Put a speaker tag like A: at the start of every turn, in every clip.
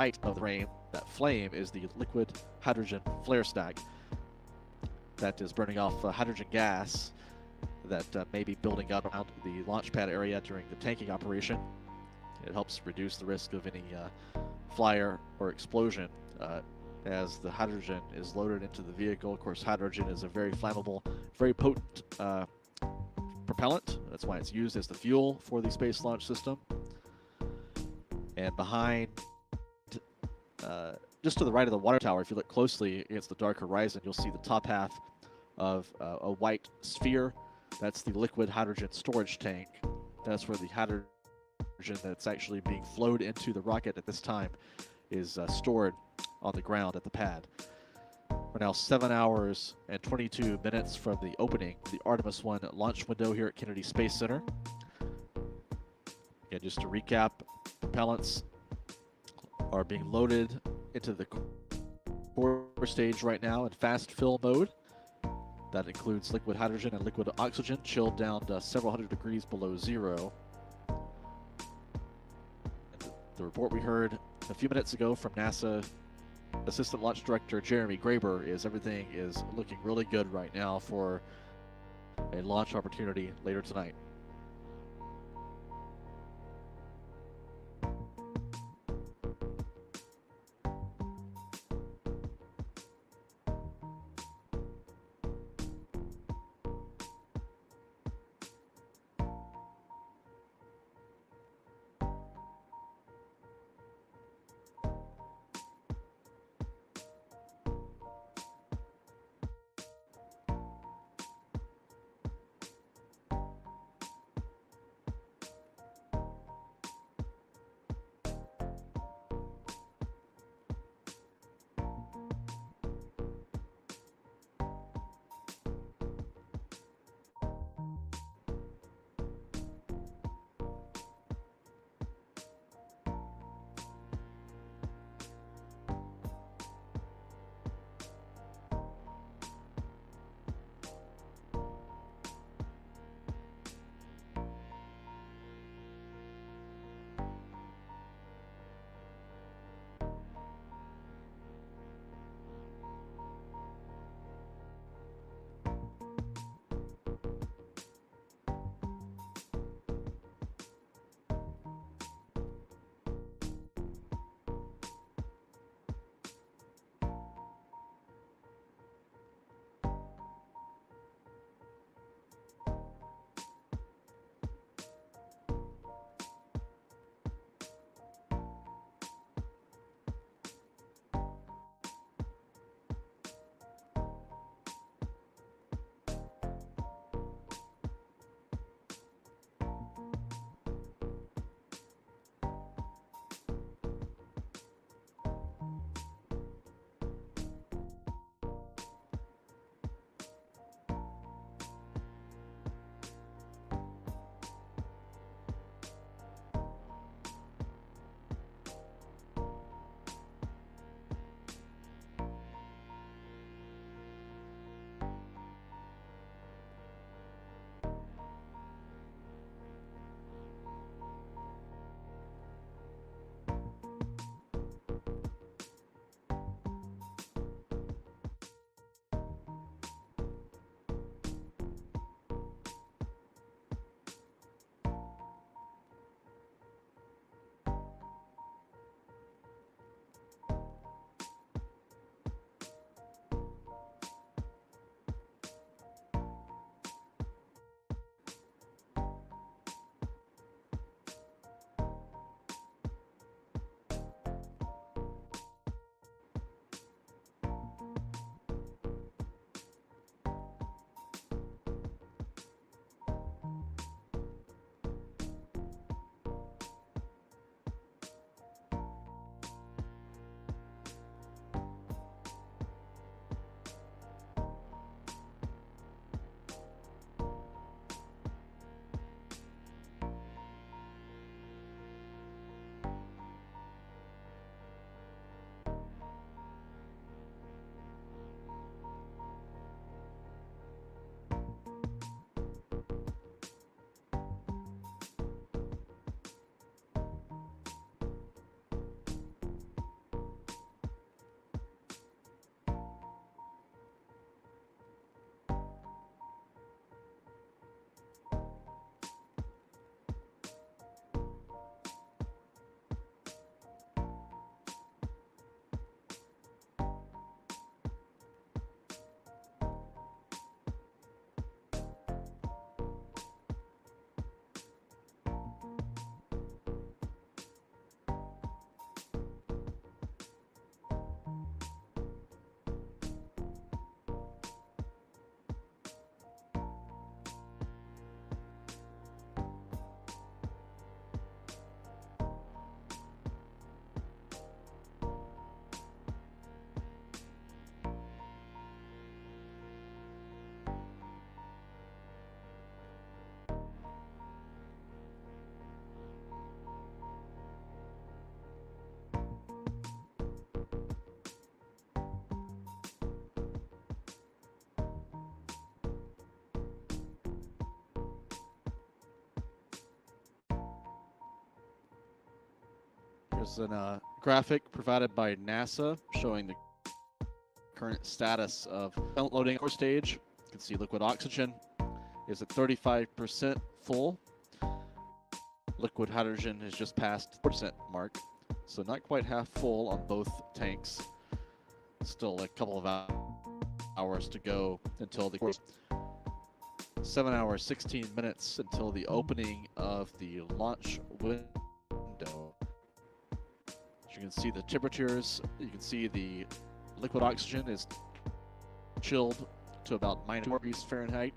A: right of the frame, that flame is the liquid hydrogen flare stack that is burning off hydrogen gas that may be building up around the launch pad area during the tanking operation. It helps reduce the risk of any fire or explosion as the hydrogen is loaded into the vehicle. Of course, hydrogen is a very flammable, very potent propellant. That's why it's used as the fuel for the Space Launch System. And behind, just to the right of the water tower, if you look closely against the dark horizon, you'll see the top half of a white sphere. That's the liquid hydrogen storage tank. That's where the hydrogen that's actually being flowed into the rocket at this time is stored on the ground at the pad. We're now 7 hours and 22 minutes from the opening of the Artemis 1 launch window here at Kennedy Space Center. Again, just to recap, propellants are being loaded into the core stage right now in fast fill mode. That includes liquid hydrogen and liquid oxygen, chilled down to several hundred degrees below zero. And the report we heard a few minutes ago from NASA Assistant Launch Director Jeremy Graber is everything is looking really good right now for a launch opportunity later tonight. Here's a graphic provided by NASA showing the current status of loading core stage. You can see liquid oxygen is at 35% full. Liquid hydrogen has just passed the 4% mark, so not quite half full on both tanks. Still a couple of hours to go until the 7 hours 16 minutes until the opening of the launch window. As you can see the temperatures, you can see the liquid oxygen is chilled to about -4 degrees Fahrenheit.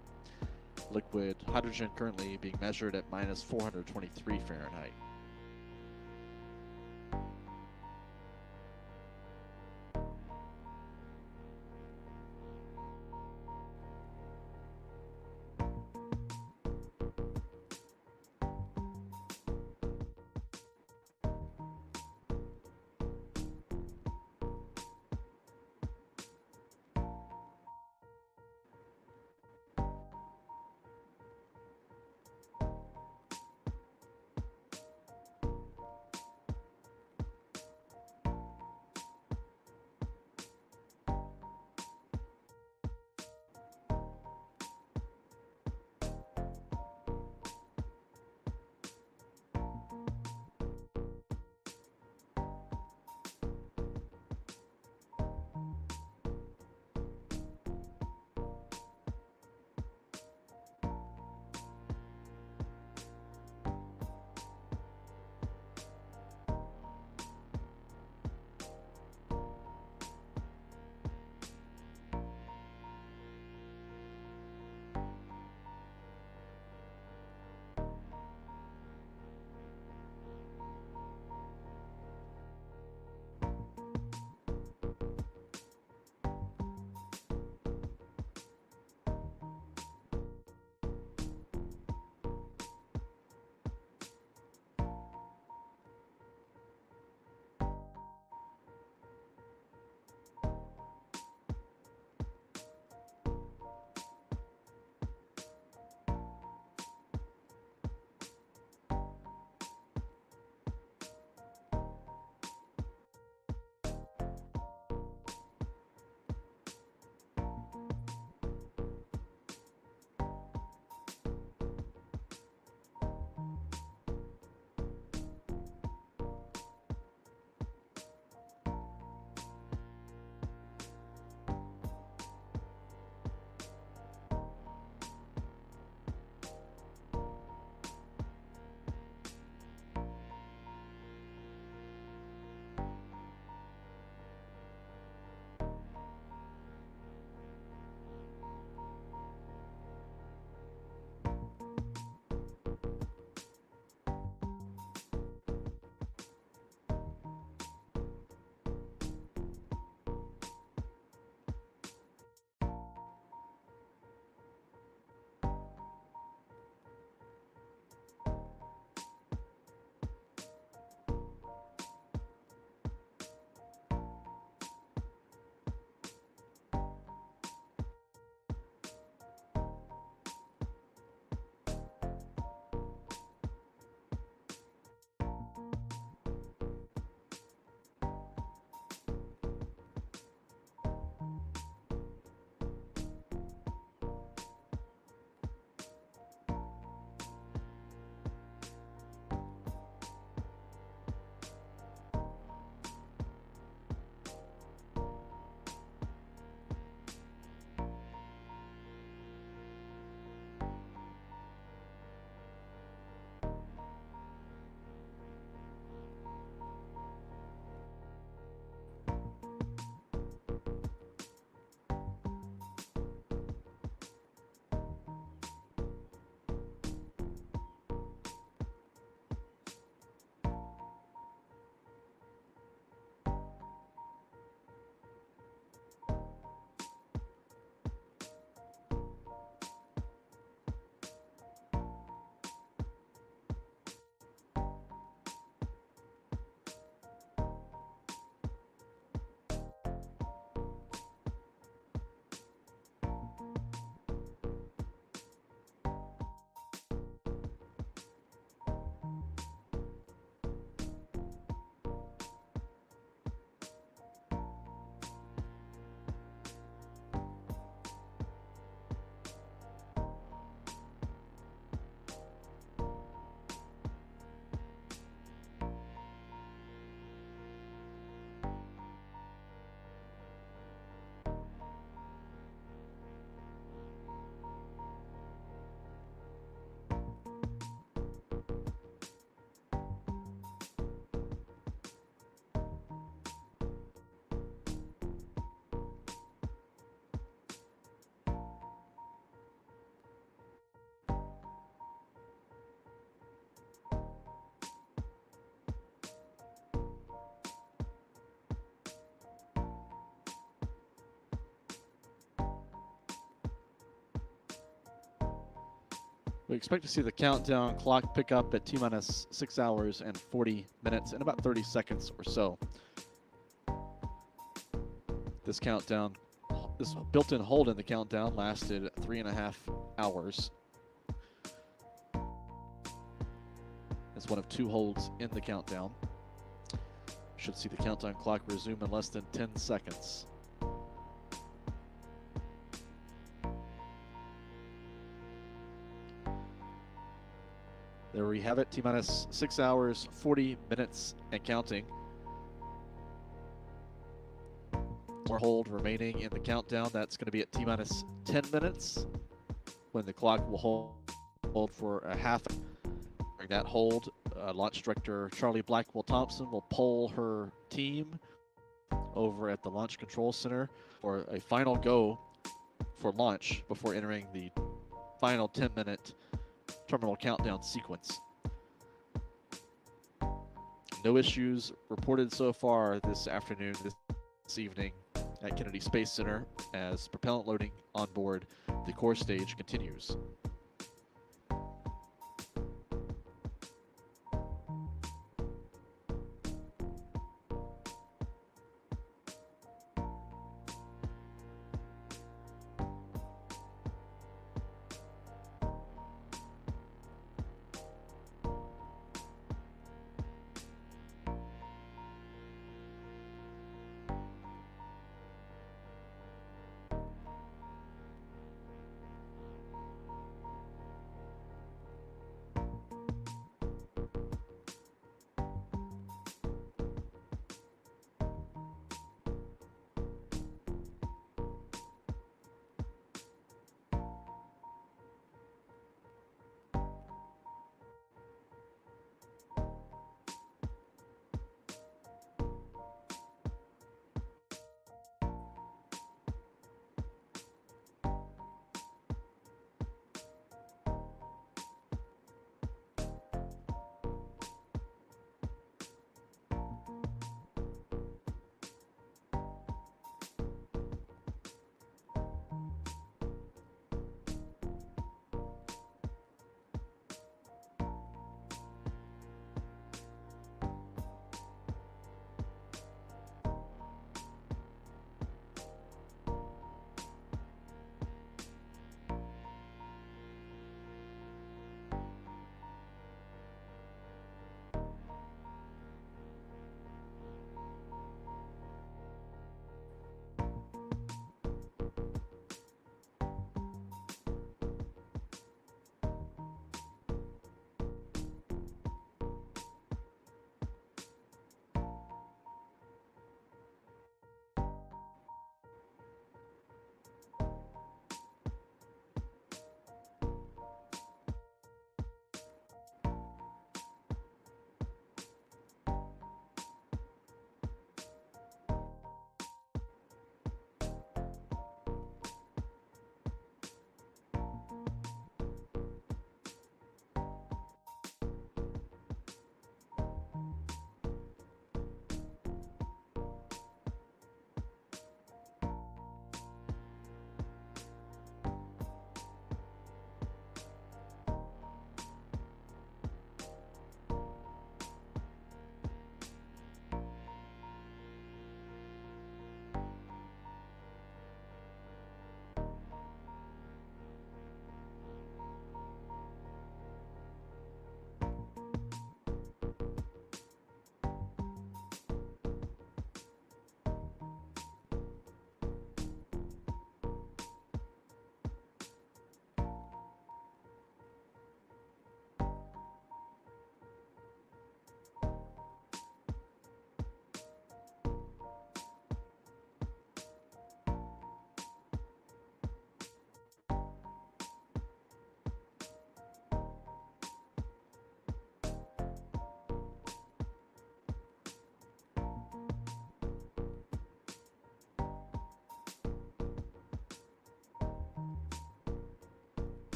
A: Liquid hydrogen currently being measured at -423 Fahrenheit. We expect to see the countdown clock pick up at T-minus 6 hours and 40 minutes and about 30 seconds or so. This built-in hold in the countdown lasted 3.5 hours. It's one of 2 holds in the countdown. Should see the countdown clock resume in less than 10 seconds. There we have it, T-minus 6 hours, 40 minutes and counting. More hold remaining in the countdown. That's going to be at T-minus 10 minutes when the clock will hold for a half. During that hold, Launch Director Charlie Blackwell Thompson will poll her team over at the Launch Control Center for a final go for launch before entering the final 10-minute terminal countdown sequence. No issues reported so far this afternoon, this evening at Kennedy Space Center as propellant loading on board the core stage continues.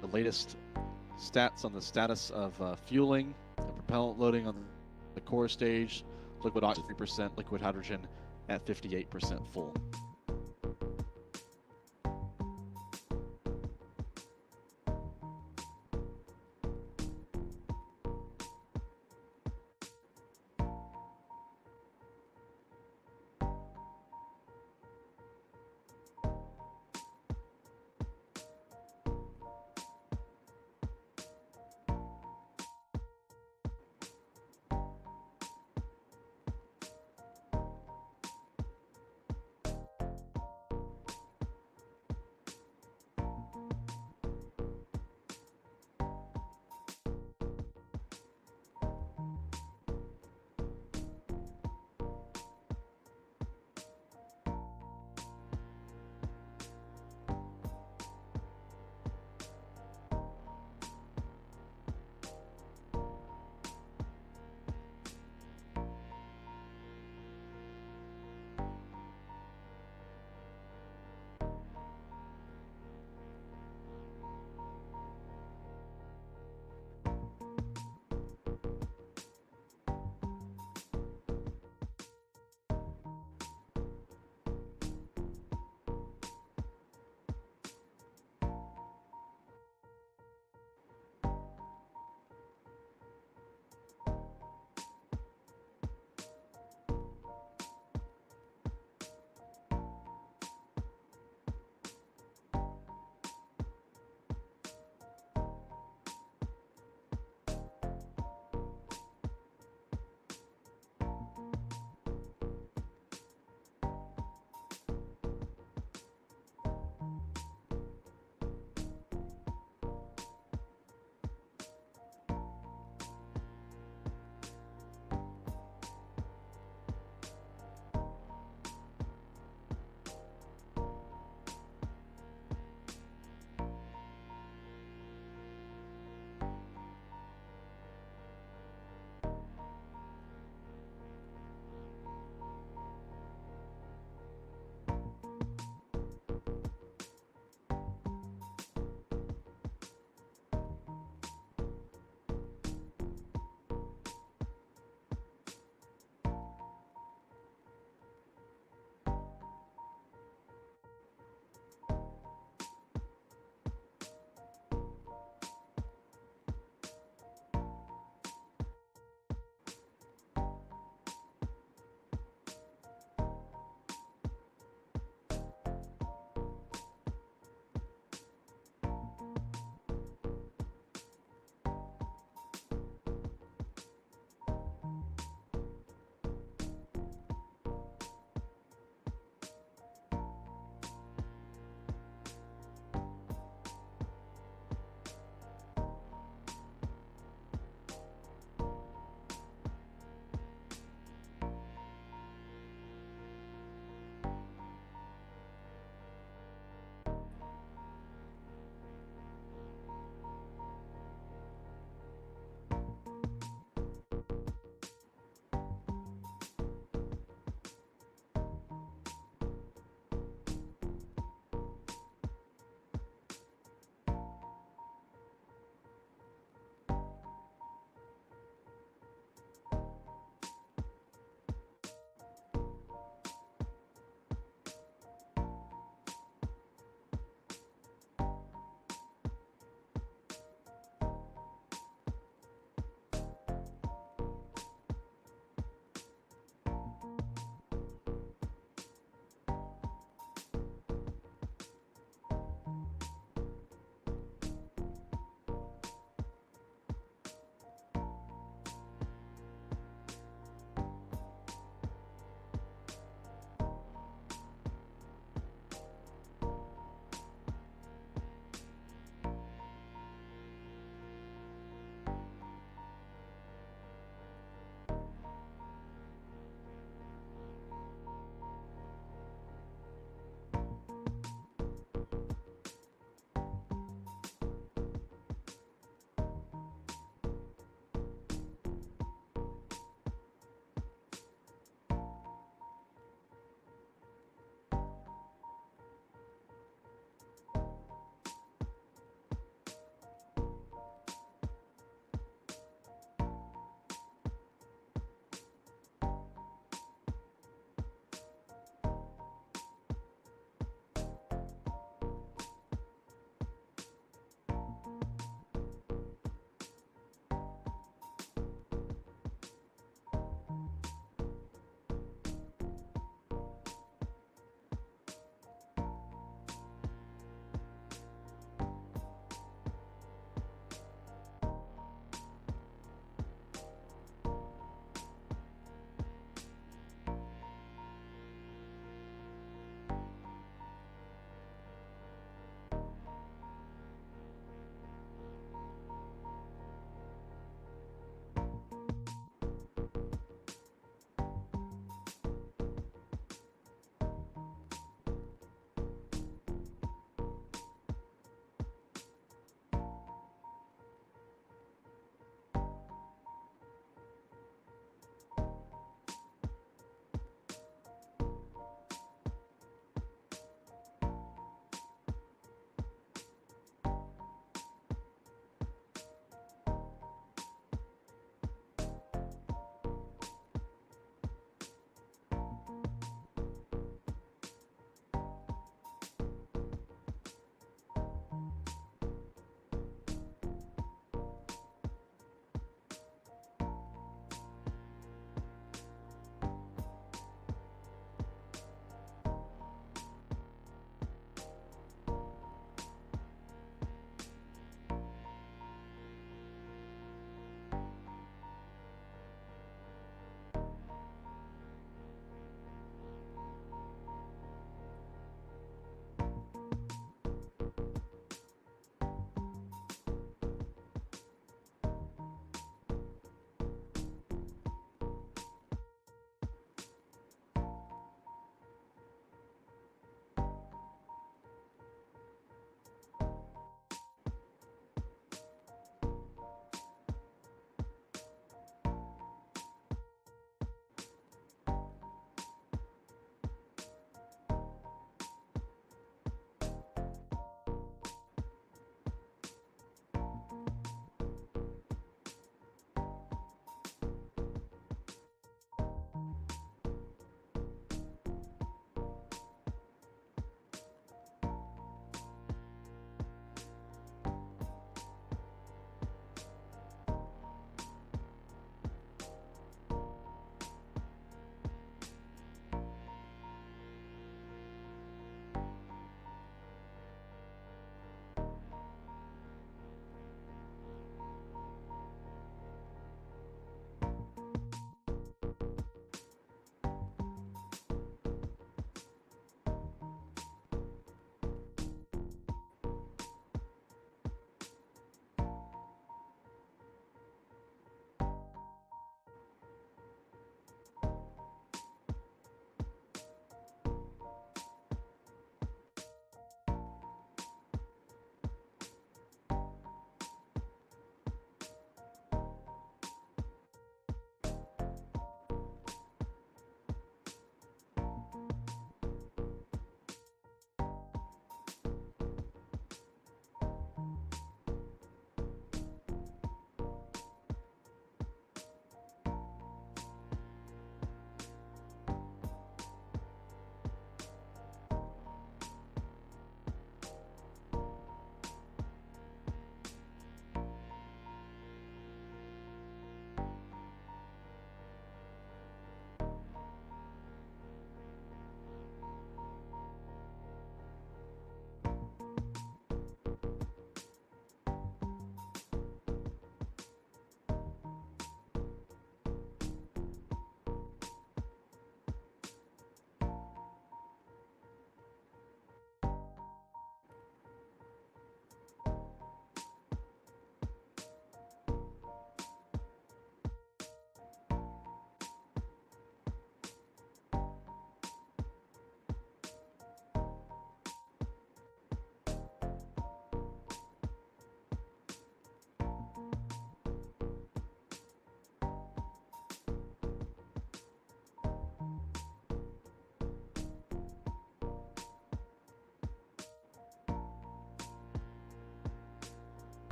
A: the latest stats on the status of fueling and propellant loading on the core stage. Liquid oxygen 3%, liquid hydrogen at 58% full.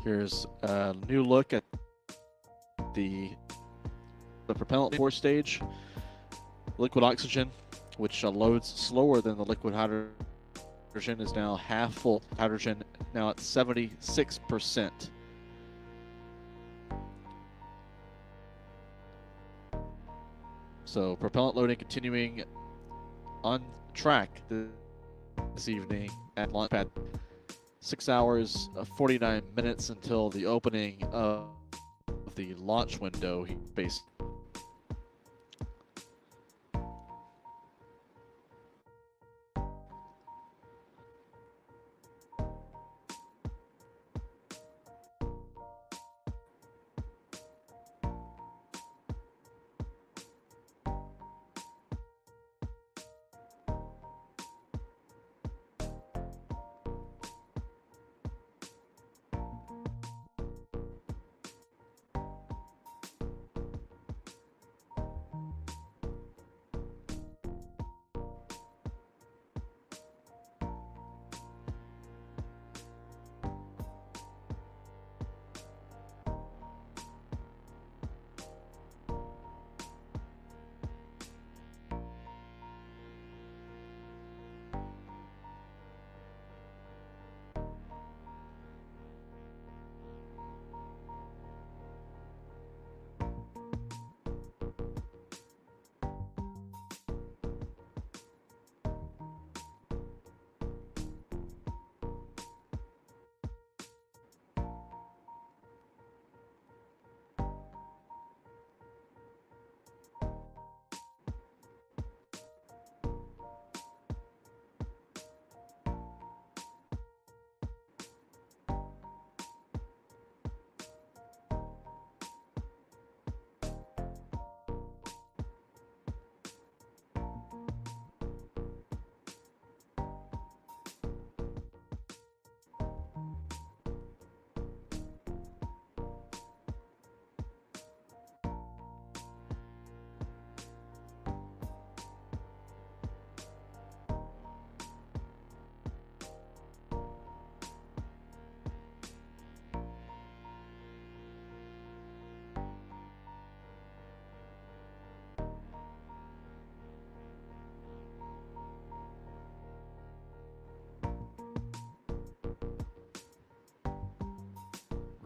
A: Here's a new look at the propellant four stage. Liquid oxygen, which loads slower than the liquid hydrogen, is now half full. Hydrogen now at 76%. So propellant loading continuing on track this evening at launch pad. 6 hours, 49 minutes until the opening of the launch window. Based.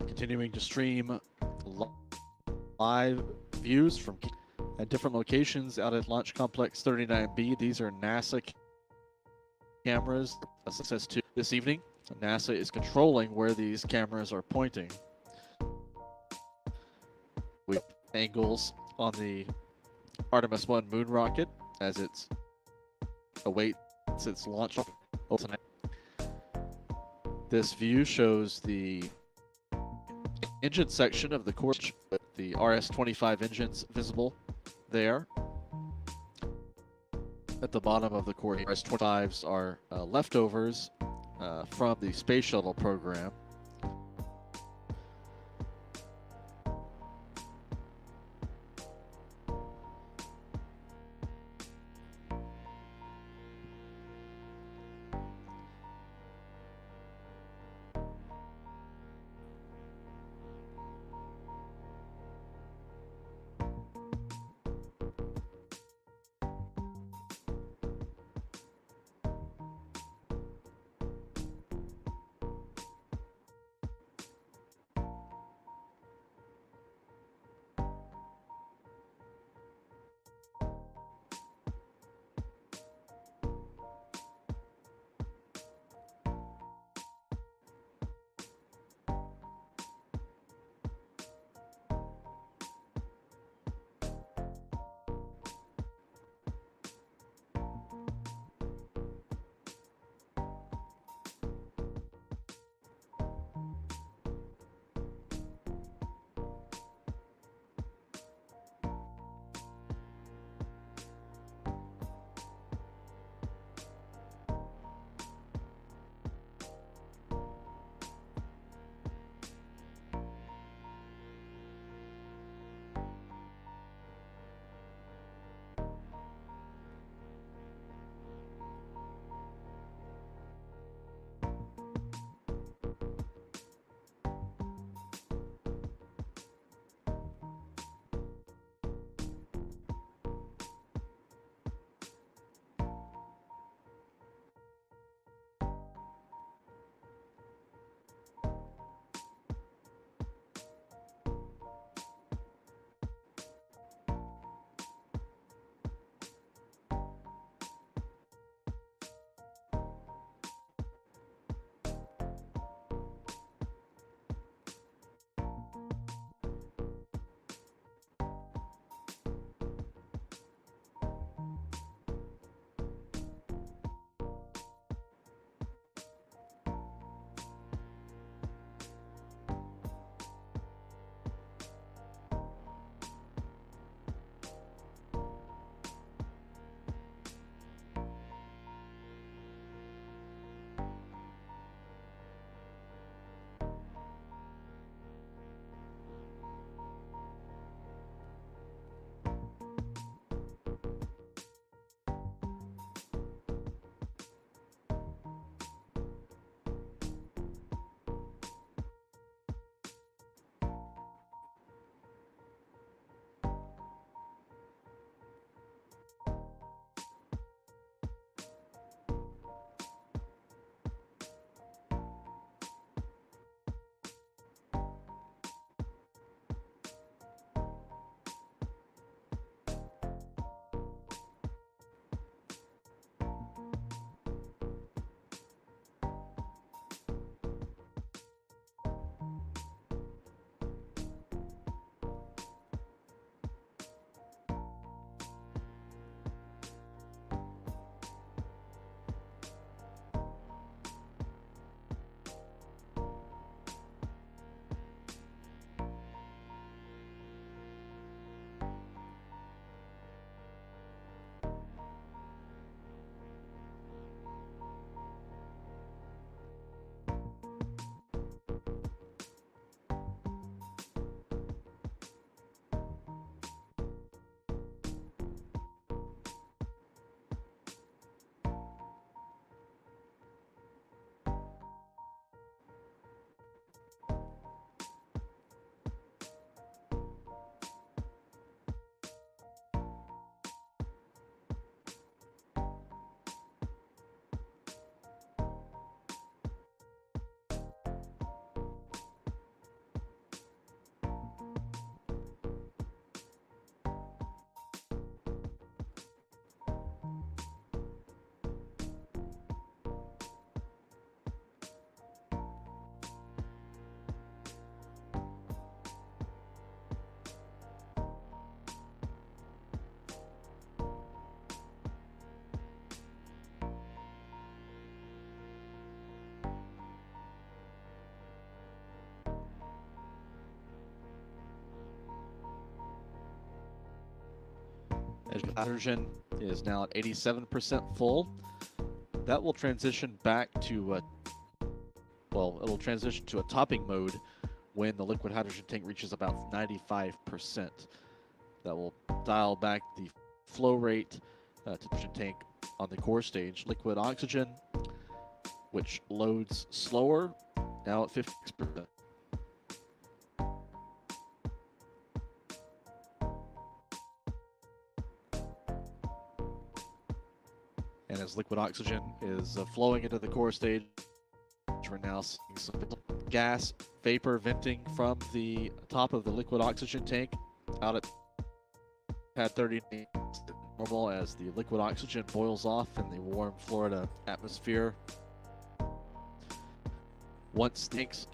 A: Continuing to stream live views from at different locations out at Launch Complex 39B. These are NASA cameras. Access to this evening. NASA is controlling where these cameras are pointing. We have angles on the Artemis 1 moon rocket as it awaits its launch. This view shows the engine section of the core, the RS-25 engines visible there. At the bottom of the core, RS-25s are leftovers from the space shuttle program. As hydrogen is now at 87% full. That will transition back to well, it'll transition to a topping mode when the liquid hydrogen tank reaches about 95%. That will dial back the flow rate to the hydrogen tank on the core stage. Liquid oxygen, which loads slower, now at 50%. And as liquid oxygen is flowing into the core stage, we're now seeing some gas vapor venting from the top of the liquid oxygen tank out at pad 30 normal as the liquid oxygen boils off in the warm Florida atmosphere. Once tanks,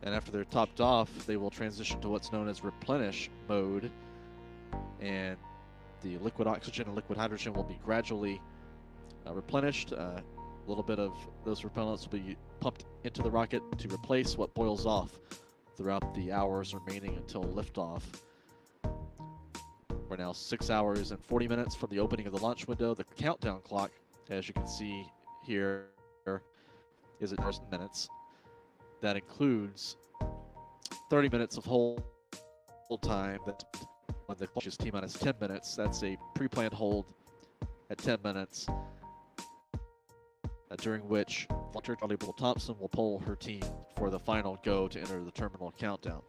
A: and after they're topped off, they will transition to what's known as replenish mode, and the liquid oxygen and liquid hydrogen will be gradually replenished. A little bit of those propellants will be pumped into the rocket to replace what boils off throughout the hours remaining until liftoff. We're now 6 hours and 40 minutes from the opening of the launch window. The countdown clock, as you can see here, is at minutes. That includes 30 minutes of hold time. That when the clock is T-minus 10 minutes. That's a pre-planned hold at 10 minutes, during which Dr. Charlie Bull Thompson will poll her team for the final go to enter the terminal countdown.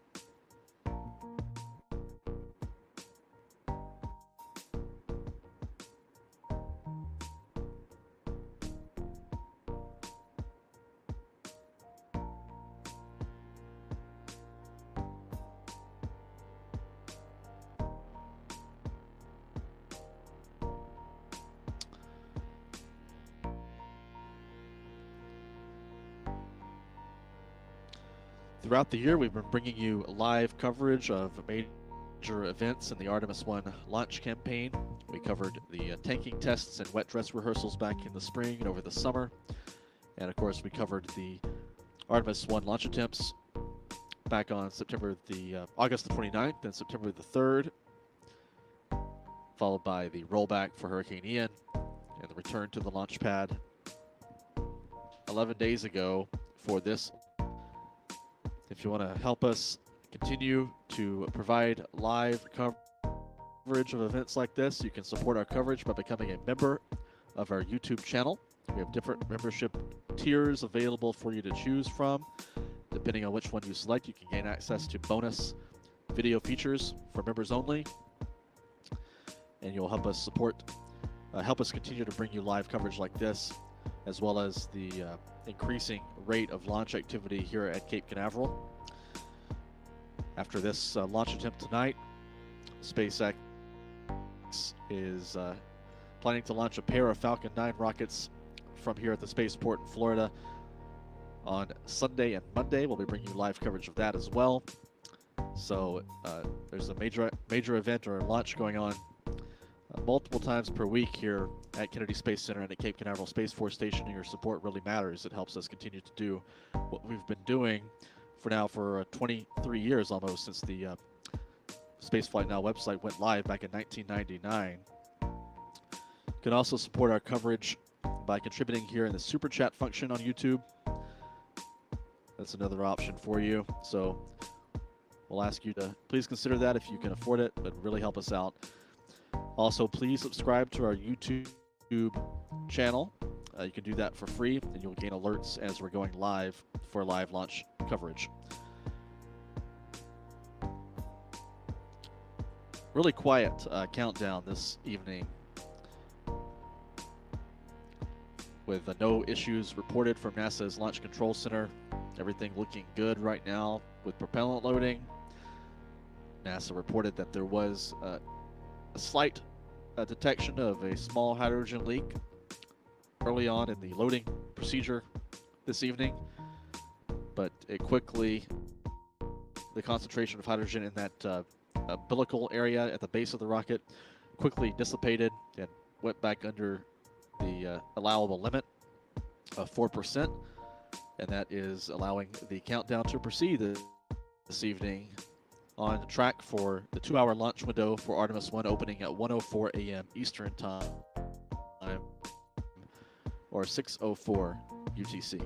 A: Throughout the year, we've been bringing you live coverage of major events in the Artemis 1 launch campaign. We covered the tanking tests and wet dress rehearsals back in the spring and over the summer. And of course, we covered the Artemis 1 launch attempts back on August the 29th and September the 3rd, followed by the rollback for Hurricane Ian and the return to the launch pad 11 days ago for this. If you want to help us continue to provide live coverage of events like this, you can support our coverage by becoming a member of our YouTube channel. We have different membership tiers available for you to choose from. Depending on which one you select, you can gain access to bonus video features for members only. And you'll help us help us continue to bring you live coverage like this, as well as the increasing rate of launch activity here at Cape Canaveral. After this launch attempt tonight, SpaceX is planning to launch a pair of Falcon 9 rockets from here at the spaceport in Florida on Sunday and Monday. We'll be bringing you live coverage of that as well. So there's a major event or launch going on multiple times per week here at Kennedy Space Center and at Cape Canaveral Space Force Station, and your support really matters. It helps us continue to do what we've been doing for 23 years almost, since the Spaceflight Now website went live back in 1999. You can also support our coverage by contributing here in the Super Chat function on YouTube. That's another option for you. So we'll ask you to please consider that if you can afford it. It would really help us out. Also, please subscribe to our YouTube channel. You can do that for free, and you'll gain alerts as we're going live for live launch coverage. Really quiet countdown this evening, with no issues reported from NASA's Launch Control Center. Everything looking good right now with propellant loading. NASA reported that there was a slight detection of a small hydrogen leak early on in the loading procedure this evening, but the concentration of hydrogen in that umbilical area at the base of the rocket quickly dissipated and went back under the allowable limit of 4%, and that is allowing the countdown to proceed this evening on track for the 2-hour launch window for Artemis 1 opening at 1:04 a.m. Eastern Time or 6:04 UTC.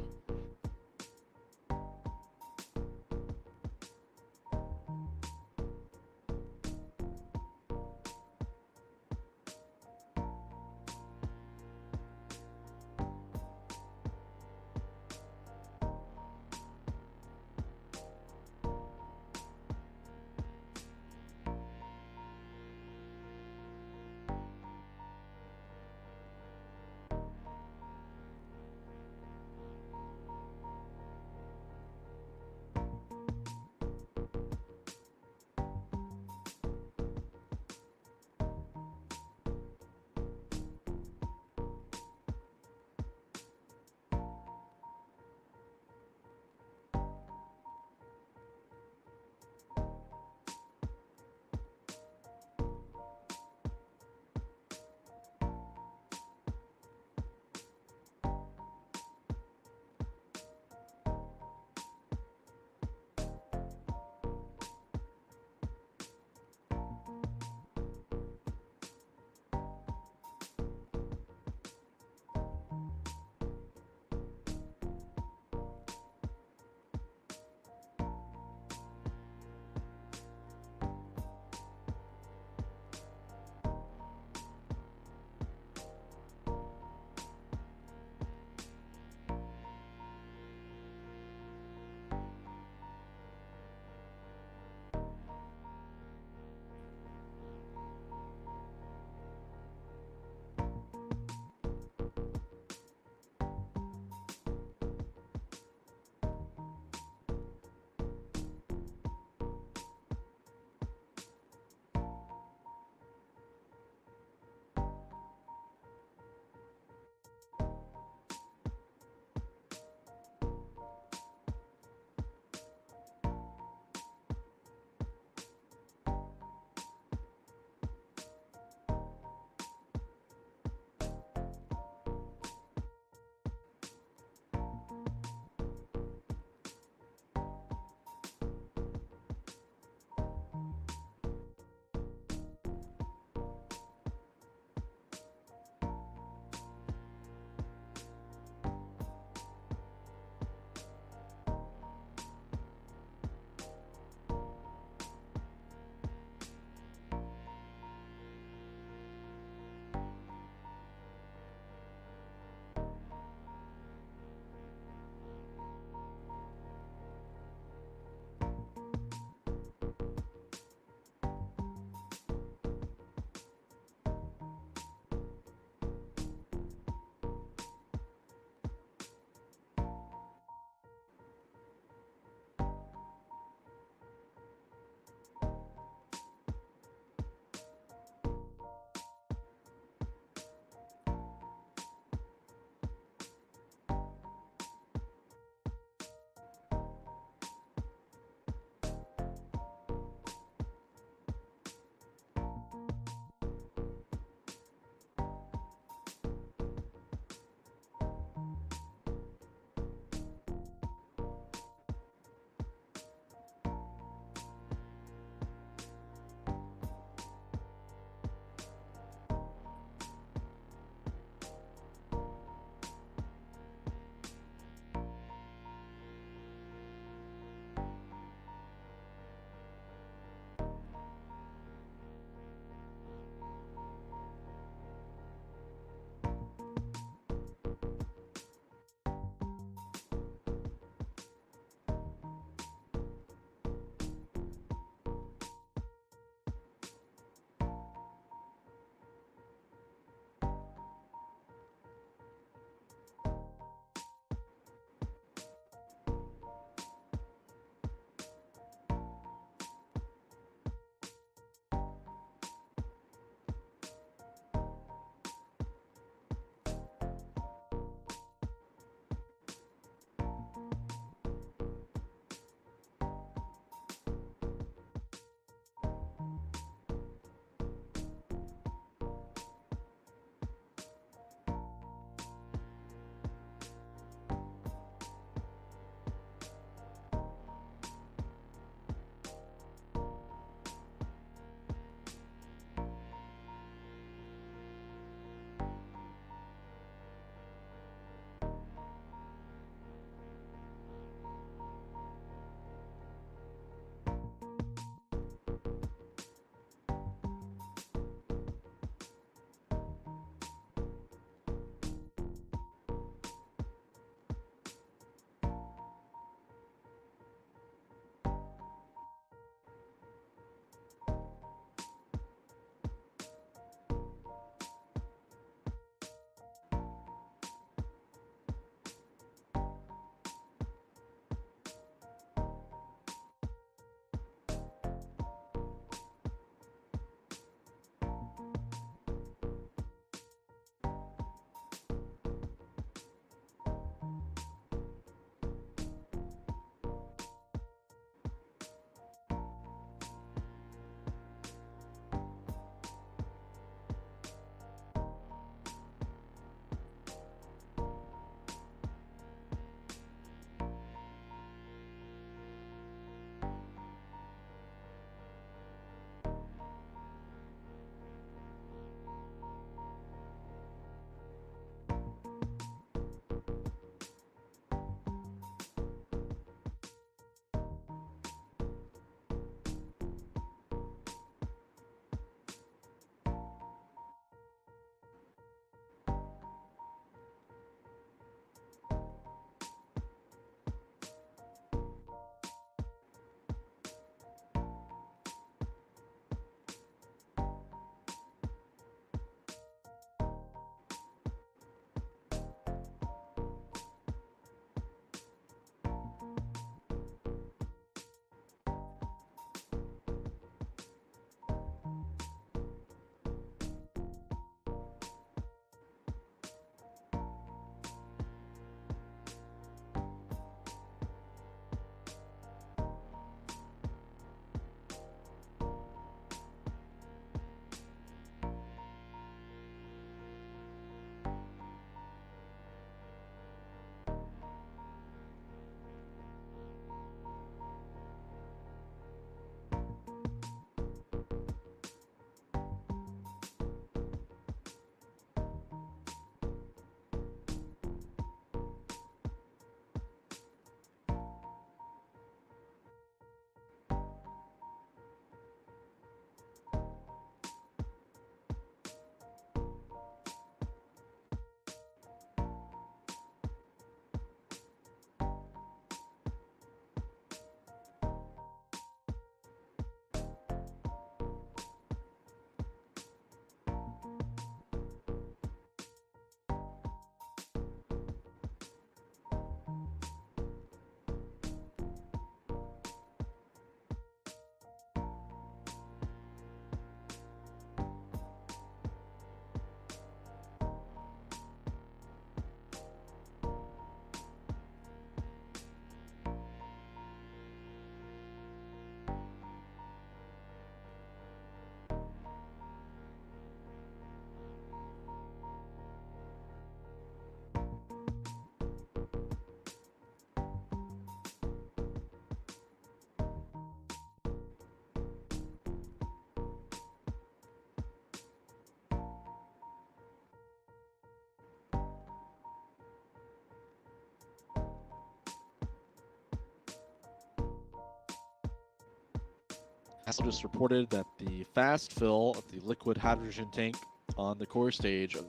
A: NASA just reported that the fast fill of the liquid hydrogen tank on the core stage of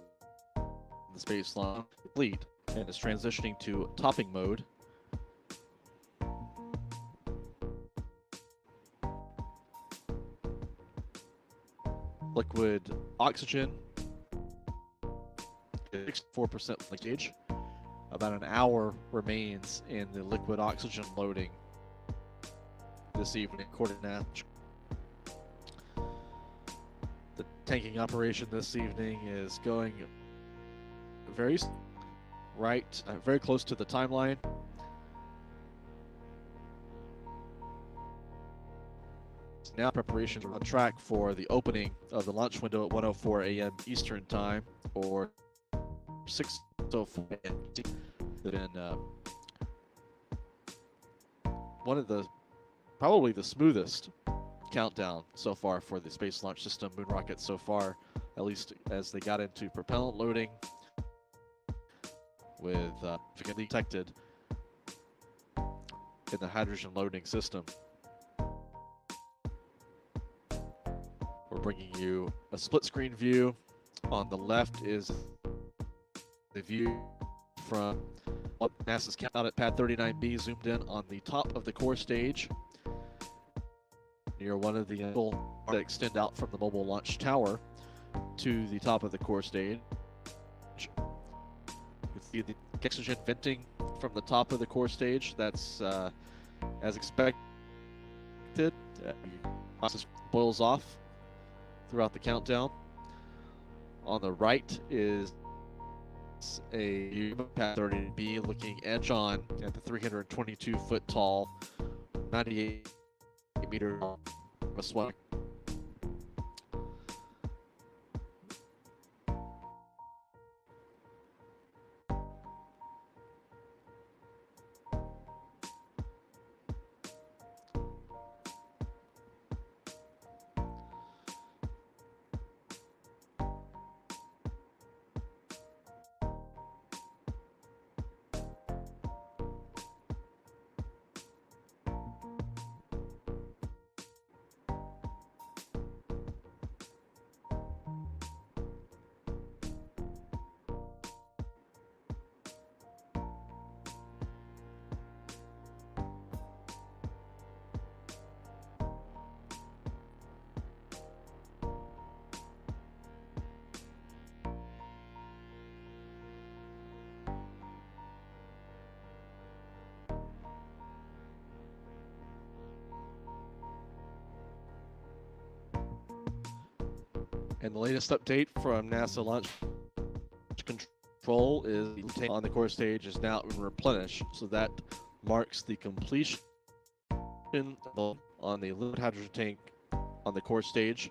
A: the space launch is complete and is transitioning to topping mode. Liquid oxygen, 64% leakage. About an hour remains in the liquid oxygen loading this evening, according to NASA. The tanking operation this evening is going very very close to the timeline. Now preparations are on track for the opening of the launch window at 1:04 a.m. Eastern Time, or 6:04 a.m. Been one of the probably the smoothest countdown so far for the Space Launch System moon rockets so far, at least as they got into propellant loading, with detected in the hydrogen loading system. We're bringing you a split screen view. On the left is the view from NASA's countdown at pad 39B, zoomed in on the top of the core stage near one of the that extend out from the mobile launch tower to the top of the core stage. You can see the oxygen venting from the top of the core stage. That's as expected. The process boils off throughout the countdown. On the right is a pad 30B looking edge on at the 322 foot tall, 98 meter swag. And the latest update from NASA Launch Control is the tank on the core stage is now replenished, so that marks the completion on the liquid hydrogen tank on the core stage.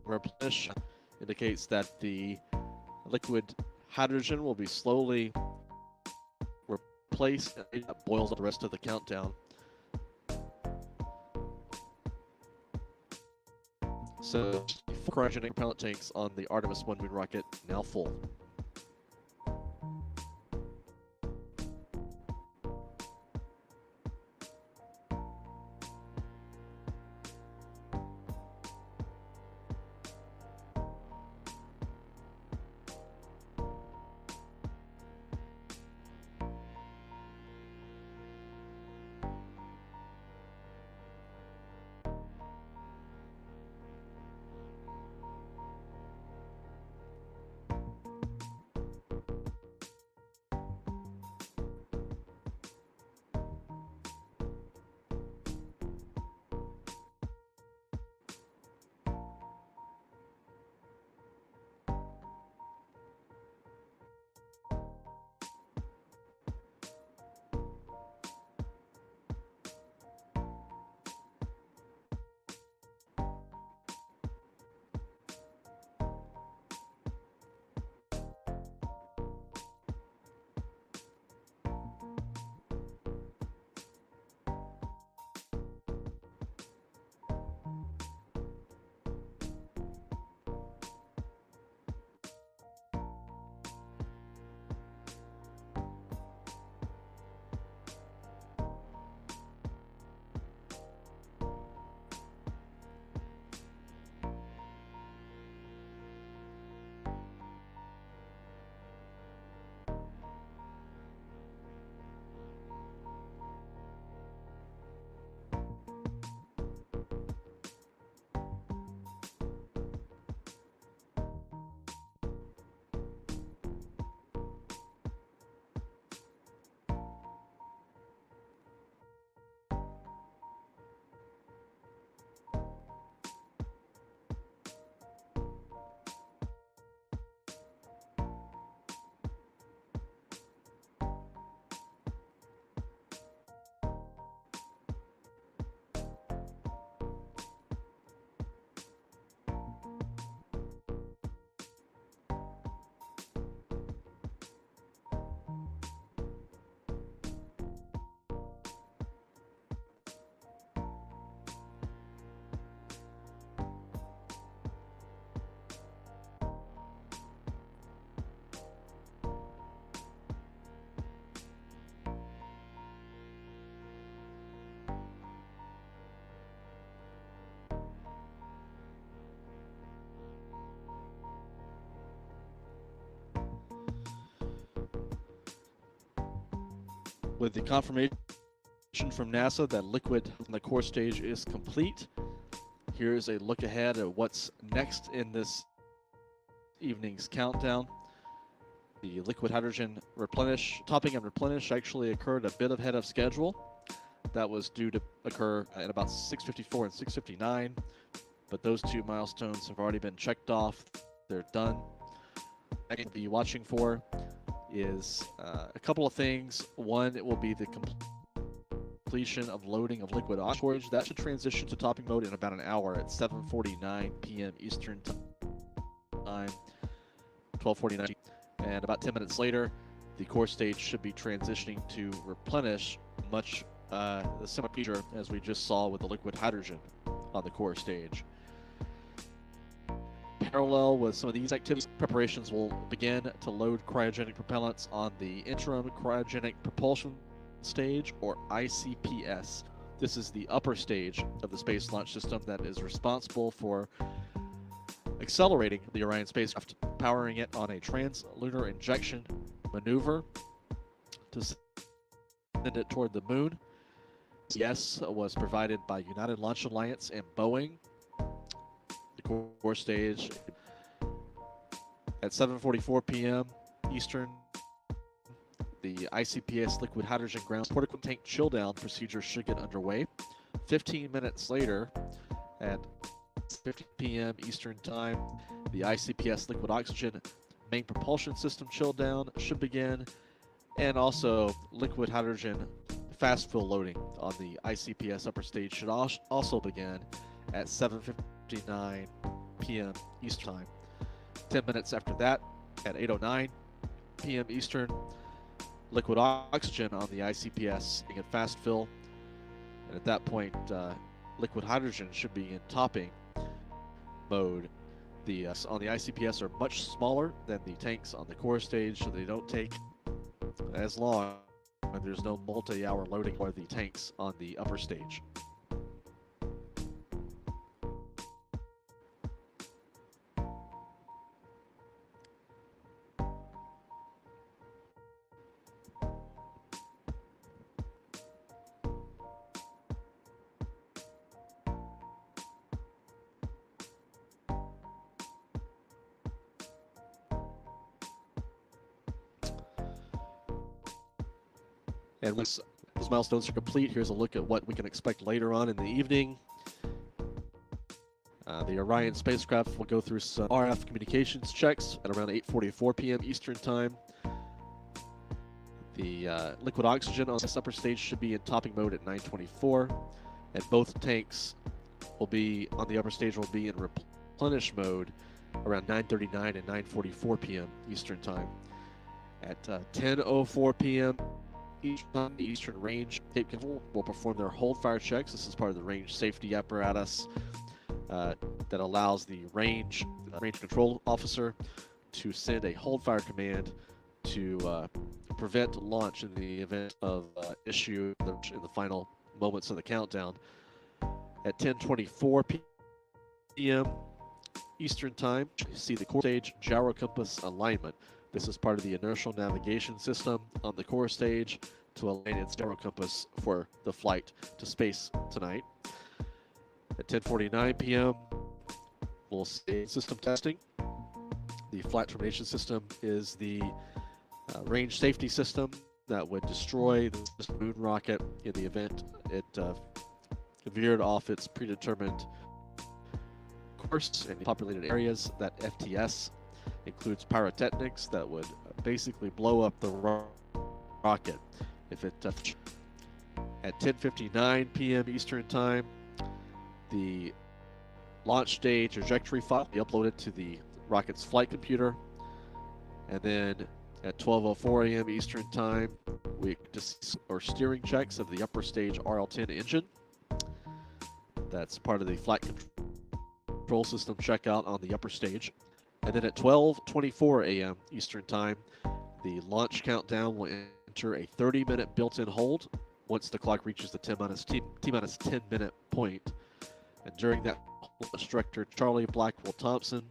A: Replenish indicates that the liquid hydrogen will be slowly replaced and it boils up the rest of the countdown. So, cryogenic propellant tanks on the Artemis 1 moon rocket now full. With the confirmation from NASA that liquid on the core stage is complete, here's a look ahead at what's next in this evening's countdown. The liquid hydrogen topping and replenish actually occurred a bit ahead of schedule. That was due to occur at about 6:54 and 6:59, but those two milestones have already been checked off. They're done. What you'll be watching for is a couple of things. One, it will be the completion of loading of liquid oxygen storage. That should transition to topping mode in about an hour at 7:49 p.m. Eastern time, 12:49, and about 10 minutes later, the core stage should be transitioning to replenish, much the similar procedure as we just saw with the liquid hydrogen on the core stage. Parallel with some of these activities, preparations will begin to load cryogenic propellants on the interim cryogenic propulsion stage, or ICPS. This is the upper stage of the Space Launch System that is responsible for accelerating the Orion spacecraft, powering it on a translunar injection maneuver to send it toward the moon. Yes, was provided by United Launch Alliance and Boeing. The core stage at 7:44 p.m. Eastern, the ICPS liquid hydrogen ground support equipment tank chill down procedure should get underway. 15 minutes later, at 50 p.m. Eastern time, the ICPS liquid oxygen main propulsion system chill down should begin, and also liquid hydrogen fast fill loading on the ICPS upper stage should also begin at 7:59 p.m. Eastern time. 10 minutes after that, at 8:09 p.m. Eastern, liquid oxygen on the ICPS being in fast fill, and at that point, liquid hydrogen should be in topping mode. The on the ICPS are much smaller than the tanks on the core stage, so they don't take as long, and there's no multi-hour loading for the tanks on the upper stage. And once those milestones are complete, here's a look at what we can expect later on in the evening. The Orion spacecraft will go through some RF communications checks at around 8:44 p.m. Eastern time. The liquid oxygen on this upper stage should be in topping mode at 9:24, and both tanks will be on the upper stage will be in replenish mode around 9:39 and 9:44 p.m. Eastern time. At 10:04 p.m. Eastern, the Eastern Range Tape Control will perform their hold fire checks. This is part of the range safety apparatus that allows the range control officer to send a hold fire command to prevent launch in the event of issue in the final moments of the countdown. At 10:24 p.m. Eastern time, you see the core stage gyro compass alignment. This is part of the inertial navigation system on the core stage to align its gyro compass for the flight to space tonight. At 10:49 p.m., we'll see system testing. The flight termination system is the range safety system that would destroy the moon rocket in the event it veered off its predetermined course in populated areas. That FTS includes pyrotechnics that would basically blow up the rocket if it at 10:59 p.m. Eastern time. The launch day trajectory file will be uploaded to the rocket's flight computer, and then at 12:04 a.m. Eastern time, we just or steering checks of the upper stage RL-10 engine. That's part of the flight control system checkout on the upper stage. And then at 12:24 a.m. Eastern time, the launch countdown will enter a 30-minute built-in hold once the clock reaches the T-minus 10-minute point. And during that, instructor Charlie Blackwell Thompson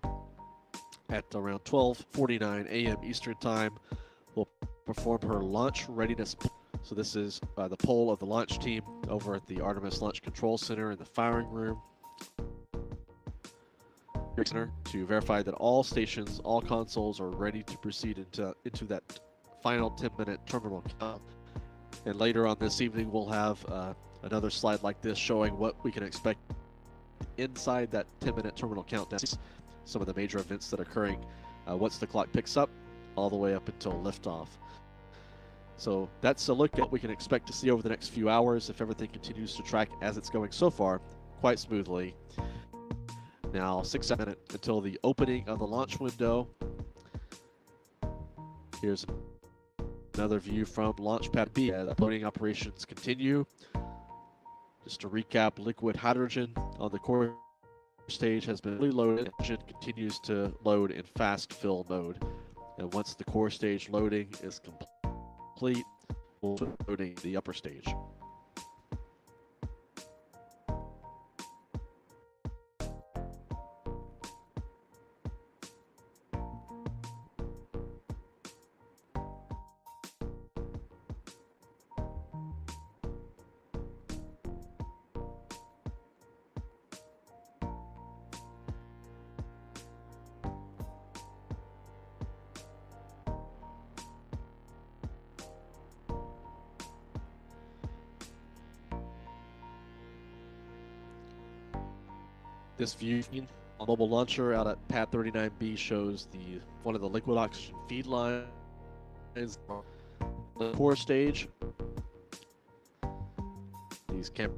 A: at around 12:49 a.m. Eastern time will perform her launch readiness. So this is the poll of the launch team over at the Artemis Launch Control Center in the firing room to verify that all stations, all consoles are ready to proceed into that final 10-minute terminal count. And later on this evening, we'll have another slide like this showing what we can expect inside that 10-minute terminal countdown. Some of the major events that are occurring once the clock picks up, all the way up until liftoff. So that's a look at what we can expect to see over the next few hours if everything continues to track as it's going so far, quite smoothly. Now 6 minutes until the opening of the launch window. Here's another view from Launch Pad B as loading operations continue. Just to recap, liquid hydrogen on the core stage has been fully loaded. Hydrogen continues to load in fast fill mode. And once the core stage loading is complete, we'll loading the upper stage. This view on mobile launcher out at pad 39B shows one of the liquid oxygen feed lines on the core stage. These camera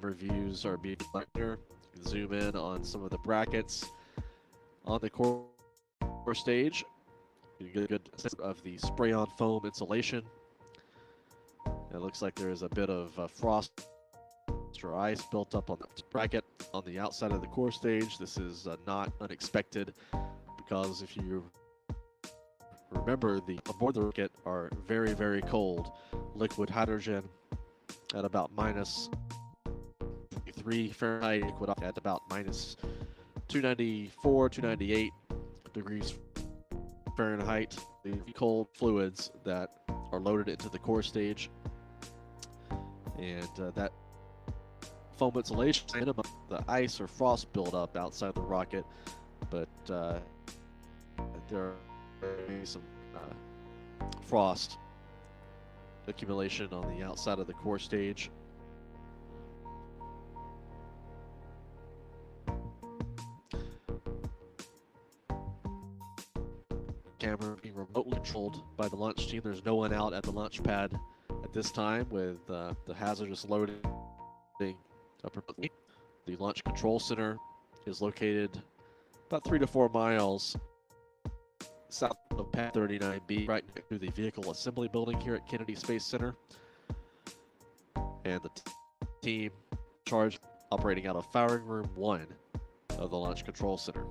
A: views are being here. You can zoom in on some of the brackets on the core stage. You get a good sense of the spray-on foam insulation. It looks like there is a bit of frost or ice built up on the bracket on the outside of the core stage. This is not unexpected because if you remember, the aboard the rocket are very, very cold. Liquid hydrogen at about minus 3 Fahrenheit, liquid at about minus 294, 298 degrees Fahrenheit. The cold fluids that are loaded into the core stage, and that foam insulation, the ice or frost buildup outside the rocket, but there are some frost accumulation on the outside of the core stage. Camera being remotely controlled by the launch team. There's no one out at the launch pad at this time with the hazardous loading up remotely. The Launch Control Center is located about 3 to 4 miles south of pad 39B, right next to the Vehicle Assembly Building here at Kennedy Space Center. And the team charged operating out of Firing Room 1 of the Launch Control Center.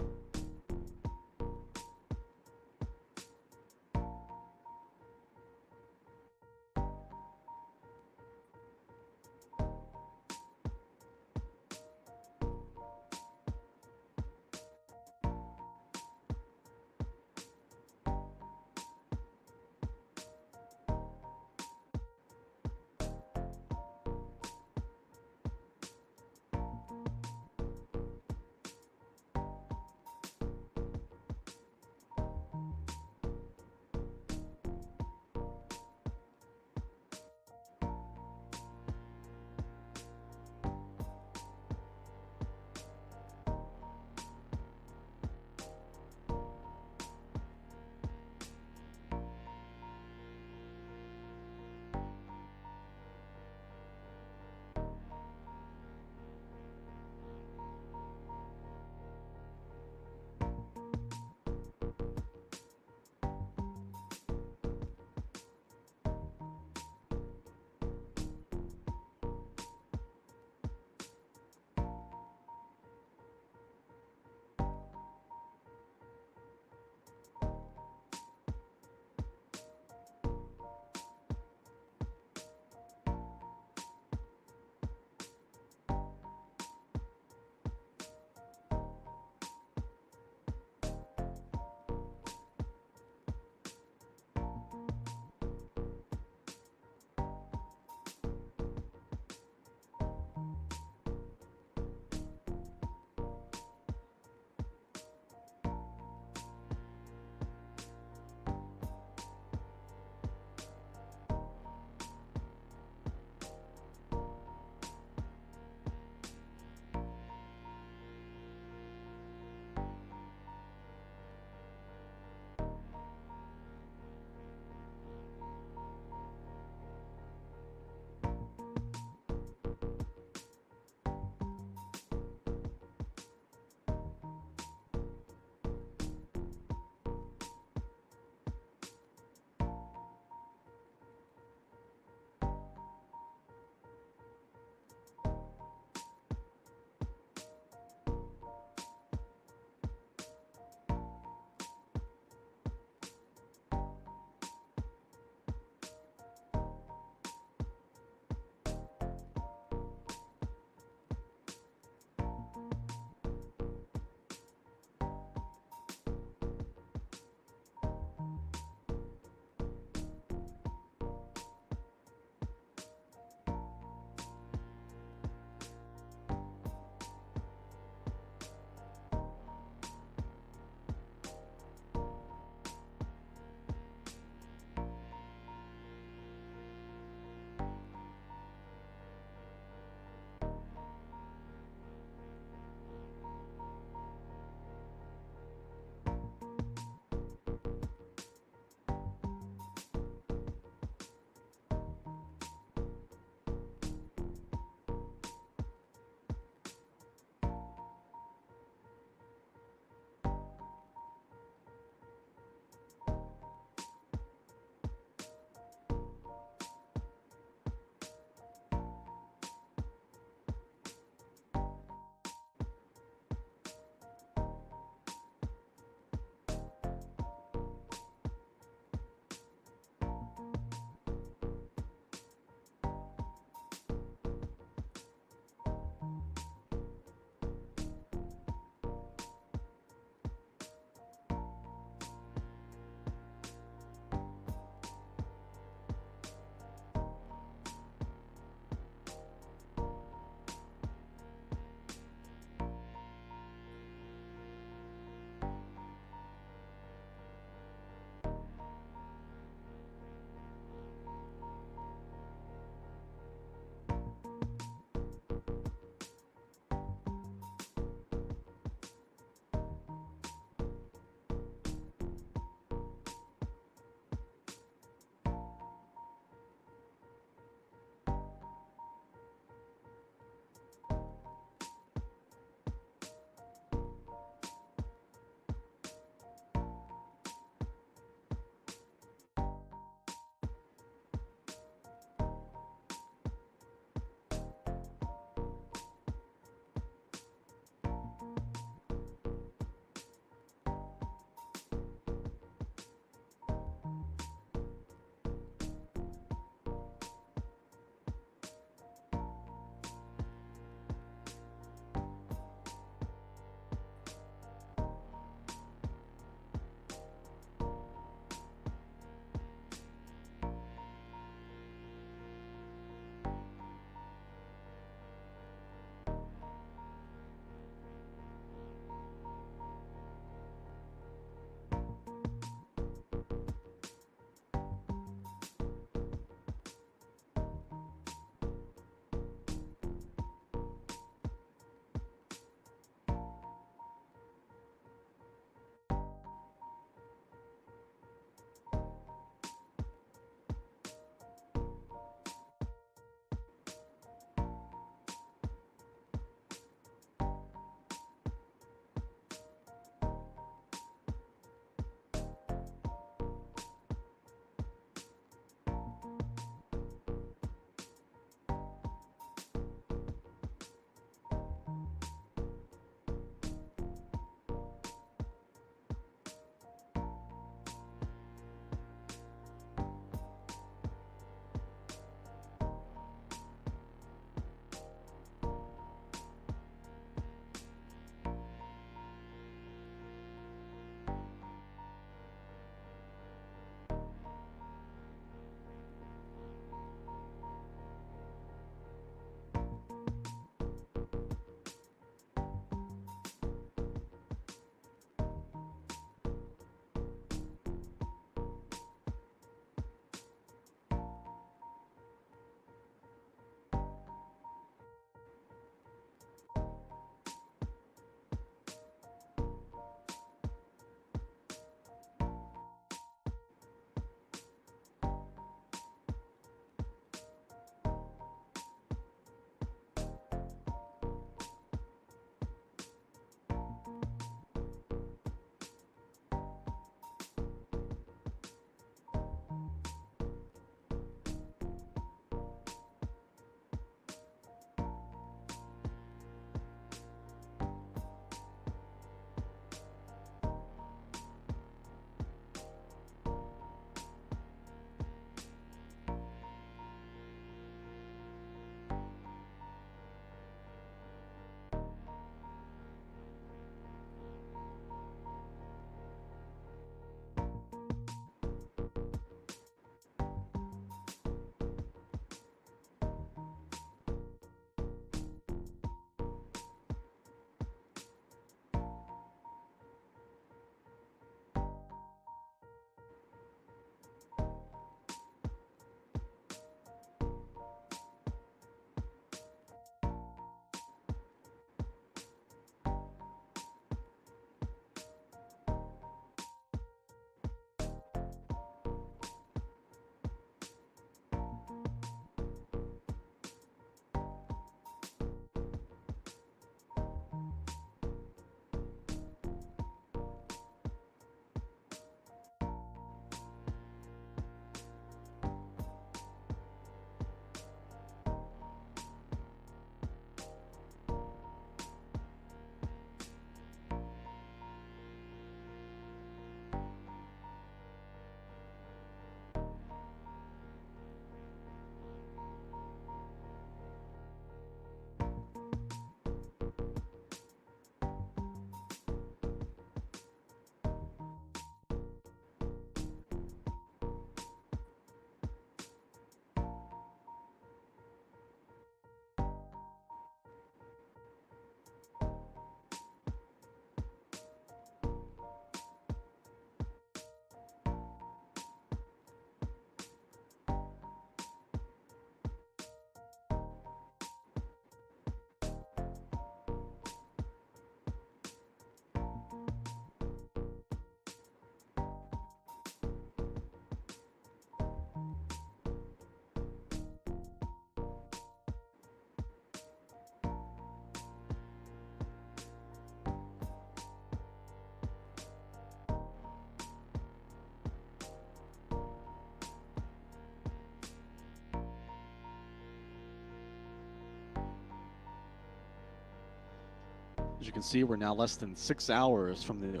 A: As you can see, we're now less than 6 hours from the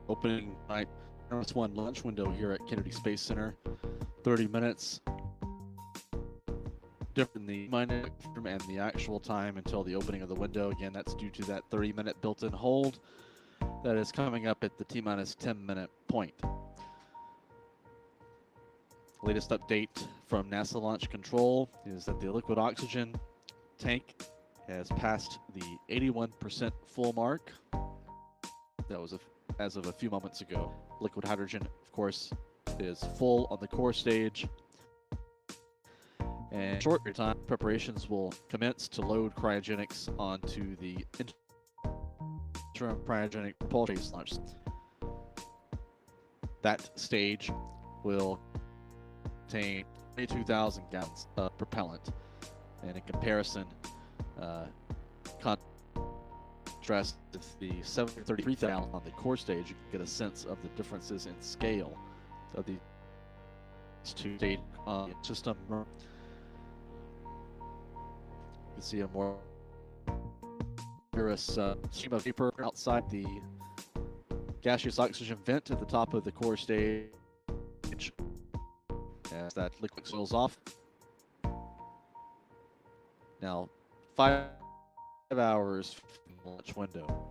A: opening night Artemis 1 launch window here at Kennedy Space Center. 30 minutes different than the minute and the actual time until the opening of the window. Again, that's due to that 30-minute built-in hold that is coming up at the T-minus 10-minute point. Latest update from NASA Launch Control is that the liquid oxygen tank has passed the 81% full mark. That was as of a few moments ago. Liquid hydrogen, of course, is full on the core stage. And in short time, preparations will commence to load cryogenics onto the interim cryogenic propulsion launch. That stage will contain 22,000 gallons of propellant. And in comparison, contrast with the 733,000 on the core stage, you can get a sense of the differences in scale of these two stage system. You can see a more vigorous stream of vapor outside the gaseous oxygen vent at the top of the core stage as that liquid spills off. Now, 5 hours from the launch window.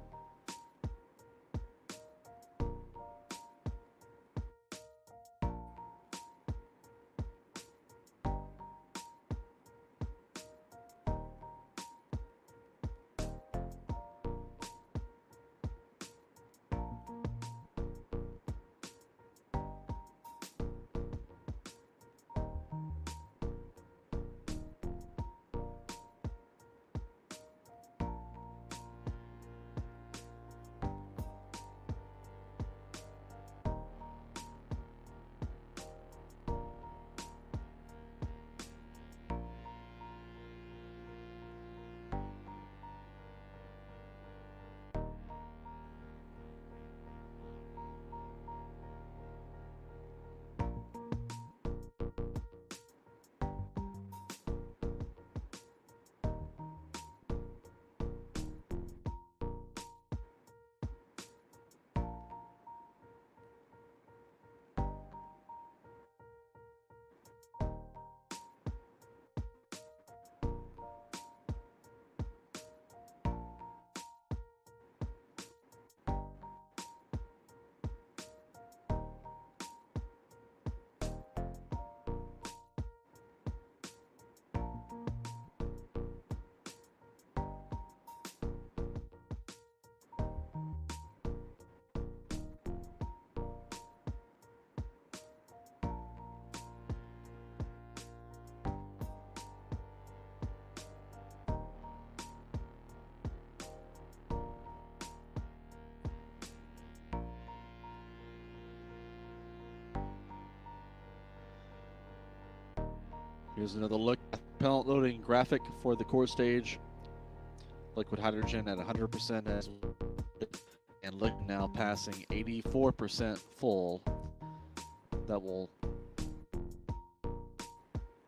A: Here's another look at the propellant loading graphic for the core stage. Liquid hydrogen at 100% as and look now passing 84% full. That will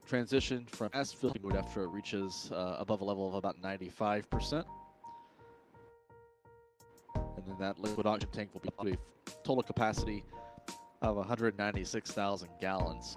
A: transition from asphyl mode after it reaches above a level of about 95%. And then that liquid oxygen tank will be to a total capacity of 196,000 gallons.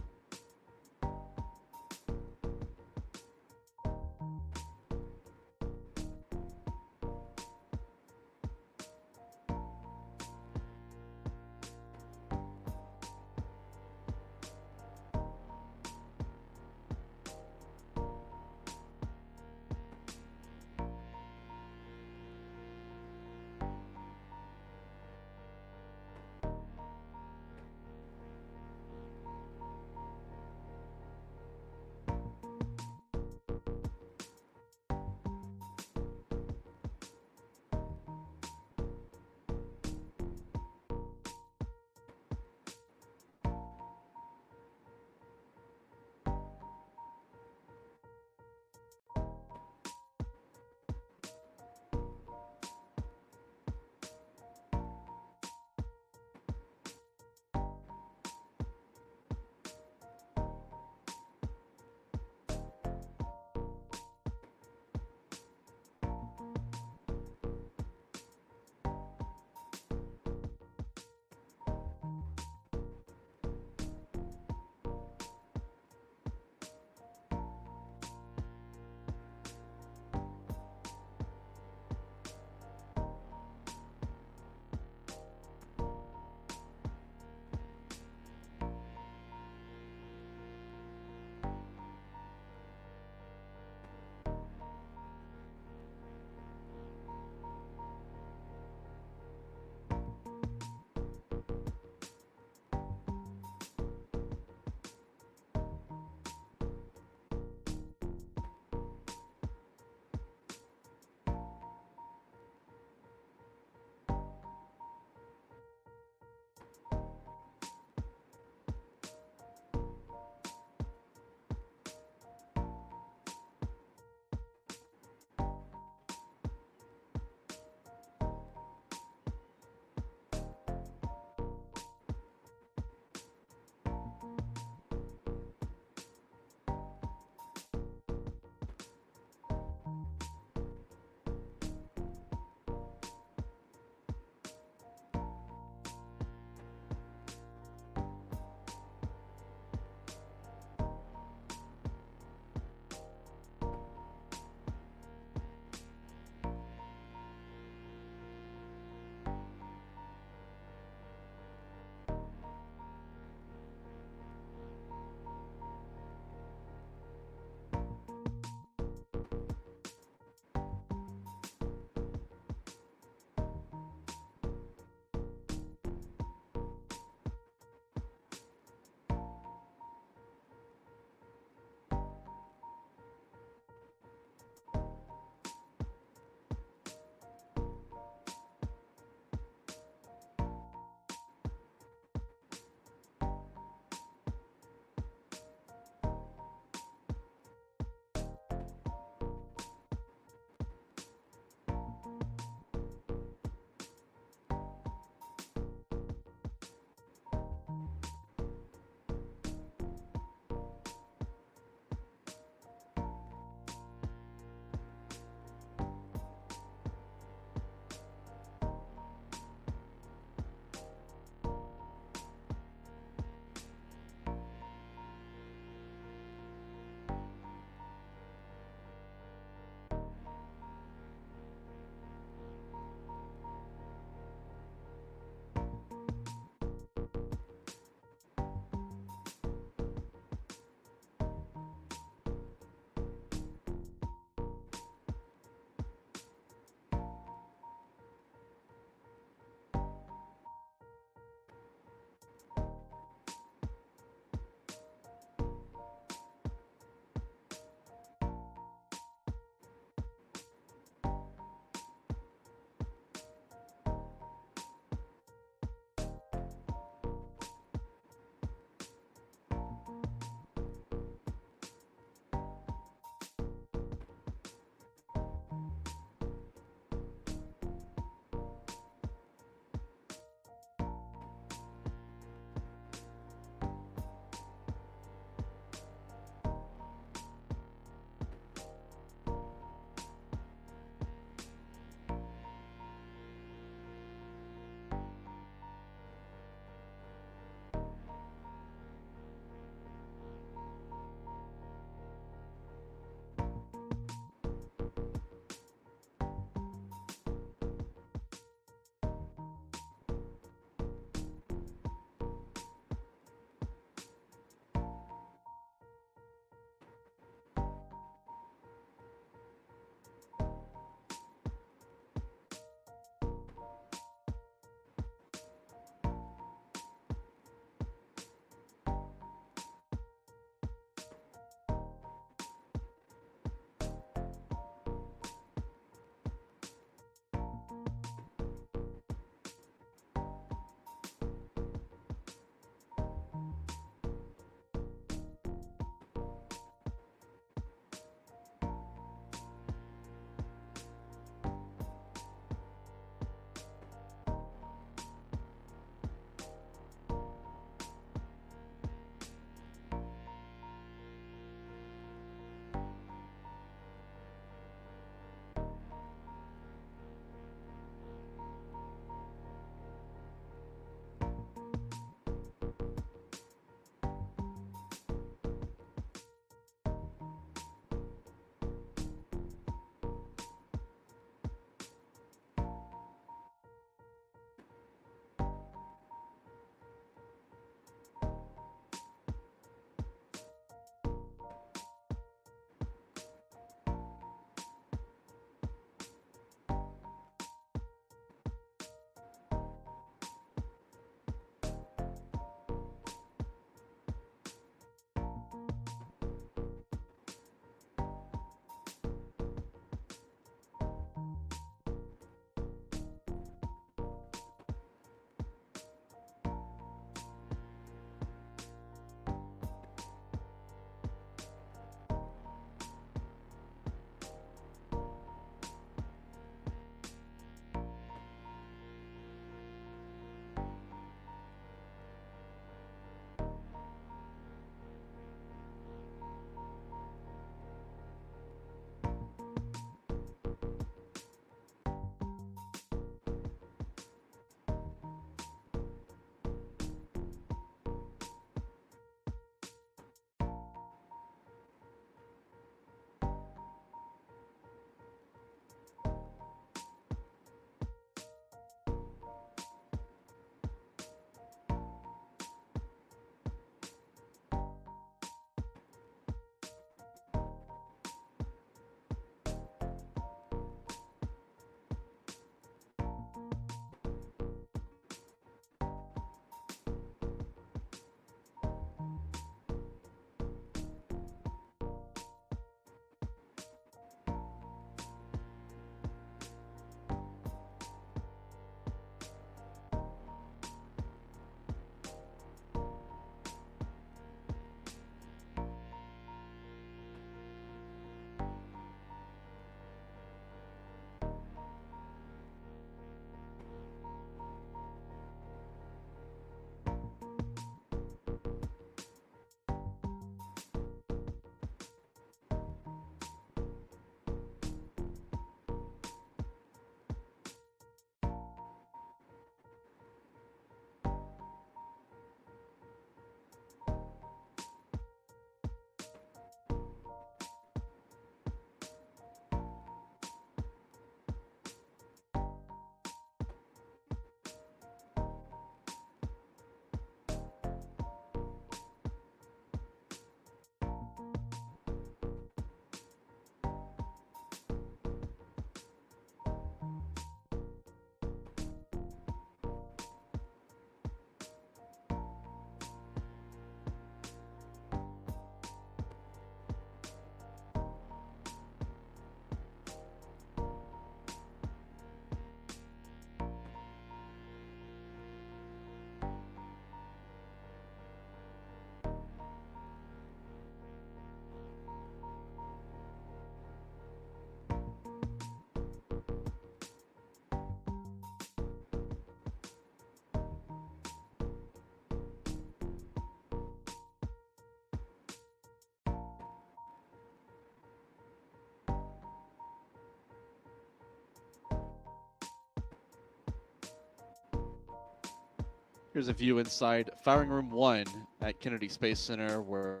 A: Here's a view inside Firing Room 1 at Kennedy Space Center, where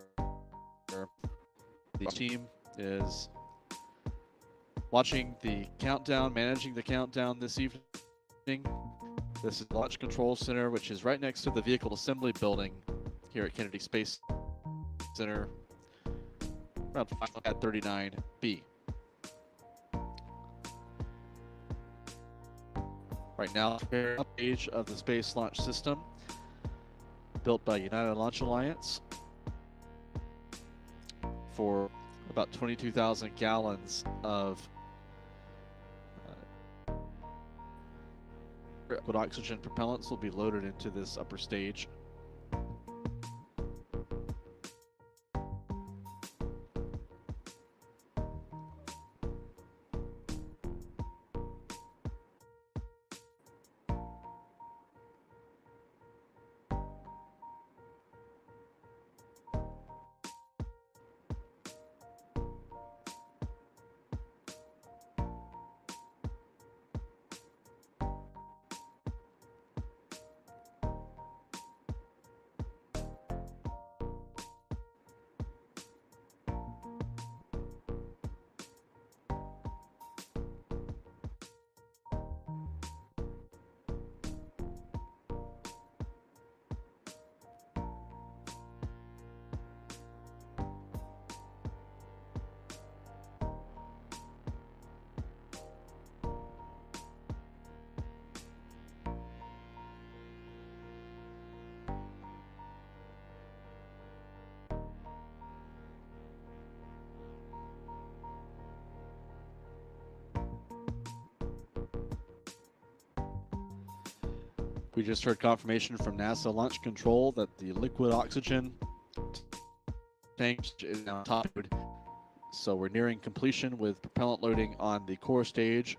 A: the team is watching the countdown, managing the countdown this evening. This is the Launch Control Center, which is right next to the Vehicle Assembly Building here at Kennedy Space Center, around 39B. Right now, a page of the Space Launch System, built by United Launch Alliance for about 22,000 gallons of liquid oxygen propellants will be loaded into this upper stage. We just heard confirmation from NASA Launch Control that the liquid oxygen tank is now topped. So we're nearing completion with propellant loading on the core stage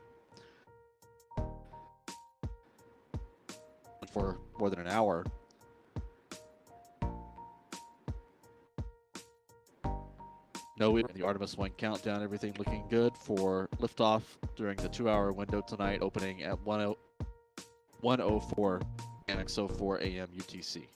A: for more than an hour. The Artemis 1 countdown, everything looking good for liftoff during the 2-hour window tonight, opening at 1:04 and 6:04 a.m. UTC.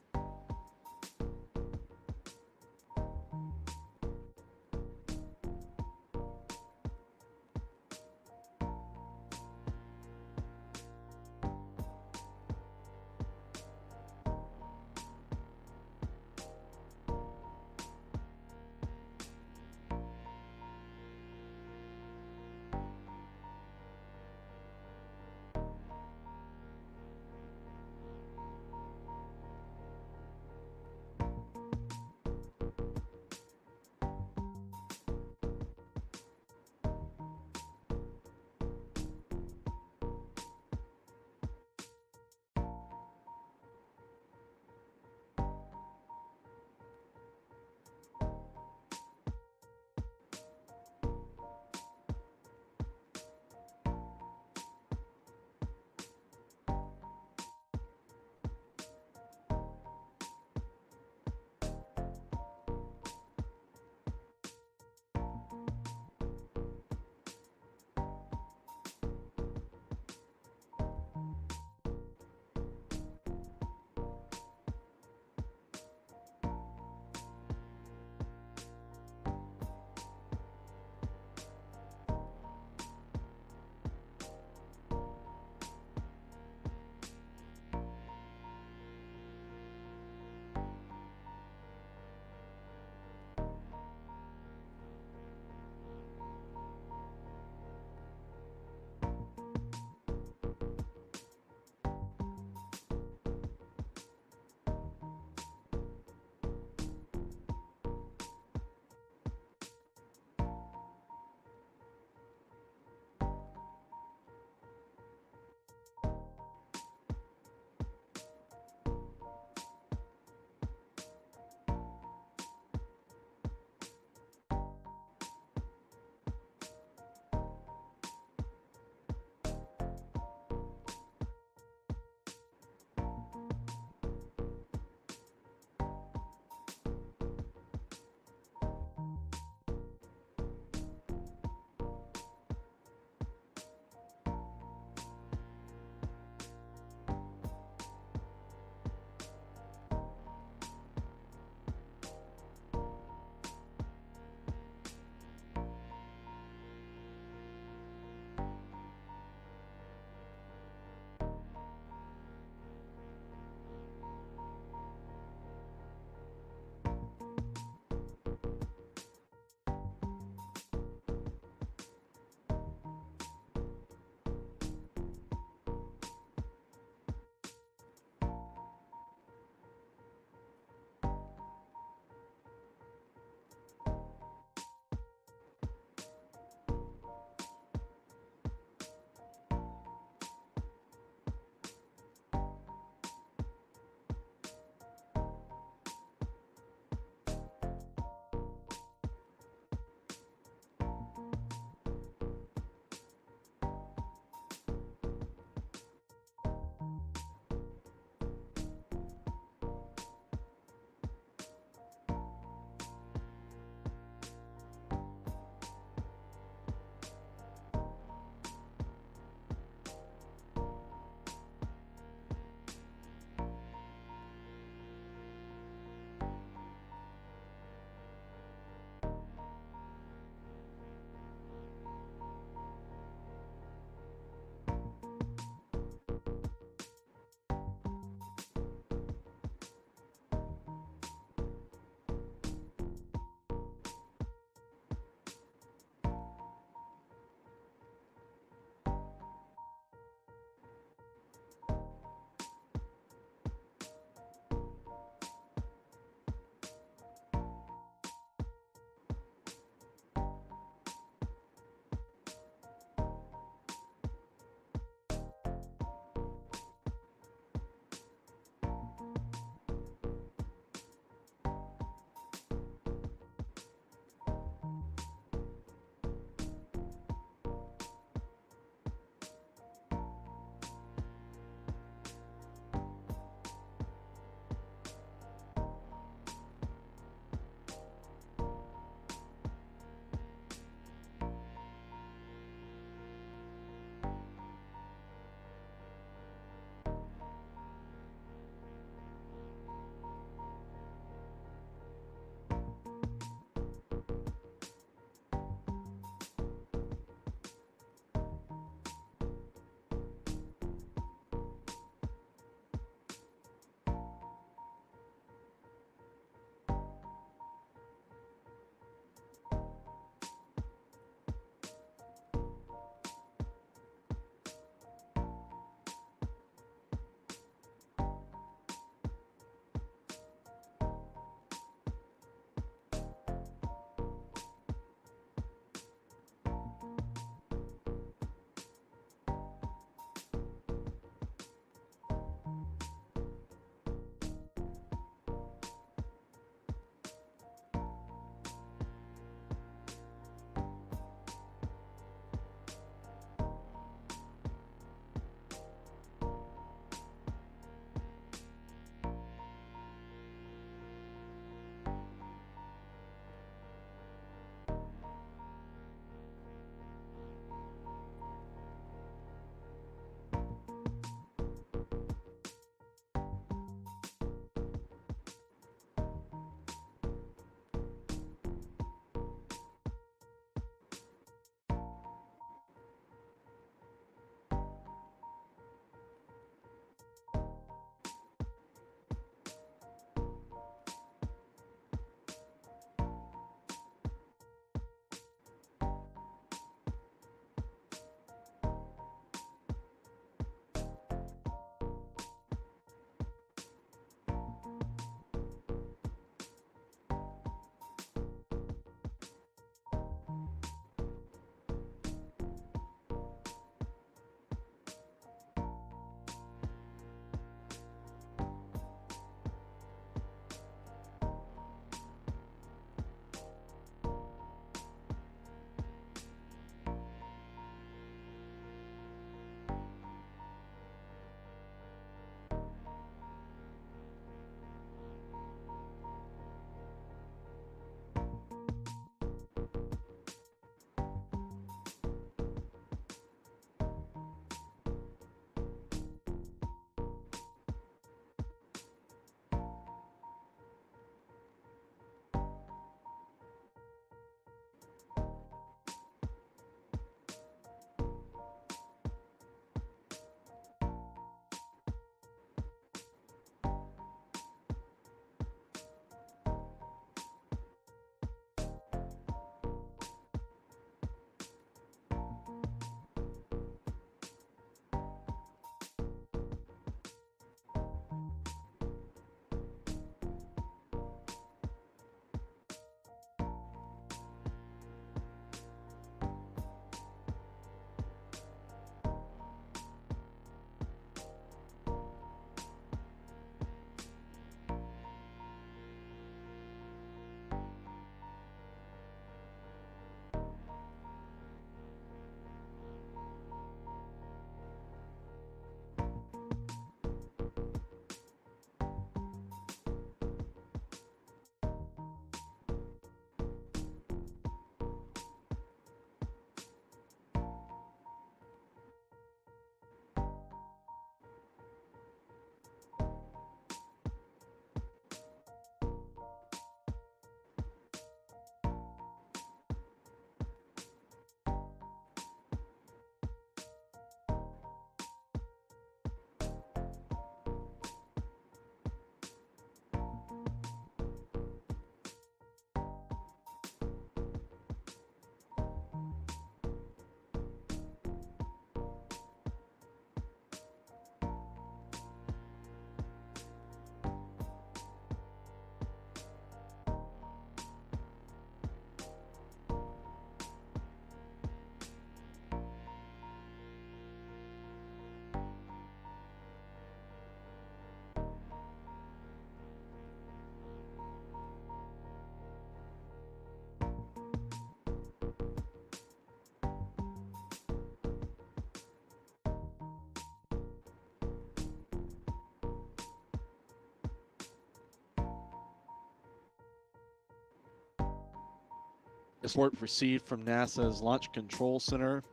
A: report received from NASA's Launch Control Center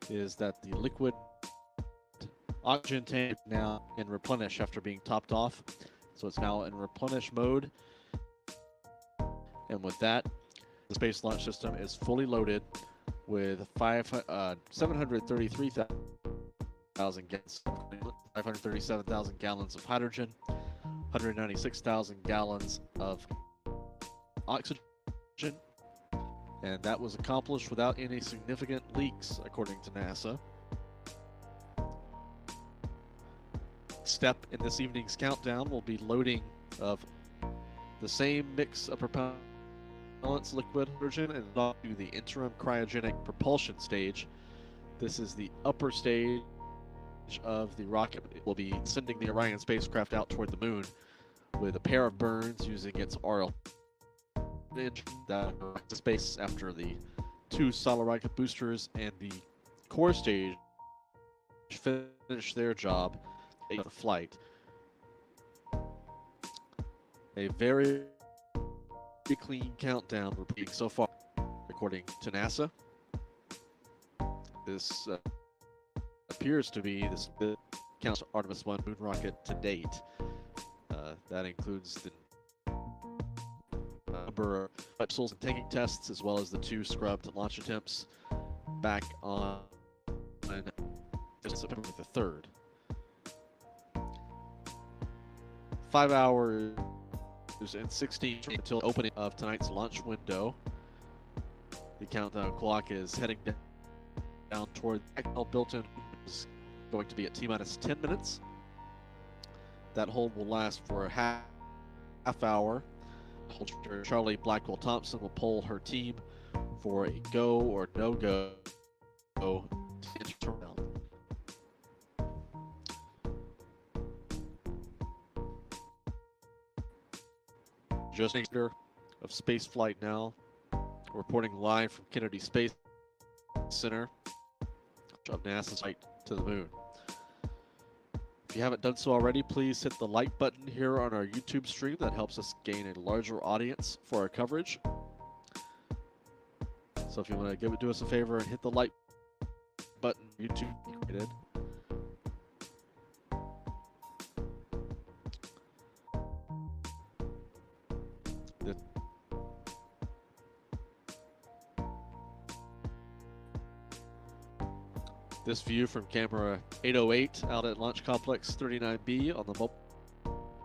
A: is that the liquid oxygen tank is now in replenish after being topped off. So it's now in replenish mode. And with that, the Space Launch System is fully loaded with 733,000 gallons, 537,000 gallons of hydrogen, 196,000 gallons of oxygen, and that was accomplished without any significant leaks, according to NASA. Step in this evening's countdown will be loading of the same mix of propellants, liquid hydrogen, and to the interim cryogenic propulsion stage. This is the upper stage of the rocket. It will be sending the Orion spacecraft out toward the moon with a pair of burns using its RL engine that to space after the 2 solid rocket boosters and the core stage finish their job of flight. A very clean countdown repeating so far, according to NASA. This appears to be the count Artemis 1 moon rocket to date. That includes the number of capsules and tanking tests, as well as the 2 scrubbed launch attempts back on September the 3rd. 5 hours and 16 until opening of tonight's launch window. The countdown clock is heading down toward the built-in is going to be at T-minus 10 minutes. That hold will last for a half hour. Charlie Blackwell Thompson will poll her team for a go or no-go to turnaround. Just of space flight now, reporting live from Kennedy Space Center of NASA's flight to the moon. If you haven't done so already, please hit the like button here on our YouTube stream. That helps us gain a larger audience for our coverage. So if you want to do us a favor and hit the like button, YouTube created. This view from camera 808 out at Launch Complex 39B on the mobile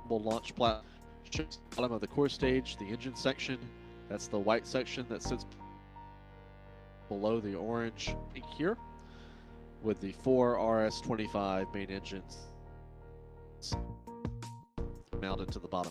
A: launch platform shows the bottom of the core stage, the engine section. That's the white section that sits below the orange ink here, with the 4 RS-25 main engines mounted to the bottom.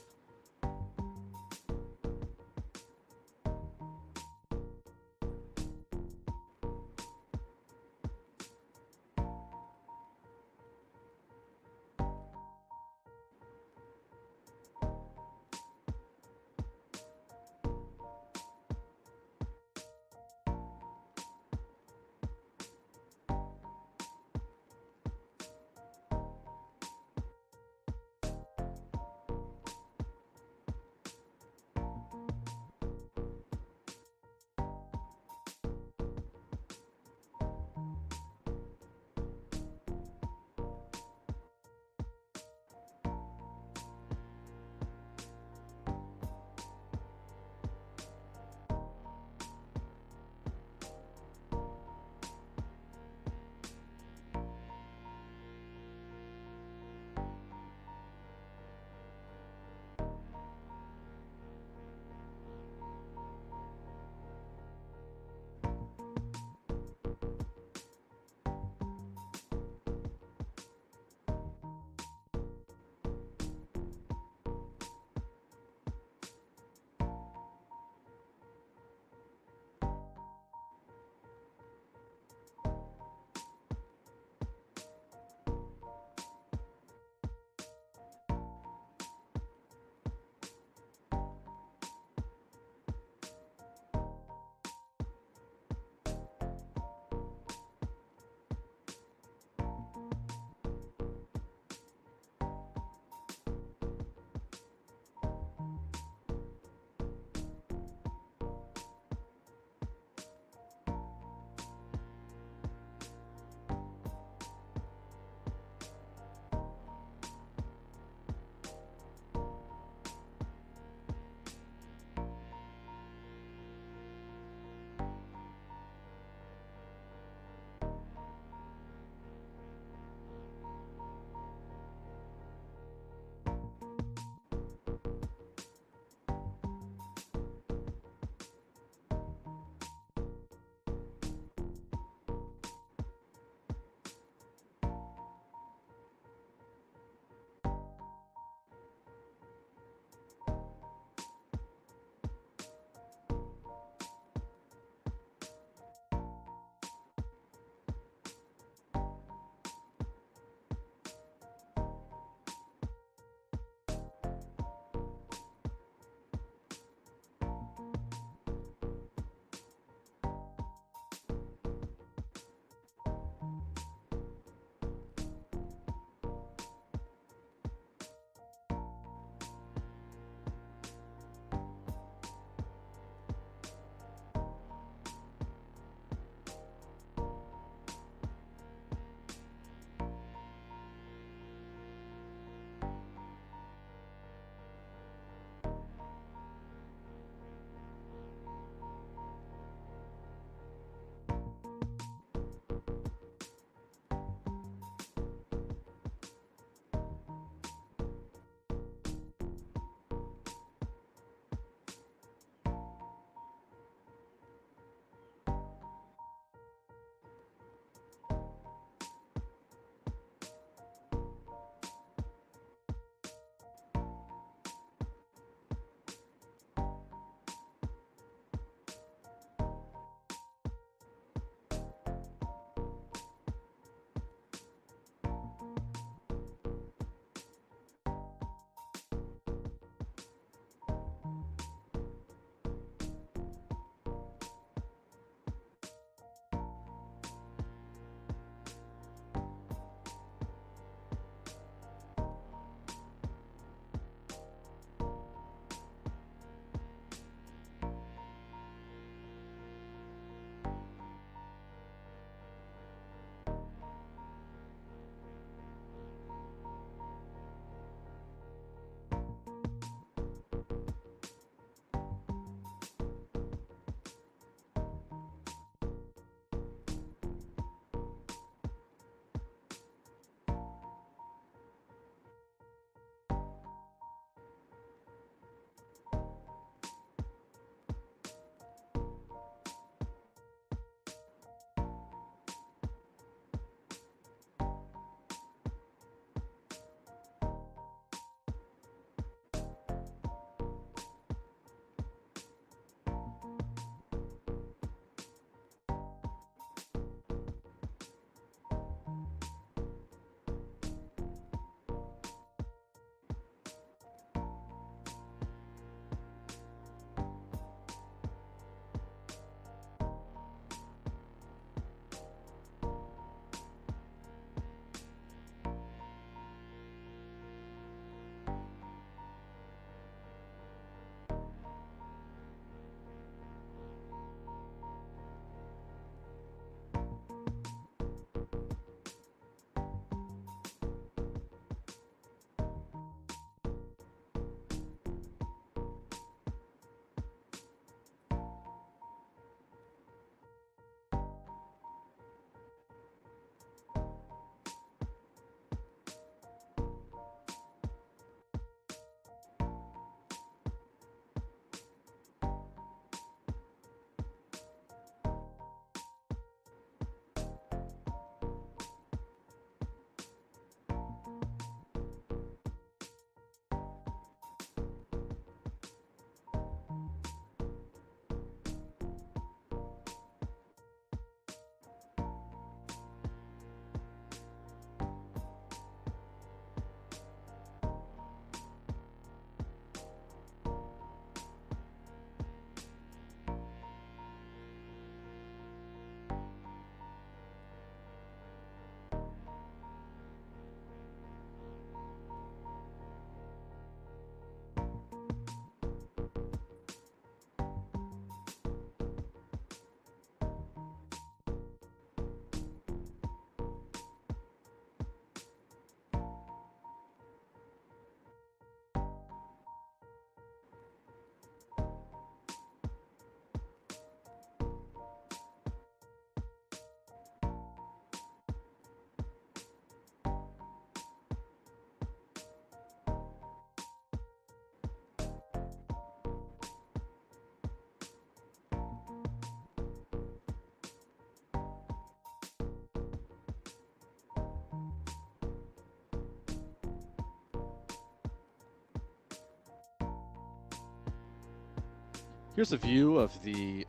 A: Here's a view of the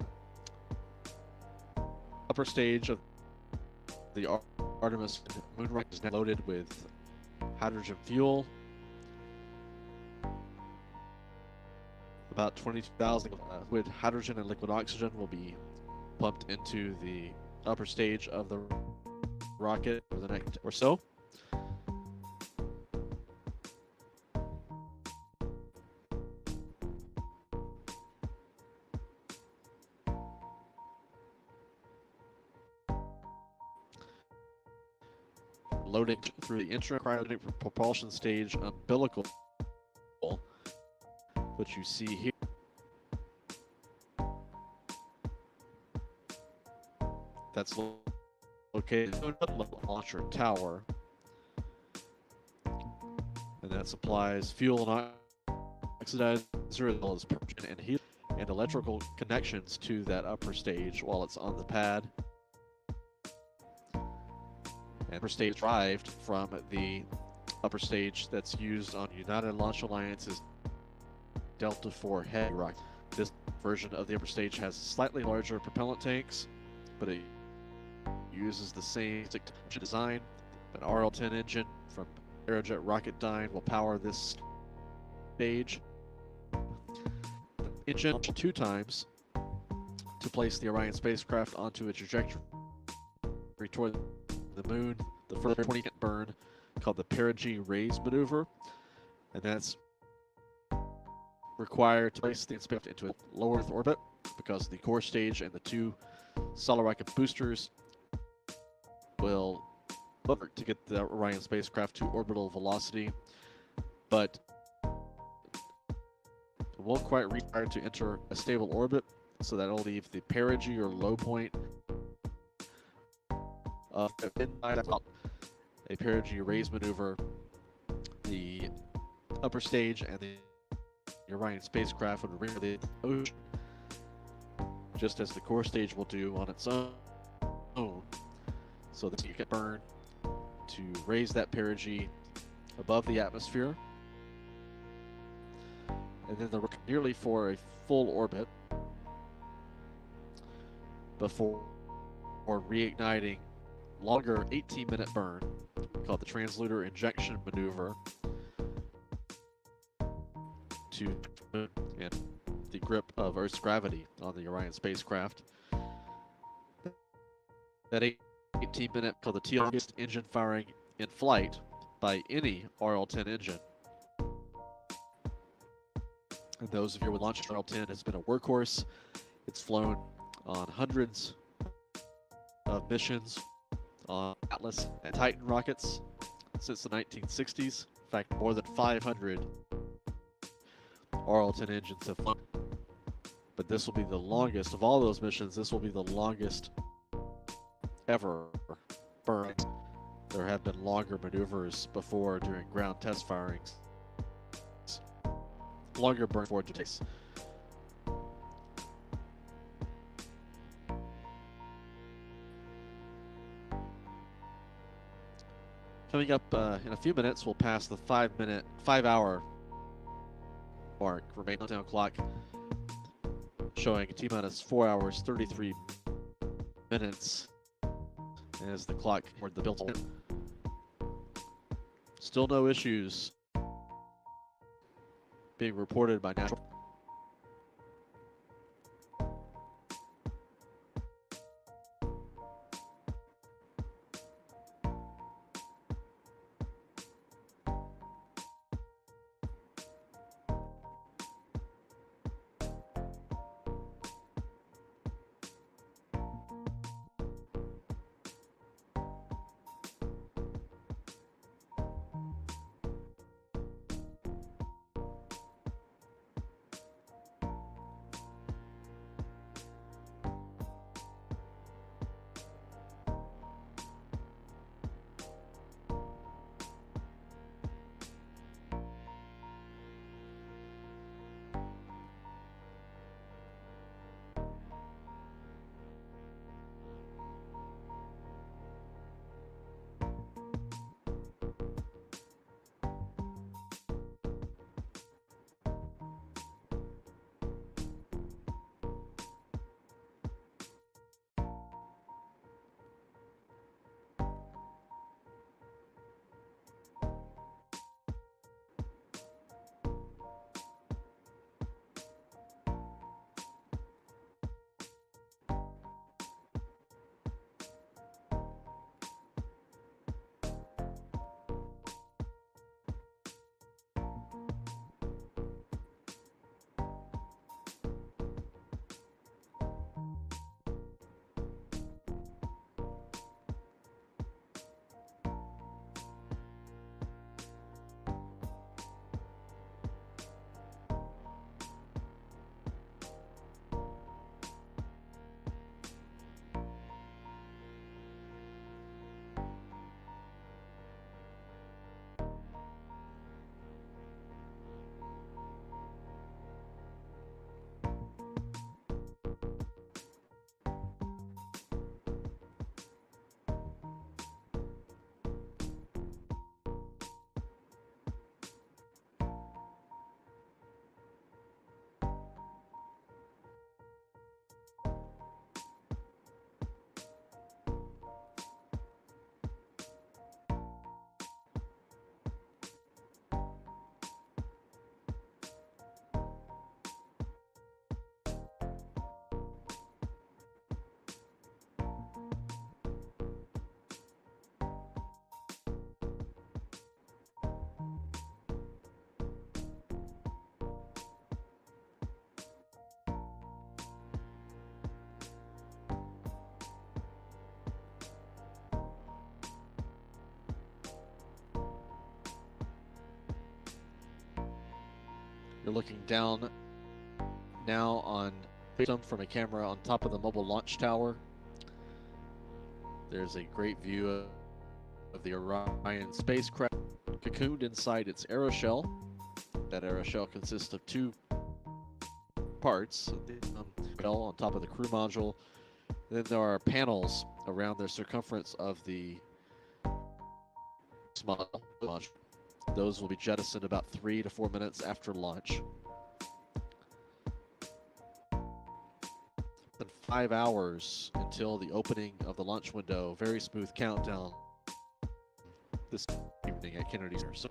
A: upper stage of the Artemis moon rocket. Is now loaded with hydrogen fuel. About 22,000 liquid hydrogen and liquid oxygen will be pumped into the upper stage of the rocket for the next or so. Loading through the intracryogenic propulsion stage umbilical, which you see here. That's located in the launcher tower, and that supplies fuel and oxidizer as well as propulsion and heat and electrical connections to that upper stage while it's on the pad. And upper stage derived from the upper stage that's used on United Launch Alliance's Delta IV Heavy rocket. This version of the upper stage has slightly larger propellant tanks, but it uses the same design. An RL-10 engine from Aerojet Rocketdyne will power this stage. The engine 2 times to place the Orion spacecraft onto a trajectory toward the moon. The first 20-minute burn called the perigee raise maneuver, and that's required to place the spacecraft into a low Earth orbit because the core stage and the 2 solid rocket boosters will work to get the Orion spacecraft to orbital velocity, but it won't quite require to enter a stable orbit, so that'll leave the perigee or low point of midnight. A perigee raise maneuver. The upper stage and the Orion spacecraft would rear the ocean, just as the core stage will do on its own, so that you can burn to raise that perigee above the atmosphere, and then they'll work nearly for a full orbit before reigniting longer 18-minute burn called the translunar injection maneuver to and the grip of Earth's gravity on the Orion spacecraft. That 18-minute called the longest engine firing in flight by any RL-10 engine. And those of you with launch RL-10 has been a workhorse. It's flown on hundreds of missions on Atlas and Titan rockets since the 1960s. In fact, more than 500 RL-10 engines have flown. But this will be the longest of all those missions. This will be the longest ever burn. There have been longer maneuvers before during ground test firings. Longer burn for today's. Coming up in a few minutes, we'll pass the 5-hour mark. Remain on clock, showing T-minus 4 hours, 33 minutes as the clock toward the build. Still no issues being reported by natural. You're looking down now on from a camera on top of the mobile launch tower. There's a great view of the Orion spacecraft cocooned inside its aeroshell. That aeroshell consists of two parts, on top of the crew module. Then there are panels around the circumference of the module. Those will be jettisoned about 3 to 4 minutes after launch. Then 5 hours until the opening of the launch window. Very smooth countdown this evening at Kennedy Center. So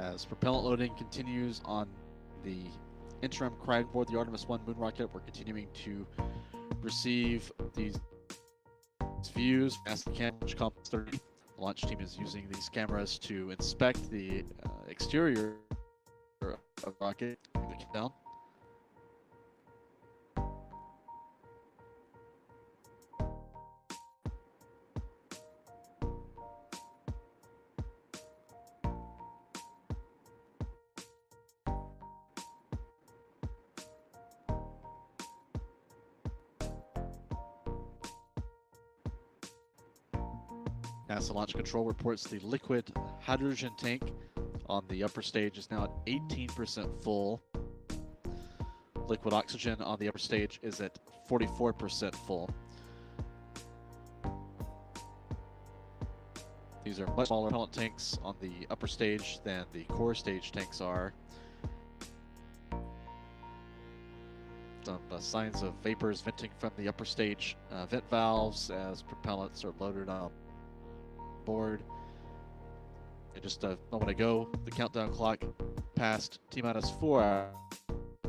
A: As propellant loading continues on the interim cryo aboard the Artemis 1 moon rocket, we're continuing to receive these views as the camera Complex 30. The launch team is using these cameras to inspect the exterior of the rocket. Down. NASA Launch Control reports the liquid hydrogen tank on the upper stage is now at 18% full. Liquid oxygen on the upper stage is at 44% full. These are much smaller propellant tanks on the upper stage than the core stage tanks are. Some signs of vapors venting from the upper stage vent valves as propellants are loaded on board. And just a moment ago, the countdown clock passed T-minus 4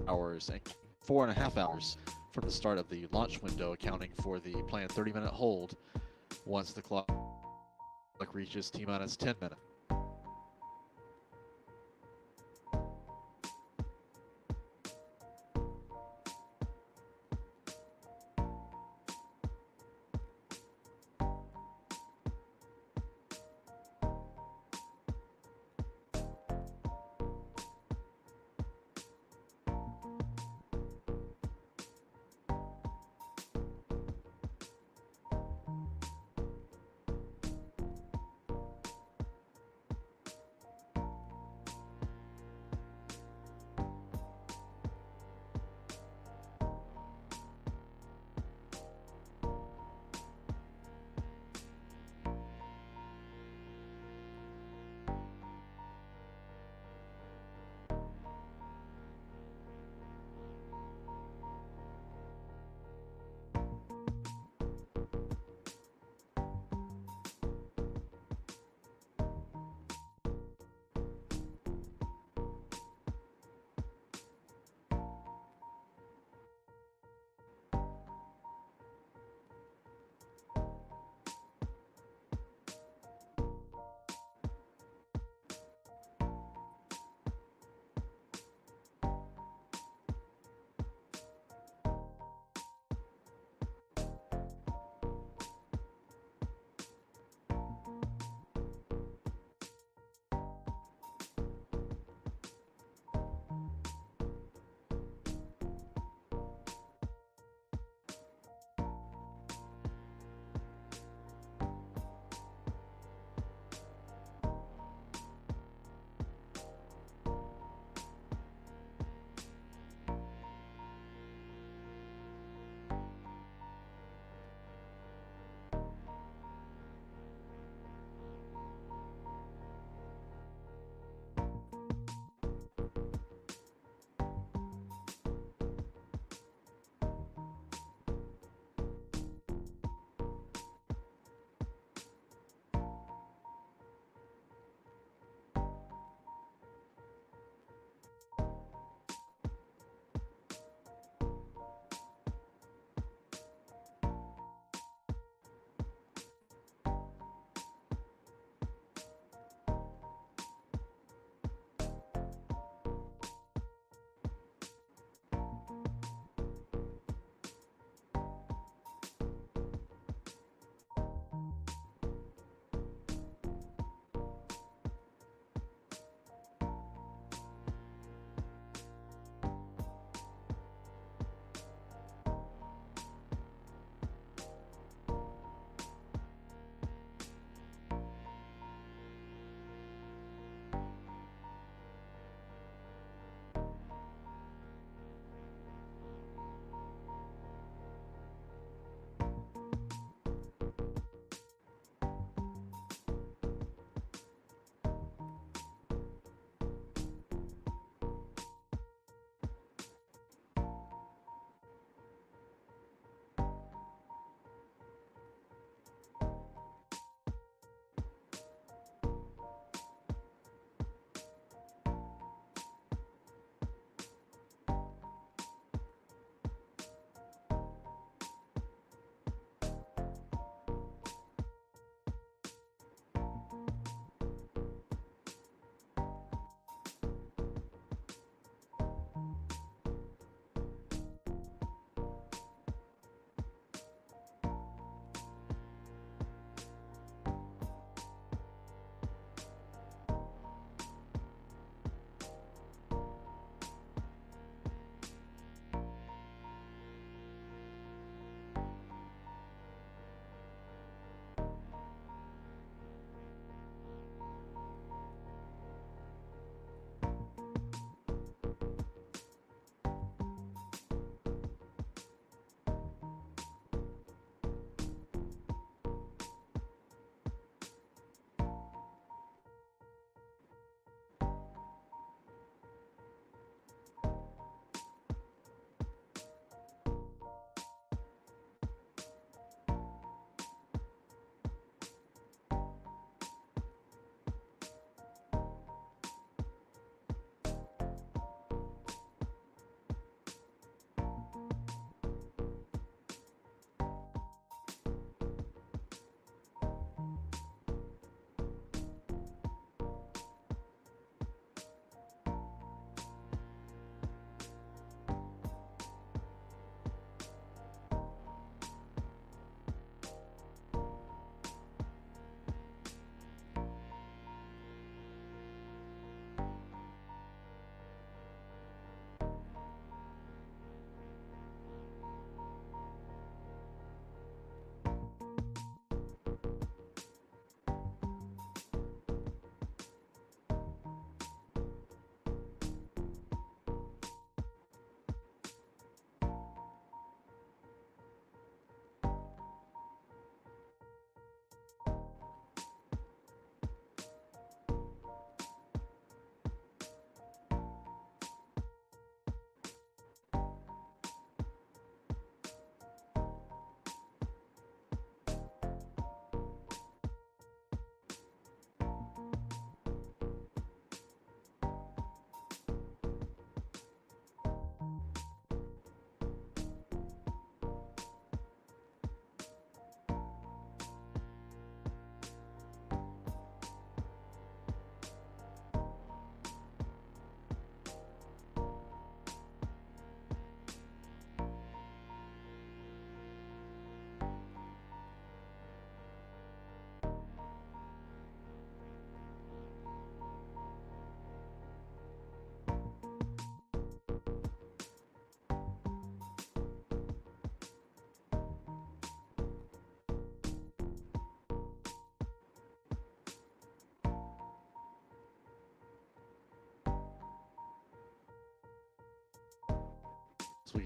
A: hours and 4.5 hours from the start of the launch window, accounting for the planned 30-minute hold once the clock reaches T-minus 10 minutes.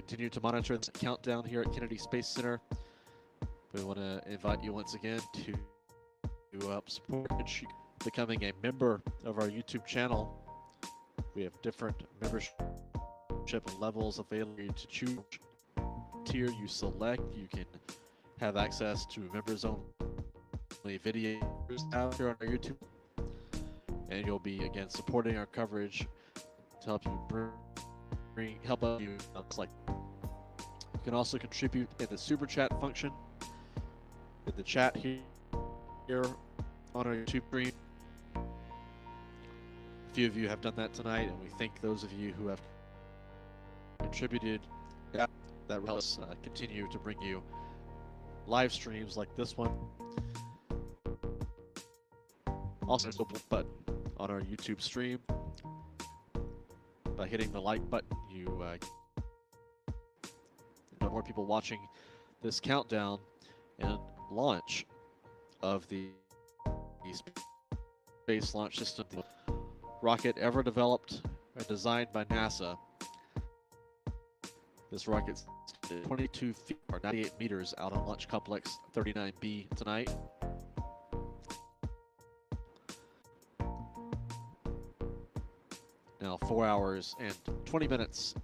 A: continue to monitor the countdown here at Kennedy Space Center. We want to invite you once again to support becoming a member of our YouTube channel. We have different membership levels available to choose. Tier you select, you can have access to members only videos out here on our YouTube, and you'll be again supporting our coverage to help you help you. Like, you can also contribute in the super chat function in the chat here on our YouTube stream. A few of you have done that tonight, and we thank those of you who have contributed. That will help us continue to bring you live streams like this one. Also, there's a button on our YouTube stream. By hitting the like button, you know more people watching this countdown and launch of the space launch system, the rocket ever developed and designed by NASA. This rocket's 22 feet or 98 meters out on Launch Complex 39B tonight. Now 4 hours and 20 minutes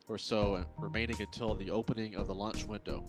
A: or so remaining until the opening of the launch window.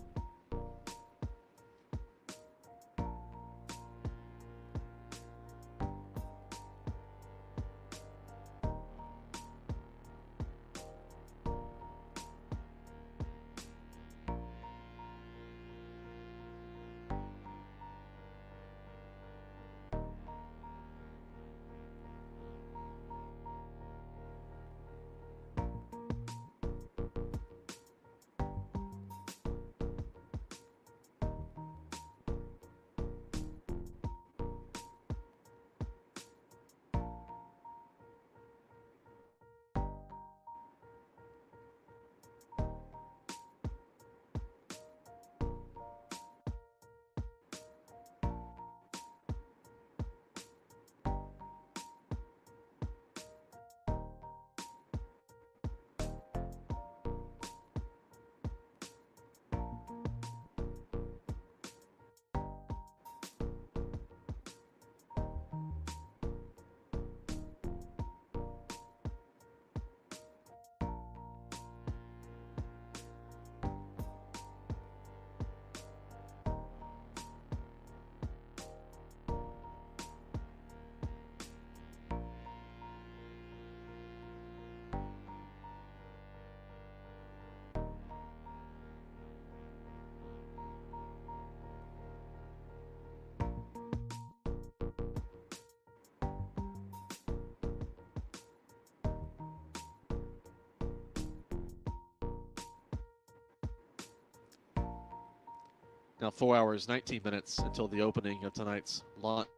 A: Now 4 hours, 19 minutes until the opening of tonight's launch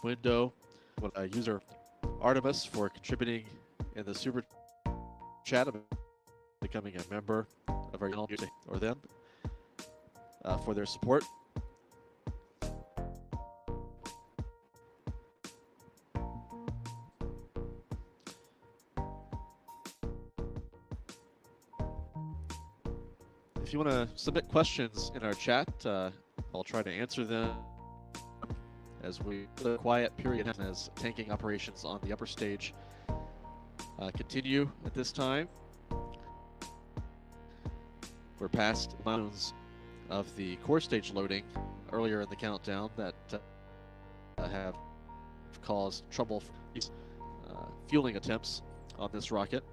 A: window. User Artemis for contributing in the super chat, becoming a member of our channel, or them for their support. If you want to submit questions in our chat, I'll try to answer them as we put a quiet period as tanking operations on the upper stage continue at this time. We're past the milestones of the core stage loading earlier in the countdown that have caused trouble for fueling attempts on this rocket.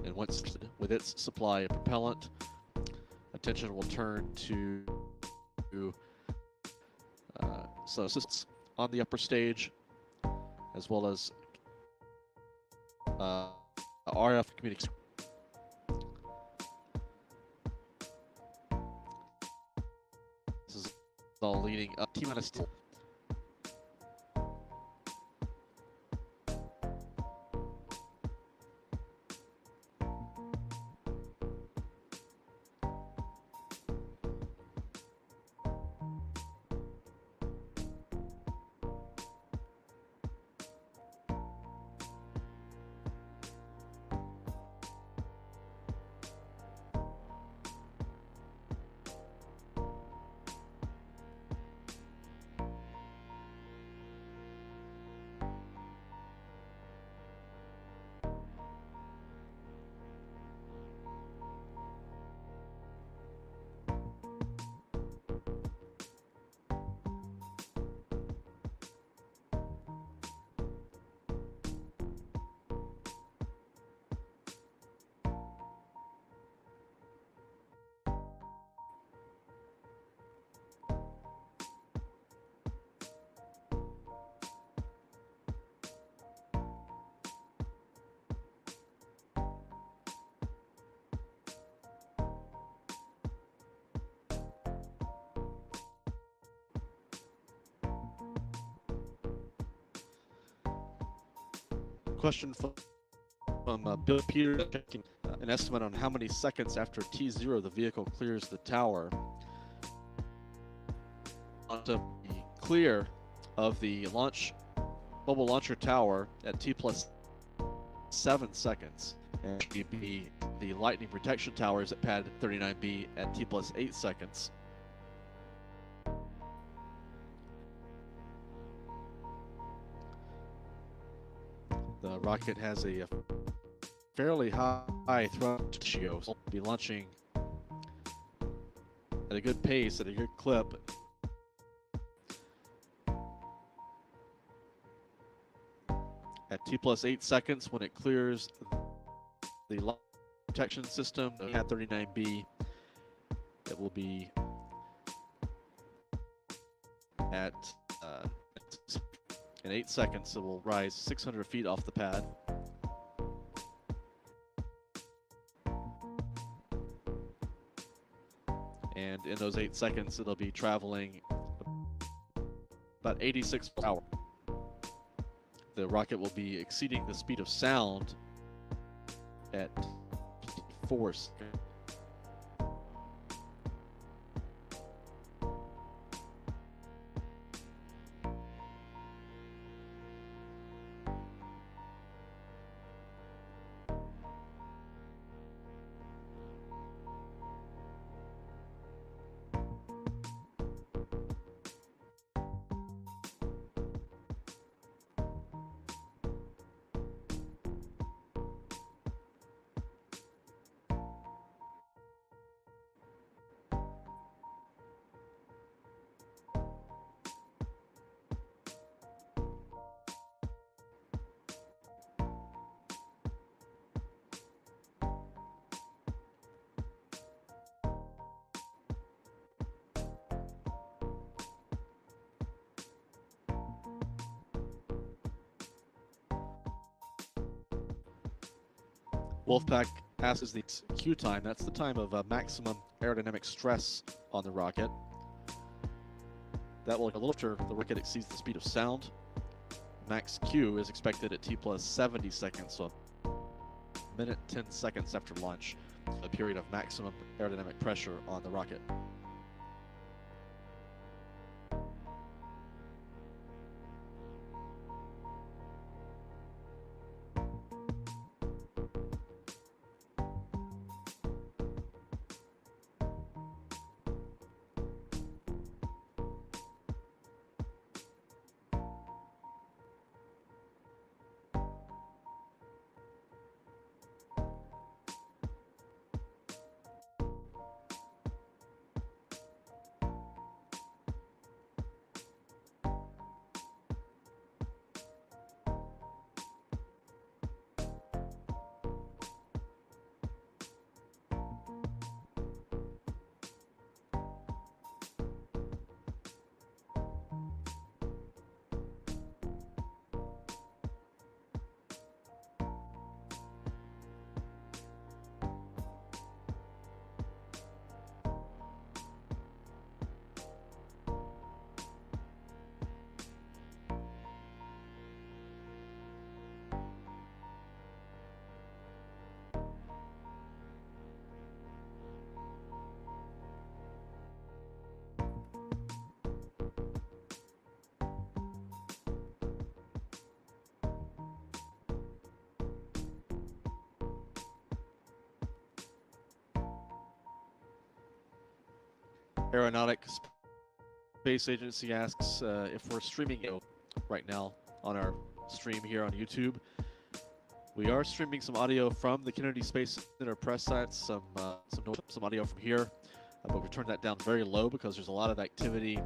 A: And once with its supply of propellant, attention will turn to some assists on the upper stage, as well as RF communication. This is all leading up T-minus. question from Bill Peters, checking an estimate on how many seconds after T0 the vehicle clears the tower. To be clear of the mobile launcher tower at T+7 seconds, and the lightning protection towers at pad 39B at T+8 seconds. The rocket has a fairly high thrust ratio, so it'll be launching at a good pace, at a good clip. At T+8 seconds, when it clears the protection system, the pad 39B, it will be at in 8 seconds, it will rise 600 feet off the pad. And in those 8 seconds, it'll be traveling about 86 per hour. The rocket will be exceeding the speed of sound at 4 seconds. Wolfpack passes the Q time. That's the time of maximum aerodynamic stress on the rocket. That will, a little after the rocket exceeds the speed of sound. Max Q is expected at T+70 seconds, so a minute 10 seconds after launch, a period of maximum aerodynamic pressure on the rocket. Aeronautics Space Agency asks if we're streaming right now on our stream here on YouTube. We are streaming some audio from the Kennedy Space Center press sites, some audio from here, but we turned that down very low because there's a lot of activity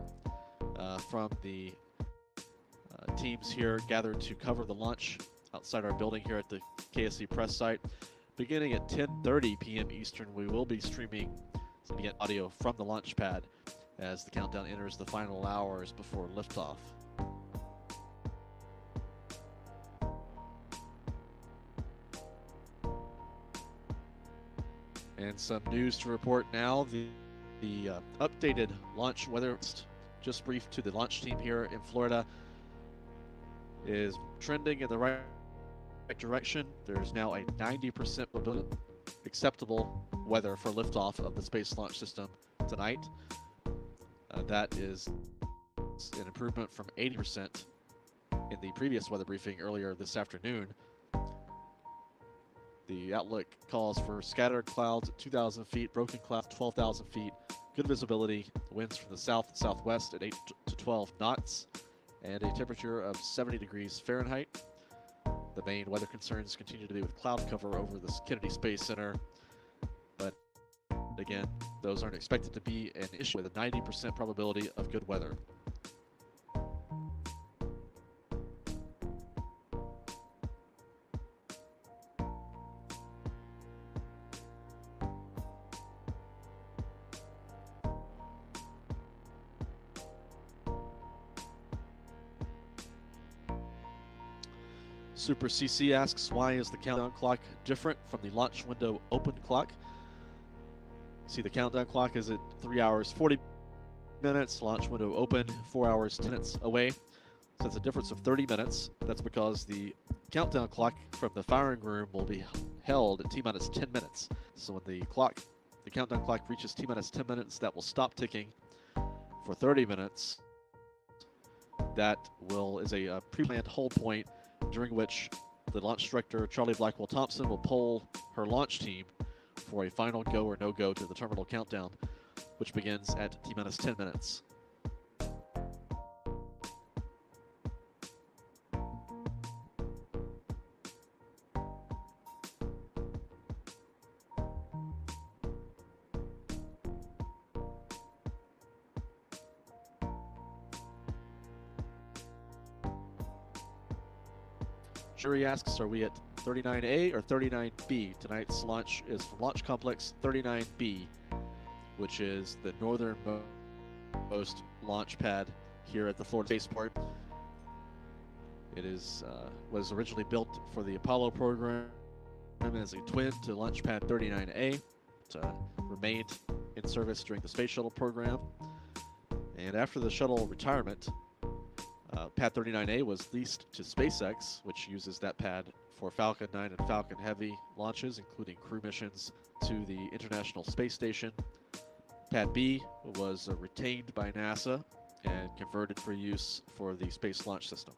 A: from the teams here gathered to cover the launch outside our building here at the KSC press site. Beginning at 10:30 p.m. Eastern, we will be streaming some audio from the launch pad as the countdown enters the final hours before liftoff. And some news to report now. The updated launch weather, just briefed to the launch team here in Florida, is trending in the right direction. There's now a 90% probability acceptable weather for liftoff of the Space Launch System tonight. That is an improvement from 80% in the previous weather briefing earlier this afternoon. The outlook calls for scattered clouds at 2,000 feet, broken clouds 12,000 feet, good visibility, winds from the south and southwest at 8 to 12 knots, and a temperature of 70 degrees Fahrenheit. The main weather concerns continue to be with cloud cover over the Kennedy Space Center, but again, those aren't expected to be an issue with a 90% probability of good weather. Super CC asks, why is the countdown clock different from the launch window open clock? See, the countdown clock is at 3 hours 40 minutes, launch window open 4 hours 10 minutes away. So that's a difference of 30 minutes. That's because the countdown clock from the firing room will be held at T-minus 10 minutes. So when the countdown clock reaches T-minus 10 minutes, that will stop ticking for 30 minutes. That is a pre-planned hold point during which the launch director, Charlie Blackwell Thompson, will poll her launch team for a final go or no-go to the terminal countdown, which begins at T-minus 10 minutes. Jury asks, are we at 39A or 39B? Tonight's launch is from Launch Complex 39B, which is the northernmost launch pad here at the Florida Spaceport. It was originally built for the Apollo program as a twin to Launch Pad 39A. It remained in service during the Space Shuttle program. And after the shuttle retirement, Pad 39A was leased to SpaceX, which uses that pad for Falcon 9 and Falcon Heavy launches, including crew missions to the International Space Station. Pad B was retained by NASA and converted for use for the Space Launch System.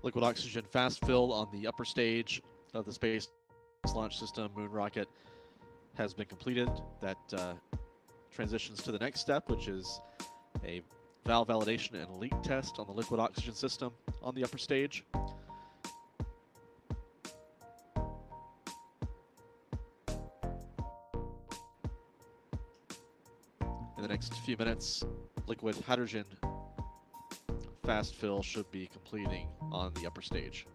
A: Liquid oxygen fast fill on the upper stage of the Space Launch System moon rocket has been completed. That transitions to the next step, which is a valve validation and leak test on the liquid oxygen system on the upper stage. In the next few minutes, liquid hydrogen fast fill should be completing on the upper stage.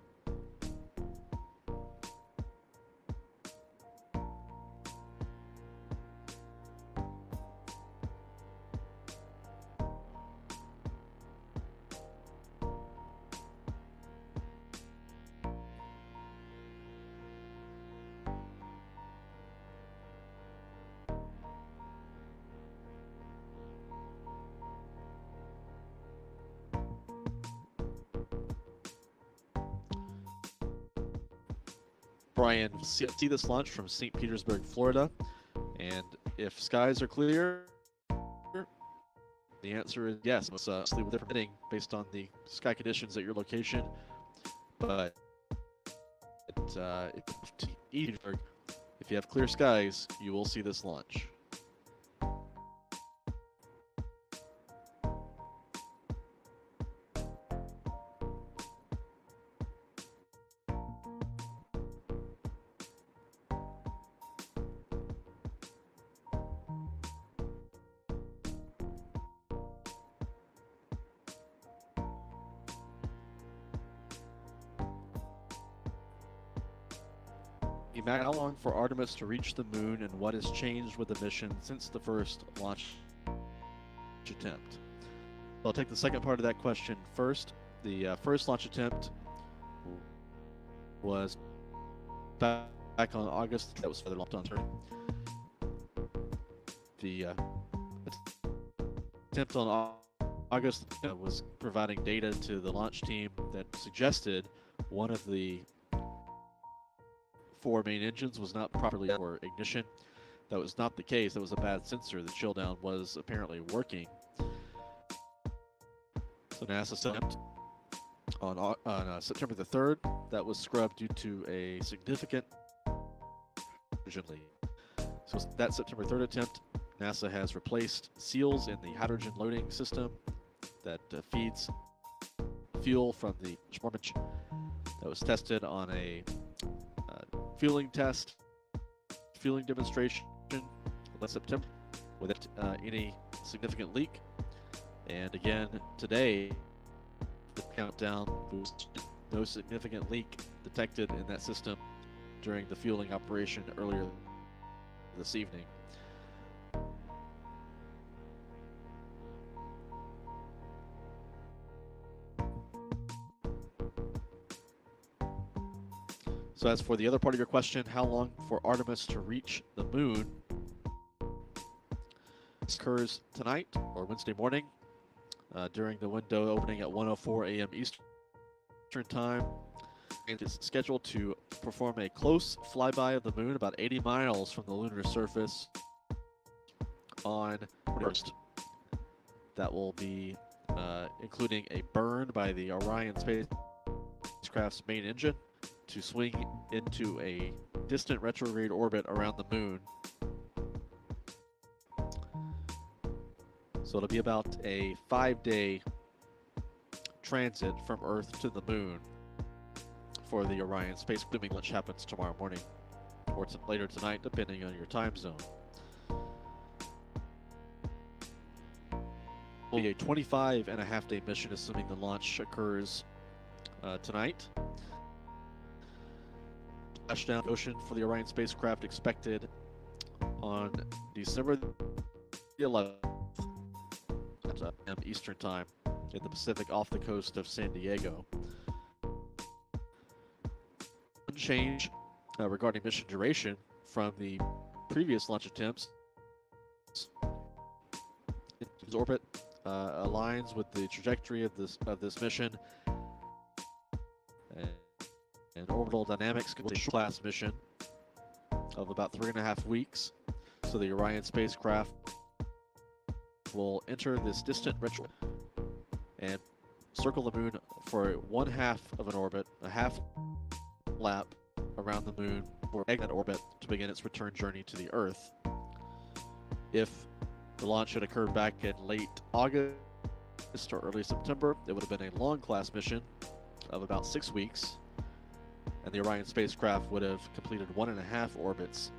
A: Brian, see this launch from St. Petersburg, Florida, and if skies are clear, the answer is yes. It's with different bidding based on the sky conditions at your location, but if you have clear skies, you will see this launch. How long for Artemis to reach the moon, and what has changed with the mission since the first launch attempt? I'll take the second part of that question first. The first launch attempt was back on August. That was further left on. The attempt on August was providing data to the launch team that suggested one of the 4 main engines was not properly for ignition. That was not the case. That was a bad sensor. The chill down was apparently working. So NASA attempt on September the 3rd, that was scrubbed due to a significant hydrogen leak. So that September 3rd attempt, NASA has replaced seals in the hydrogen loading system that feeds fuel from the Artemis that was tested on a fueling demonstration last September without any significant leak. And again, today, the countdown, was no significant leak detected in that system during the fueling operation earlier this evening. So as for the other part of your question, how long for Artemis to reach the moon? This occurs tonight or Wednesday morning during the window opening at 1:04 a.m. Eastern Time. And it's scheduled to perform a close flyby of the moon about 80 miles from the lunar surface on first. That will be including a burn by the Orion spacecraft's main engine to swing into a distant retrograde orbit around the moon. So it'll be about a 5-day transit from Earth to the moon for the Orion space booming, which happens tomorrow morning or later tonight, depending on your time zone. Will be a 25.5-day mission, assuming the launch occurs tonight. Splashdown in the ocean for the Orion spacecraft expected on December the 11th at Eastern Time in the Pacific off the coast of San Diego. One change regarding mission duration from the previous launch attempts. Its orbit aligns with the trajectory of this mission. And orbital dynamics could be a class mission of about 3.5 weeks. So the Orion spacecraft will enter this distant retro and circle the moon for 1/2 of an orbit, a half lap around the moon, or exit orbit to begin its return journey to the Earth. If the launch had occurred back in late August or early September, it would have been a long class mission of about 6 weeks, and the Orion spacecraft would have completed 1.5 orbits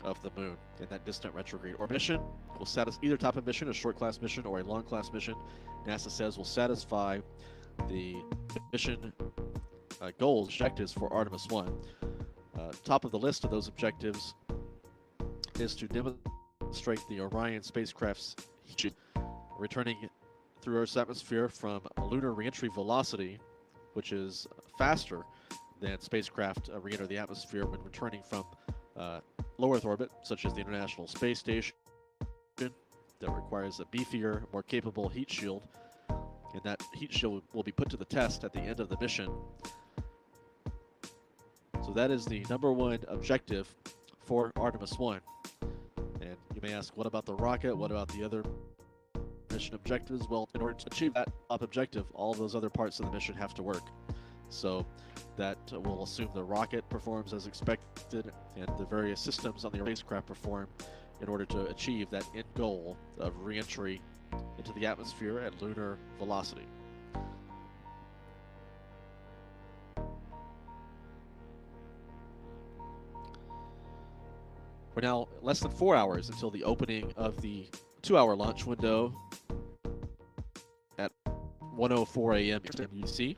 A: of the moon in that distant retrograde orbit. Mission will satisfy either type of mission, a short class mission or a long class mission. NASA says will satisfy the mission goals, objectives for Artemis 1. Top of the list of those objectives is to demonstrate the Orion spacecraft's returning through Earth's atmosphere from lunar reentry velocity, which is faster than spacecraft re-enter the atmosphere when returning from low Earth orbit, such as the International Space Station, that requires a beefier, more capable heat shield, and that heat shield will be put to the test at the end of the mission. So that is the #1 objective for Artemis 1. And you may ask, what about the rocket? What about the other mission objectives? Well, in order to achieve that top objective, all those other parts of the mission have to work. So that will assume the rocket performs as expected and the various systems on the spacecraft perform in order to achieve that end goal of re-entry into the atmosphere at lunar velocity. We're now less than 4 hours until the opening of the 2-hour launch window at 1:04 a.m. UTC.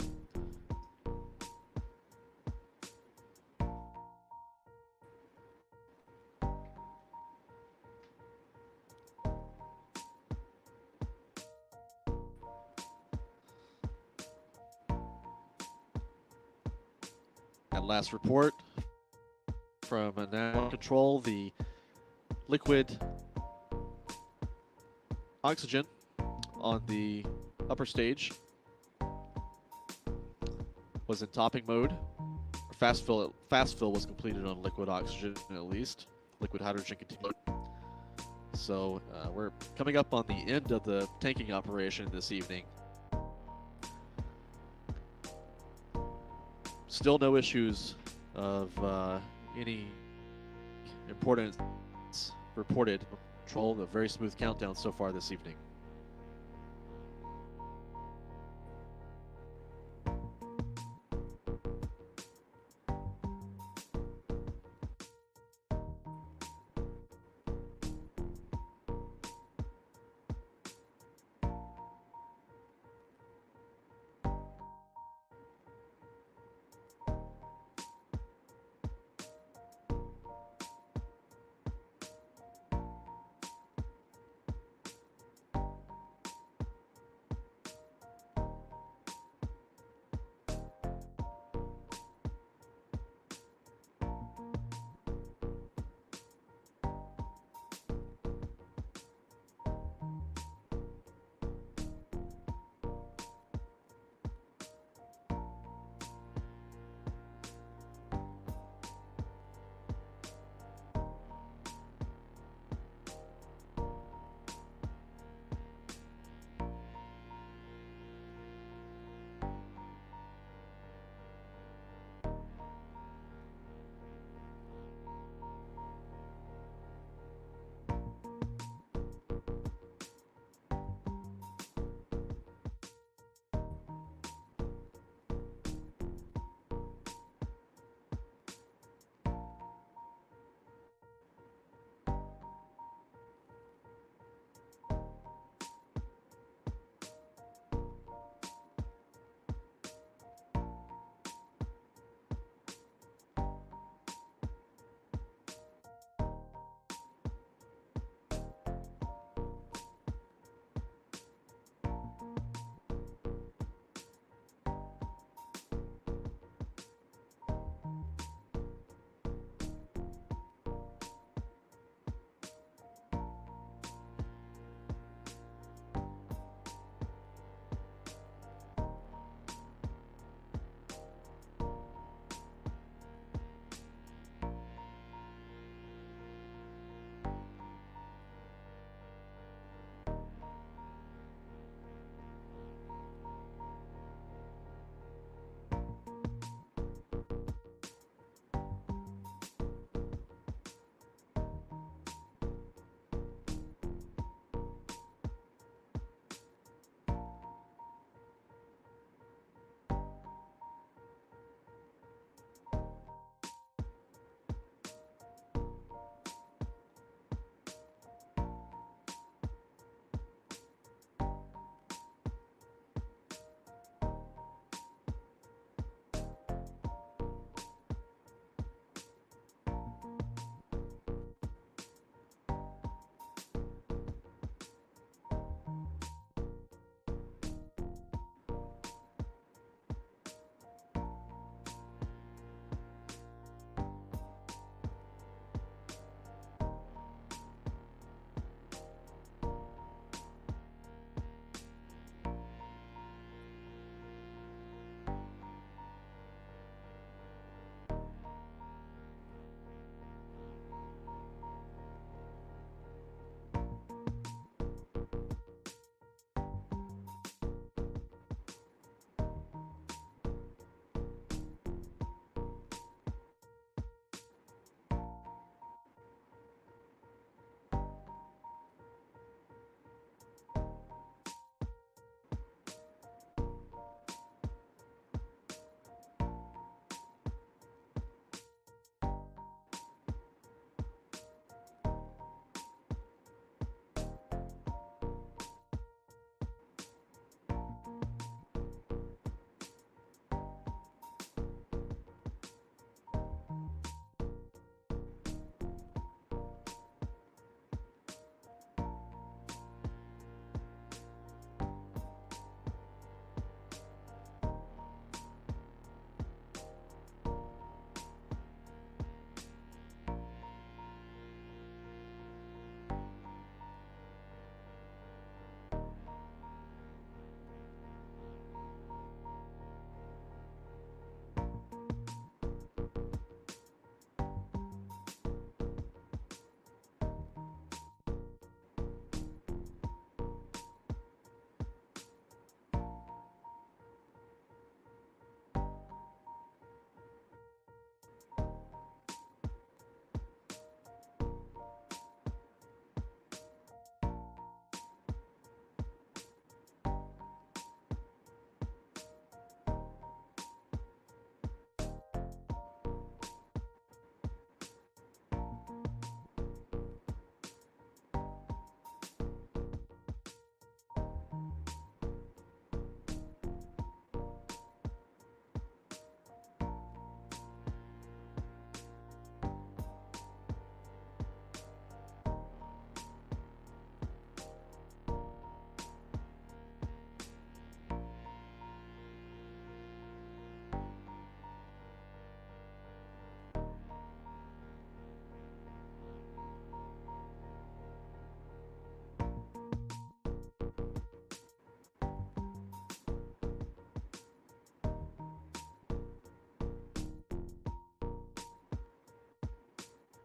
A: At last report from now control, the liquid oxygen on the upper stage was in topping mode. Fast fill was completed on liquid oxygen, at least. Liquid hydrogen continued. So we're coming up on the end of the tanking operation this evening. Still no issues of any importance reported. Control, a very smooth countdown so far this evening.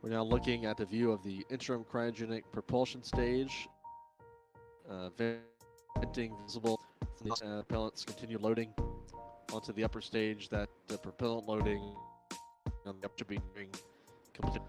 A: We're now looking at the view of the interim cryogenic propulsion stage. Venting visible. Propellants continue loading onto the upper stage. That propellant loading on the upper should be nearing complete.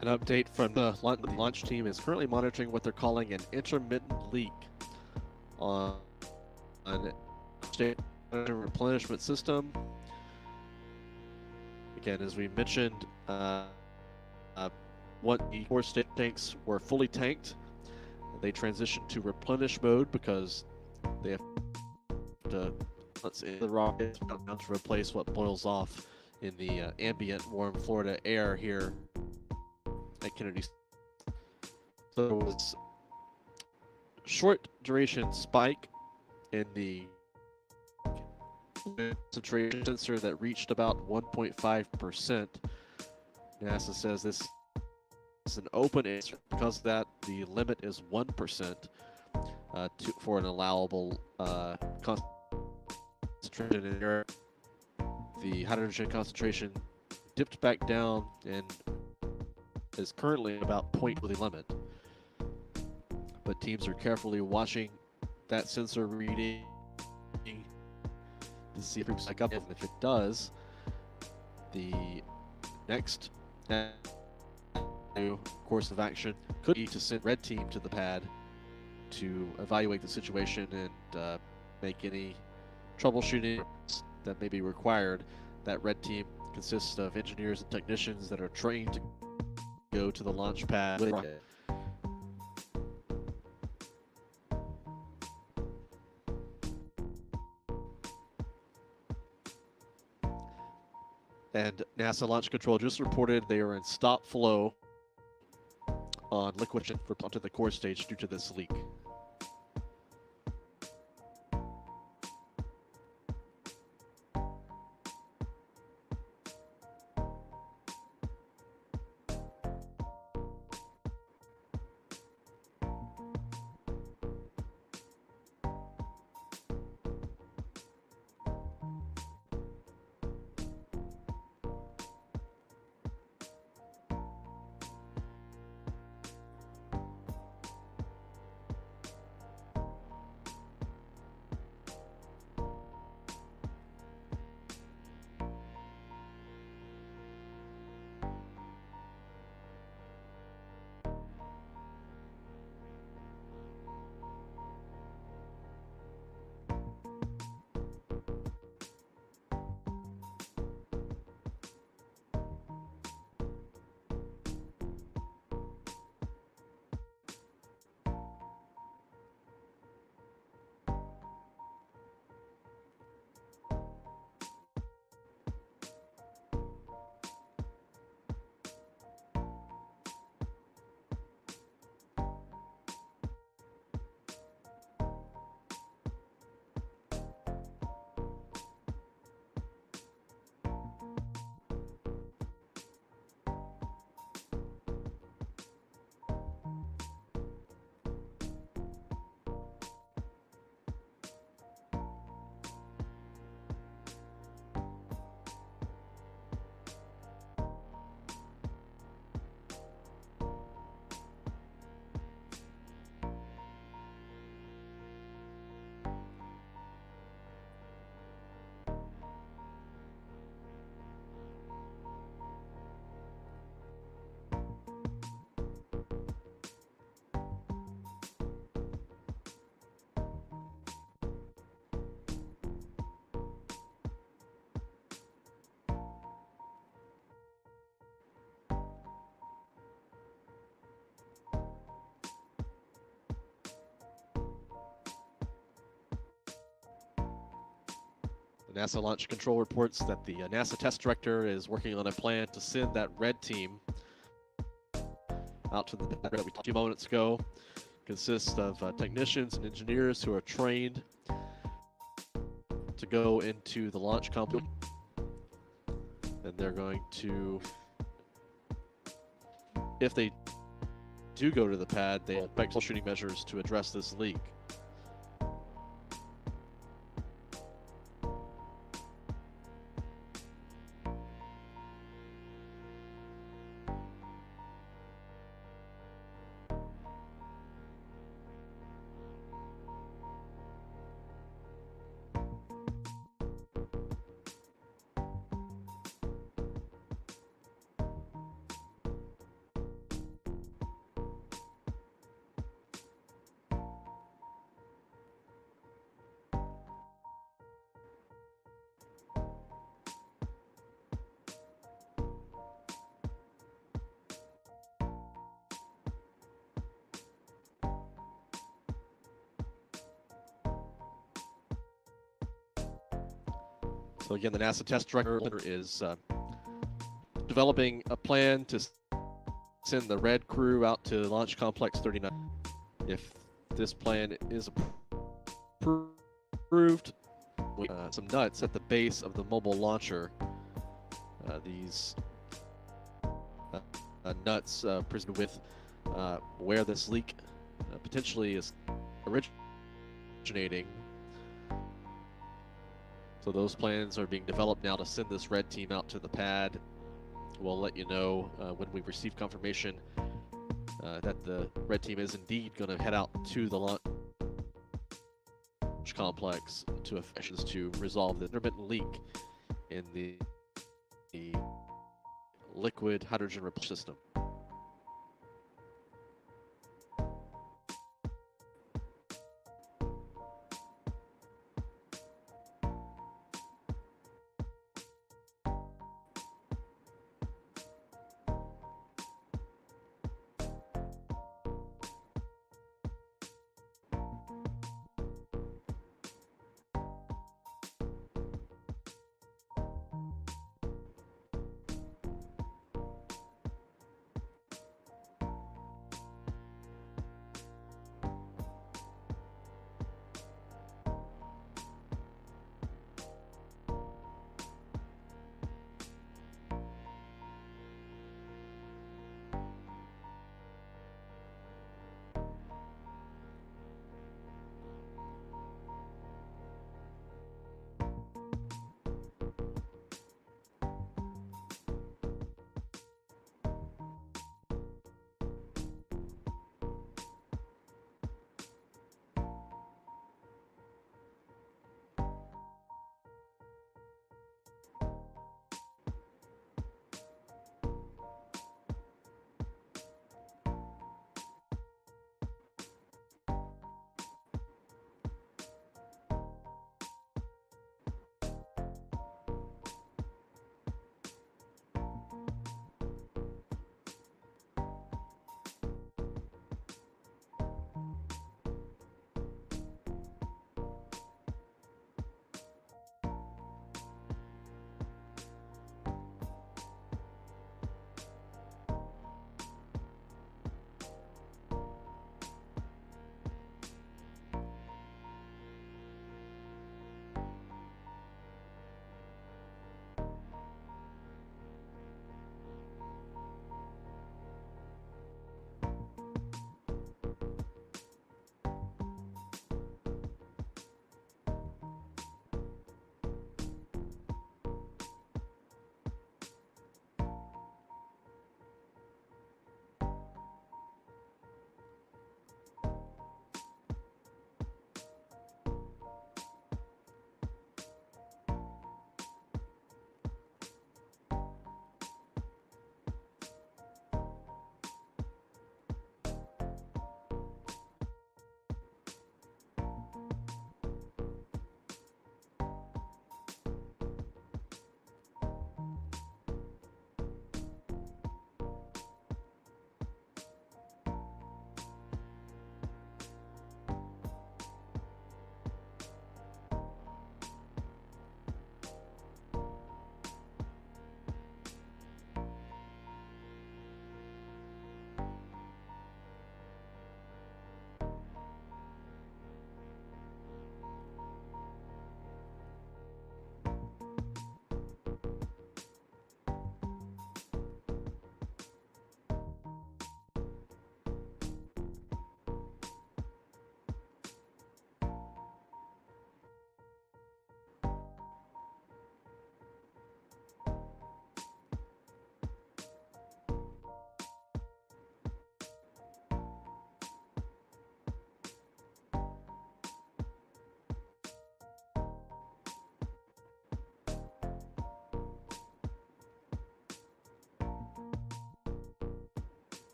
A: An update from the launch team is currently monitoring what they're calling an intermittent leak on state replenishment system. Again, as we mentioned, what the core state tanks were fully tanked, they transitioned to replenish mode because they have to the rockets to replace what boils off in the ambient warm Florida air here at Kennedy. So there was short duration spike in the concentration sensor that reached about 1.5%. NASA says this is an open answer. Because of that, the limit is 1% for an allowable concentration in air. The hydrogen concentration dipped back down and is currently about point of the limit. But teams are carefully watching that sensor reading to see if it back up. And if it does, the next course of action could be to send red team to the pad to evaluate the situation and make any troubleshooting that may be required. That red team consists of engineers and technicians that are trained to go to the launch pad with rocket. And NASA Launch Control just reported they are in stop flow on liquid onto the core stage due to this leak. The NASA Launch Control reports that the NASA test director is working on a plan to send that red team out to the pad that we talked a few moments ago. Consists of technicians and engineers who are trained to go into the launch complex, and they're going to, if they do go to the pad, they expect troubleshooting measures to address this leak. So again, the NASA test director is developing a plan to send the red crew out to Launch Complex 39. If this plan is approved, with some nuts at the base of the mobile launcher, these nuts presented with where this leak potentially is originating. So those plans are being developed now to send this red team out to the pad. We'll let you know when we receive confirmation that the red team is indeed going to head out to the launch complex to resolve the intermittent leak in the liquid hydrogen repulsion system.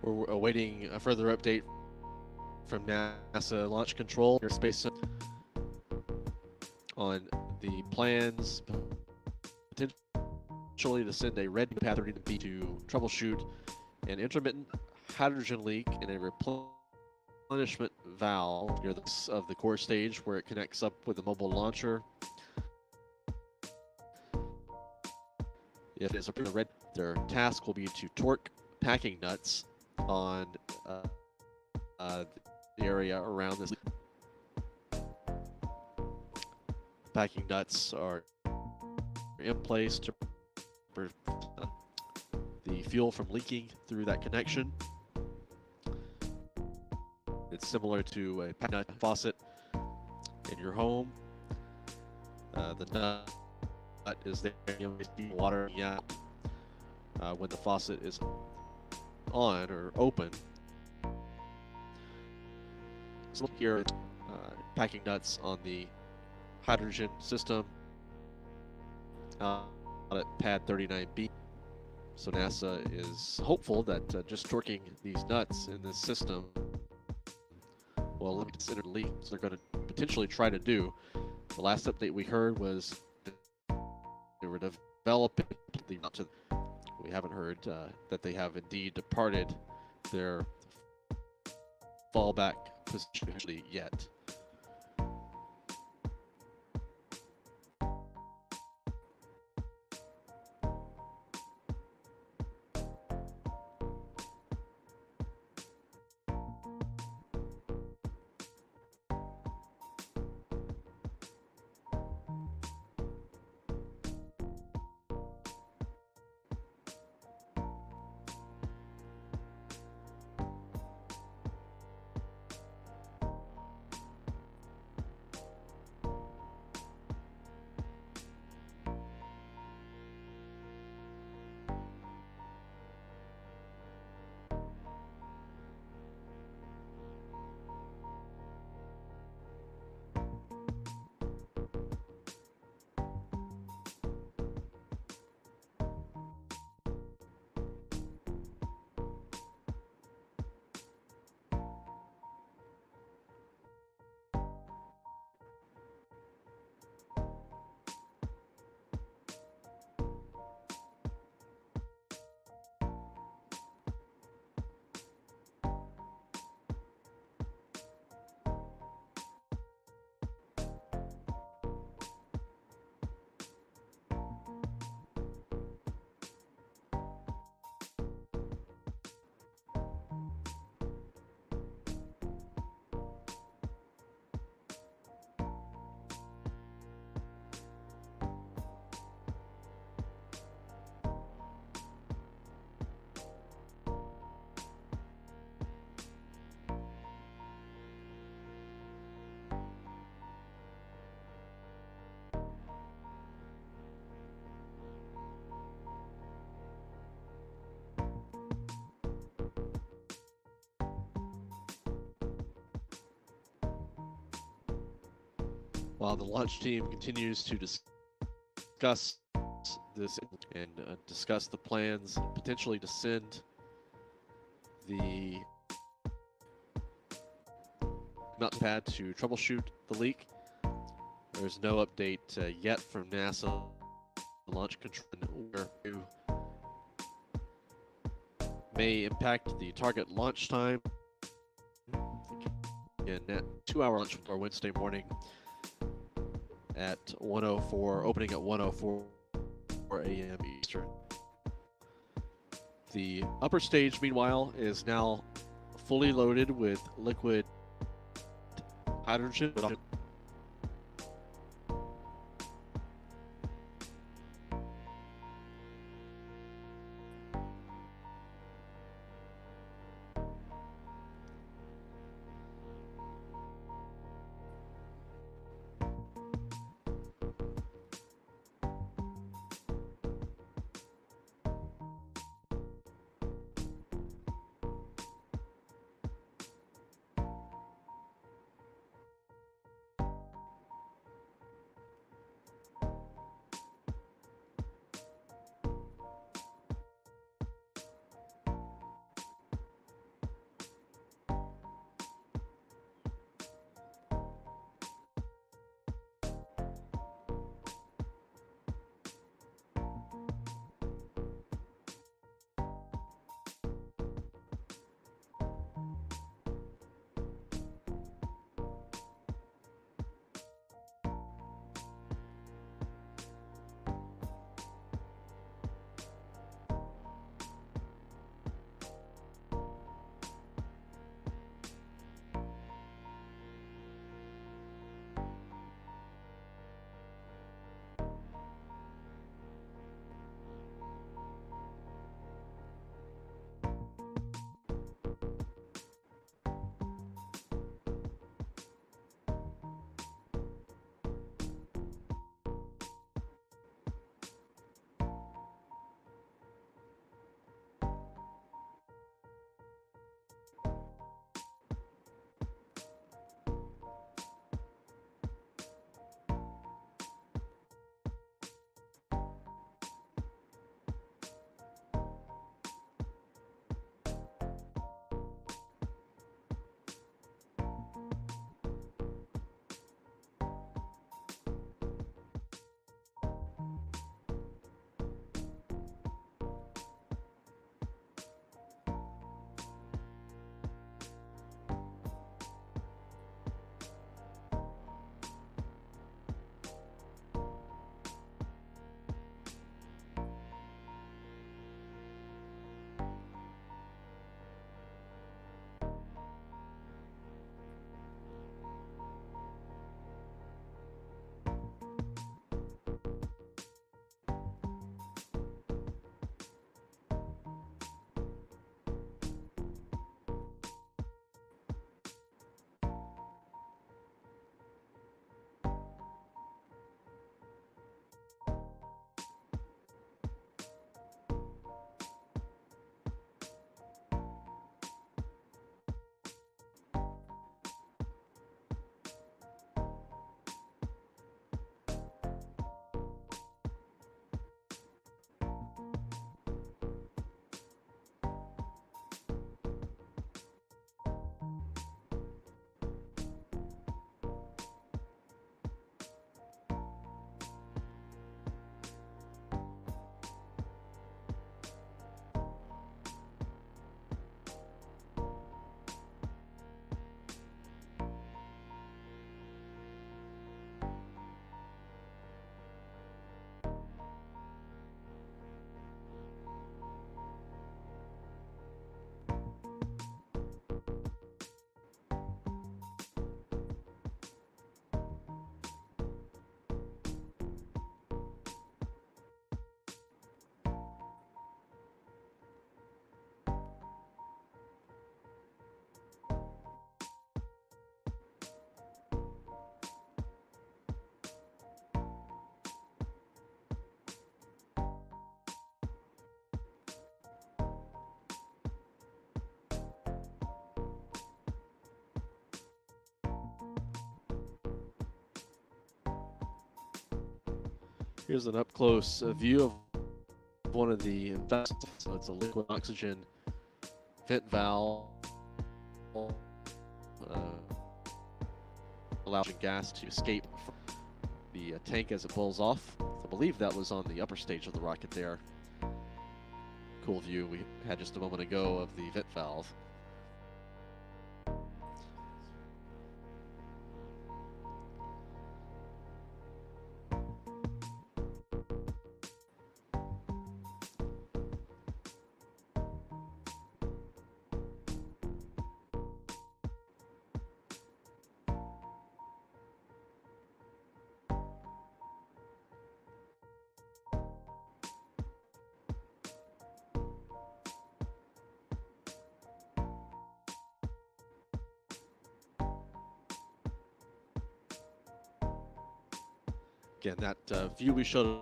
A: We're awaiting a further update from NASA Launch Control Airspace Center on the plans potentially to send a red path 30B to troubleshoot an intermittent hydrogen leak in a replenishment valve near the core stage where it connects up with the mobile launcher. If it's a red, their task will be to torque packing nuts on the area around this. Packing nuts are in place to prevent the fuel from leaking through that connection. It's similar to a packing nut faucet in your home. The nut is there, water, when the faucet is on or open. So look here, packing nuts on the hydrogen system out at pad 39B. So NASA is hopeful that just torquing these nuts in this system will eliminate the leaks they're going to potentially try to do. The last update we heard was they were developing the route to. We haven't heard that they have indeed departed their fallback position yet. While the launch team continues to discuss this and discuss the plans potentially to send the mountain pad to troubleshoot the leak, there's no update yet from NASA Launch Control where may impact the target launch time. Again, that 2-hour launch for Wednesday morning at 1:04, opening at 1:04 a.m. Eastern. The upper stage, meanwhile, is now fully loaded with liquid hydrogen. Here's an up-close view of one of the vessels. So it's a liquid oxygen vent valve. Allows gas to escape from the tank as it boils off. I believe that was on the upper stage of the rocket there. Cool view we had just a moment ago of the vent valve. Again, that view we showed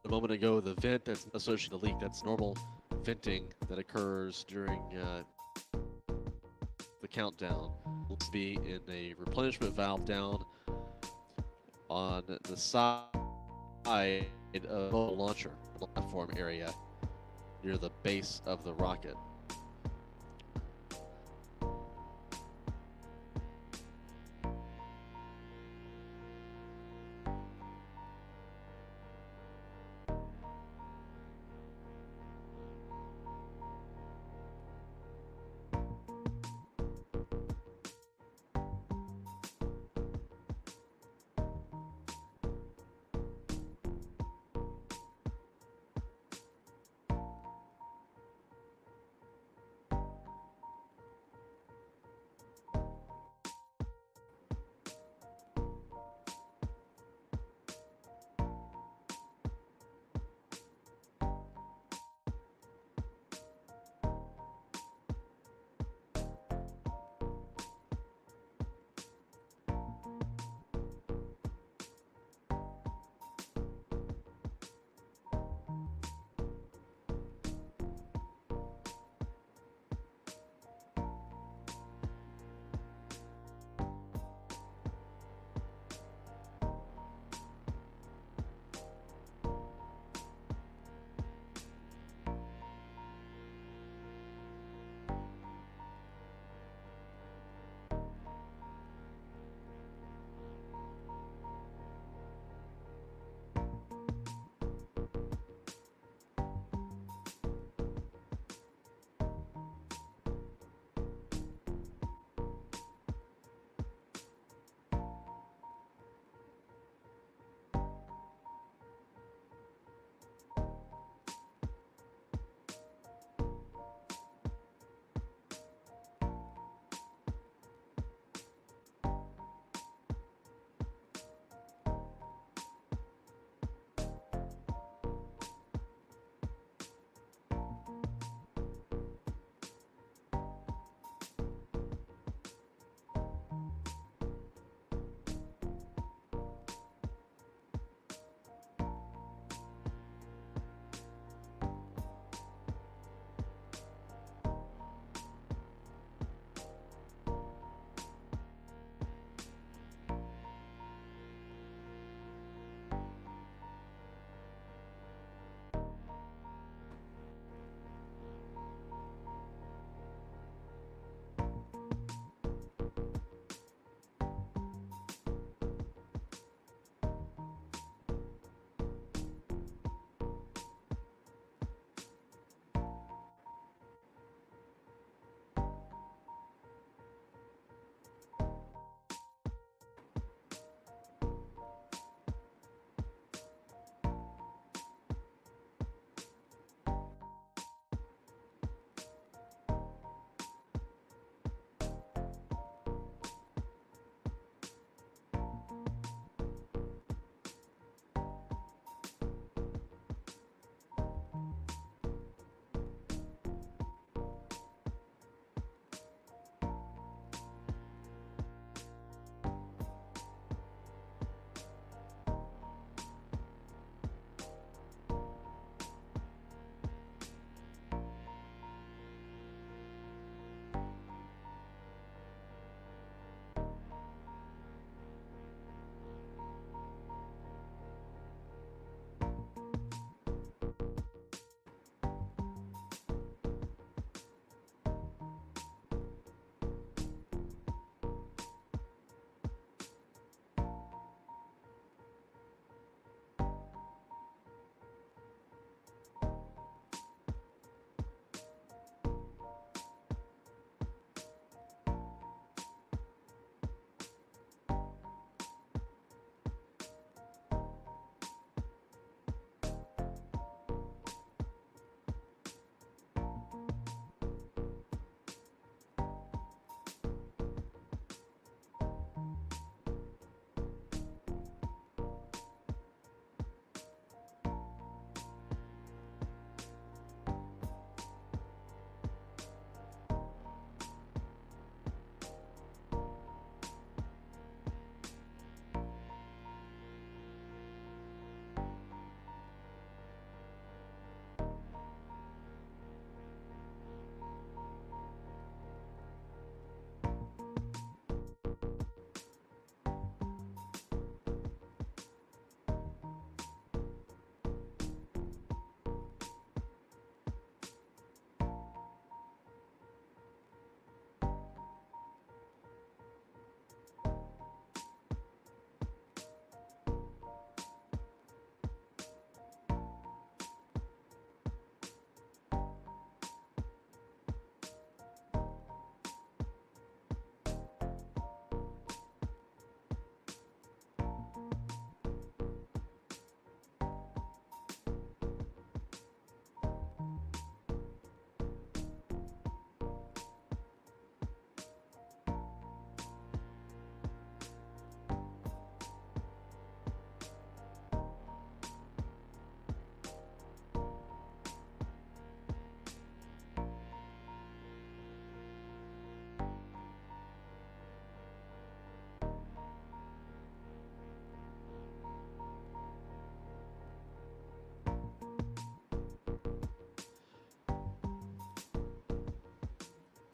A: a moment ago, the vent that's associated with the leak, that's normal venting that occurs during the countdown. Will be in a replenishment valve down on the side of the launcher platform area near the base of the rocket.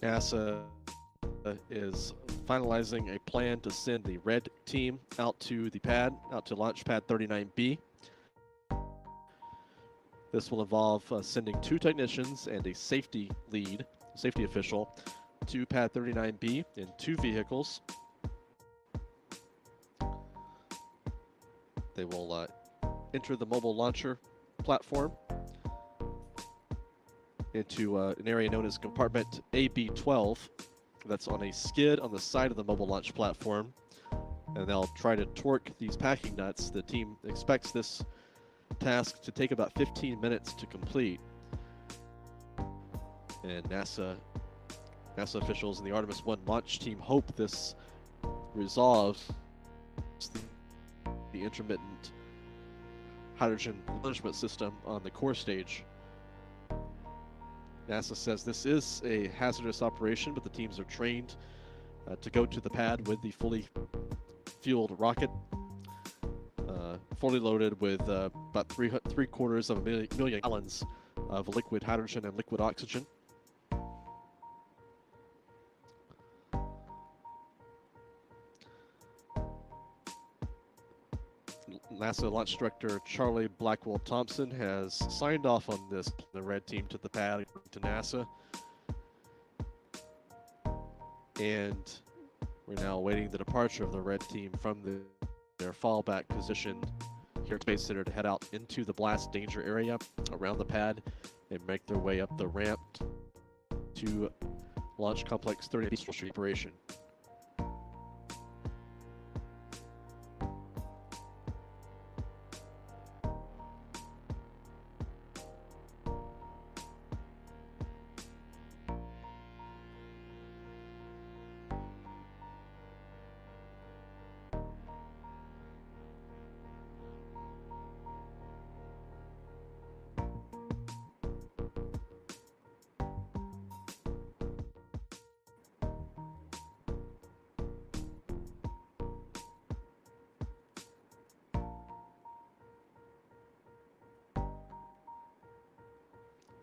A: NASA is finalizing a plan to send the red team out to the pad, out to launch pad 39B. This will involve sending 2 technicians and a safety official, to pad 39B in 2 vehicles. They will enter the mobile launcher platform into an area known as compartment AB12. That's on a skid on the side of the mobile launch platform, and they'll try to torque these packing nuts. The team expects this task to take about 15 minutes to complete, and NASA officials and the Artemis 1 launch team hope this resolves the intermittent hydrogen management system on the core stage. NASA says this is a hazardous operation, but the teams are trained to go to the pad with the fully fueled rocket, fully loaded with about 3/4 of a million gallons of liquid hydrogen and liquid oxygen. NASA launch director Charlie Blackwell Thompson has signed off on this, the red team to the pad, to NASA. And we're now awaiting the departure of the red team from their fallback position here at Space Center to head out into the blast danger area around the pad and make their way up the ramp to Launch Complex 30 Street operation.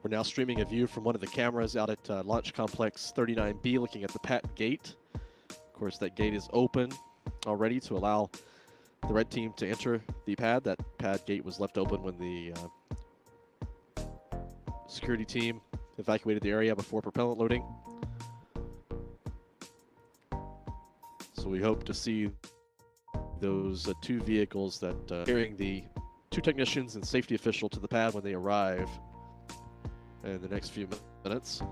A: We're now streaming a view from one of the cameras out at Launch Complex 39B, looking at the pad gate. Of course, that gate is open already to allow the red team to enter the pad. That pad gate was left open when the security team evacuated the area before propellant loading. So we hope to see those 2 vehicles that carrying the 2 technicians and safety official to the pad when they arrive in the next few minutes.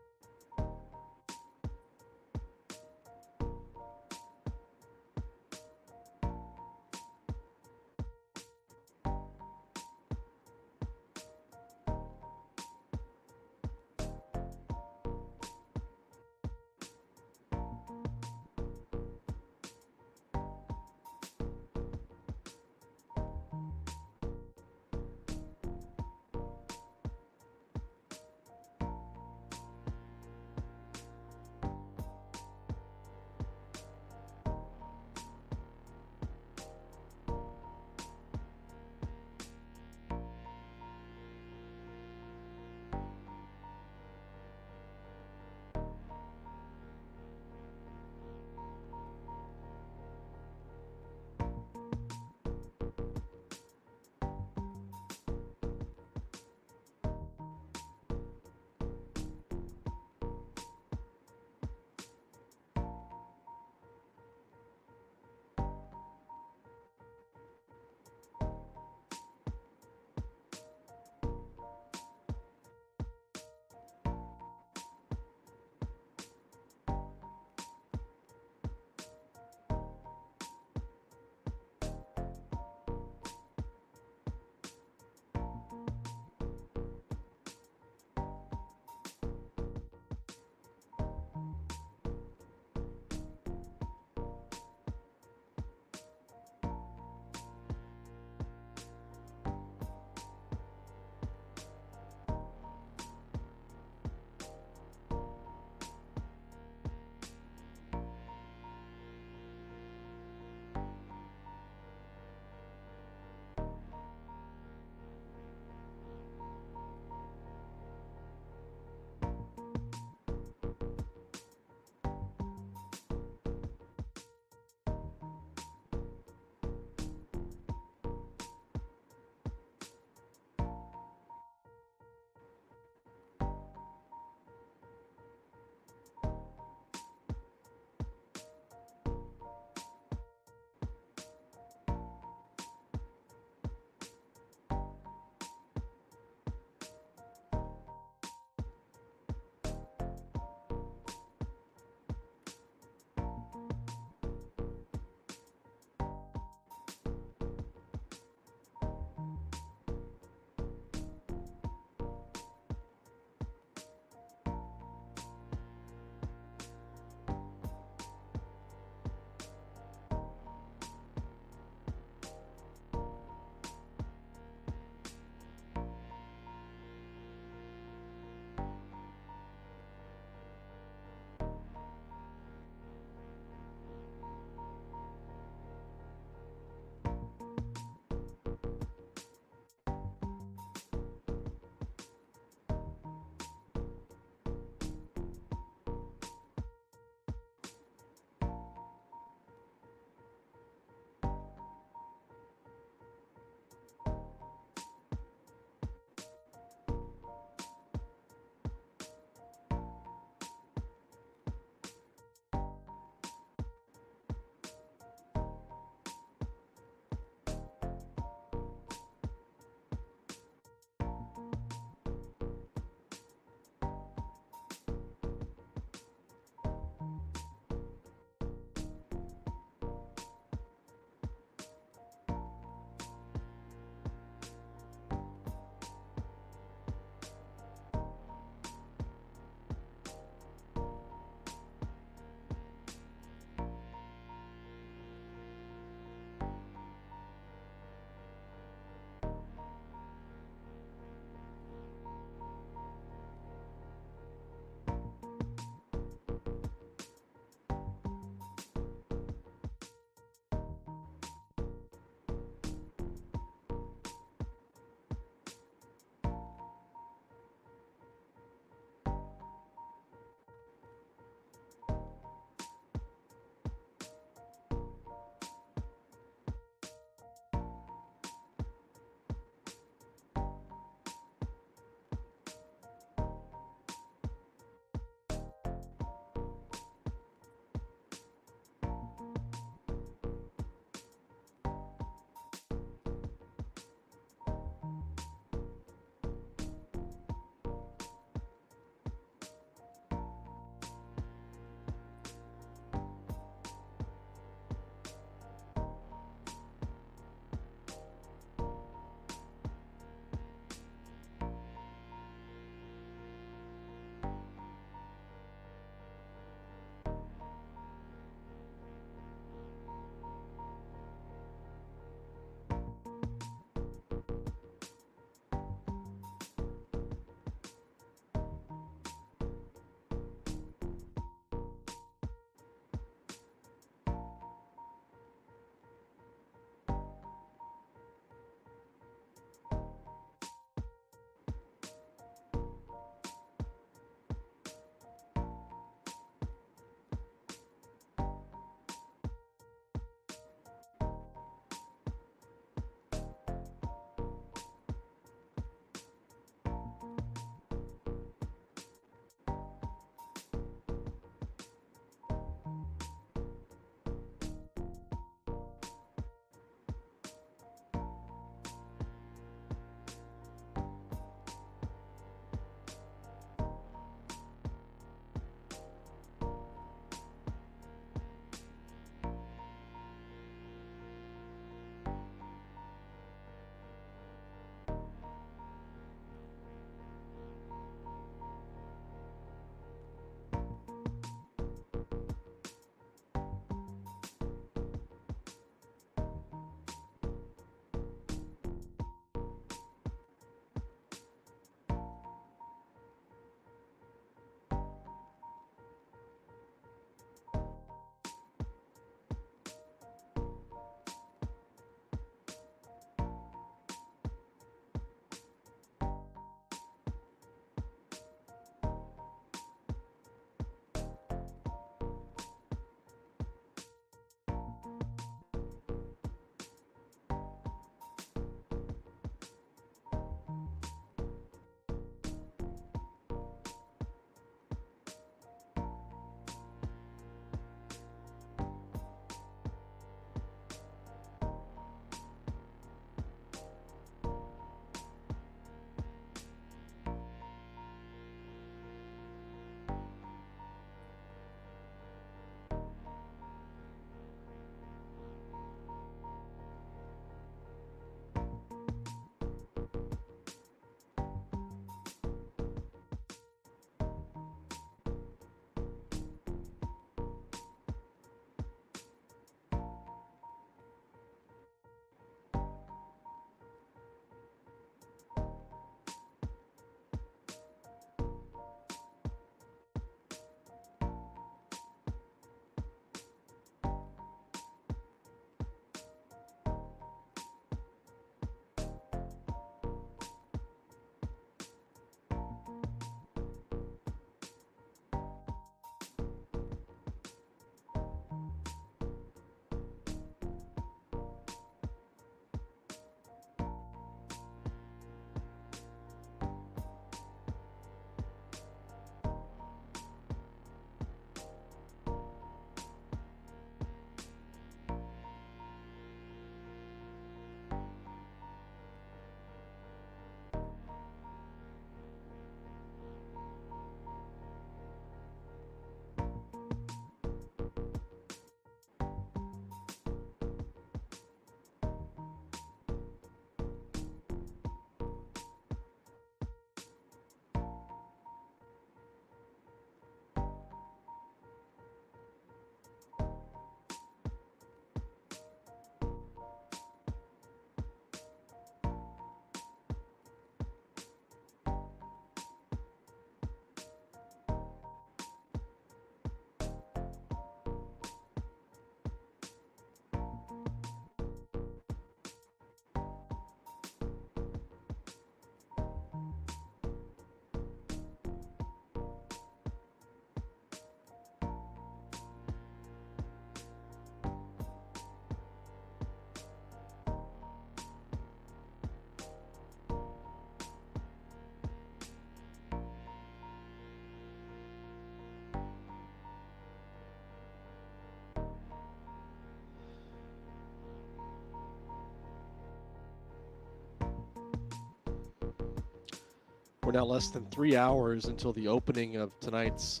A: We're now less than 3 hours until the opening of tonight's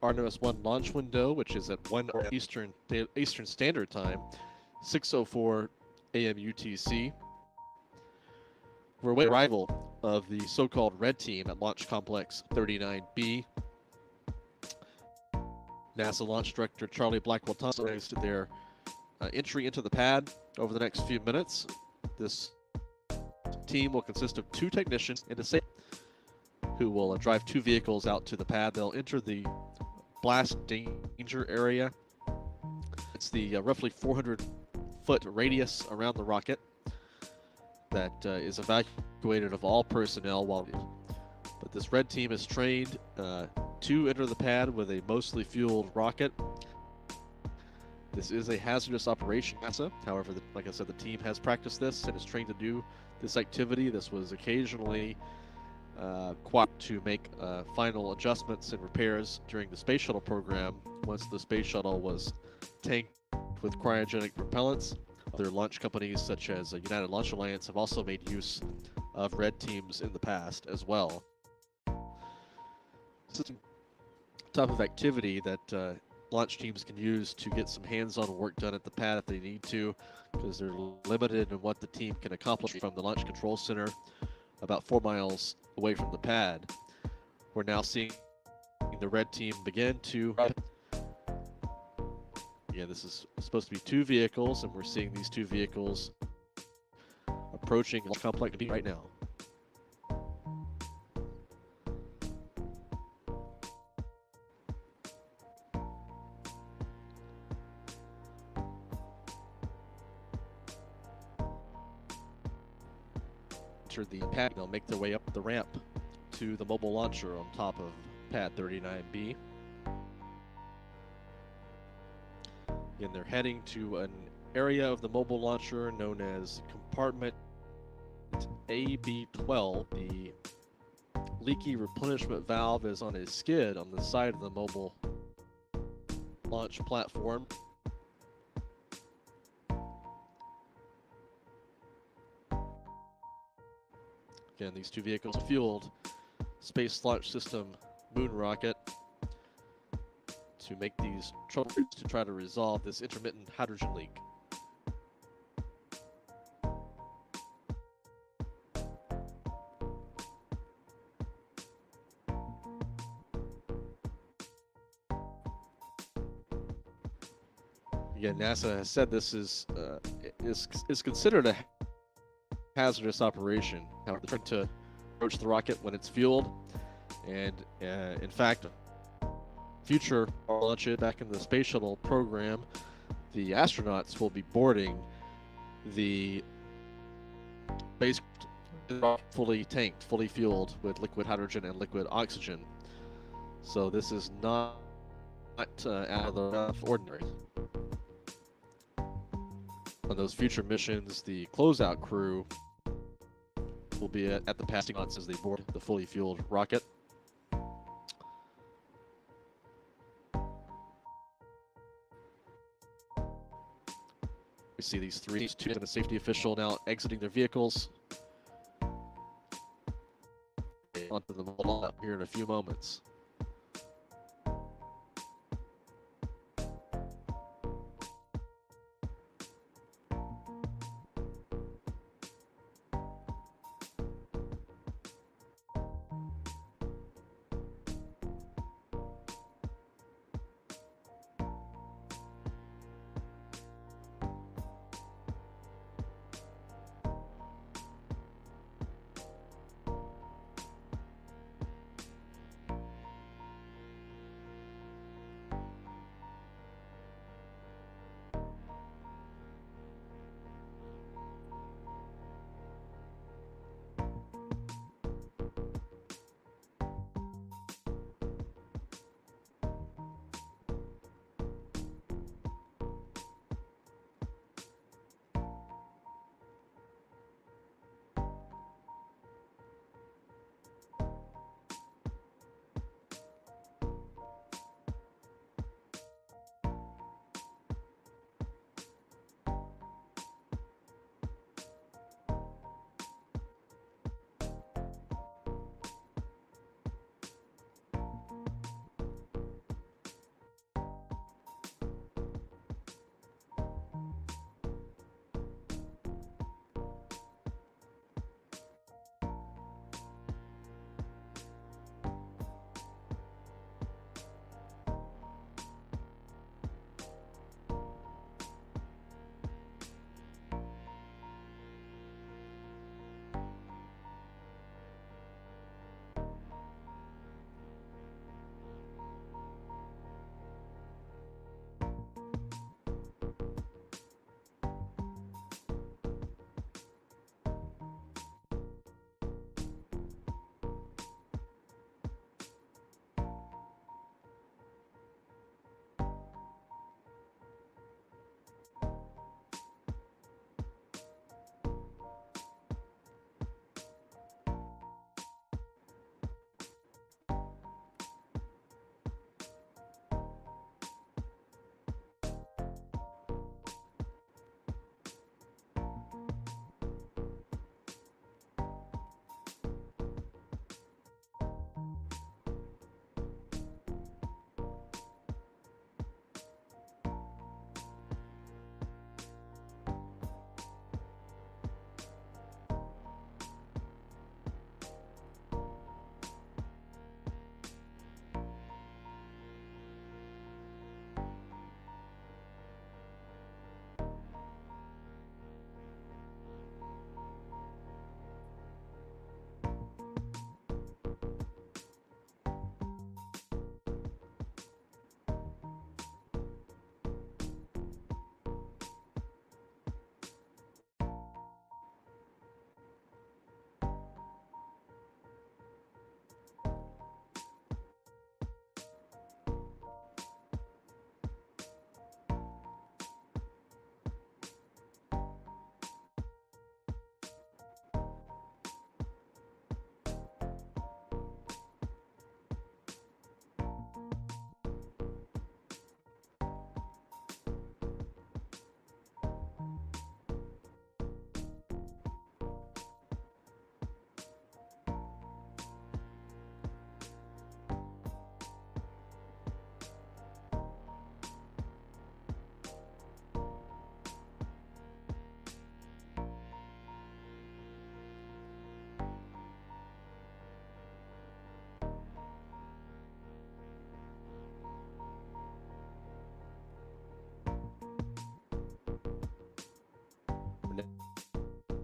A: Artemis 1 launch window, which is at 1 Eastern Standard Time, 6:04 a.m. UTC. We're awaiting arrival of the so-called red team at Launch Complex 39B. NASA Launch Director Charlie Blackwell-Thompson announced their entry into the pad over the next few minutes. This team will consist of 2 technicians and a sailor who will drive 2 vehicles out to the pad. They'll enter the blast danger area. It's the roughly 400-foot radius around the rocket that is evacuated of all personnel. But this red team is trained to enter the pad with a mostly fueled rocket. This is a hazardous operation, NASA. However, like I said, the team has practiced this and is trained to do this activity. This was occasionally quite to make final adjustments and repairs during the space shuttle program once the space shuttle was tanked with cryogenic propellants. Other launch companies such as United Launch Alliance have also made use of red teams in the past as well. This is a type of activity that launch teams can use to get some hands-on work done at the pad if they need to, because they're limited in what the team can accomplish from the Launch Control Center about 4 miles away from the pad. We're now seeing the red team begin to... Yeah, this is supposed to be 2 vehicles, and we're seeing these 2 vehicles approaching Launch Complex B right now. The pad, they'll make their way up the ramp to the mobile launcher on top of pad 39B. Again, they're heading to an area of the mobile launcher known as compartment AB12. The leaky replenishment valve is on a skid on the side of the mobile launch platform. Again, these 2 vehicles fueled Space Launch System moon rocket to make these troubles to try to resolve this intermittent hydrogen leak. Again, NASA has said this is considered a hazardous operation. However, they're trying to approach the rocket when it's fueled, and in fact, future launches back in the space shuttle program, the astronauts will be boarding the base fully tanked, fully fueled with liquid hydrogen and liquid oxygen. So this is not out of the ordinary. On those future missions, the closeout crew will be at the passing lots as they board the fully fueled rocket. We see these 2 and a safety official now exiting their vehicles onto the mobile here in a few moments.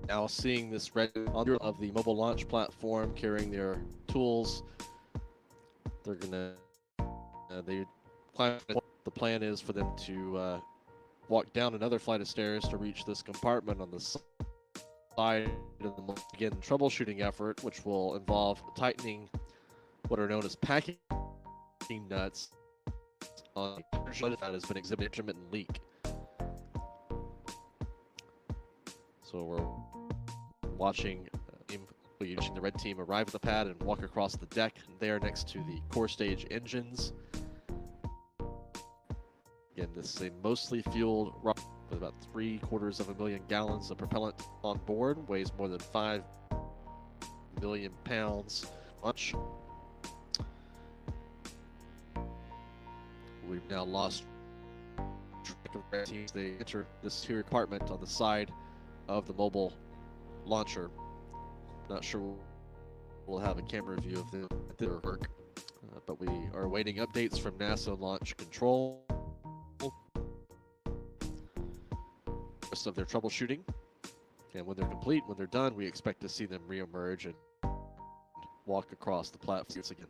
A: Now seeing this red under of the mobile launch platform carrying their tools, they're gonna they climb. The plan is for them to walk down another flight of stairs to reach this compartment on the side of the begin troubleshooting effort, which will involve tightening what are known as packing nuts on that has been exhibiting intermittent leak. So we're watching the red team arrive at the pad and walk across the deck there next to the core stage engines. Again, this is a mostly fueled rocket with about 750,000 gallons of propellant on board, weighs more than 5 million pounds. Much. We've now lost track of red teams. They enter this here compartment on the side of the mobile launcher. Not sure we'll have a camera view of their work, but we are awaiting updates from NASA Launch Control of their troubleshooting, and when they're complete, when they're done, we expect to see them reemerge and walk across the platform again.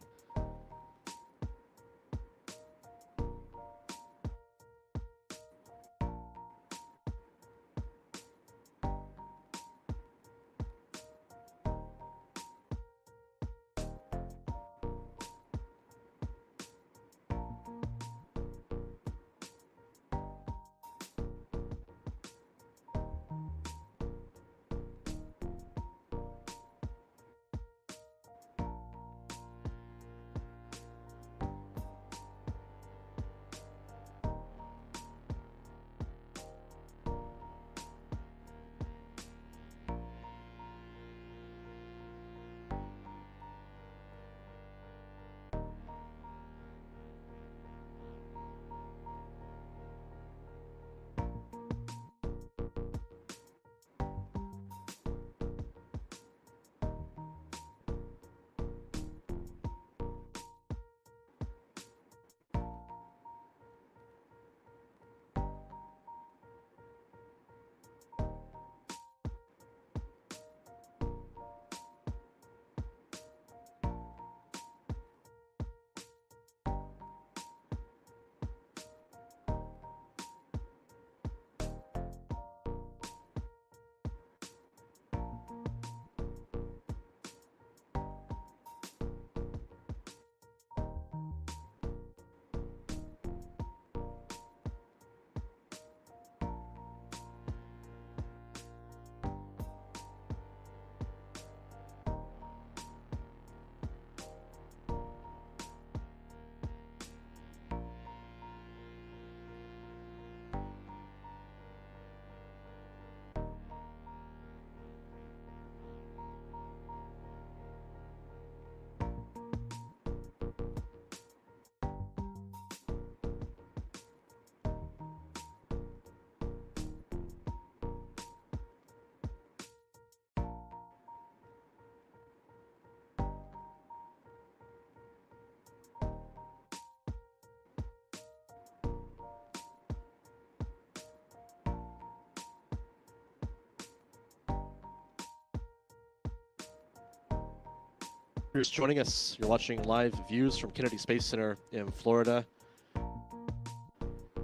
A: Who's joining us? You're watching live views from Kennedy Space Center in Florida.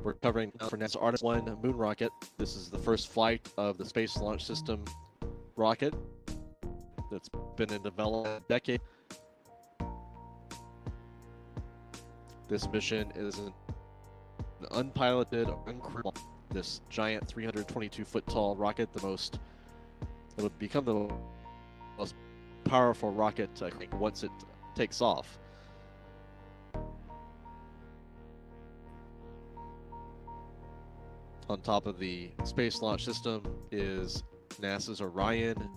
A: We're covering for NASA's Artemis 1 moon rocket. This is the first flight of the Space Launch System rocket that's been in development a decade. This mission is an unpiloted, uncrewed, this giant 322-foot tall rocket, it would become the most powerful rocket, I think, once it takes off. On top of the Space Launch System is NASA's Orion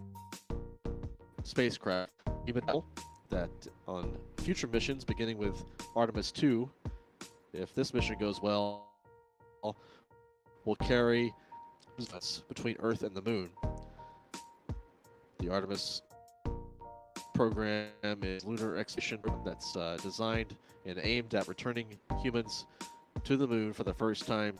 A: spacecraft, even that on future missions, beginning with Artemis 2, if this mission goes well, will carry between Earth and the Moon. The Artemis program is a lunar expedition that's designed and aimed at returning humans to the Moon for the first time.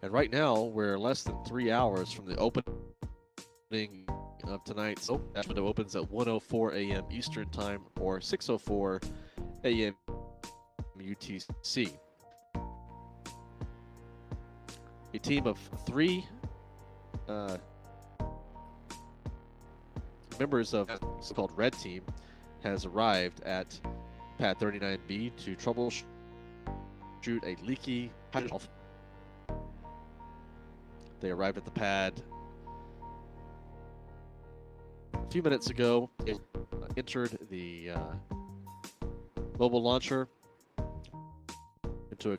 A: And right now, we're less than 3 hours from the opening of tonight's that window opens at 1:04 a.m. Eastern Time or 6:04 a.m. UTC. A team of 3 members of the so-called Red Team has arrived at Pad 39B to troubleshoot a leaky valve. They arrived at the pad a few minutes ago. They entered the mobile launcher into a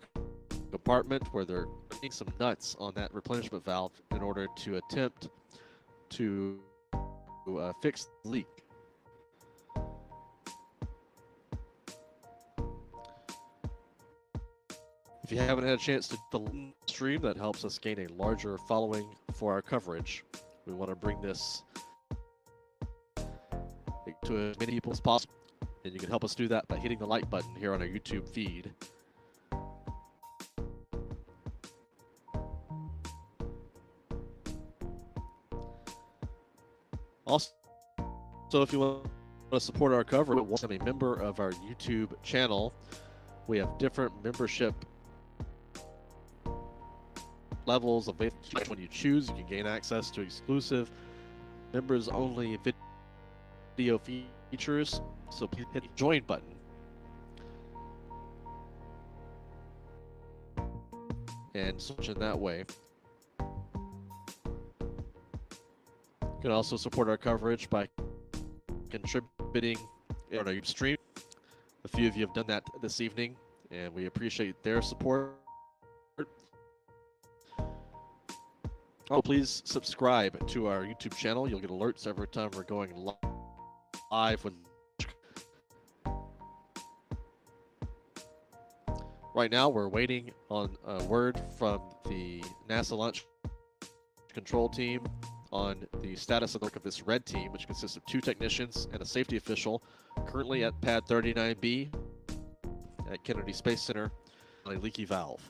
A: compartment where they're putting some nuts on that replenishment valve in order to attempt to fix the leak. If you haven't had a chance to the stream, that helps us gain a larger following for our coverage. We want to bring this to as many people as possible, and you can help us do that by hitting the like button here on our YouTube feed. Also, if you want to support our coverage, become a member of our YouTube channel. We have different membership levels of when you choose. You can gain access to exclusive members-only video features. So please hit the join button. And switch in that way. You can also support our coverage by contributing on our stream. A few of you have done that this evening, and we appreciate their support. Oh, please subscribe to our YouTube channel. You'll get alerts every time we're going live with. Right now, we're waiting on a word from the NASA Launch Control Team on the status of the work of this Red Team, which consists of 2 technicians and a safety official, currently at Pad 39B at Kennedy Space Center on a leaky valve.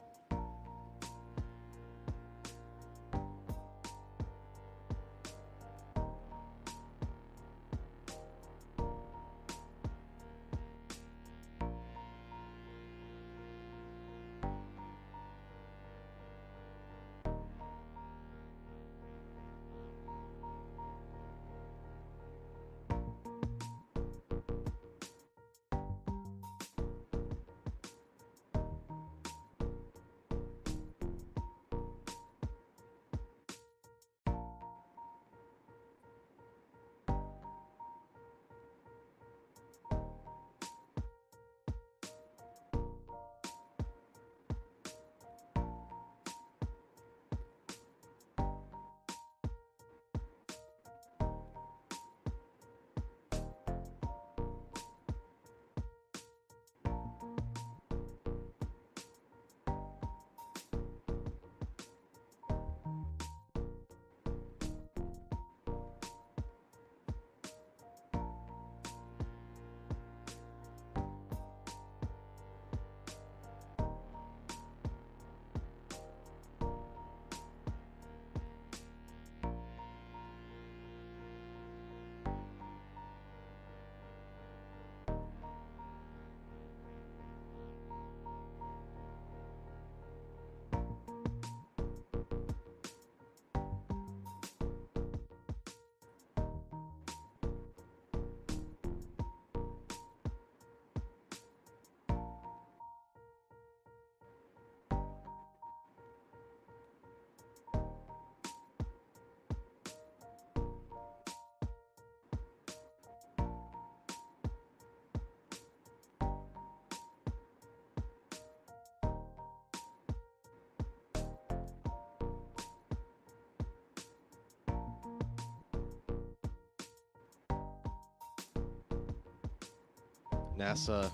A: NASA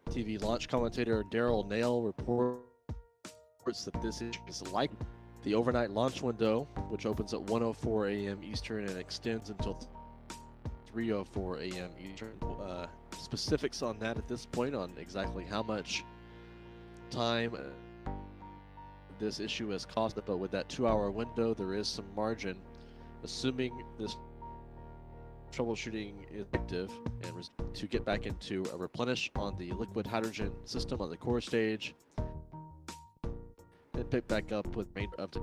A: TV launch commentator Daryl Nail reports that this is like the overnight launch window, which opens at 1:04 a.m. Eastern and extends until 3:04 a.m. Eastern. Specifics on that at this point, on exactly how much time this issue has caused it, but with that 2-hour window, there is some margin. Assuming this troubleshooting is active and to get back into a replenish on the liquid hydrogen system on the core stage and pick back up with main up to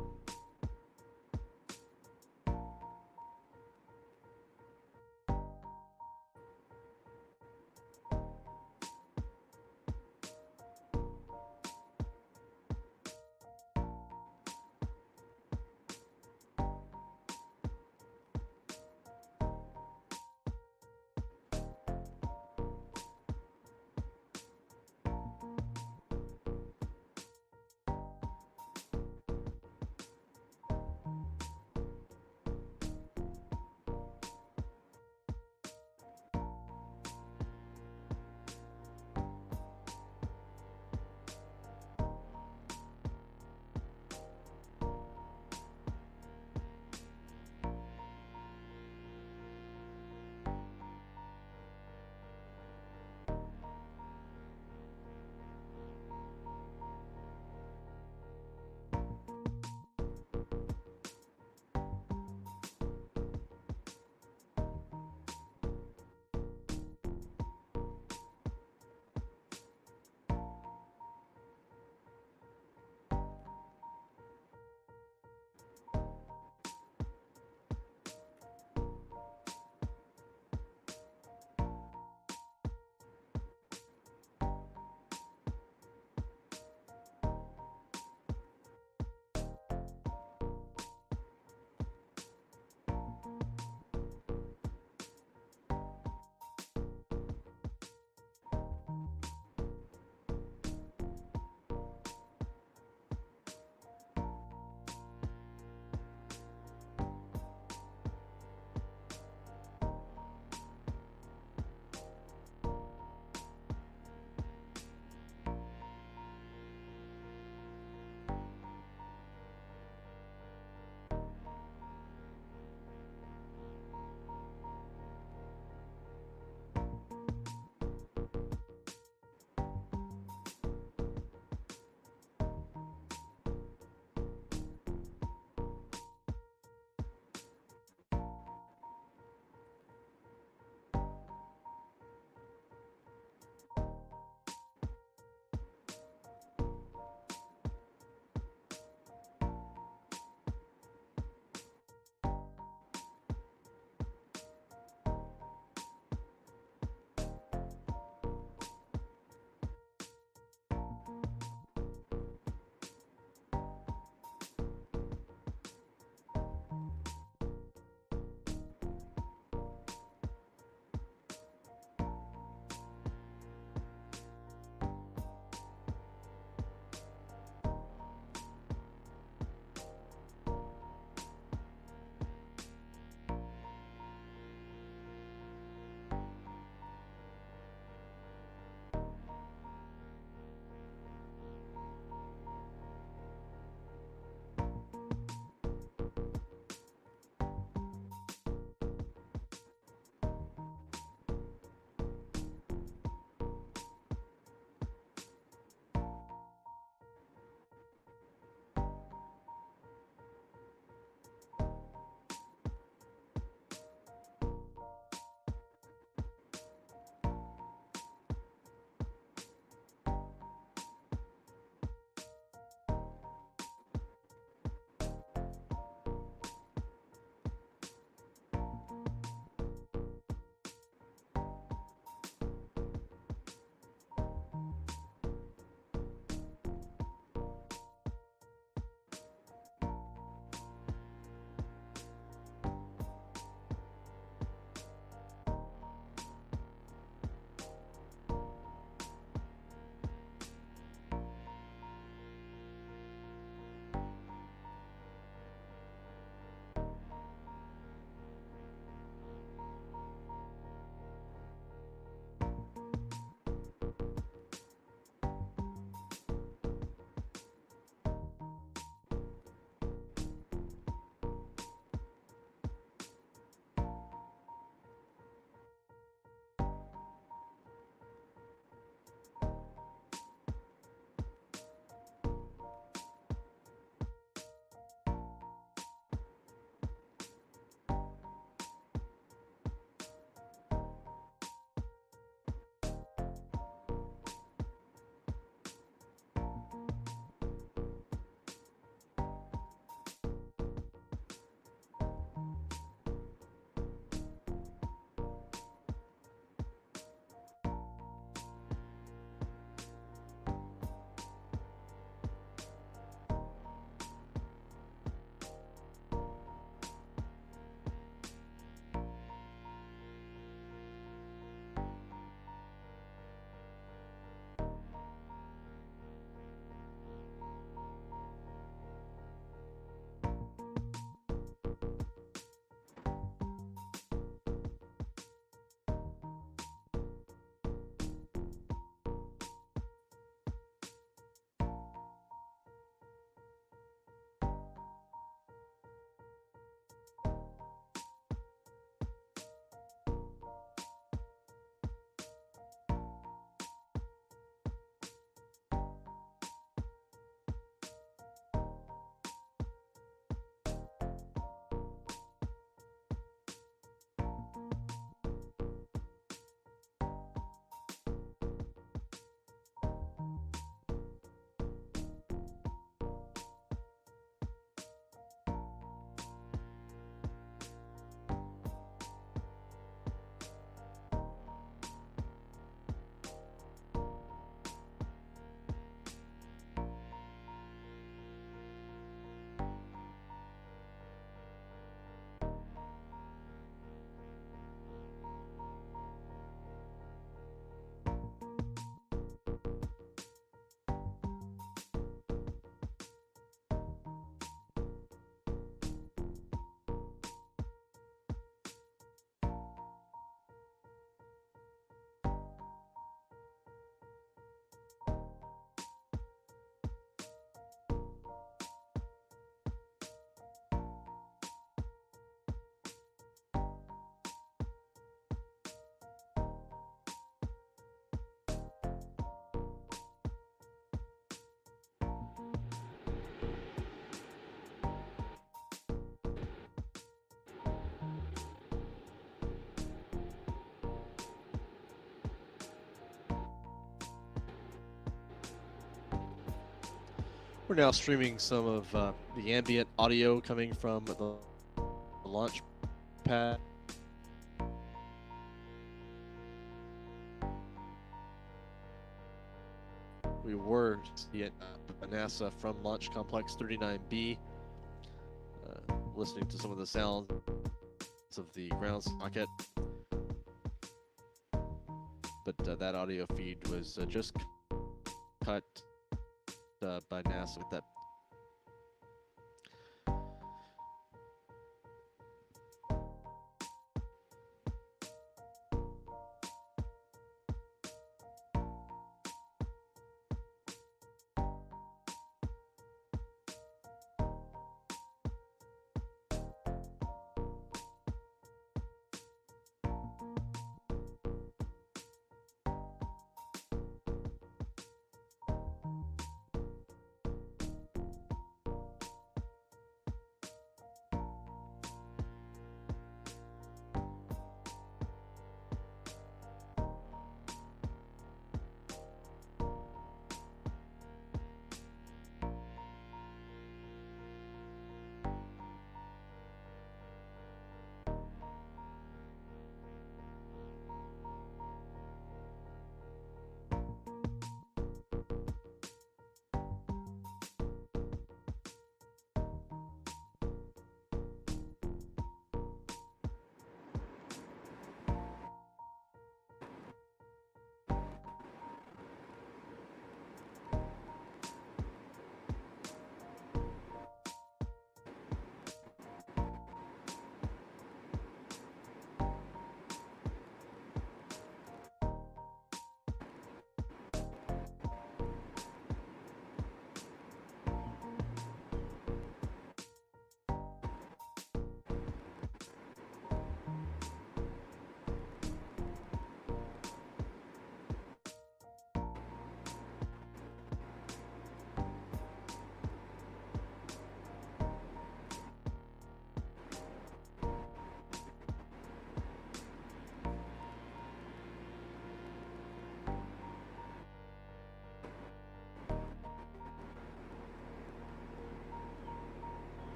A: We're now streaming some of the ambient audio coming from the launch pad. We were at NASA from Launch Complex 39B, listening to some of the sounds of the ground socket. But that audio feed was just cut by NASA with that.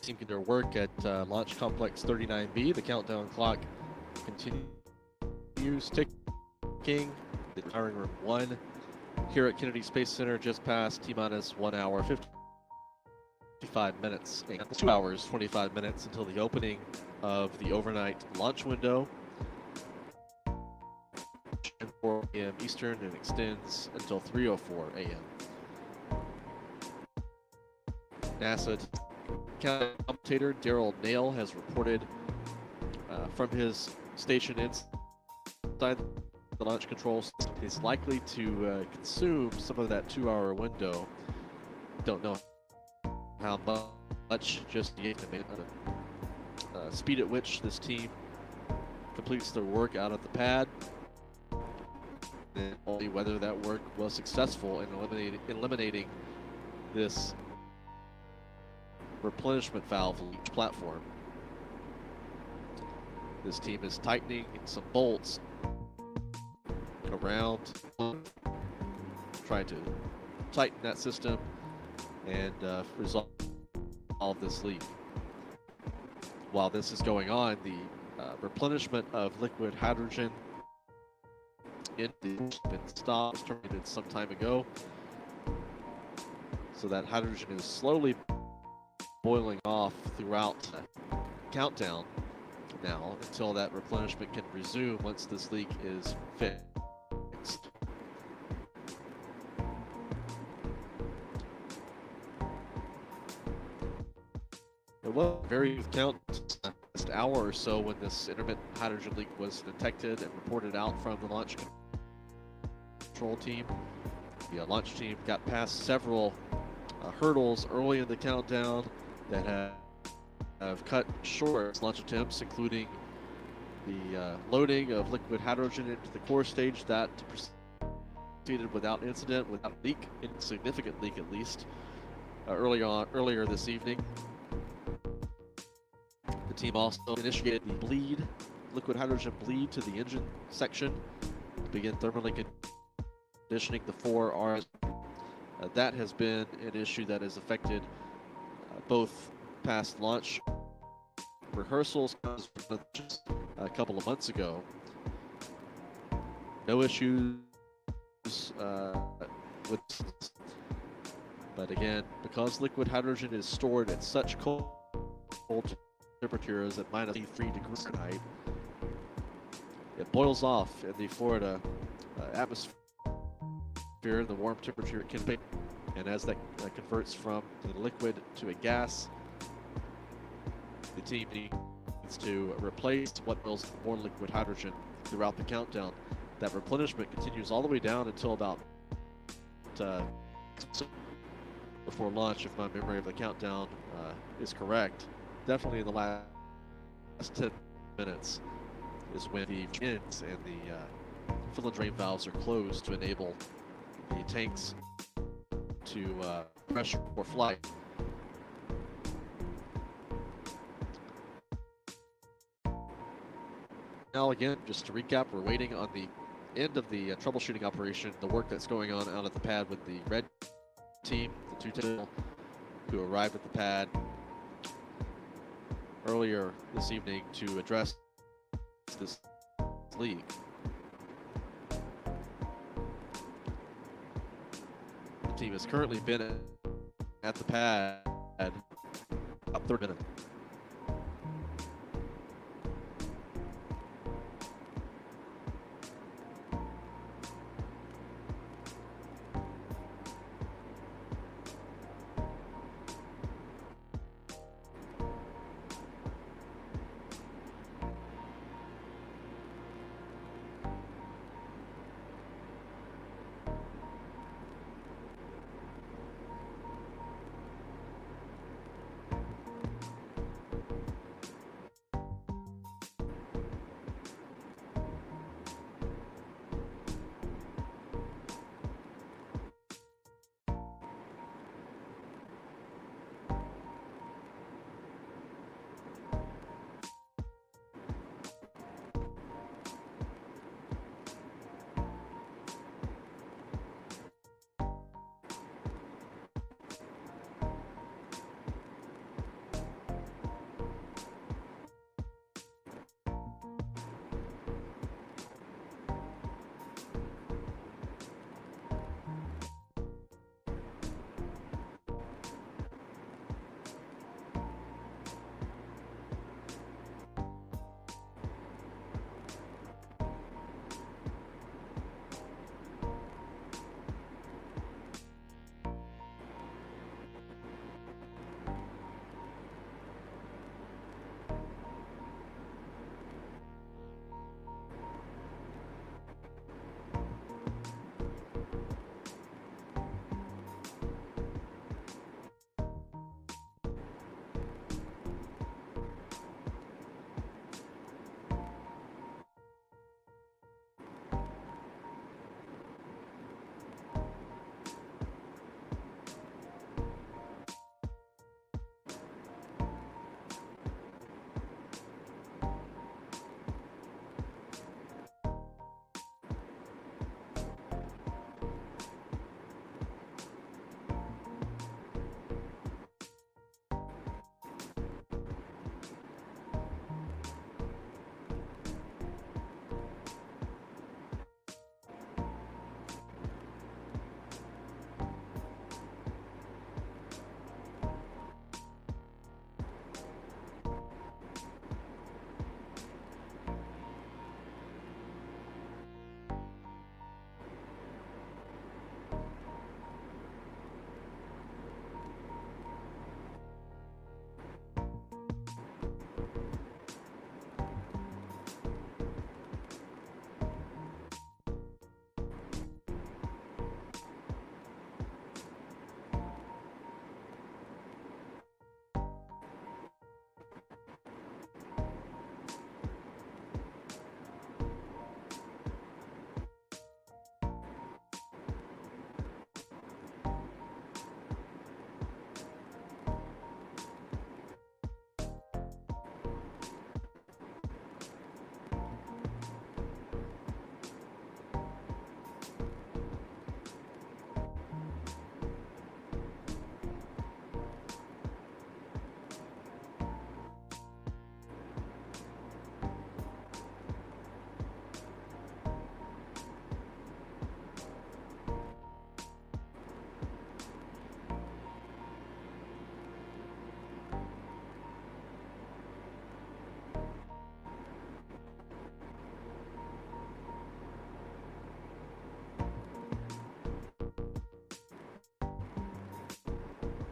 A: team can do their work at Launch Complex 39B. The countdown clock continues ticking. The firing room 1 here at Kennedy Space Center just past T-minus 1 hour 55 minutes. And 2 hours 25 minutes until the opening of the overnight launch window. 4 a.m. Eastern and extends until 3:04 a.m. NASA commentator Daryl Nail has reported from his station inside the launch control system is likely to consume some of that 2-hour window. Don't know how much, just the speed at which this team completes their work out of the pad, and only whether that work was successful in eliminating this replenishment valve on each platform. This team is tightening some bolts around, trying to tighten that system and resolve this leak. While this is going on, the replenishment of liquid hydrogen in the been stopped, terminated some time ago. So that hydrogen is slowly boiling off throughout the countdown now until that replenishment can resume once this leak is fixed. It was a very count last hour or so when this intermittent hydrogen leak was detected and reported out from the launch control team. The launch team got past several hurdles early in the countdown that have cut short launch attempts, including the loading of liquid hydrogen into the core stage that proceeded without incident, without leak, insignificant leak at least, earlier this evening. The team also initiated the liquid hydrogen bleed to the engine section to begin thermally conditioning the 4 hours. That has been an issue that has affected both past launch rehearsals just a couple of months ago. No issues with, but again, because liquid hydrogen is stored at such cold temperatures at -3 degrees Fahrenheit, it boils off in the Florida atmosphere. The warm temperature can be, and as that converts from the liquid to a gas, the team needs to replace what builds more liquid hydrogen throughout the countdown. That replenishment continues all the way down until about before launch, if my memory of the countdown is correct. Definitely in the last 10 minutes is when the ends and the fill and drain valves are closed to enable the tanks to pressure for flight. Now again, just to recap, we're waiting on the end of the troubleshooting operation, the work that's going on out at the pad with the red team, the 2 technical who arrived at the pad earlier this evening to address this leak. The team has currently been at the pad about 30 minutes.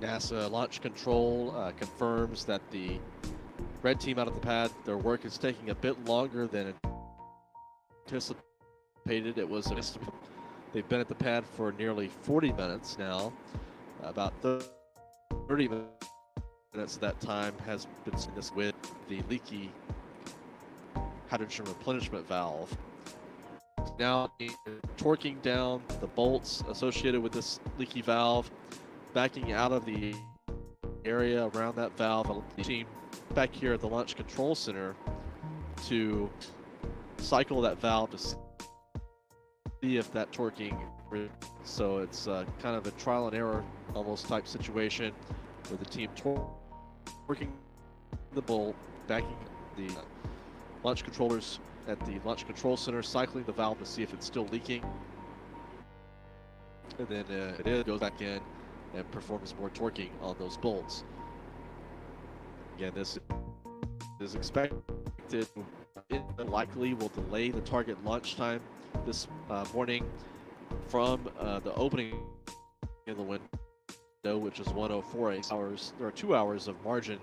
A: NASA Launch Control confirms that the red team out of the pad, their work is taking a bit longer than anticipated. It was they've been at the pad for nearly 40 minutes now. About 30 minutes of that time has been spent this with the leaky hydrogen replenishment valve. Now torquing down the bolts associated with this leaky valve, backing out of the area around that valve. The team back here at the Launch Control Center to cycle that valve to see if that torquing. So it's kind of a trial and error almost type situation where the team torquing the bolt, backing the launch controllers at the Launch Control Center, cycling the valve to see if it's still leaking. And then it goes back in and performs more torquing on those bolts. Again, this is expected, likely will delay the target launch time this morning from the opening in the window, which is 1:04 hours. There are 2 hours of margin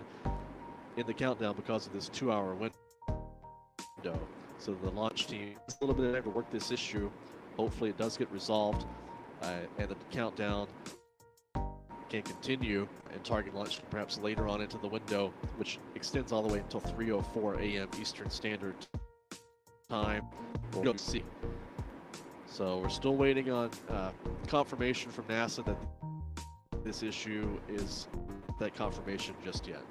A: in the countdown because of this 2-hour window. So the launch team has a little bit of time to work this issue. Hopefully it does get resolved and the countdown can continue and target launch perhaps later on into the window, which extends all the way until 3:04 a.m. Eastern Standard Time. We'll see. So we're still waiting on confirmation from NASA that this issue is that confirmation just yet.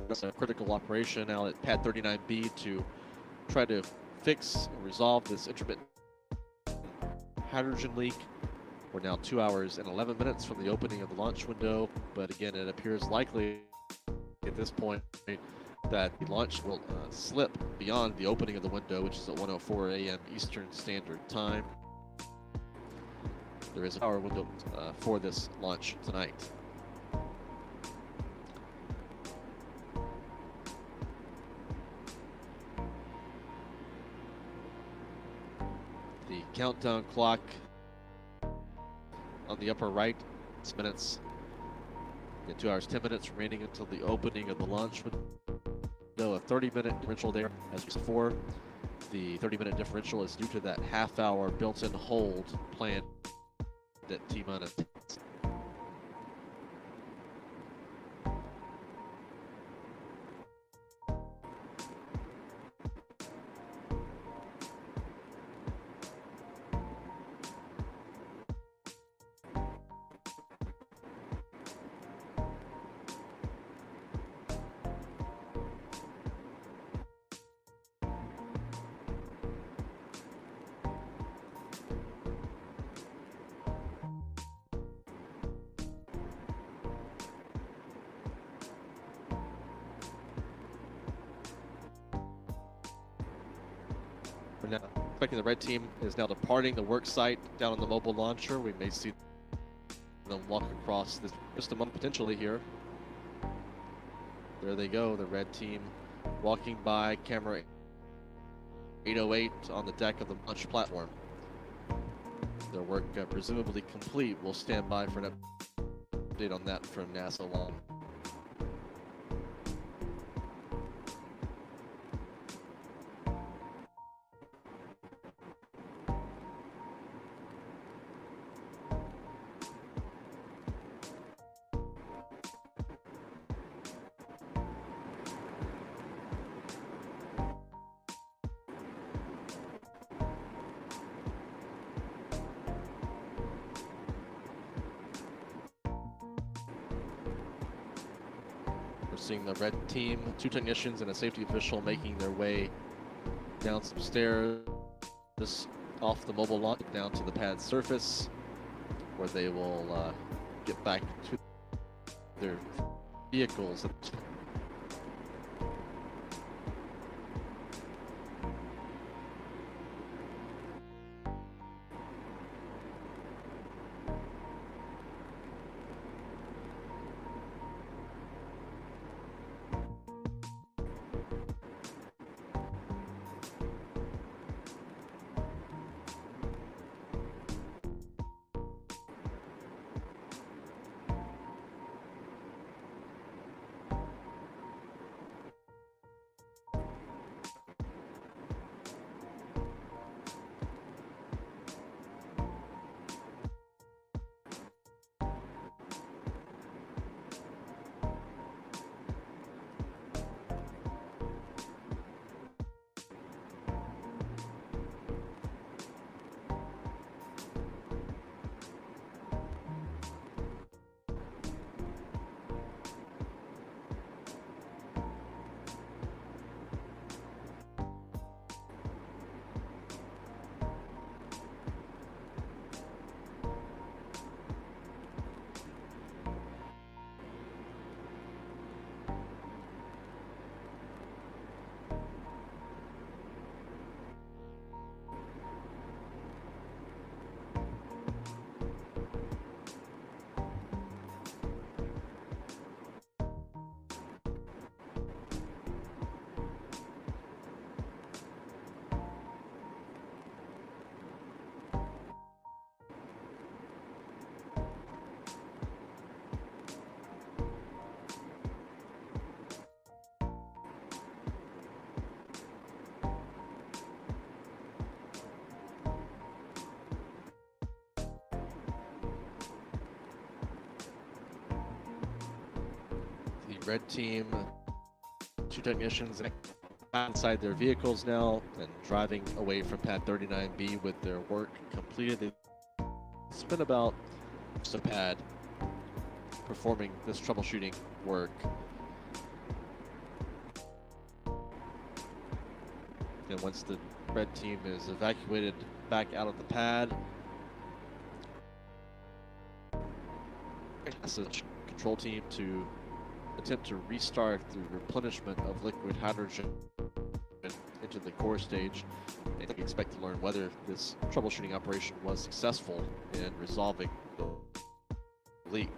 A: That's a critical operation now at pad 39B to try to fix and resolve this intermittent hydrogen leak. We're now 2 hours and 11 minutes from the opening of the launch window, but again, it appears likely at this point that the launch will slip beyond the opening of the window, which is at 1:04 a.m. Eastern Standard Time. There is an hour window for this launch tonight. The countdown clock on the upper right, it's minutes. 2 hours, 10 minutes remaining until the opening of the launch window. A 30-minute differential there, as before. The 30-minute differential is due to that half-hour built-in hold planned at T-minus. We're now expecting the red team is now departing the work site down on the mobile launcher. We may see them walk across this just a moment potentially here. There they go, the red team walking by camera 808 on the deck of the launch platform. Their work presumably complete. We'll stand by for an update on that from NASA LUA. We're seeing the red team, 2 technicians and a safety official making their way down some stairs off the mobile launch down to the pad surface, where they will get back to their vehicles. Red team, 2 technicians inside their vehicles now and driving away from pad 39B with their work completed. They spent about just a pad performing this troubleshooting work. And once the red team is evacuated back out of the pad, message control team to attempt to restart the replenishment of liquid hydrogen into the core stage, and we expect to learn whether this troubleshooting operation was successful in resolving the leak.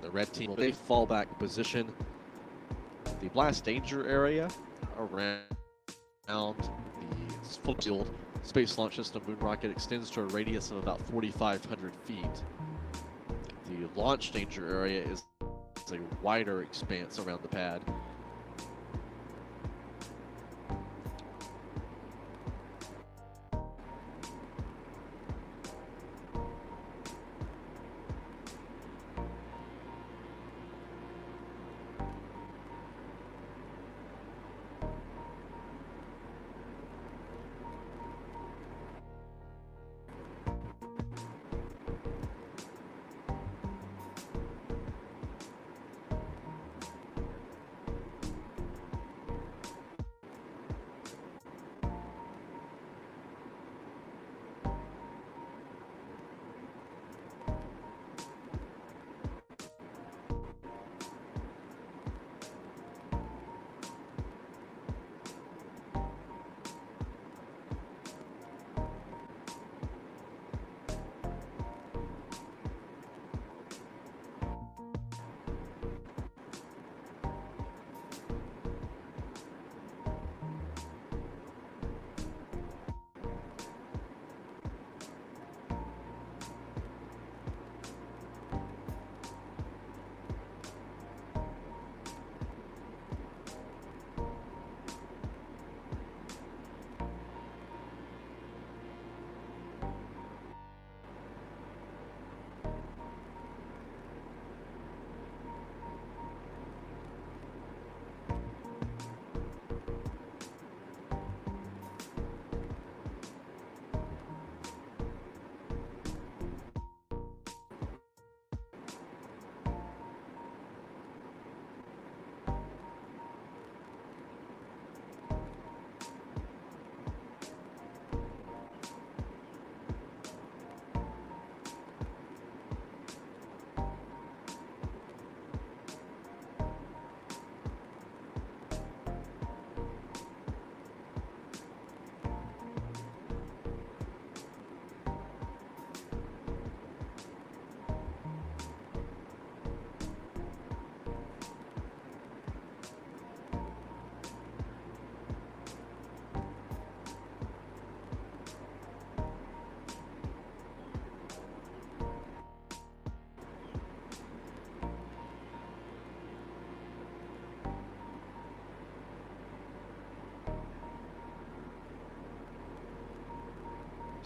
A: The red team will fallback position. The blast danger area around the full-field Space Launch System moon rocket extends to a radius of about 4,500 feet. The launch danger area is a wider expanse around the pad.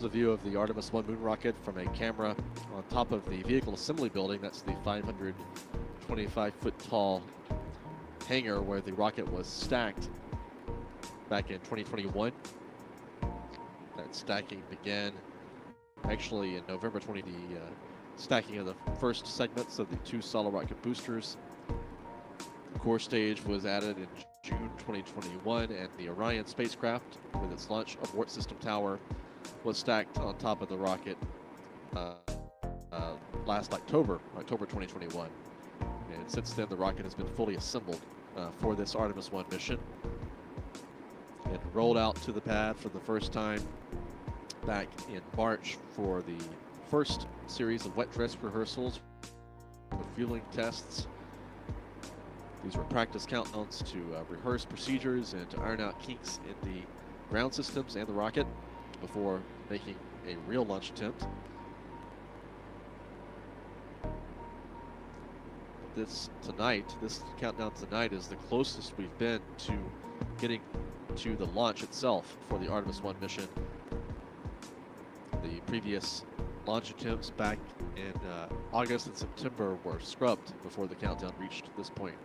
A: A view of the Artemis 1 moon rocket from a camera on top of the vehicle assembly building. That's the 525-foot tall hangar where the rocket was stacked back in 2021. That stacking began actually in November 20, the stacking of the first segments of the two solid rocket boosters. The core stage was added in June 2021, and the Orion spacecraft with its launch abort system tower was stacked on top of the rocket last October 2021. And since then, the rocket has been fully assembled for this Artemis 1 mission. It rolled out to the pad for the first time back in March for the first series of wet dress rehearsals with fueling tests. These were practice countdowns to rehearse procedures and to iron out kinks in the ground systems and the rocket before making a real launch attempt. This countdown tonight is the closest we've been to getting to the launch itself for the Artemis 1 mission. The previous launch attempts back in August and September were scrubbed before the countdown reached this point.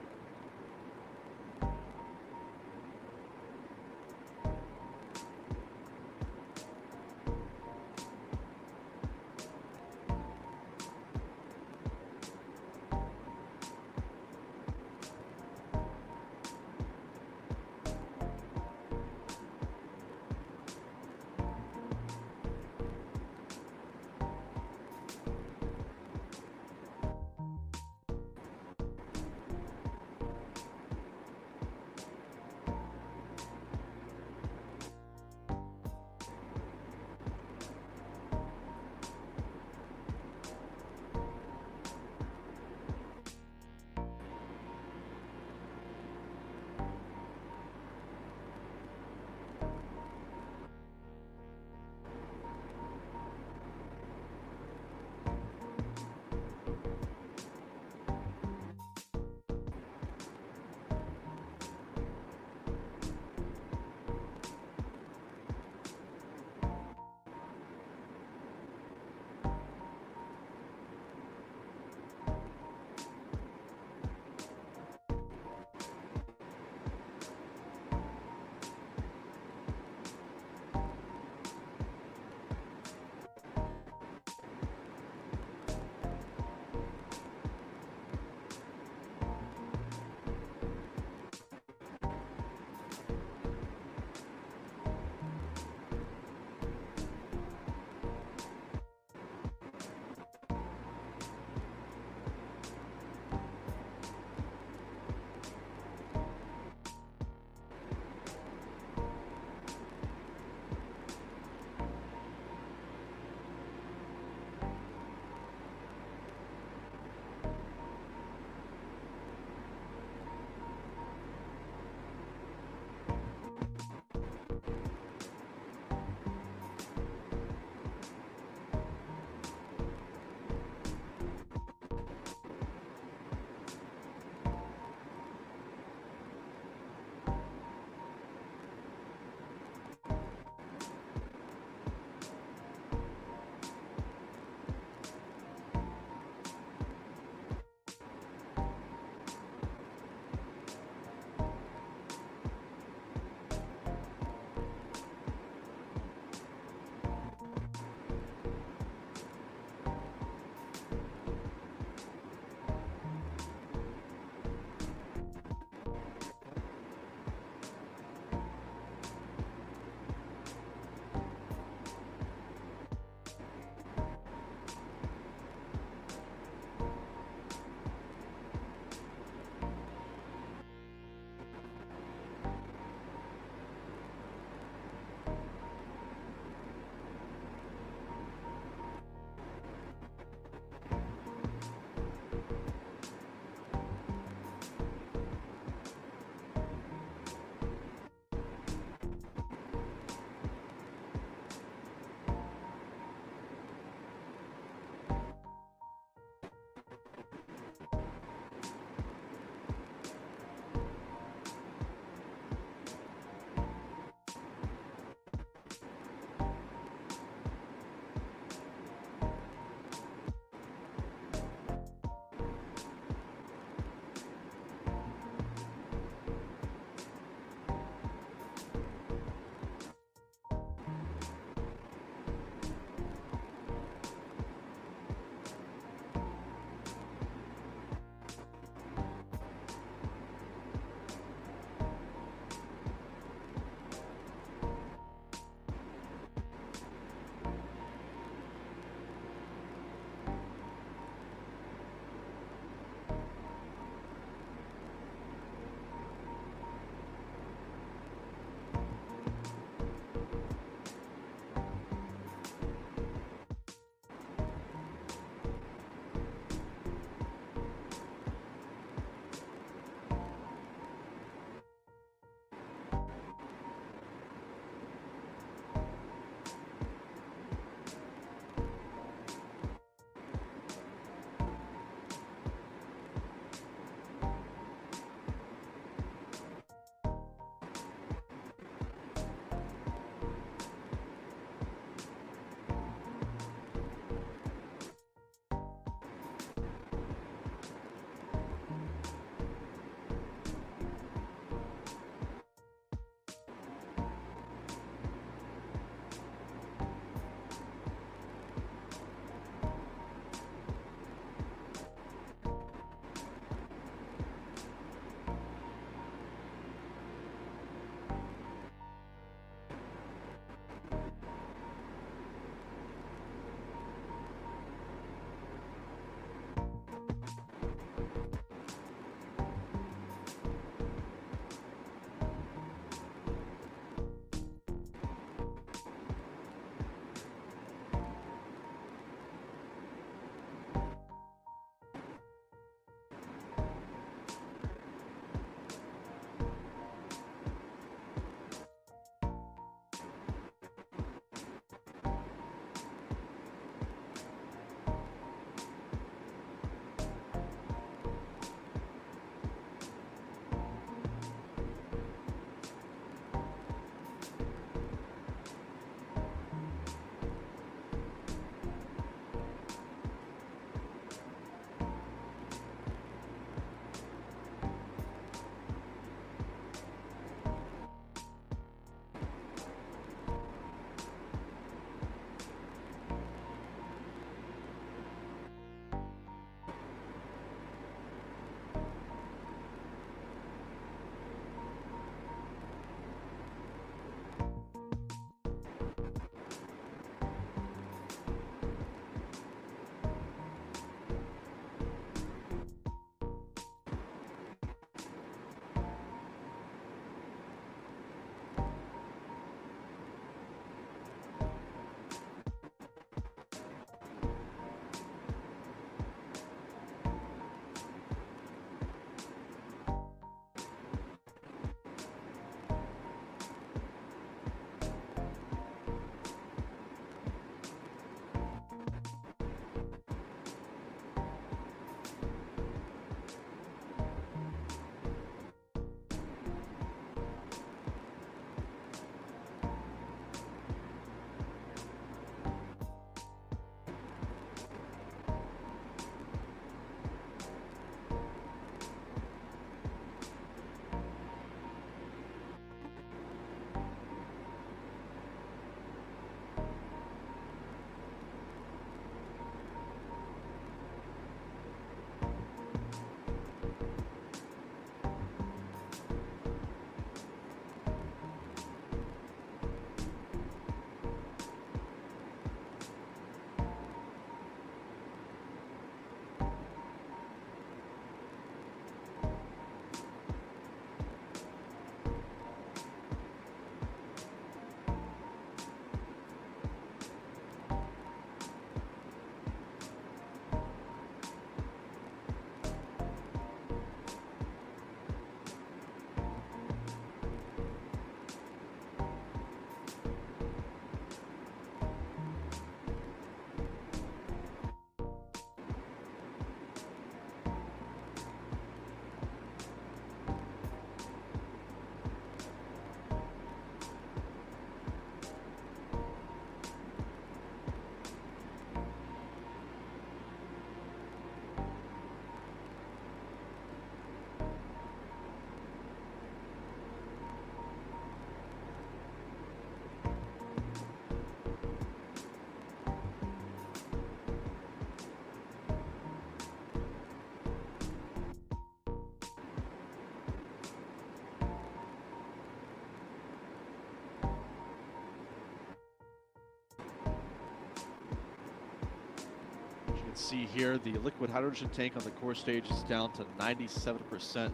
A: see here, the liquid hydrogen tank on the core stage is down to 97%.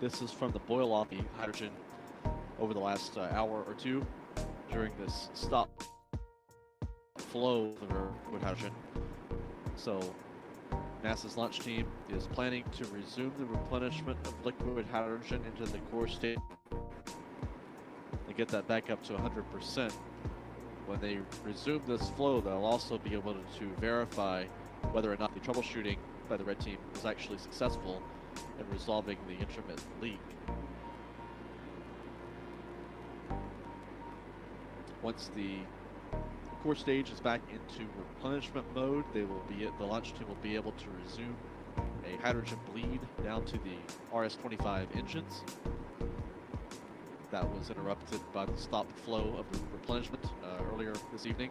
A: This is from the boil off the hydrogen over the last hour or two during this stop flow of the liquid hydrogen. So NASA's launch team is planning to resume the replenishment of liquid hydrogen into the core stage and get that back up to 100%. When they resume this flow, they'll also be able to verify whether or not the troubleshooting by the red team was actually successful in resolving the intermittent leak. Once the core stage is back into replenishment mode, the launch team will be able to resume a hydrogen bleed down to the RS-25 engines. That was interrupted by the stopped flow of replenishment earlier this evening.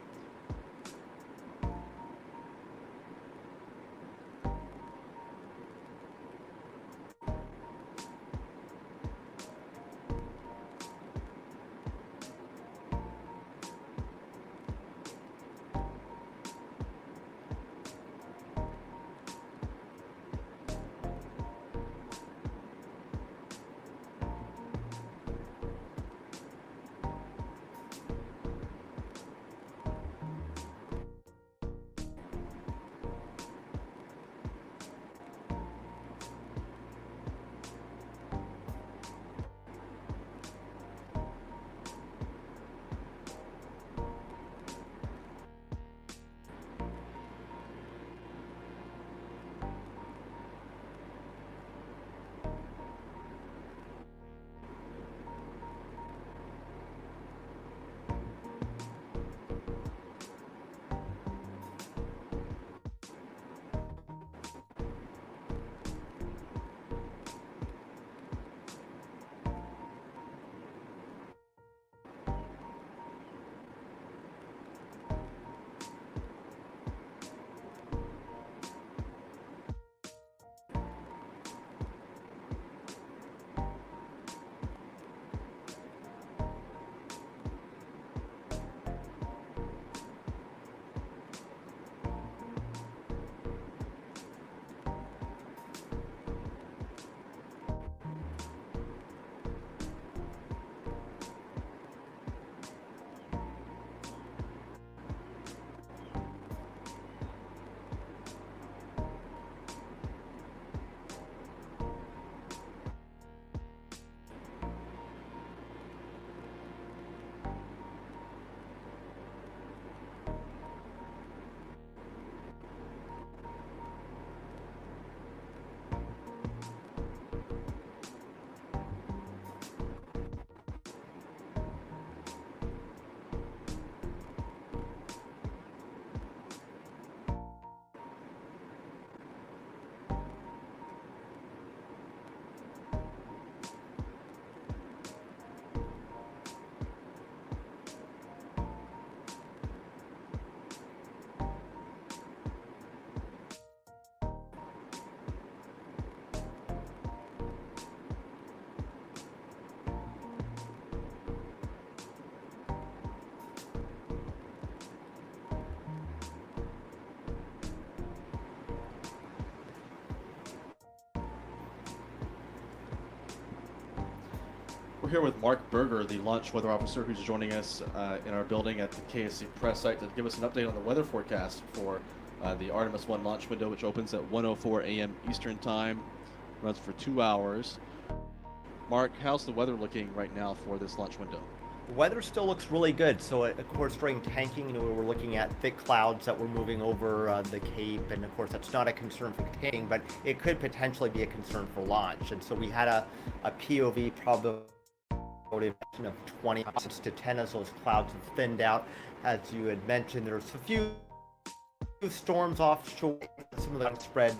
A: We're here with Mark Berger, the launch weather officer, who's joining us in our building at the KSC press site to give us an update on the weather forecast for the Artemis 1 launch window, which opens at 1:04 a.m. Eastern Time, runs for 2 hours. Mark, how's the weather looking right now for this launch window?
B: The weather still looks really good. So, of course, during tanking, we're looking at thick clouds that were moving over the Cape, and of course, that's not a concern for tanking, but it could potentially be a concern for launch. And so we had a POV probability of 20 to 10 as those clouds have thinned out. As you had mentioned, there's a few storms offshore, some of them spread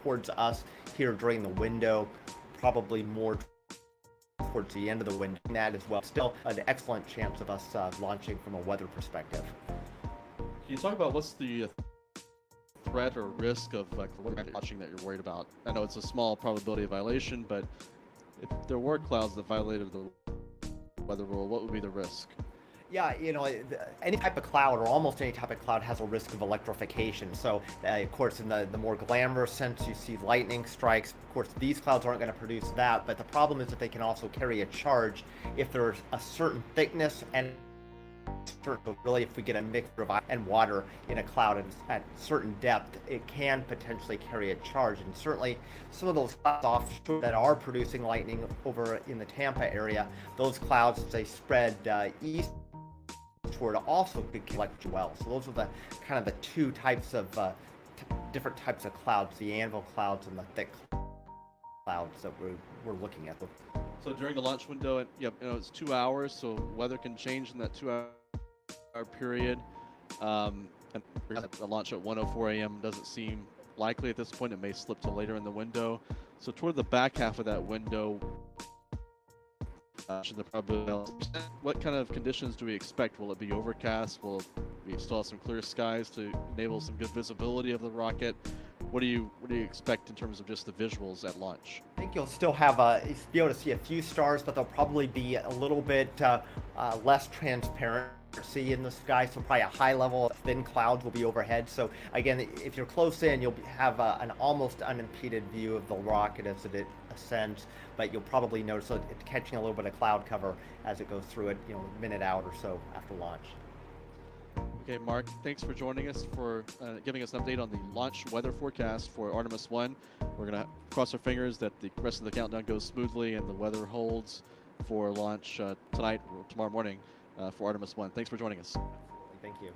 B: towards us here during the window, probably more towards the end of the window. That as well. Still an excellent chance of us launching from a weather perspective.
A: Can you talk about what's the threat or risk of the weather launching that you're worried about? I know it's a small probability of violation, but if there were clouds that violated the weather rule, what would be the risk?
B: Yeah, any type of cloud or almost any type of cloud has a risk of electrification. So, of course, in the more glamorous sense, you see lightning strikes. Of course, these clouds aren't going to produce that, but the problem is that they can also carry a charge if there's a certain thickness and really if we get a mixture of ice and water in a cloud at certain depth, it can potentially carry a charge. And certainly some of those clouds offshore that are producing lightning over in the Tampa area, those clouds, as they spread east toward, also could collect well. So those are the kind of the two types of different types of clouds, the anvil clouds and the thick clouds that we're looking at.
A: So during the launch window, it's 2 hours, so weather can change in that 2 hour period. And the launch at 1:04 a.m. doesn't seem likely at this point. It may slip to later in the window. So toward the back half of that window, the probability, what kind of conditions do we expect? Will it be overcast? Will we still have some clear skies to enable some good visibility of the rocket? What do you expect in terms of just the visuals at launch?
B: I think you'll still be able to see a few stars, but they'll probably be a little bit less transparency in the sky. So probably a high level of thin clouds will be overhead. So again, if you're close in, you'll have an almost unimpeded view of the rocket as it ascends, but you'll probably notice it catching a little bit of cloud cover as it goes through it, a minute out or so after launch.
A: Okay, Mark, thanks for joining us, for giving us an update on the launch weather forecast for Artemis 1. We're going to cross our fingers that the rest of the countdown goes smoothly and the weather holds for launch tonight or tomorrow morning for Artemis 1. Thanks for joining us.
B: Thank you.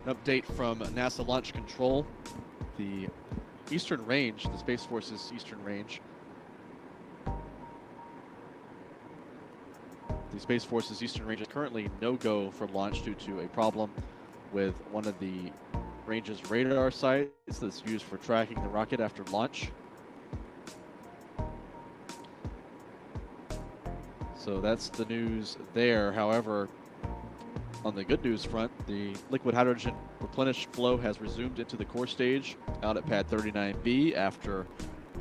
A: An update from NASA Launch Control. The Eastern Range, the Space Force's Eastern Range. The Space Force's Eastern Range is currently no-go for launch due to a problem with one of the range's radar sites that's used for tracking the rocket after launch. So that's the news there. However, on the good news front, the liquid hydrogen replenished flow has resumed into the core stage out at pad 39B after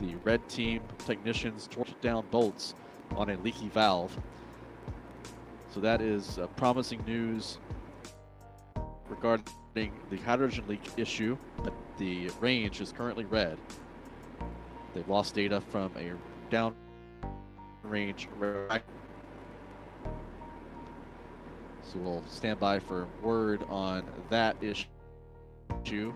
A: the red team technicians torched down bolts on a leaky valve. So that is promising news regarding the hydrogen leak issue. The range is currently red. They've lost data from a downrange rack. So we'll stand by for word on that issue.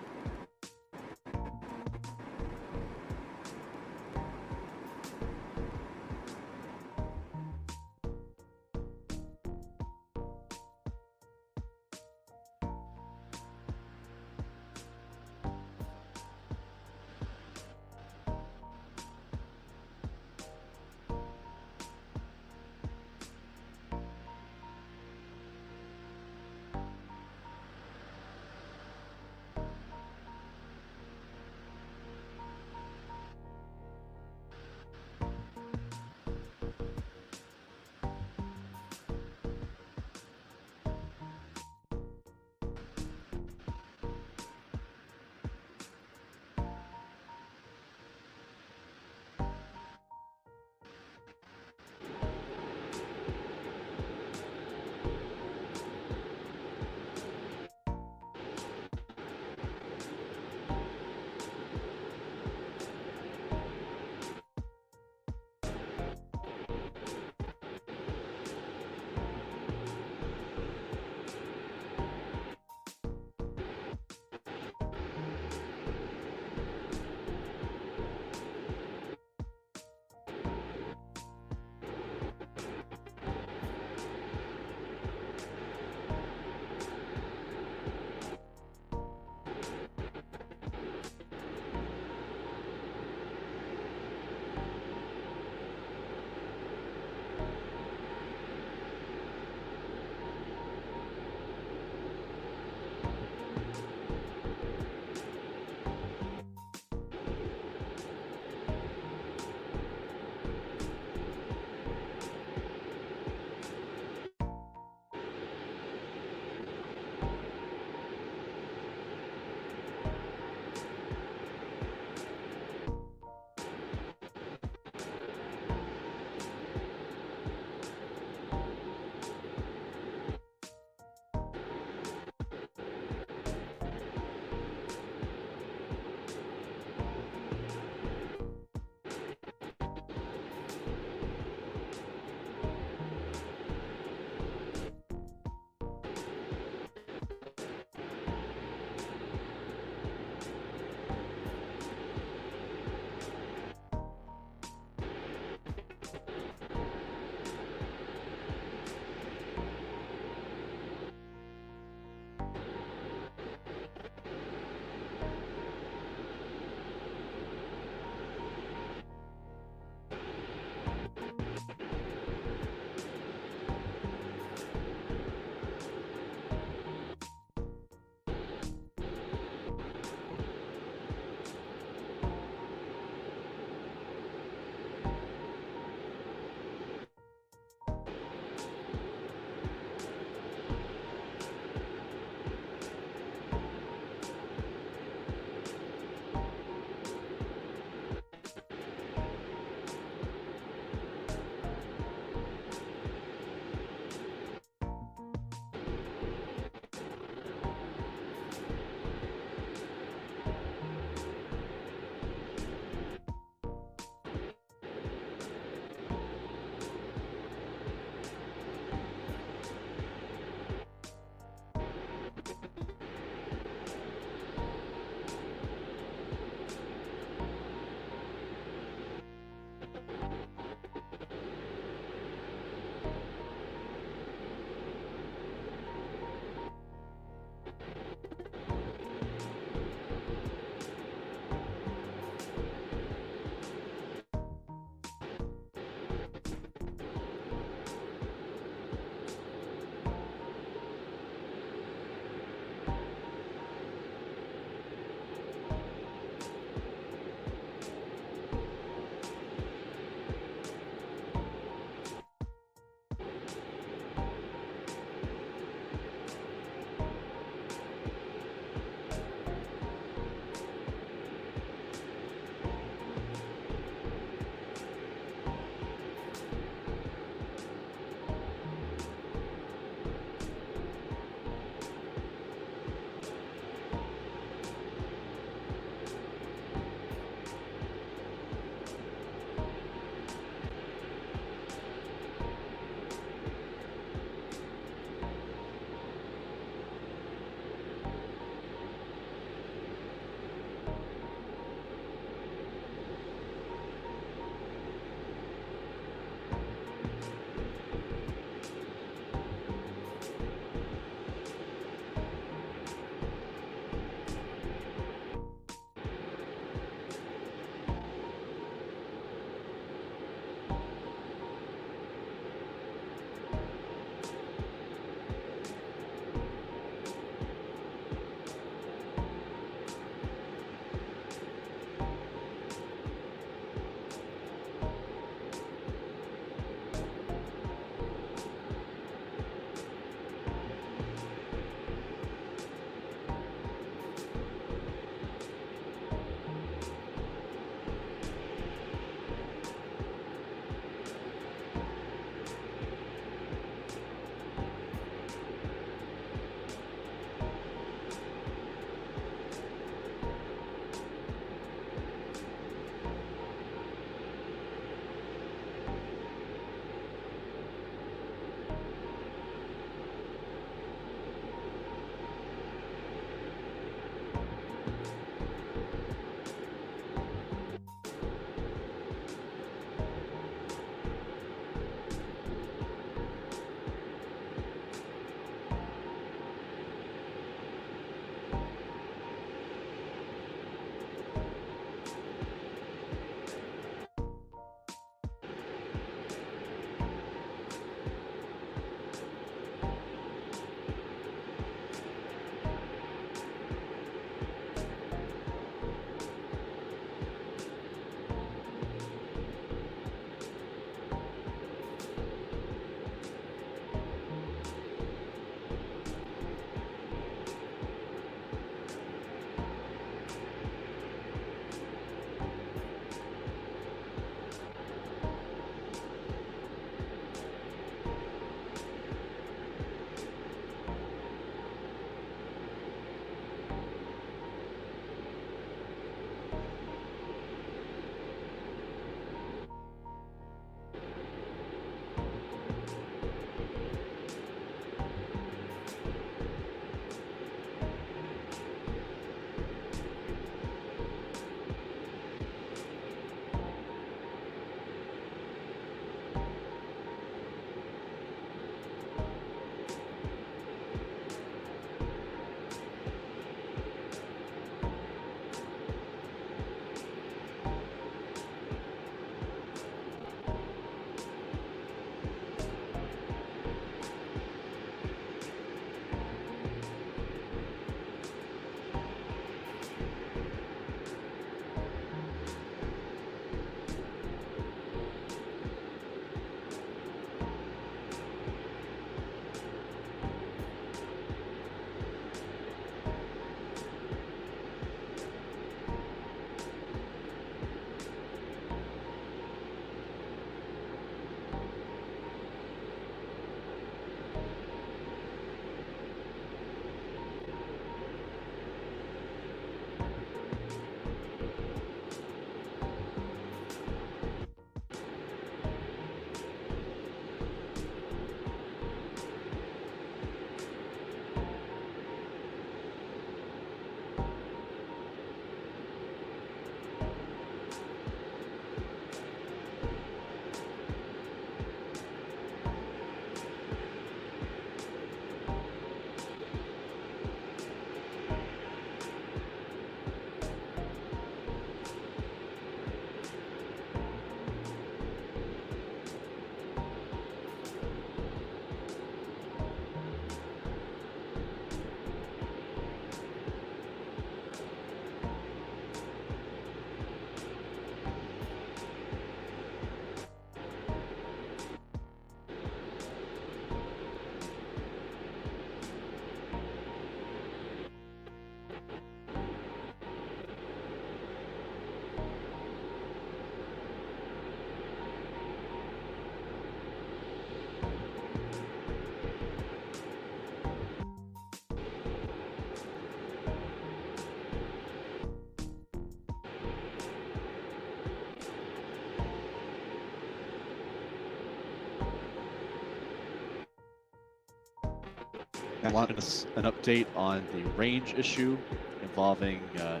A: Launch an update on the range issue involving the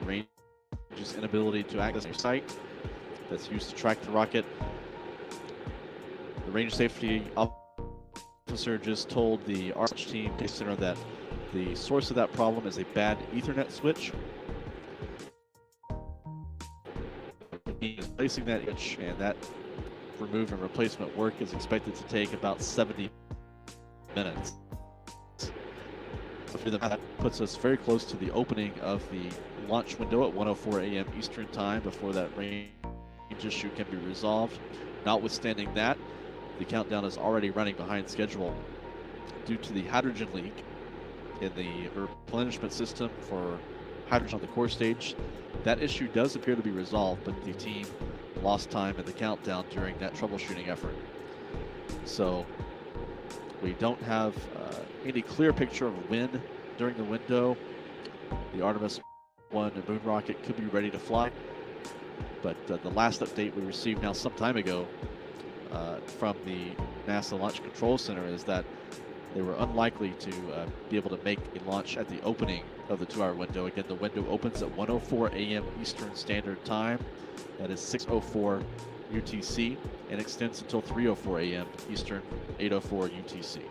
A: range's inability to access your site that's used to track the rocket. The range safety officer just told the Arch team center that the source of that problem is a bad Ethernet switch. He is placing that switch, and that remove and replacement work is expected to take about 70 minutes. That puts us very close to the opening of the launch window at 1:04 a.m. Eastern time before that range issue can be resolved. Notwithstanding that, the countdown is already running behind schedule due to the hydrogen leak in the replenishment system for hydrogen on the core stage. That issue does appear to be resolved, but the team lost time in the countdown during that troubleshooting effort. So we don't have any clear picture of when during the window the Artemis 1 moon rocket could be ready to fly. But the last update we received now some time ago from the NASA Launch Control Center is that they were unlikely to be able to make a launch at the opening of the 2-hour window. Again, the window opens at 1:04 a.m. Eastern Standard Time. That is 6:04 UTC, and extends until 3:04 a.m. Eastern, 8:04 UTC.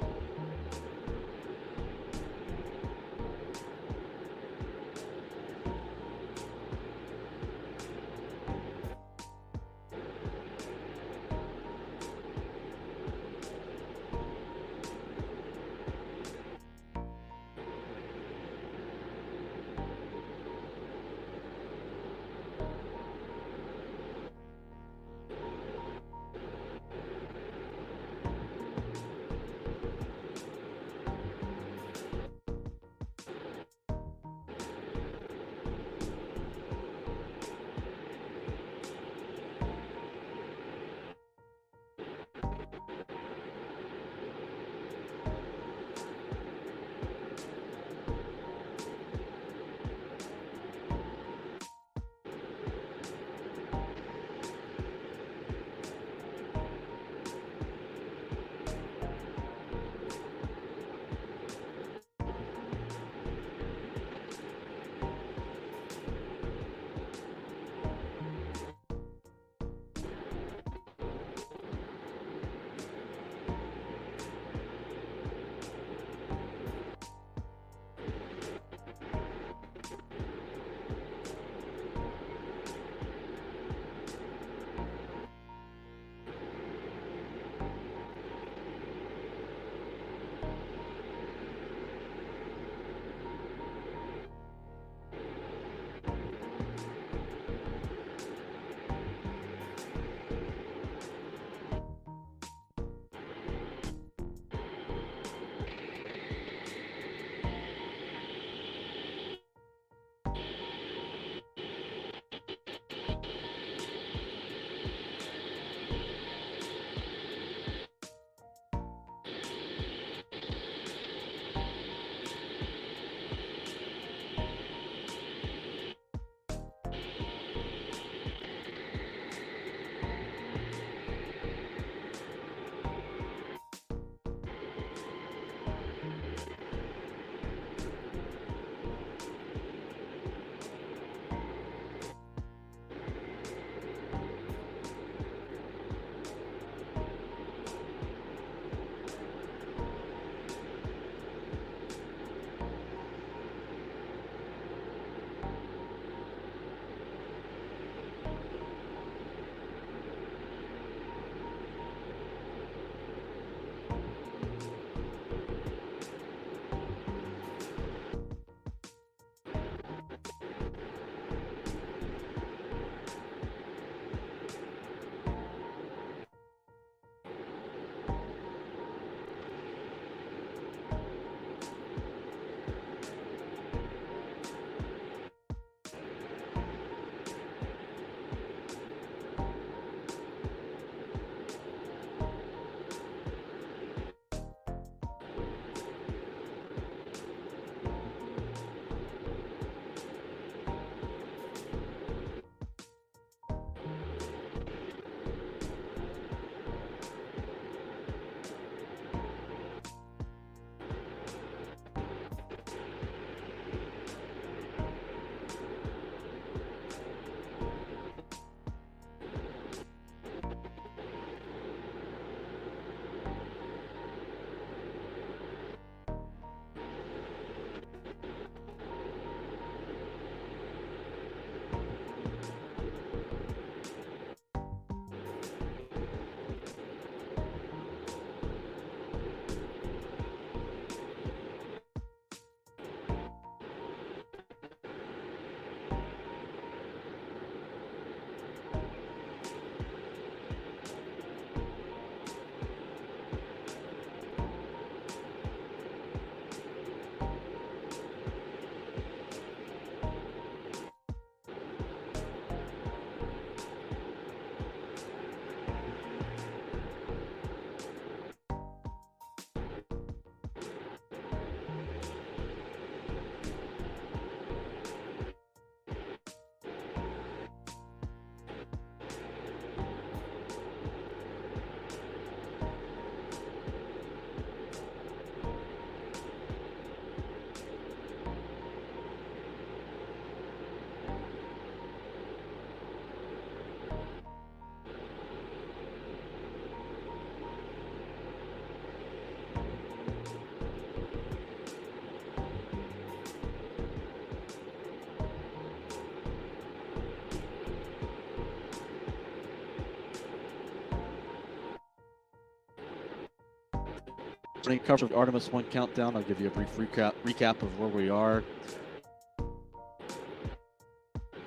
A: Running coverage of the Artemis 1 countdown. I'll give you a brief recap of where we are.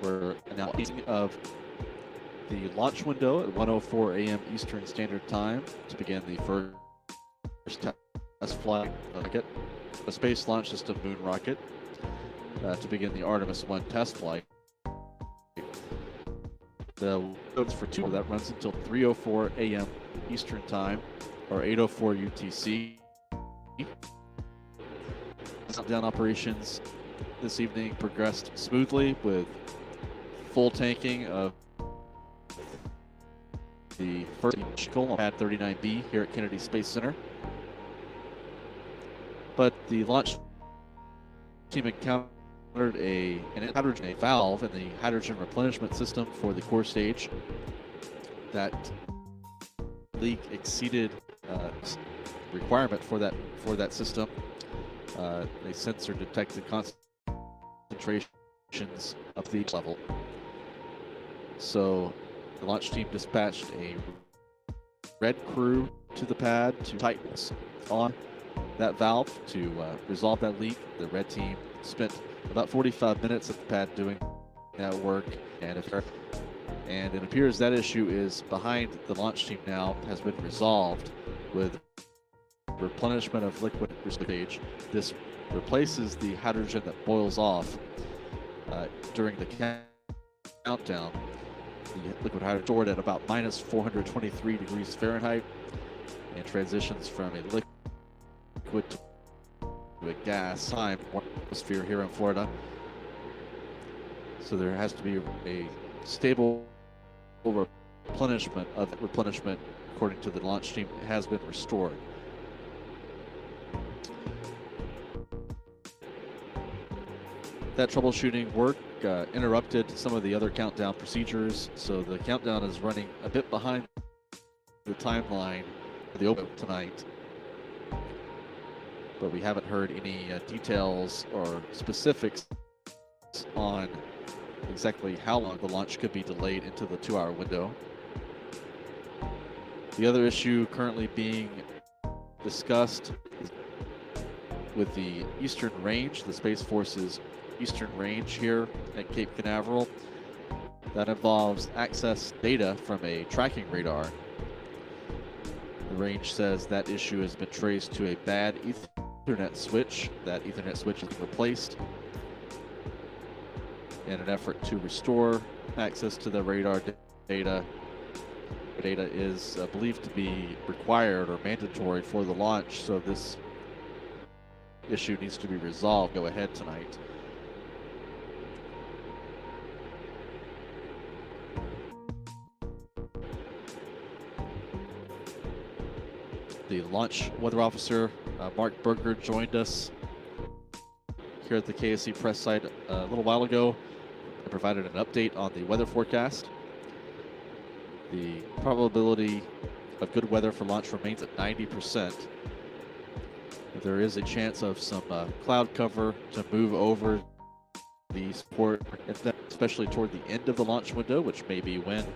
A: We're now easing of the launch window at 1:04 a.m. Eastern Standard Time to begin the first test flight rocket, a Space Launch System moon rocket, to begin the Artemis 1 test flight. The codes for two that runs until 3:04 a.m. Eastern Time, or 8:04 UTC. Countdown operations this evening progressed smoothly with full tanking of the first vehicle on pad 39B here at Kennedy Space Center. But the launch team encountered a hydrogen valve in the hydrogen replenishment system for the core stage. That leak exceeded requirement for that system. A sensor detected concentrations of the level. So the launch team dispatched a red crew to the pad to tighten on that valve to resolve that leak. The red team spent about 45 minutes at the pad doing that work, and it appears that issue is behind the launch team now, has been resolved with replenishment of liquid stage. This replaces the hydrogen that boils off during the countdown. The liquid hydrogen stored at about minus 423 degrees Fahrenheit and transitions from a liquid to a gas time atmosphere here in Florida. So there has to be a stable replenishment according to the launch team, has been restored. That troubleshooting work interrupted some of the other countdown procedures, so the countdown is running a bit behind the timeline for the open tonight. But we haven't heard any details or specifics on exactly how long the launch could be delayed into the 2-hour window. The other issue currently being discussed is with the Eastern Range, the Space Force's Eastern Range here at Cape Canaveral. That involves access data from a tracking radar. The range says that issue has been traced to a bad Ethernet switch. That Ethernet switch is replaced in an effort to restore access to the radar data. Data is believed to be required or mandatory for the launch, so this issue needs to be resolved. Go ahead tonight. The launch weather officer, Mark Berger, joined us here at the KSC press site a little while ago and provided an update on the weather forecast. The probability of good weather for launch remains at 90%. There is a chance of some cloud cover to move over the port, especially toward the end of the launch window, which may be when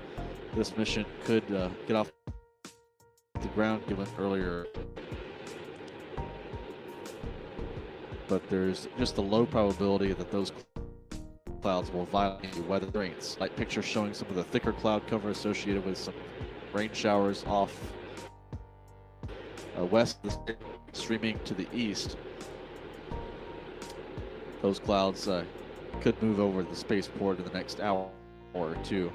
A: this mission could get off the ground given earlier. But there's just a low probability that those clouds will violate the weather rains. Light picture showing some of the thicker cloud cover associated with some rain showers off west of the state, streaming to the east. Those clouds could move over the spaceport in the next hour or two.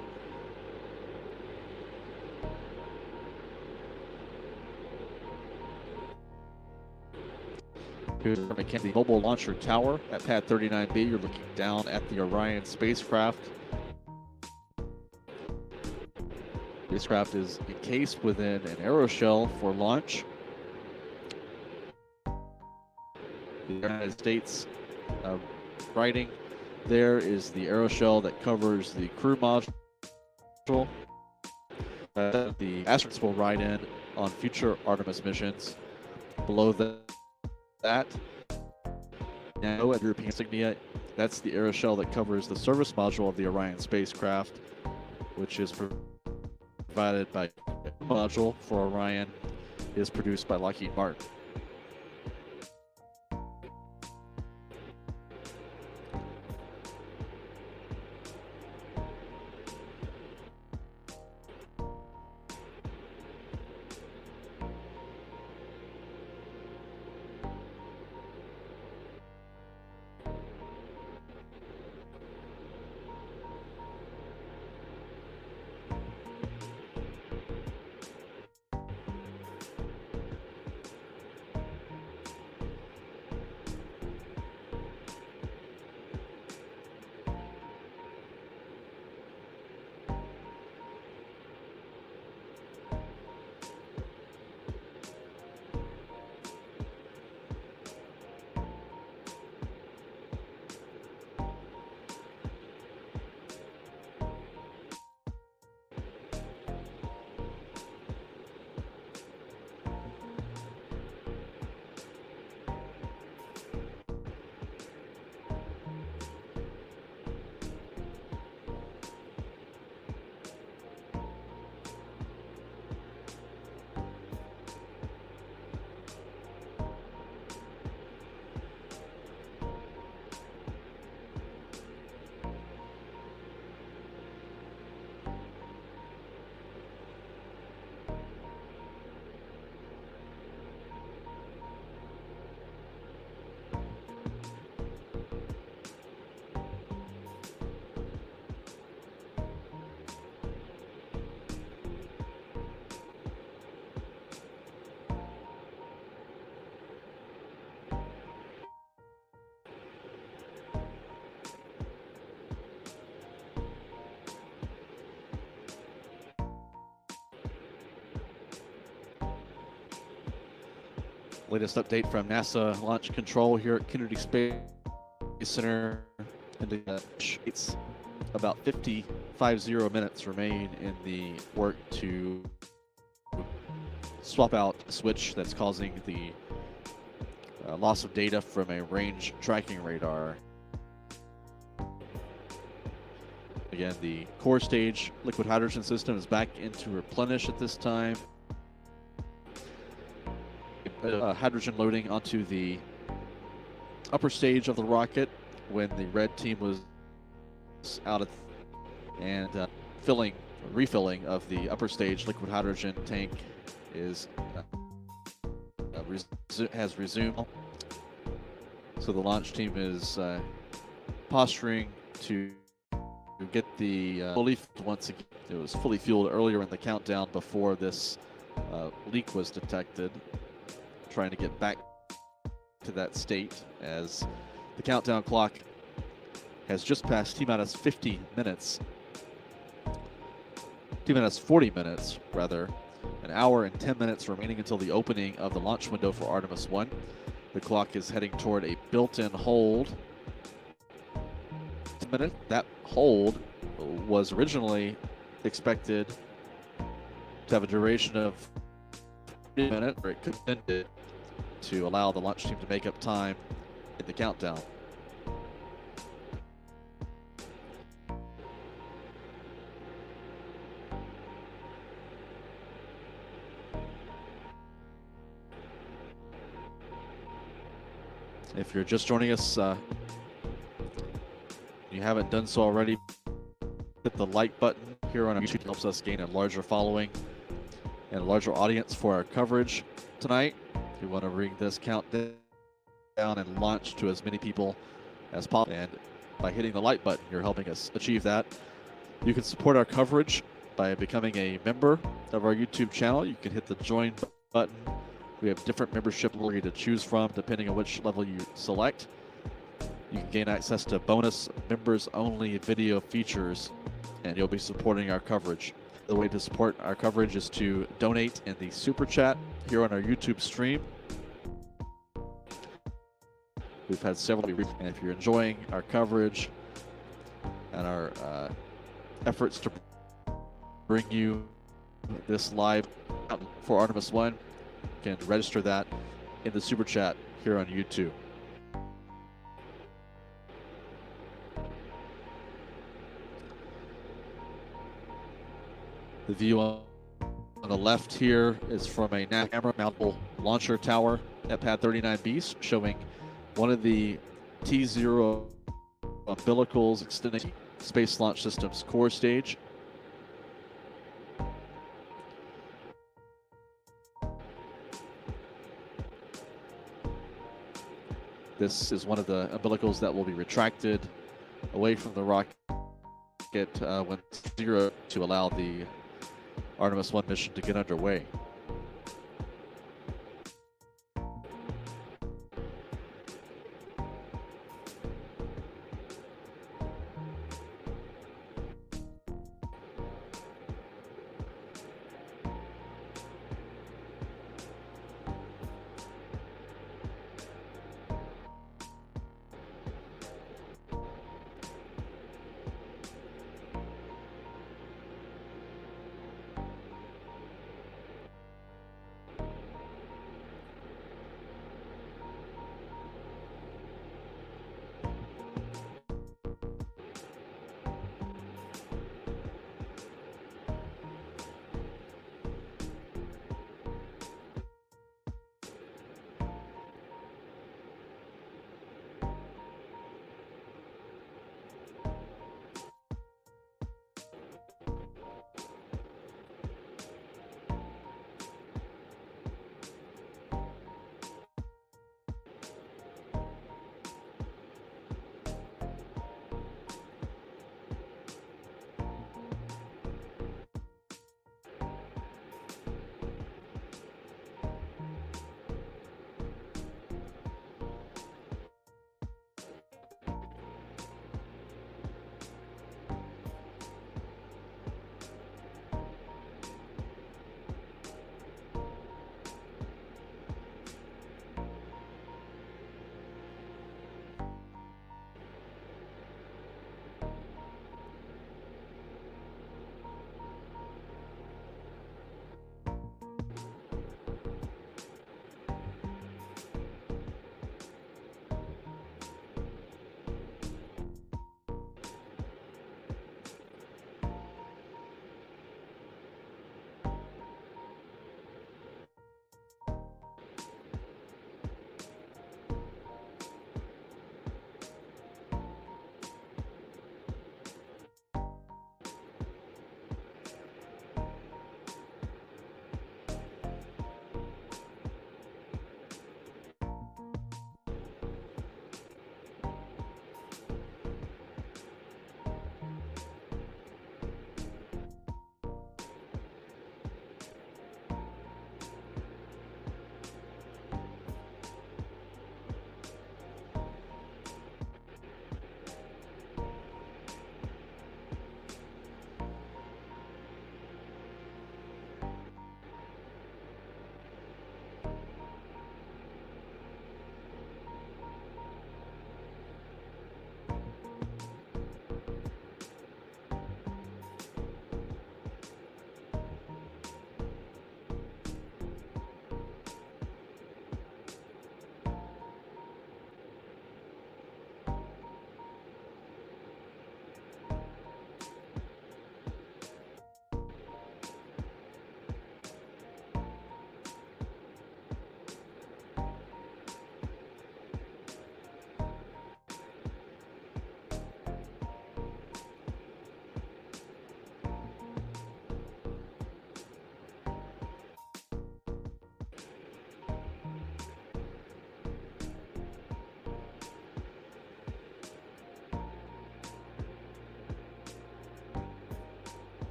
A: Here's the mobile launcher tower at pad 39B. You're looking down at the Orion spacecraft. The spacecraft is encased within an aeroshell for launch. The United States writing there is the aeroshell that covers the crew module. The astronauts will ride in on future Artemis missions. Below that, now at European insignia, that's the aeroshell that covers the service module of the Orion spacecraft, which is provided by module for Orion, is produced by Lockheed Martin. Latest update from NASA Launch Control here at Kennedy Space Center. It's about 50 minutes remain in the work to swap out a switch that's causing the loss of data from a range tracking radar. Again, the core stage liquid hydrogen system is back into replenish at this time. Hydrogen loading onto the upper stage of the rocket when the red team was out of, and refilling of the upper stage liquid hydrogen tank is has resumed. So the launch team is posturing to get the fully once again. It was fully fueled earlier in the countdown before this leak was detected. Trying to get back to that state as the countdown clock has just passed T-minus 50 minutes. T-minus 40 minutes, rather. An hour and 10 minutes remaining until the opening of the launch window for Artemis 1. The clock is heading toward a built-in hold. That hold was originally expected to have a duration of 30 minutes, or it could end it to allow the launch team to make up time in the countdown. If you're just joining us, you haven't done so already, hit the like button here on our YouTube. It helps us gain a larger following and a larger audience for our coverage tonight. We want to bring this countdown and launch to as many people as possible. And by hitting the like button, you're helping us achieve that. You can support our coverage by becoming a member of our YouTube channel. You can hit the join button. We have different membership levels to choose from depending on which level you select. You can gain access to bonus members-only video features, and you'll be supporting our coverage. The way to support our coverage is to donate in the Super Chat here on our YouTube stream. We've had several, and if you're enjoying our coverage and our efforts to bring you this live for Artemis 1, you can register that in the Super Chat here on YouTube. The view on the left here is from a NASA camera mountable launcher tower at pad 39B, showing one of the T0 umbilicals extending Space Launch System's core stage. This is one of the umbilicals that will be retracted away from the rocket when zero to allow the Artemis 1 mission to get underway.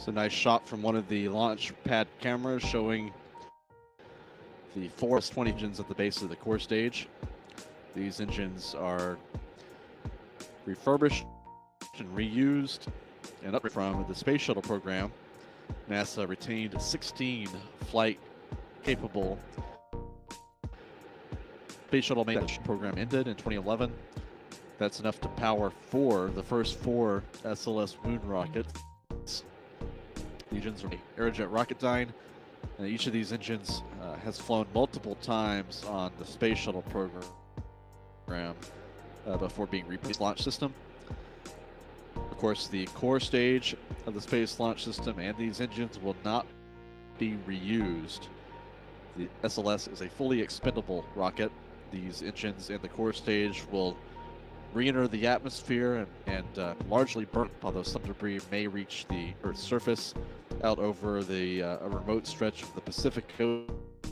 A: It's a nice shot from one of the launch pad cameras showing the 4 S-20 engines at the base of the core stage. These engines are refurbished and reused and up from the Space Shuttle program. NASA retained 16 flight capable Space Shuttle maintenance program ended in 2011. That's enough to power the first 4 SLS moon rockets. The engines are Aerojet Rocketdyne, and each of these engines has flown multiple times on the Space Shuttle program before being replaced launch system. Of course, the core stage of the Space Launch System and these engines will not be reused. The SLS is a fully expendable rocket. These engines and the core stage will re-enter the atmosphere and largely burn, although some debris may reach the Earth's surface out over the a remote stretch of the Pacific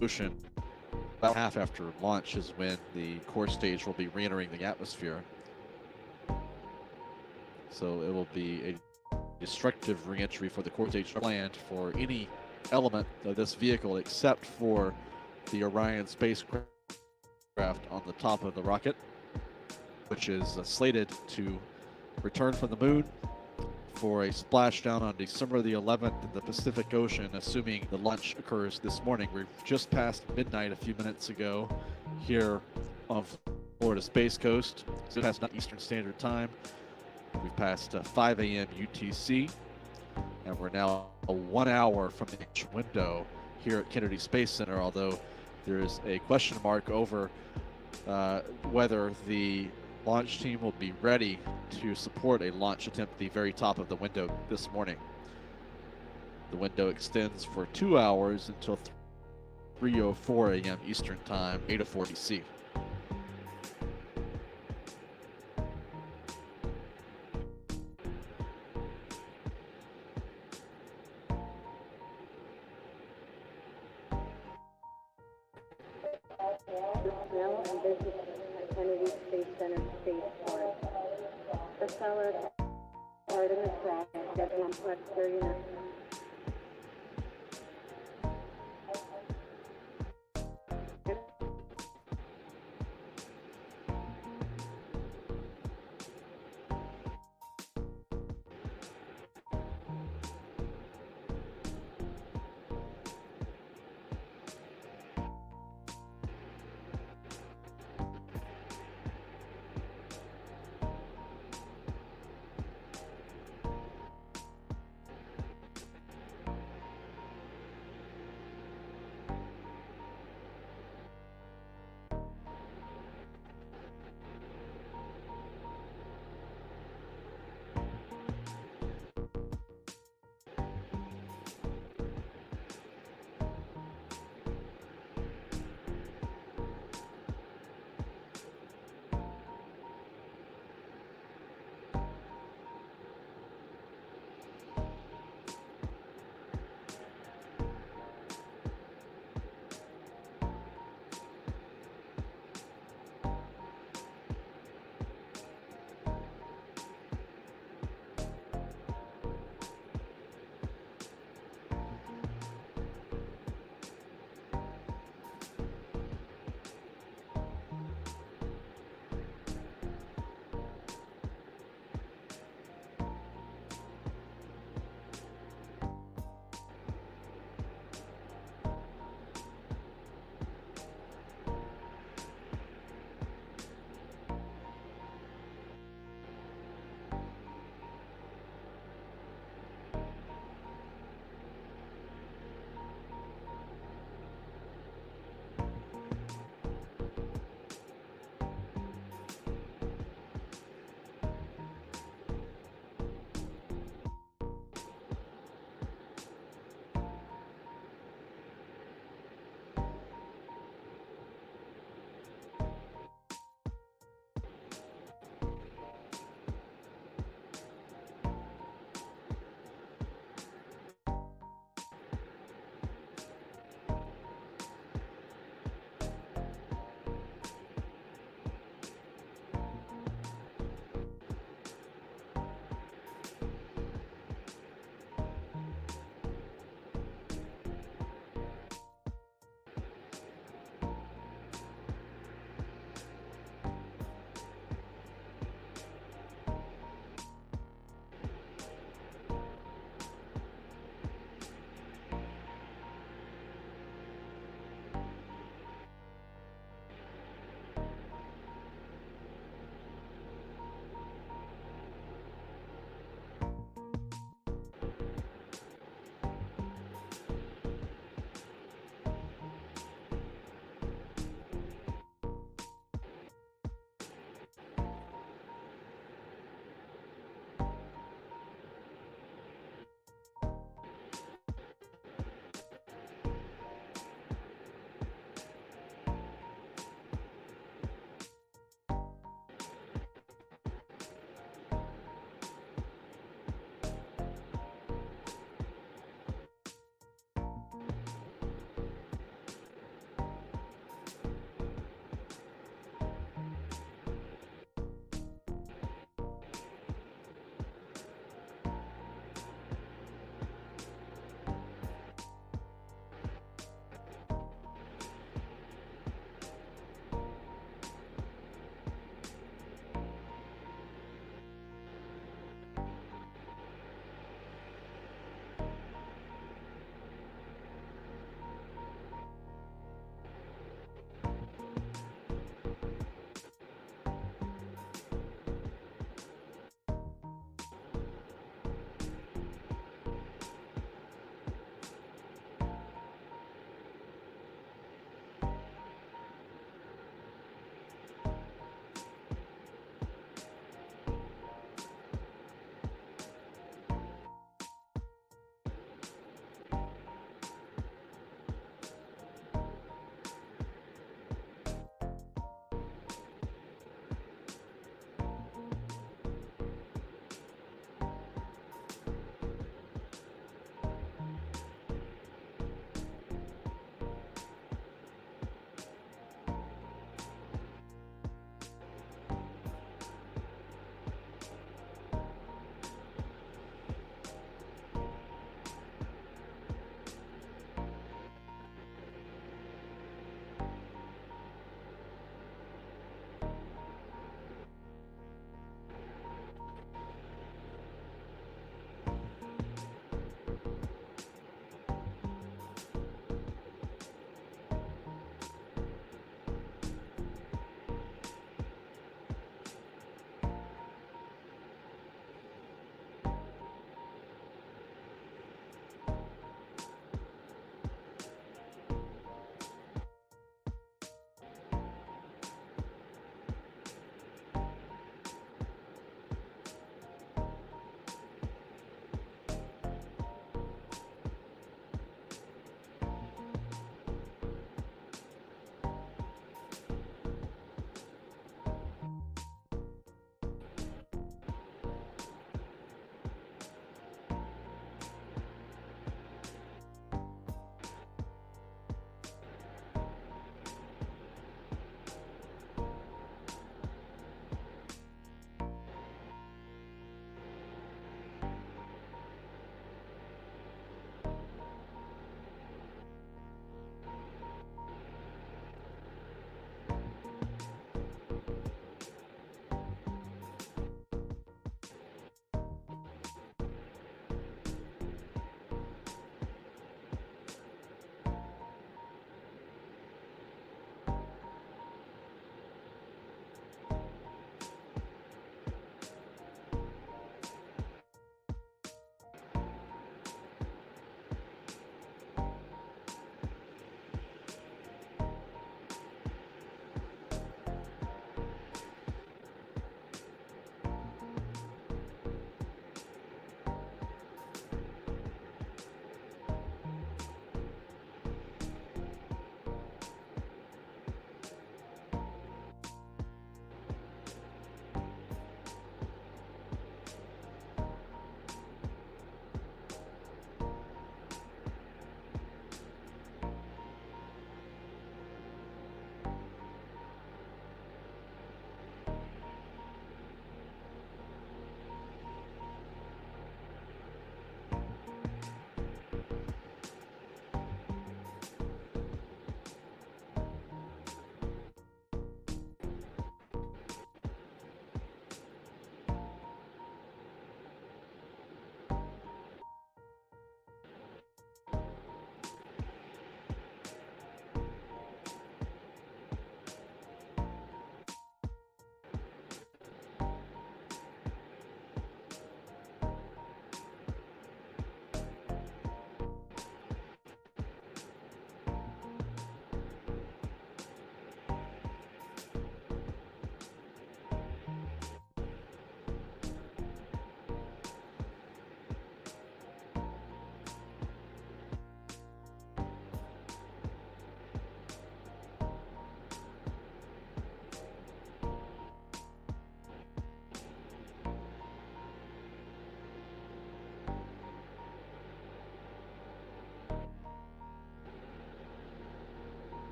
A: Ocean. About half after launch is when the core stage will be re-entering the atmosphere. So it will be a destructive re-entry for the core stage planned for any element of this vehicle except for the Orion spacecraft on the top of the rocket, which is slated to return from the moon for a splashdown on December the 11th in the Pacific Ocean, assuming the launch occurs this morning. We're just past midnight a few minutes ago here on Florida Space Coast, so past Eastern Standard Time. We've passed 5 a.m. UTC, and we're now 1 hour from the window here at Kennedy Space Center, although there is a question mark over whether the launch team will be ready to support a launch attempt at the very top of the window this morning. The window extends for 2 hours until 3:04 a.m. Eastern Time, 8:04 BC.
C: And this is Kennedy Space Center Spaceport. SLS Artemis rocket schedule on Flex 39.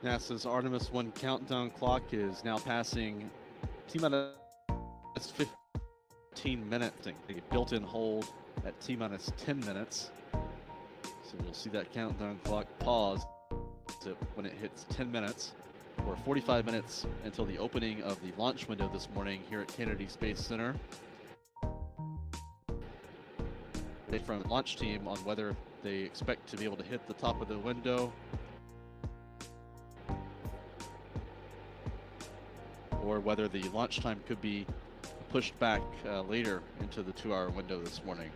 A: NASA's Artemis 1 countdown clock is now passing T-minus 15 minutes. A built-in hold at T-minus 10 minutes. So we'll see that countdown clock pause when it hits 10 minutes. We're 45 minutes until the opening of the launch window this morning here at Kennedy Space Center. From the launch team on whether they expect to be able to hit the top of the window or whether the launch time could be pushed back later into the 2-hour window this morning.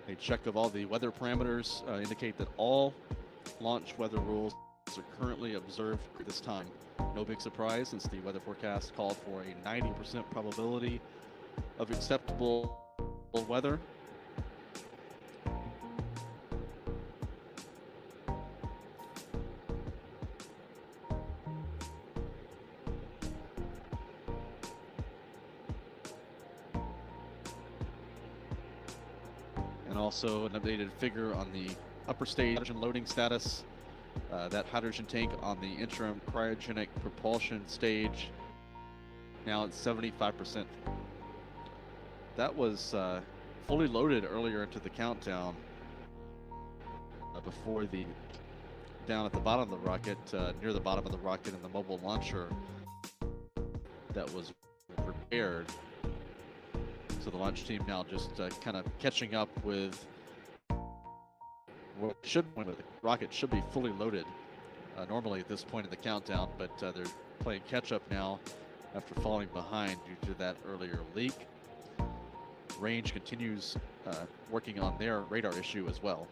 A: A check of all the weather parameters indicate that all launch weather rules are currently observed at this time. No big surprise since the weather forecast called for a 90% probability of acceptable weather. And also an updated figure on the upper stage hydrogen loading status. That hydrogen tank on the interim cryogenic propulsion stage now at 75%. That was fully loaded earlier into the countdown before the down at the bottom of the rocket, near the bottom of the rocket in the mobile launcher that was prepared. So the launch team now just kind of catching up with what the rocket should be fully loaded normally at this point in the countdown, but they're playing catch up now after falling behind due to that earlier leak. Range continues working on their radar issue as well.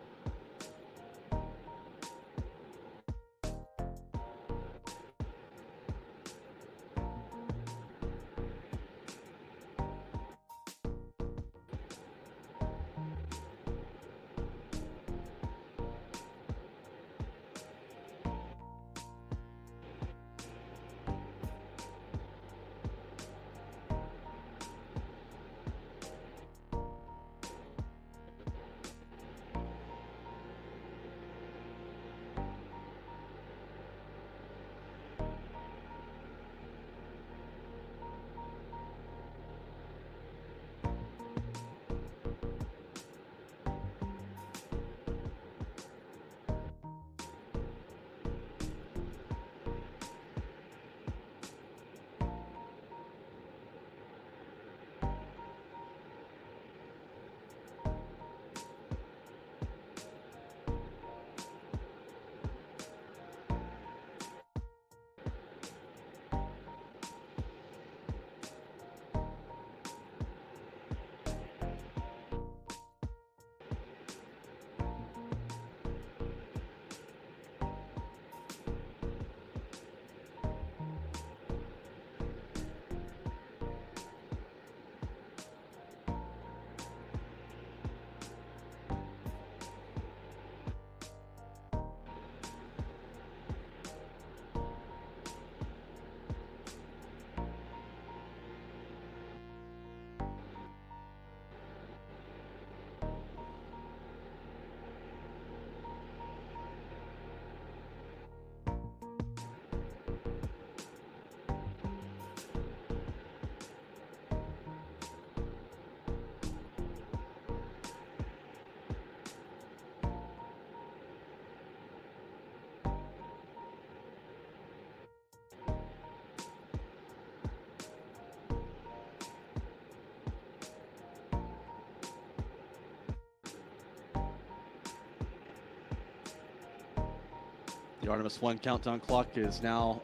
A: The Artemis 1 countdown clock is now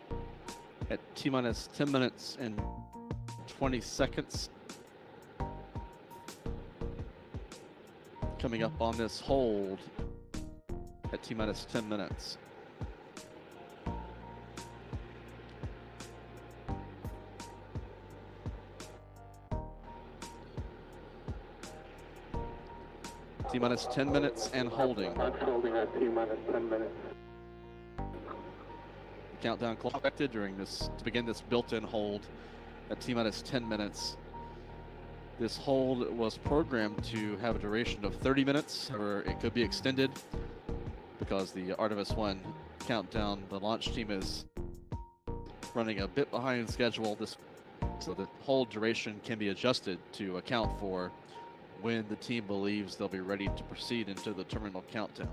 A: at T-minus 10 minutes and 20 seconds. Coming up on this hold at T-minus 10 minutes. T-minus 10 minutes and holding.
D: Launch holding at T-minus 10 minutes.
A: Countdown clock affected during this to begin this built-in hold at T-minus 10 minutes. This hold was programmed to have a duration of 30 minutes, or it could be extended because the Artemis 1 countdown, the launch team is running a bit behind schedule. So the hold duration can be adjusted to account for when the team believes they'll be ready to proceed into the terminal countdown.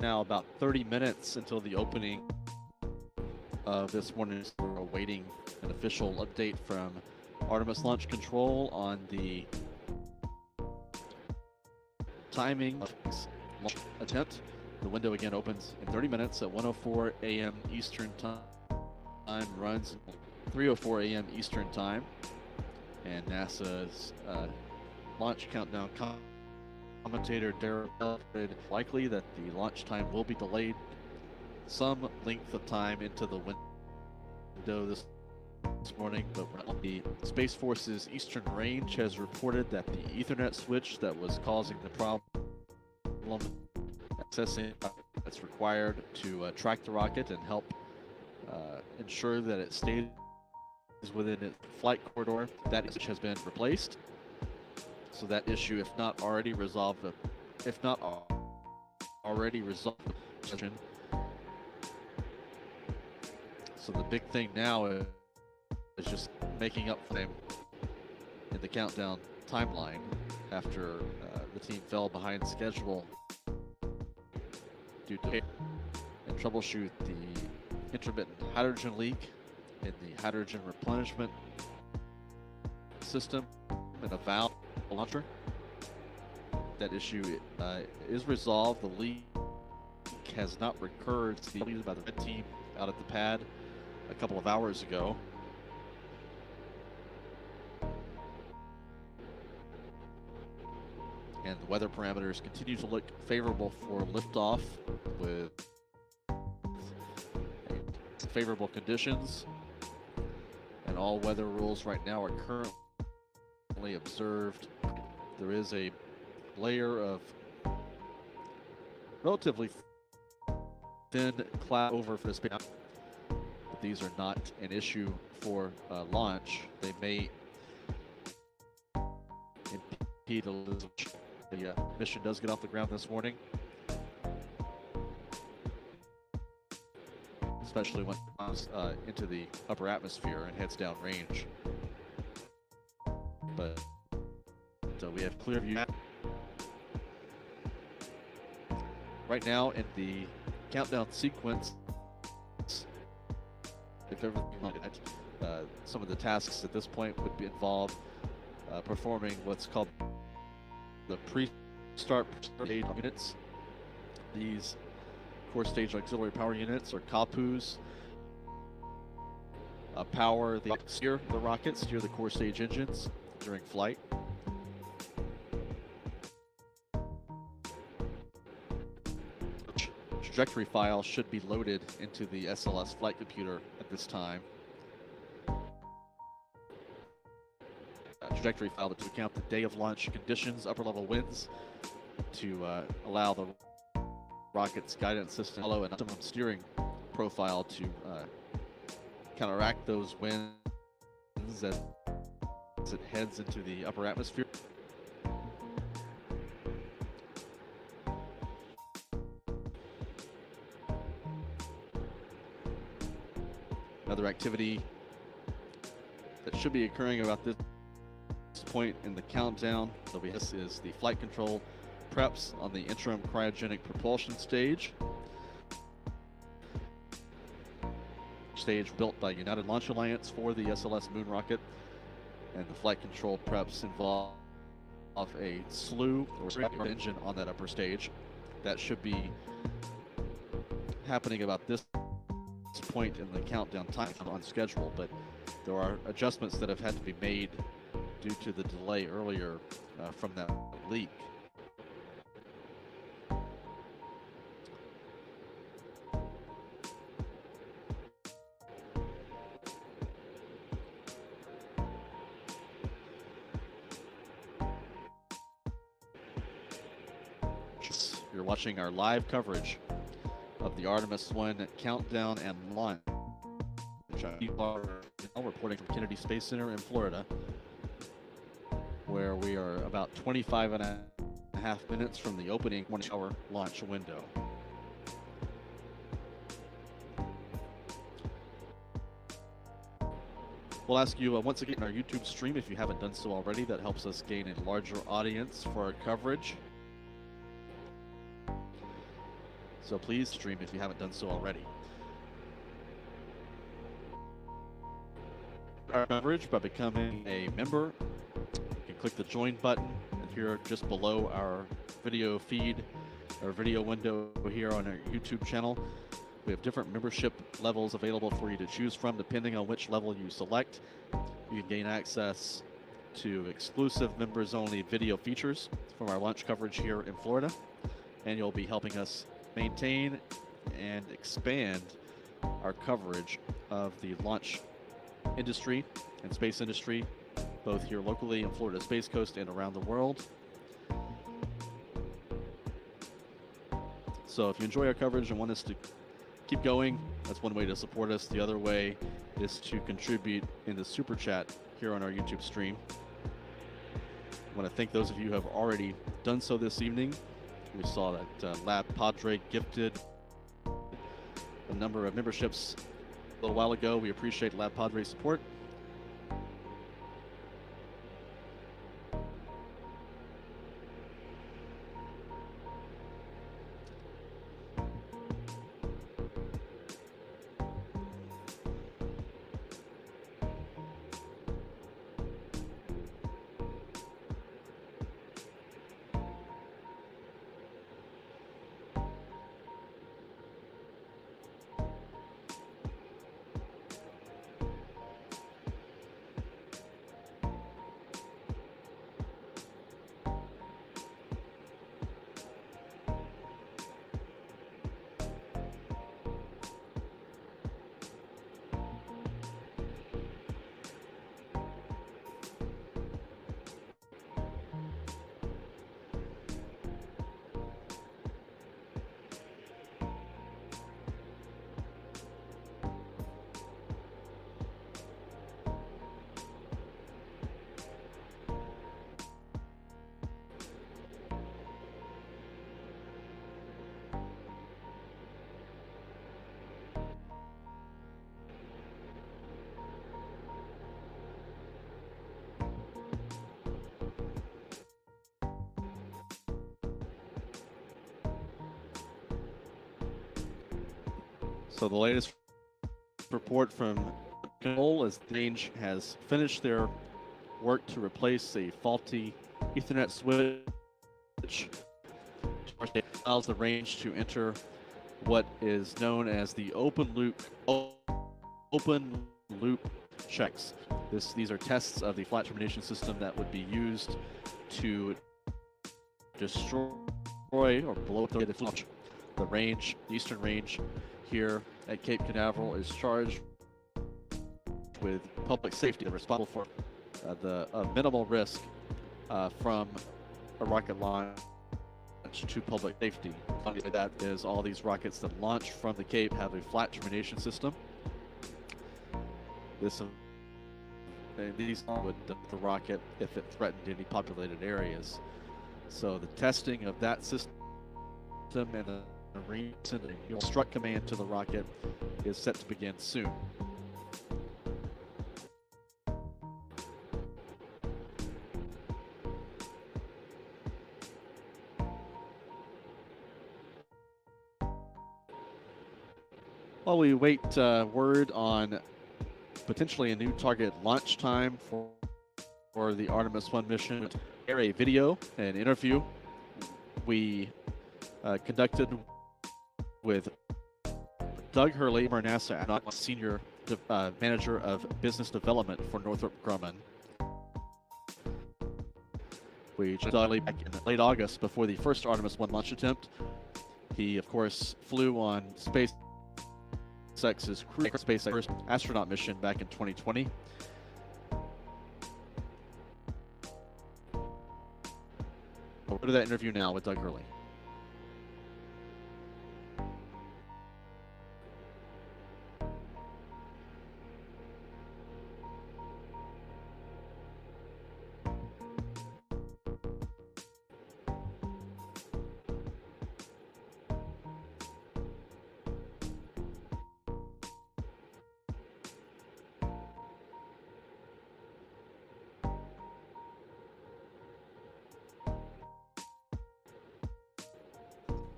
A: now about 30 minutes until the opening of this morning. We're awaiting an official update from Artemis Launch Control on the timing of this launch attempt. The window again opens in 30 minutes at 1:04 a.m. Eastern Time, runs 3:04 a.m. Eastern Time, and NASA's launch countdown commentator Darrell said likely that the launch time will be delayed some length of time into the window this morning, but the Space Force's Eastern Range has reported that the Ethernet switch that was causing the problem accessing that's required to track the rocket and help ensure that it stays within its flight corridor, that switch has been replaced. So that issue, if not already resolved, so the big thing now is just making up for them in the countdown timeline after the team fell behind schedule due to and troubleshoot the intermittent hydrogen leak in the hydrogen replenishment system and a valve launcher. That issue is resolved. The leak has not recurred. It's been by the red team out at the pad a couple of hours ago. And the weather parameters continue to look favorable for liftoff with favorable conditions. And all weather rules right now are currently observed. There is a layer of relatively thin cloud over for this, but these are not an issue for launch. They may impede the mission does get off the ground this morning, especially when it comes into the upper atmosphere and heads down range. But we have clear view right now in the countdown sequence. If everything some of the tasks at this point would be involved performing what's called the pre-start stage units. These core stage auxiliary power units, or CAPUs, power steer the rocket, steer the core stage engines during flight. Trajectory file should be loaded into the SLS flight computer at this time. Trajectory file to account the day of launch conditions, upper level winds, to allow the rocket's guidance system follow an optimum steering profile to counteract those winds as it heads into the upper atmosphere. Another activity that should be occurring about this point in the countdown this is the flight control preps on the interim cryogenic propulsion stage built by United Launch Alliance for the SLS moon rocket, and the flight control preps involve a slew or engine on that upper stage. That should be happening about this point in the countdown time on schedule, but there are adjustments that have had to be made due to the delay earlier from that leak. You're watching our live coverage of the Artemis 1 countdown and launch. We are now reporting from Kennedy Space Center in Florida, where we are about 25 and a half minutes from the opening 1-hour launch window. We'll ask you once again in our YouTube stream, if you haven't done so already, that helps us gain a larger audience for our coverage. So please stream if you haven't done so already. Our coverage by becoming a member. You can click the join button here just below our video feed, our video window here on our YouTube channel. We have different membership levels available for you to choose from depending on which level you select. You can gain access to exclusive members-only video features from our launch coverage here in Florida, and you'll be helping us maintain and expand our coverage of the launch industry and space industry, both here locally in Florida Space Coast and around the world. So if you enjoy our coverage and want us to keep going, that's one way to support us. The other way is to contribute in the super chat here on our YouTube stream. I want to thank those of you who have already done so this evening. We saw that Lab Padre gifted a number of memberships a little while ago. We appreciate Lab Padre's support. So the latest report from Control is the range has finished their work to replace a faulty Ethernet switch, which allows the range to enter what is known as the open loop checks. These are tests of the flat termination system that would be used to destroy or blow up the range, the eastern range here at Cape Canaveral is charged with public safety, responsible for the minimal risk from a rocket launch to public safety. That is, all these rockets that launch from the Cape have a flat termination system. These would dump the rocket if it threatened any populated areas. So the testing of that system and the sending strut command to the rocket is set to begin soon. While we wait word on potentially a new target launch time for the Artemis 1 mission, air a video, an interview we conducted with Doug Hurley, our NASA Senior Manager of Business Development for Northrop Grumman. We just back in late August before the first Artemis 1 launch attempt. He, of course, flew on SpaceX's SpaceX first astronaut mission back in 2020. We'll go to that interview now with Doug Hurley.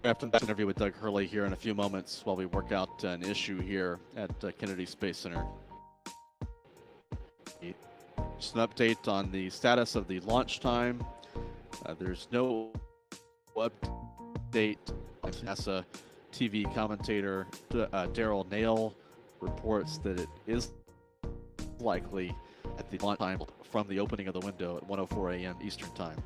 A: After the interview with Doug Hurley here in a few moments while we work out an issue here at Kennedy Space Center. Just an update on the status of the launch time. There's no update. NASA TV commentator Daryl Nail reports that it is likely at the launch time from the opening of the window at 1:04 a.m. Eastern Time.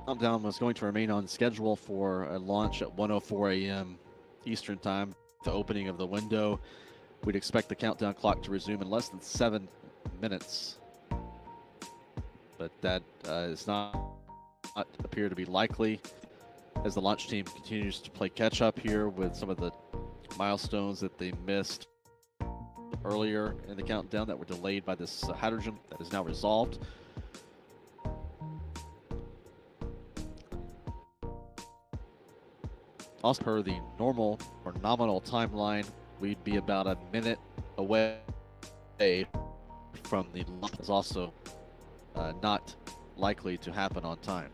A: Countdown was going to remain on schedule for a launch at 1:04 a.m. Eastern Time, the opening of the window. We'd expect the countdown clock to resume in less than 7 minutes, but that does not appear to be likely as the launch team continues to play catch up here with some of the milestones that they missed earlier in the countdown that were delayed by this hydrogen that is now resolved. Also, per the normal or nominal timeline, we'd be about a minute away from the launch. Is also not likely to happen on time.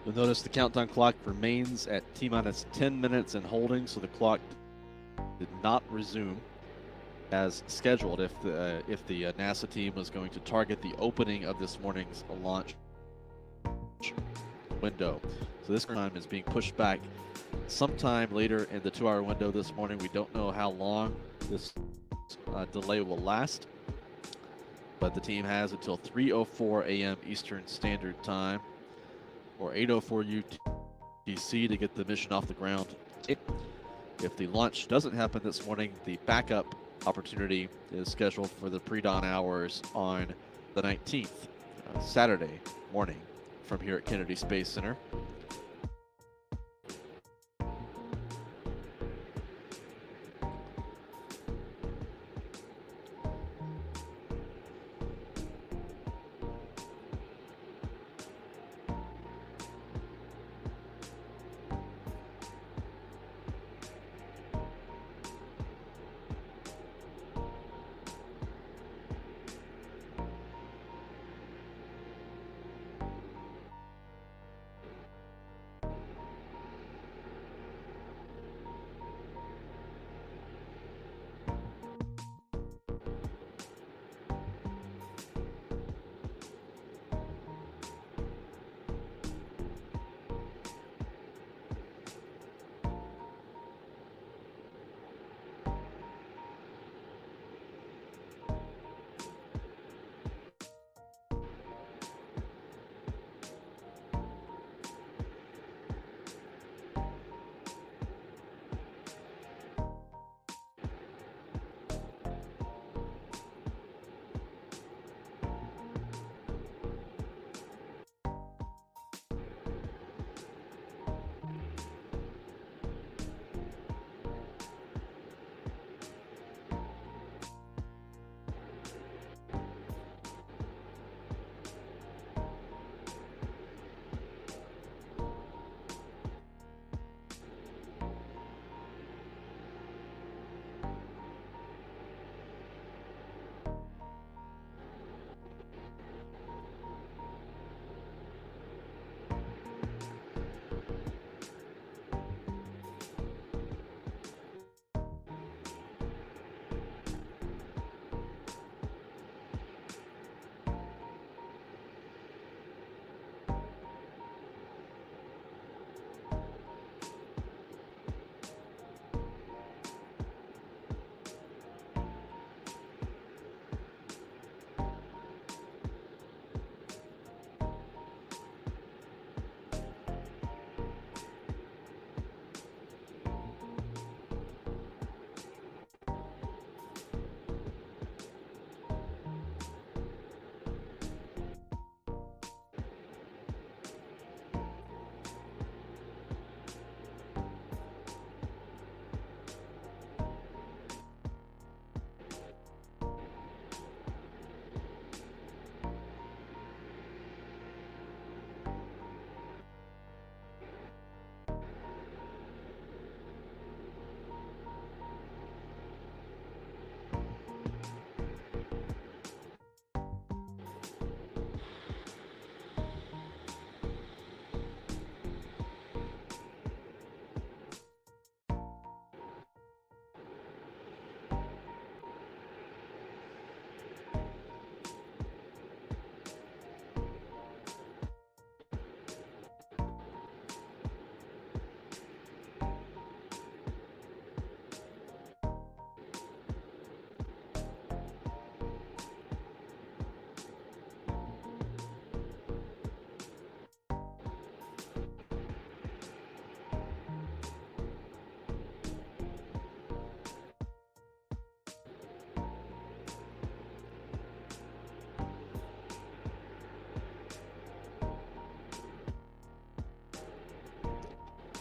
A: You'll notice the countdown clock remains at T-minus 10 minutes and holding, so the clock did not resume as scheduled if the NASA team was going to target the opening of this morning's launch window. So this time is being pushed back sometime later in the 2-hour window this morning. We don't know how long this delay will last, but the team has until 3:04 a.m. Eastern Standard Time or 8:04 UTC to get the mission off the ground. If the launch doesn't happen this morning, the backup opportunity is scheduled for the pre-dawn hours on the 19th, Saturday morning from here at Kennedy Space Center.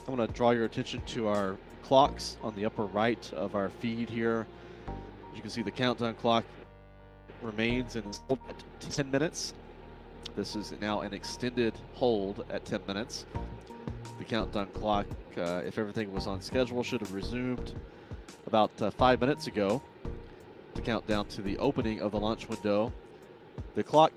A: I want to draw your attention to our clocks on the upper right of our feed here. As you can see, the countdown clock remains in hold at 10 minutes. This is now an extended hold at 10 minutes. The countdown clock, if everything was on schedule, should have resumed about 5 minutes ago to count down to the opening of the launch window. The clock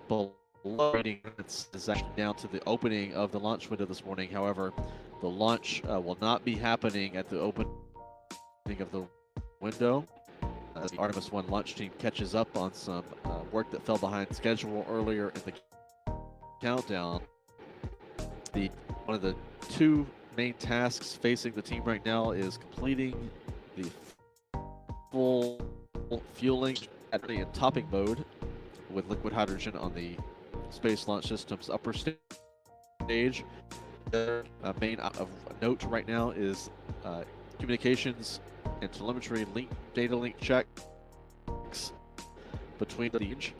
A: below rating is actually down to the opening of the launch window this morning. However, the launch will not be happening at the opening of the window. As the Artemis 1 launch team catches up on some work that fell behind schedule earlier in the countdown. One of the two main tasks facing the team right now is completing the full fueling in topping mode with liquid hydrogen on the Space Launch System's upper stage. The main of note right now is communications and telemetry data link checks between the teams.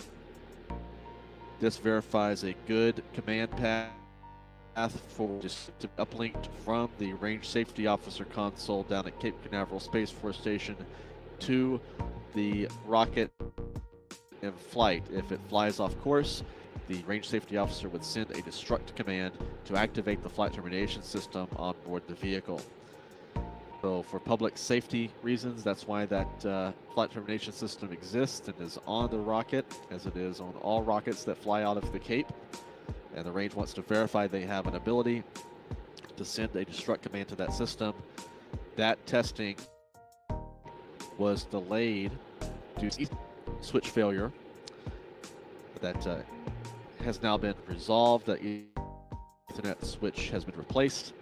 A: This verifies a good command path for uplinked from the Range Safety Officer console down at Cape Canaveral Space Force Station to the rocket in flight. If it flies off course, the Range Safety Officer would send a destruct command to activate the flight termination system on board the vehicle. So for public safety reasons, that's why that flight termination system exists and is on the rocket, as it is on all rockets that fly out of the Cape. And the range wants to verify they have an ability to send a destruct command to that system. That testing was delayed due to switch failure that has now been resolved. The Ethernet switch has been replaced.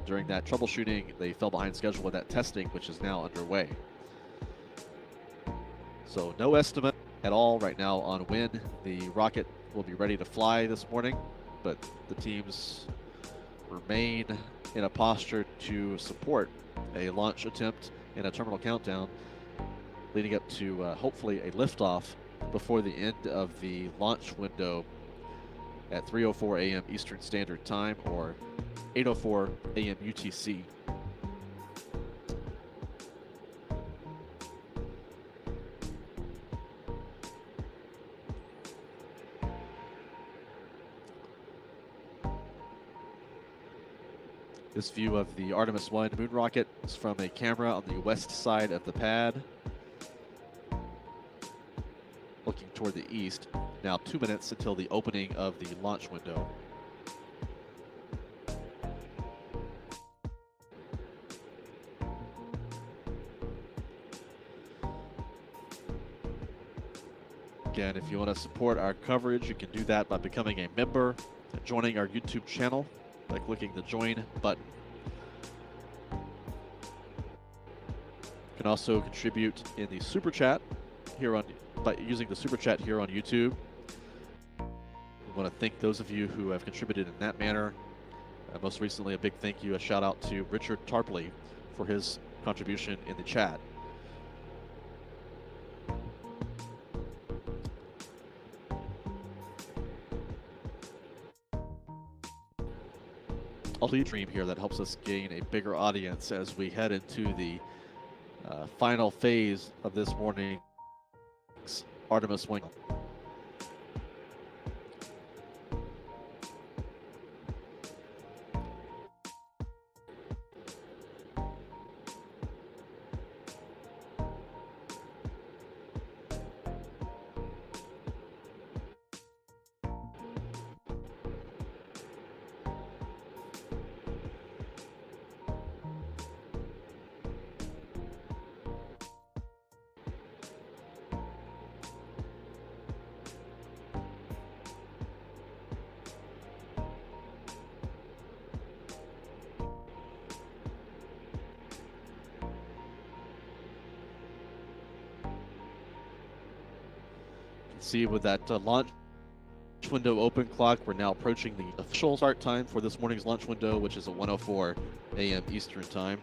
A: During that troubleshooting, they fell behind schedule with that testing, which is now underway. So no estimate at all right now on when the rocket will be ready to fly this morning, but the teams remain in a posture to support a launch attempt and a terminal countdown leading up to hopefully a liftoff before the end of the launch window at 3:04 a.m. Eastern Standard Time or 8:04 a.m. UTC. This view of the Artemis 1 moon rocket is from a camera on the west side of the pad, looking toward the east. Now 2 minutes until the opening of the launch window. Again, if you want to support our coverage, you can do that by becoming a member and joining our YouTube channel by clicking the join button. You can also contribute in the super chat here by using the super chat here on YouTube. We want to thank those of you who have contributed in that manner. Most recently, a big thank you, a shout out to Richard Tarpley for his contribution in the chat. Dream here that helps us gain a bigger audience as we head into the final phase of this morning's Artemis 1. See, with that launch window open clock, we're now approaching the official start time for this morning's launch window, which is at 1:04 a.m. Eastern Time.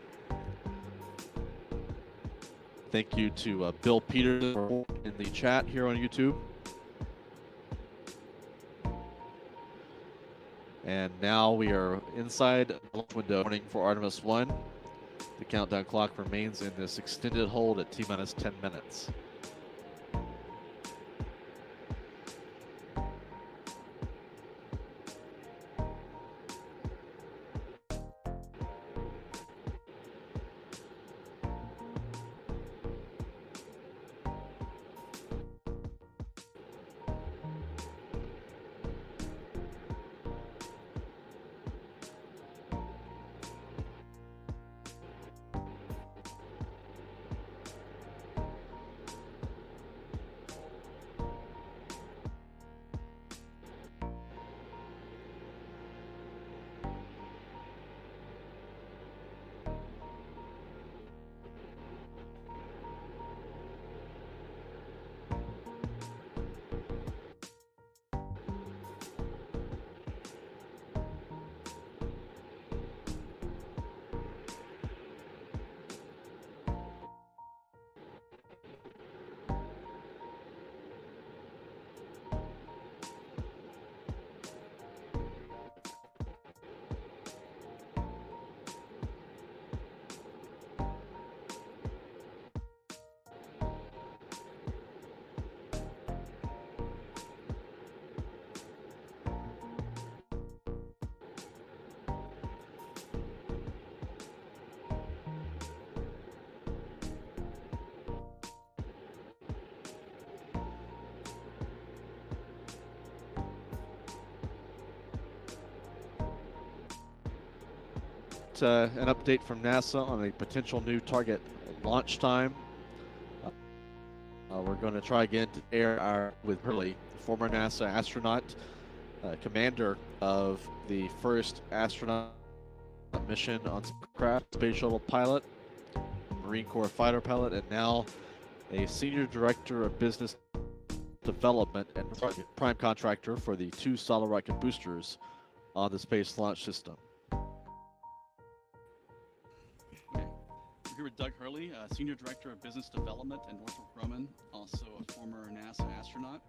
A: Thank you to Bill Peters in the chat here on YouTube. And now we are inside the launch window morning for Artemis 1. The countdown clock remains in this extended hold at T-minus 10 minutes. an update from NASA on a potential new target launch time. We're going to try again to air with Hurley, former NASA astronaut, commander of the first astronaut mission on spacecraft, space shuttle pilot, Marine Corps fighter pilot, and now a senior director of business development and prime contractor for the 2 solid rocket boosters on the Space Launch System.
E: Okay. We're here with Doug Hurley, Senior Director of Business Development at Northrop Grumman, also a former NASA astronaut.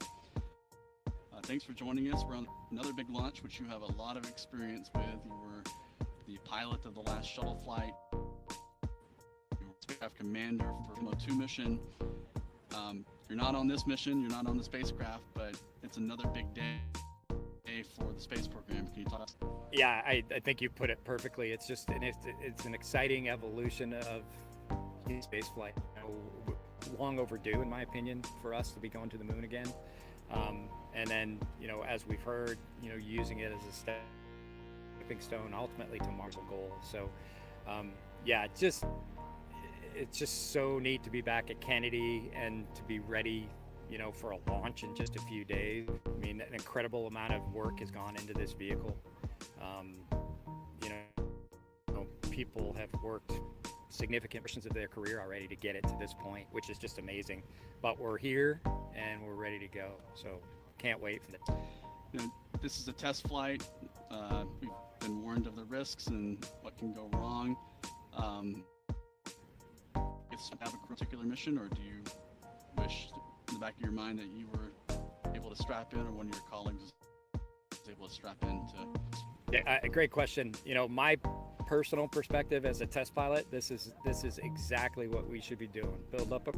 E: Thanks for joining us. We're on another big launch, which you have a lot of experience with. You were the pilot of the last shuttle flight. You were spacecraft commander for the Mo-2 mission. You're not on this mission, you're not on the spacecraft, but it's another big day for the space program. Can you talk us?
F: Yeah, I think you put it perfectly. It's just it's an exciting evolution of space flight. Long overdue, in my opinion, for us to be going to the moon again. And then, as we've heard, using it as a stepping stone ultimately to Mars goal. So, yeah, it's just so neat to be back at Kennedy and to be ready, for a launch in just a few days. I mean, an incredible amount of work has gone into this vehicle. People have worked significant portions of their career already to get it to this point, which is just amazing. But we're here and we're ready to go. So can't wait for it.
E: This is a test flight. We've been warned of the risks and what can go wrong. Have a particular mission, or do you wish in the back of your mind that you were able to strap in, or one of your colleagues was able to strap in to?
F: Yeah, a great question. My personal perspective as a test pilot, this is exactly what we should be doing. Build up a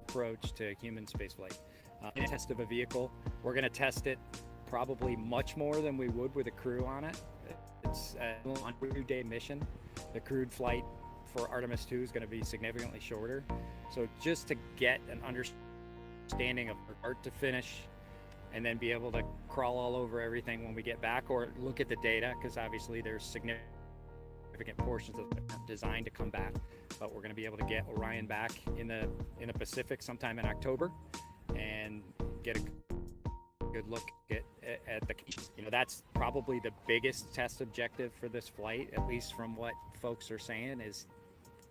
F: approach to human spaceflight. Test of a vehicle. We're going to test it probably much more than we would with a crew on it. It's a 100-day mission. The crewed flight for Artemis 2 is going to be significantly shorter. So just to get an understanding of start to finish, and then be able to crawl all over everything when we get back, or look at the data, because obviously there's significant portions of it designed to come back. But we're going to be able to get Orion back in the Pacific sometime in October, and get a good look at the, that's probably the biggest test objective for this flight, at least from what folks are saying, is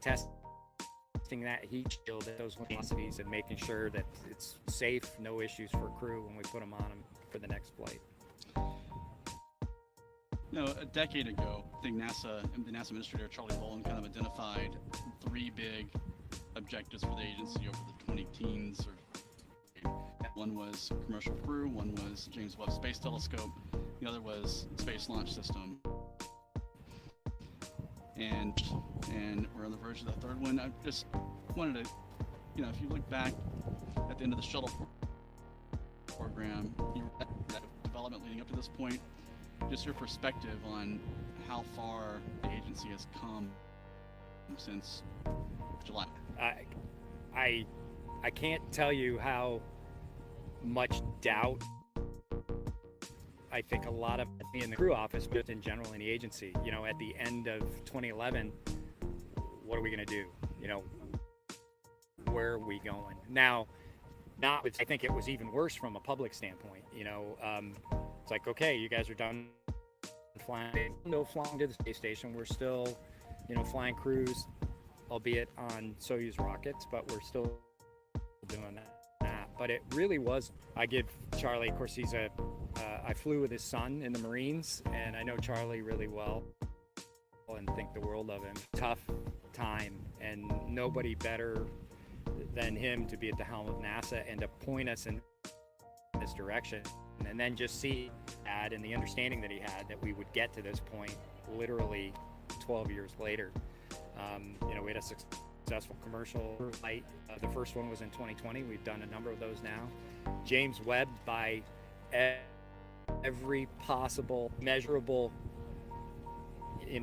F: testing that heat shield at those velocities and making sure that it's safe, no issues for crew when we put them on them for the next flight.
E: A decade ago, I think NASA and the NASA Administrator Charlie Bolin kind of identified 3 big objectives for the agency over the 2010s. One was commercial crew, one was James Webb Space Telescope, the other was Space Launch System. And we're on the verge of the third one. I just wanted to, if you look back at the end of the shuttle program, that development leading up to this point, just your perspective on how far the agency has come since July.
F: I can't tell you how much doubt I think a lot of in the crew office, but in general in the agency, at the end of 2011, what are we going to do? Where are we going? Now, I think it was even worse from a public standpoint. It's like, okay, you guys are done flying, no flying to the space station. We're still, flying crews, albeit on Soyuz rockets, but we're still doing that. But it really was, I give Charlie, of course, I flew with his son in the Marines, and I know Charlie really well and think the world of him. Tough time, and nobody better than him to be at the helm of NASA and to point us in this direction. And then just see that and the understanding that he had that we would get to this point literally 12 years later. We had a successful commercial flight. The first one was in 2020. We've done a number of those now. James Webb, by every possible measurable, it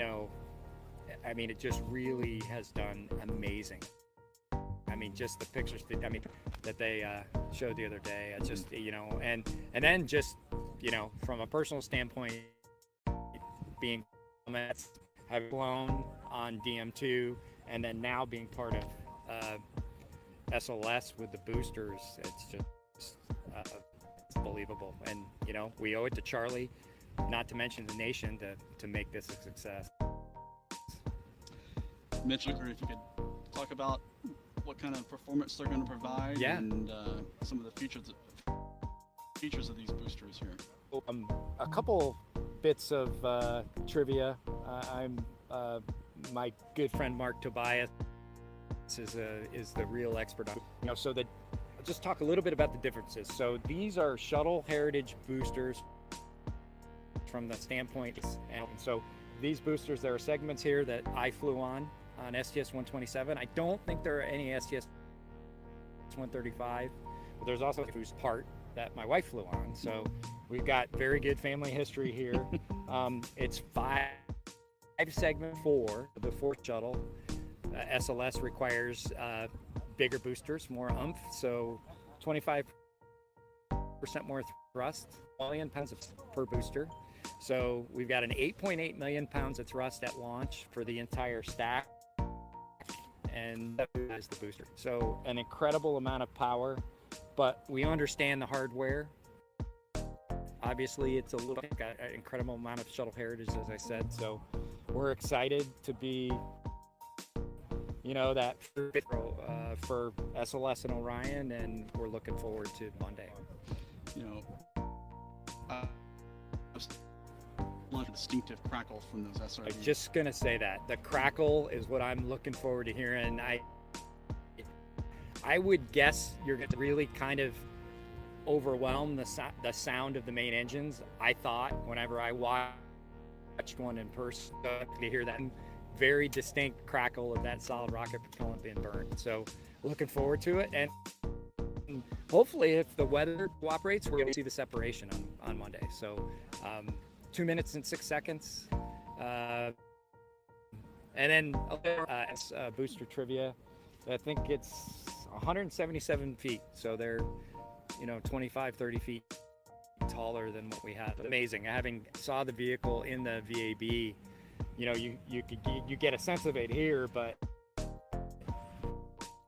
F: just really has done amazing. Just the pictures that they showed the other day. It's just, and then just, from a personal standpoint, being having flown on DM2, and then now being part of SLS with the boosters, it's just it's unbelievable. And you know, we owe it to Charlie, not to mention the nation, to make this a success.
E: Mitch, if you could talk about what kind of performance they're going to provide,
F: Yeah.
E: and some of the features of these boosters here.
F: A couple bits of trivia. My good friend Mark Tobias is the real expert on, you know, so that I'll just talk a little bit about the differences. So these are shuttle heritage boosters from the standpoint, and so these boosters, there are segments here that I flew on STS-127. I don't think there are any STS-135, but there's also a boost part that my wife flew on. So we've got very good family history here. It's 5 segment 4, the 4th shuttle. SLS requires bigger boosters, more oomph, so 25% more thrust, 1 million pounds per booster. So we've got an 8.8 million pounds of thrust at launch for the entire stack, and that is the booster. So an incredible amount of power, but we understand the hardware. Obviously, it's an incredible amount of shuttle heritage, as I said. So we're excited to be, you know, that for SLS and Orion, and we're looking forward to Monday.
E: You know, a lot of distinctive crackle from those SRBs.
F: I was just gonna say that the crackle is what I'm looking forward to hearing. I would guess you're gonna really kind of overwhelm the sound of the main engines. I thought whenever I watched one in person, to hear that very distinct crackle of that solid rocket propellant being burned. So looking forward to it, and hopefully if the weather cooperates, we're going to see the separation on Monday. So 2 minutes and 6 seconds. And then booster trivia, I think it's 177 feet. So they're, you know, 25, 30 feet taller than what we had. Amazing. Having saw the vehicle in the VAB, you know, you get a sense of it here, but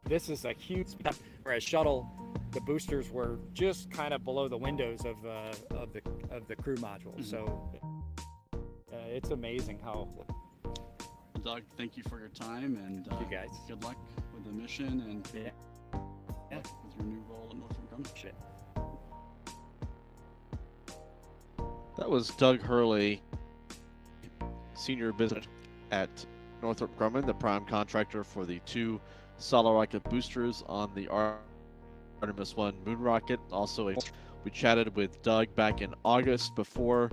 F: this is a huge, whereas shuttle, the boosters were just kind of below the windows of the crew module. Mm-hmm. So it's amazing how.
E: Doug, thank you for your time, and
F: you guys.
E: Good luck with the mission, and
F: yeah.
E: With your new role at Northrop Grumman.
F: Shit.
A: That was Doug Hurley, Senior Business at Northrop Grumman, the prime contractor for the 2 solid rocket boosters on the Artemis 1 moon rocket. Also, we chatted with Doug back in August before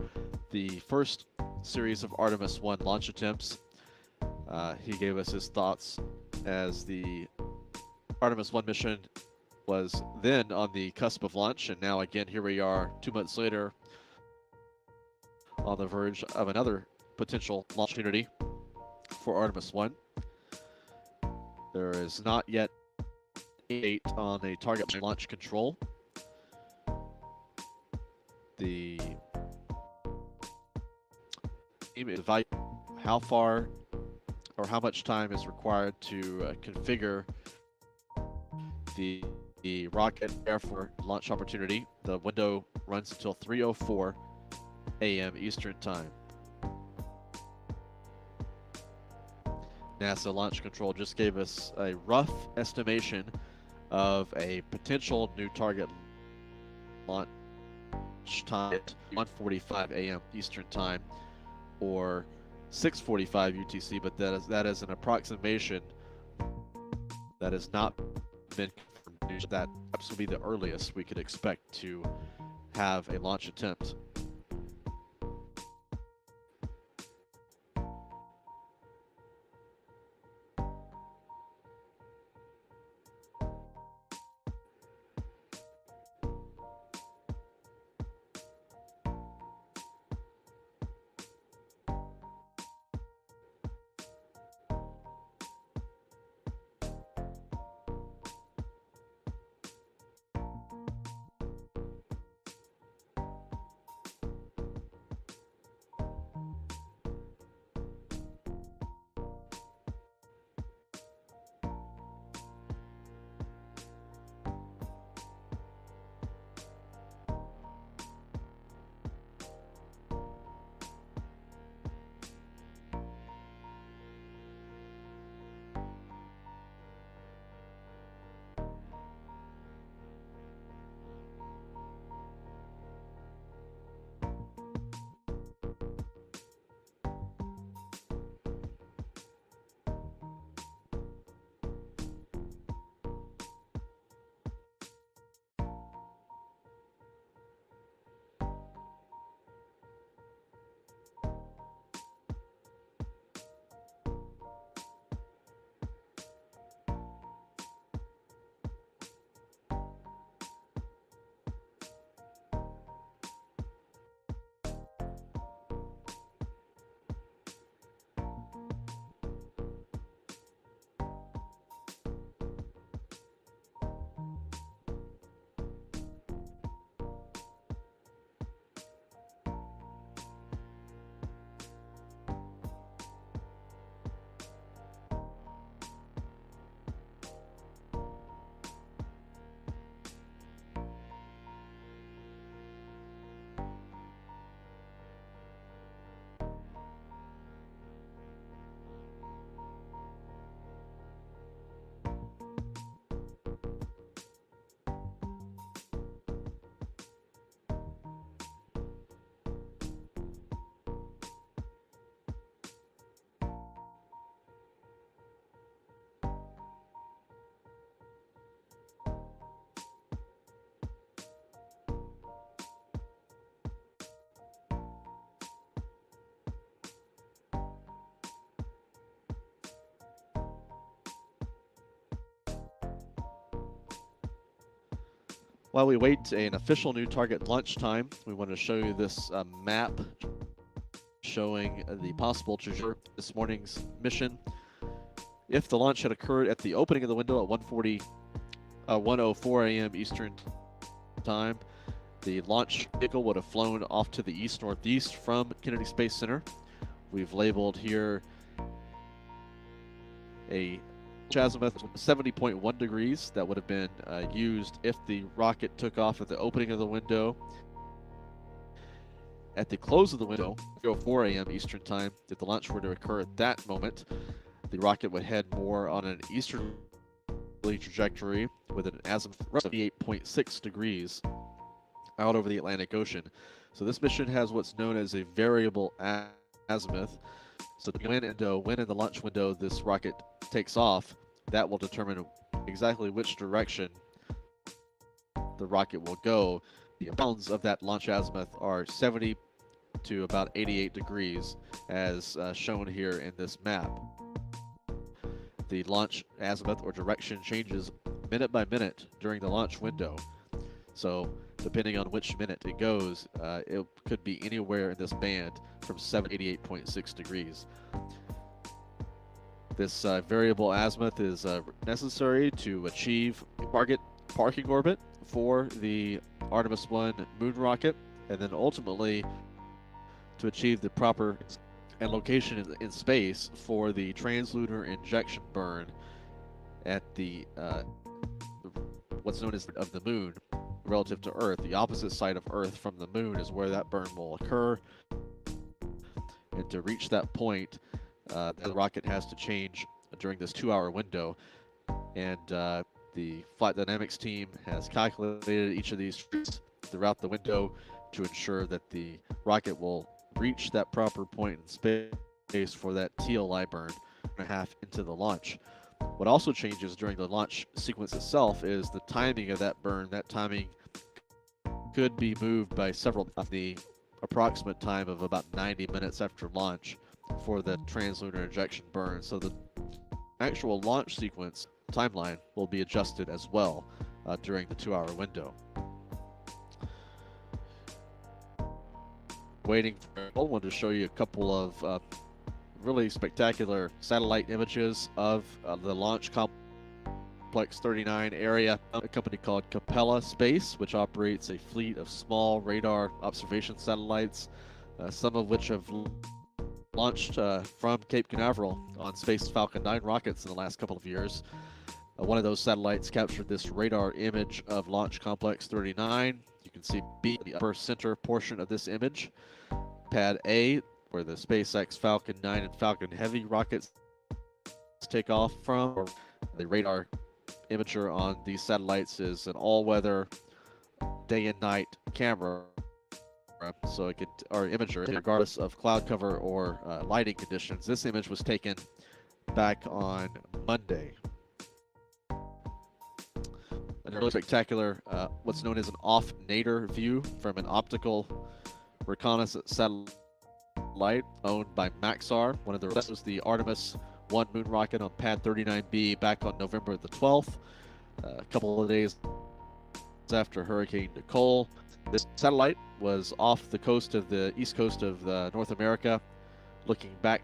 A: the first series of Artemis 1 launch attempts. He gave us his thoughts as the Artemis 1 mission was then on the cusp of launch, and now again here we are 2 months later on the verge of another potential launch opportunity for Artemis 1. There is not yet a date on a target launch control. The aim is evaluate how far or how much time is required to configure the rocket prepare for launch opportunity. The window runs until 3:04 a.m. Eastern Time. NASA Launch Control just gave us a rough estimation of a potential new target launch time at 1:45 a.m. Eastern Time, or 6:45 UTC, but that is an approximation that has not been confirmed. That perhaps will be the earliest we could expect to have a launch attempt. While we wait an official new target launch time, we want to show you this map showing the possible trajectory of this morning's mission. If the launch had occurred at the opening of the window at 1:04 a.m. Eastern Time, the launch vehicle would have flown off to the east-northeast from Kennedy Space Center. We've labeled here a azimuth 70.1 degrees that would have been used if the rocket took off at the opening of the window. At the close of the window, 04 a.m. Eastern Time, if the launch were to occur at that moment, the rocket would head more on an easterly trajectory with an azimuth of 78.6 degrees out over the Atlantic Ocean. So this mission has what's known as a variable azimuth. So when in the launch window this rocket takes off, that will determine exactly which direction the rocket will go. The bounds of that launch azimuth are 70 to about 88 degrees, as shown here in this map. The launch azimuth or direction changes minute by minute during the launch window. So depending on which minute it goes, it could be anywhere in this band from 7 to 88.6 degrees. This variable azimuth is necessary to achieve target parking orbit for the Artemis 1 moon rocket, and then ultimately to achieve the proper and location in space for the translunar injection burn at the what's known as of the moon relative to Earth. The opposite side of Earth from the moon is where that burn will occur, and to reach that point, the rocket has to change during this 2-hour window, and the flight dynamics team has calculated each of these throughout the window to ensure that the rocket will reach that proper point in space for that TLI burn and a half into the launch. What also changes during the launch sequence itself is the timing of that burn. That timing could be moved by several of the approximate time of about 90 minutes after launch for the translunar injection burn. So the actual launch sequence timeline will be adjusted as well during the 2-hour window. Waiting for I wanted to show you a couple of really spectacular satellite images of the launch complex 39 area. A company called Capella Space, which operates a fleet of small radar observation satellites, some of which have launched from Cape Canaveral on Space Falcon 9 rockets in the last couple of years. One of those satellites captured this radar image of Launch Complex 39. You can see B in the upper center portion of this image. Pad A, where the SpaceX Falcon 9 and Falcon Heavy rockets take off from. Or the radar imager on these satellites is an all-weather day and night camera, so it could, or imager, regardless of cloud cover or lighting conditions. This image was taken back on Monday. And a really spectacular, what's known as an off-nadir view from an optical reconnaissance satellite owned by Maxar. One of the that was the Artemis 1 moon rocket on Pad 39B back on November the 12th, a couple of days after Hurricane Nicole. This satellite was off the coast of the east coast of North America, looking back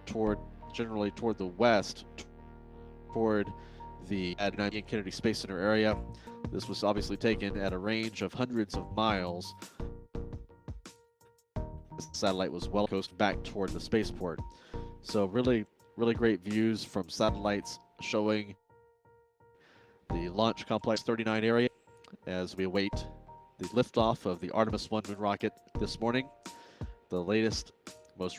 A: generally toward the west, toward the Kennedy Space Center area. This was obviously taken at a range of hundreds of miles. The satellite was well coast back toward the spaceport. So really great views from satellites showing the Launch Complex 39 area as we await the liftoff of the Artemis 1 moon rocket this morning. The latest, most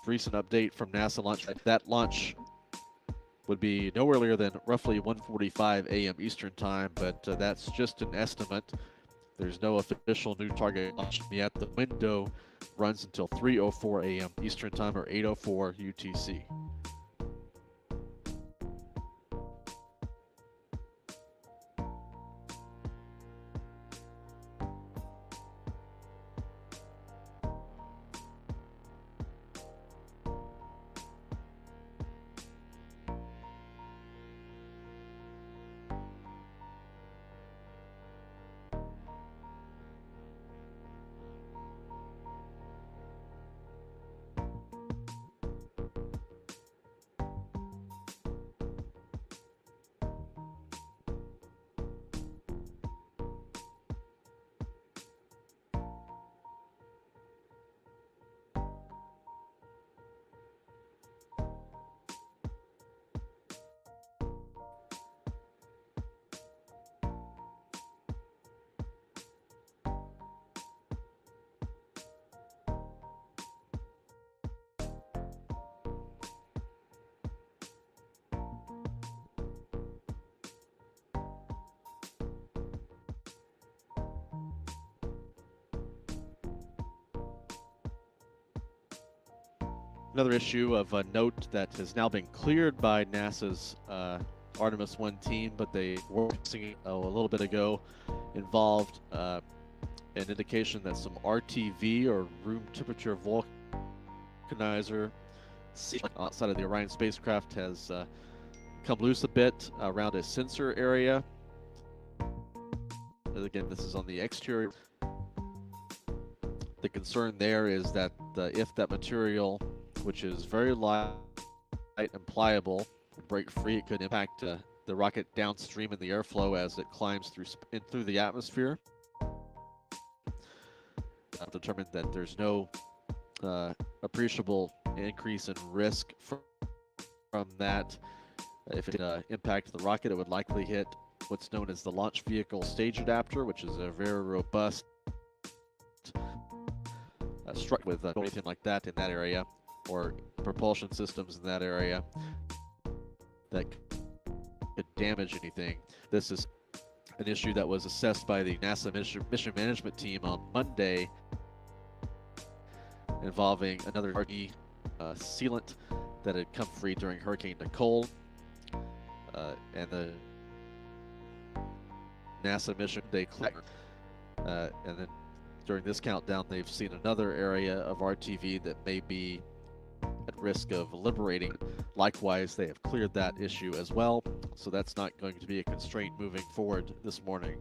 A: recent update from NASA launch, that launch would be no earlier than roughly 1:45 a.m. Eastern Time, but that's just an estimate. There's no official new target launch yet. The window runs until 3:04 a.m. Eastern Time or 8:04 UTC. Another issue of note that has now been cleared by NASA's Artemis 1 team, but they were working a little bit ago, involved an indication that some RTV, or room temperature vulcanizer, outside of the Orion spacecraft has come loose a bit around a sensor area. Again, this is on the exterior. The concern there is that if that material, which is very light and pliable, would break free, it could impact the rocket downstream in the airflow as it climbs through the atmosphere. I've determined that there's no appreciable increase in risk from that. If it impacted the rocket, it would likely hit what's known as the launch vehicle stage adapter, which is a very robust structure with anything like that in that area, or propulsion systems in that area that could damage anything. This is an issue that was assessed by the NASA mission management team on Monday, involving another RE sealant that had come free during Hurricane Nicole, and the NASA mission they cleared. And then during this countdown, they've seen another area of RTV that may be at risk of liberating. Likewise, they have cleared that issue as well, so that's not going to be a constraint moving forward this morning.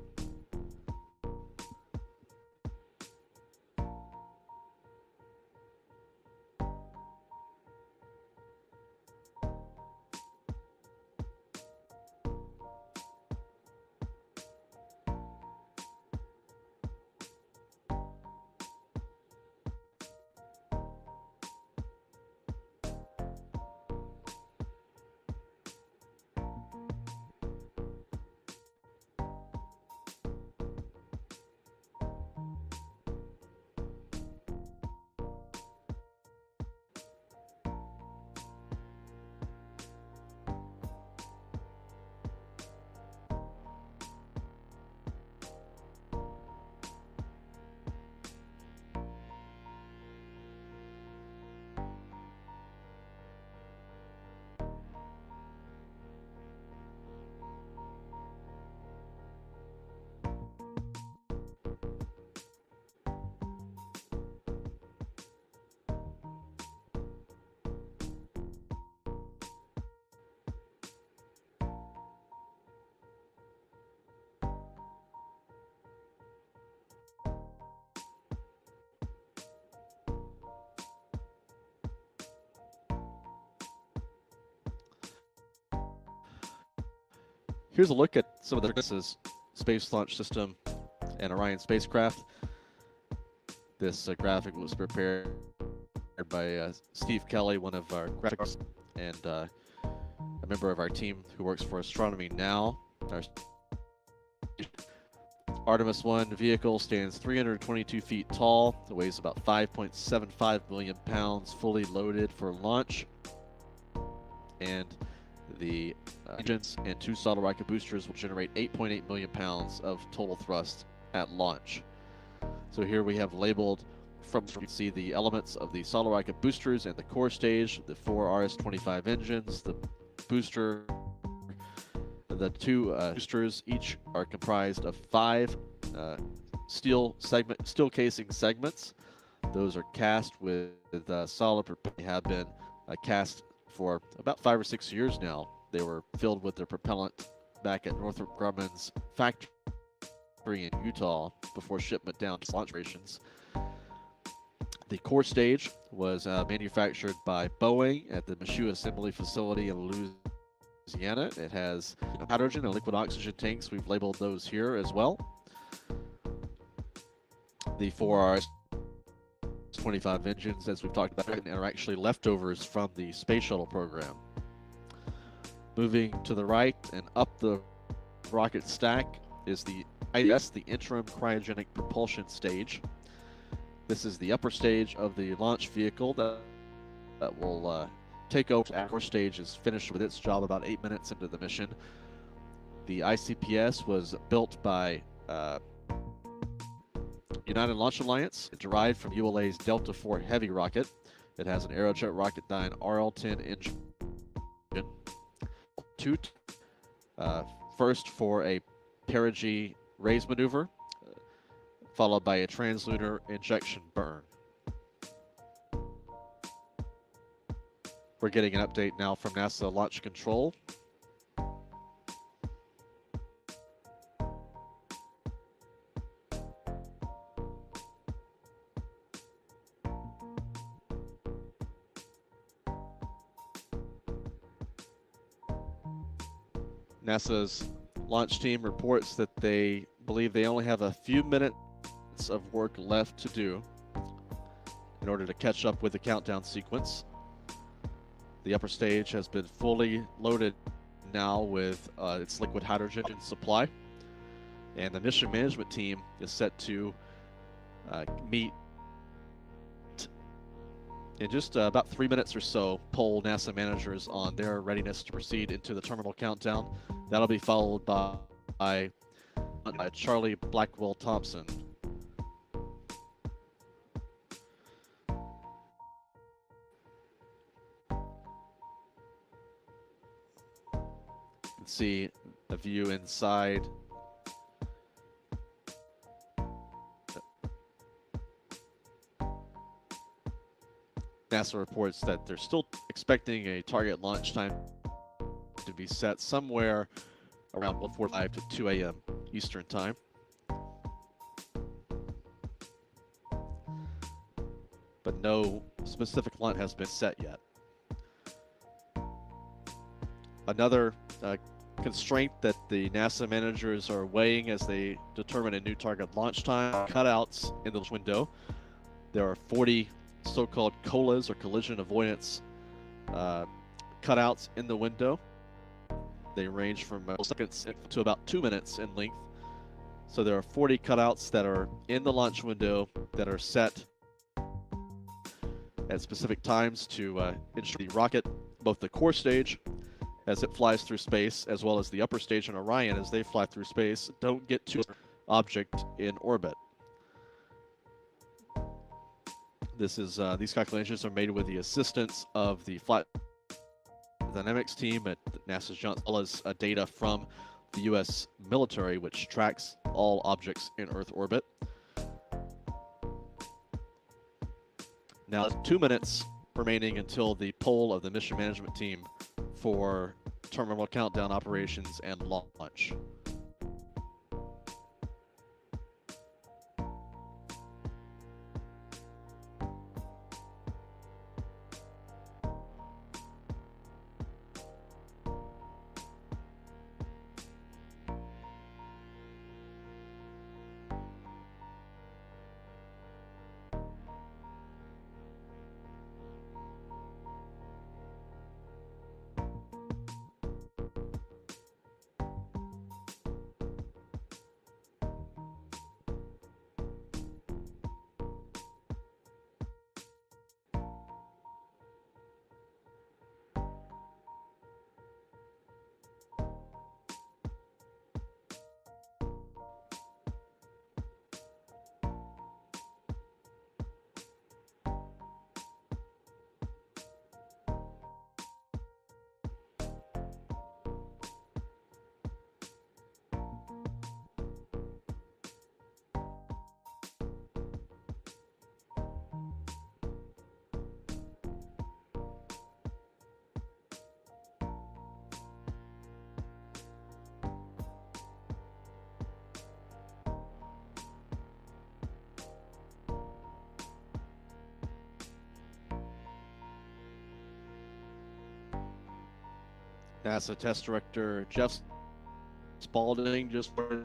A: Here's a look at some of the Space Launch System and Orion spacecraft. This graphic was prepared by Steve Kelly, one of our graphics, and a member of our team who works for Astronomy Now. Our Artemis 1 vehicle stands 322 feet tall. It weighs about 5.75 million pounds, fully loaded for launch. And the engines and two solid rocket boosters will generate 8.8 million pounds of total thrust at launch. So here we have labeled, from you can see the elements of the solid rocket boosters and the core stage, the 4 RS-25 engines, the booster. The two boosters each are comprised of 5 steel casing segments. Those are cast with solid propellant. They have been cast for about 5 or 6 years now. They were filled with their propellant back at Northrop Grumman's factory in Utah before shipment down to launch operations. The core stage was manufactured by Boeing at the Michoud Assembly Facility in Louisiana. It has hydrogen and liquid oxygen tanks. We've labeled those here as well. The 4 RS-25 engines, as we've talked about, are actually leftovers from the space shuttle program. Moving to the right and up the rocket stack is the IDS, the interim cryogenic propulsion stage. This is the upper stage of the launch vehicle that will take over. The core stage is finished with its job about 8 minutes into the mission. The ICPS was built by United Launch Alliance, derived from ULA's Delta IV Heavy rocket. It has an Aerojet Rocketdyne RL-10 engine. First for a perigee raise maneuver, followed by a translunar injection burn. We're getting an update now from NASA Launch Control. NASA's launch team reports that they believe they only have a few minutes of work left to do in order to catch up with the countdown sequence. The upper stage has been fully loaded now with its liquid hydrogen supply, and the mission management team is set to meet in just about 3 minutes or so, poll NASA managers on their readiness to proceed into the terminal countdown. That'll be followed by Charlie Blackwell Thompson. You can see a view inside. NASA reports that they're still expecting a target launch time to be set somewhere around 1:45 to 2 a.m. Eastern Time. But no specific launch has been set yet. Another constraint that the NASA managers are weighing as they determine a new target launch time, cutouts in the window. There are 40 so-called COLAs, or collision avoidance cutouts in the window. They range from seconds to about 2 minutes in length. So there are 40 cutouts that are in the launch window that are set at specific times to ensure the rocket, both the core stage as it flies through space, as well as the upper stage and Orion as they fly through space, don't get to object in orbit. These calculations are made with the assistance of the flight dynamics team at NASA's Johnson, as well as data from the U.S. military, which tracks all objects in Earth orbit. Now, 2 minutes remaining until the poll of the mission management team for terminal countdown operations and launch. NASA Test Director Jeff Spalding just for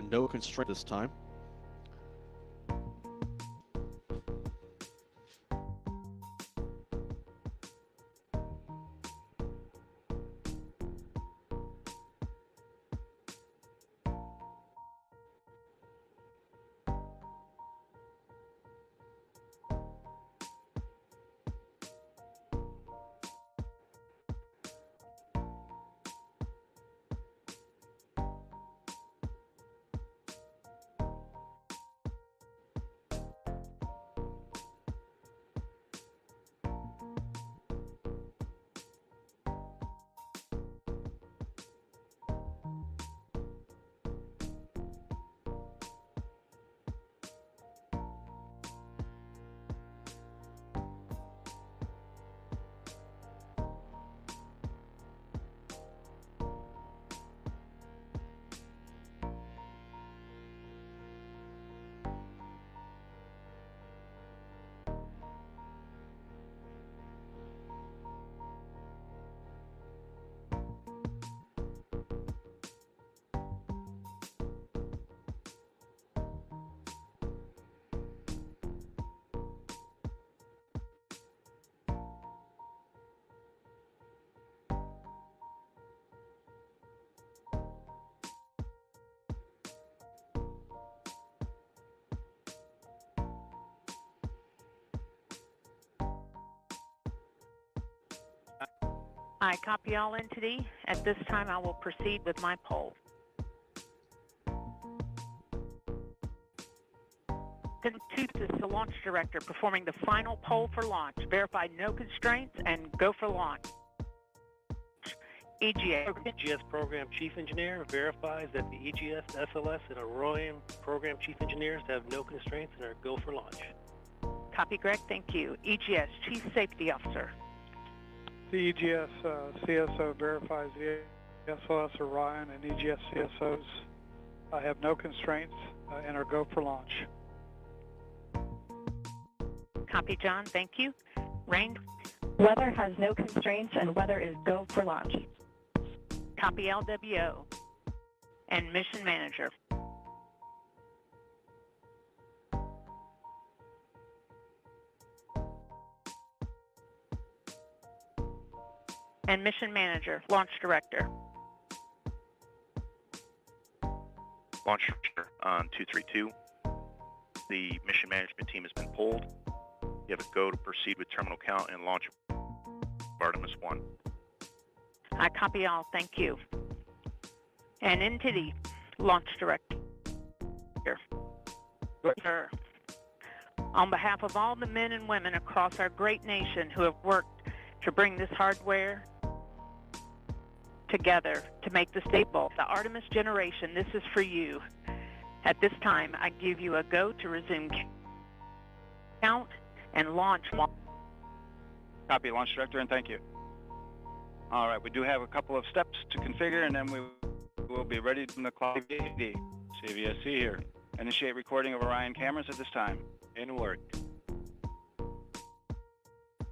A: no constraint this time.
G: I copy all entity. At this time, I will proceed with my poll. Tooth is the launch director performing the final poll for launch. Verify no constraints and go for launch. EGS.
H: EGS Program Chief Engineer verifies that the EGS, SLS, and Orion Program Chief Engineers have no constraints and are go for launch.
G: Copy, Greg. Thank you. EGS Chief Safety Officer.
I: The EGS CSO verifies the SLS Orion and EGS CSOs have no constraints and are go for launch.
G: Copy, John. Thank you. Rain.
J: Weather has no constraints and weather is go for launch.
G: Copy, LWO. And Mission Manager. And Mission Manager, Launch Director.
K: Launch Director on 232. The mission management team has been pulled. You have a go to proceed with terminal count and launch Artemis 1.
G: I copy all. Thank you. And entity, Launch Director. Sir. On behalf of all the men and women across our great nation who have worked to bring this hardware together to make the stable, the Artemis generation, this is for you. At this time, I give you a go to resume count and launch.
L: Copy, Launch Director, and thank you. All right, we do have a couple of steps to configure, and then we will be ready from the clock. CVSC here. Initiate recording of Orion cameras at this time. In work.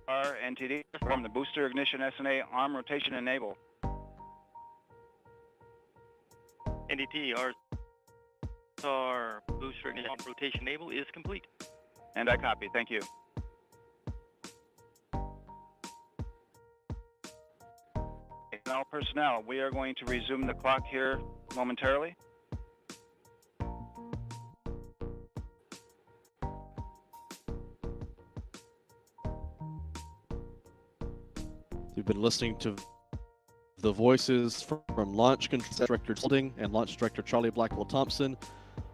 L: NTD, from the booster ignition SNA arm rotation enable.
H: NDT, our booster ignition rotation enable is complete.
L: And I copy, thank you. And all personnel, we are going to resume the clock here momentarily.
A: You've been listening to the voices from Launch Control Director Holding and Launch Director Charlie Blackwell Thompson.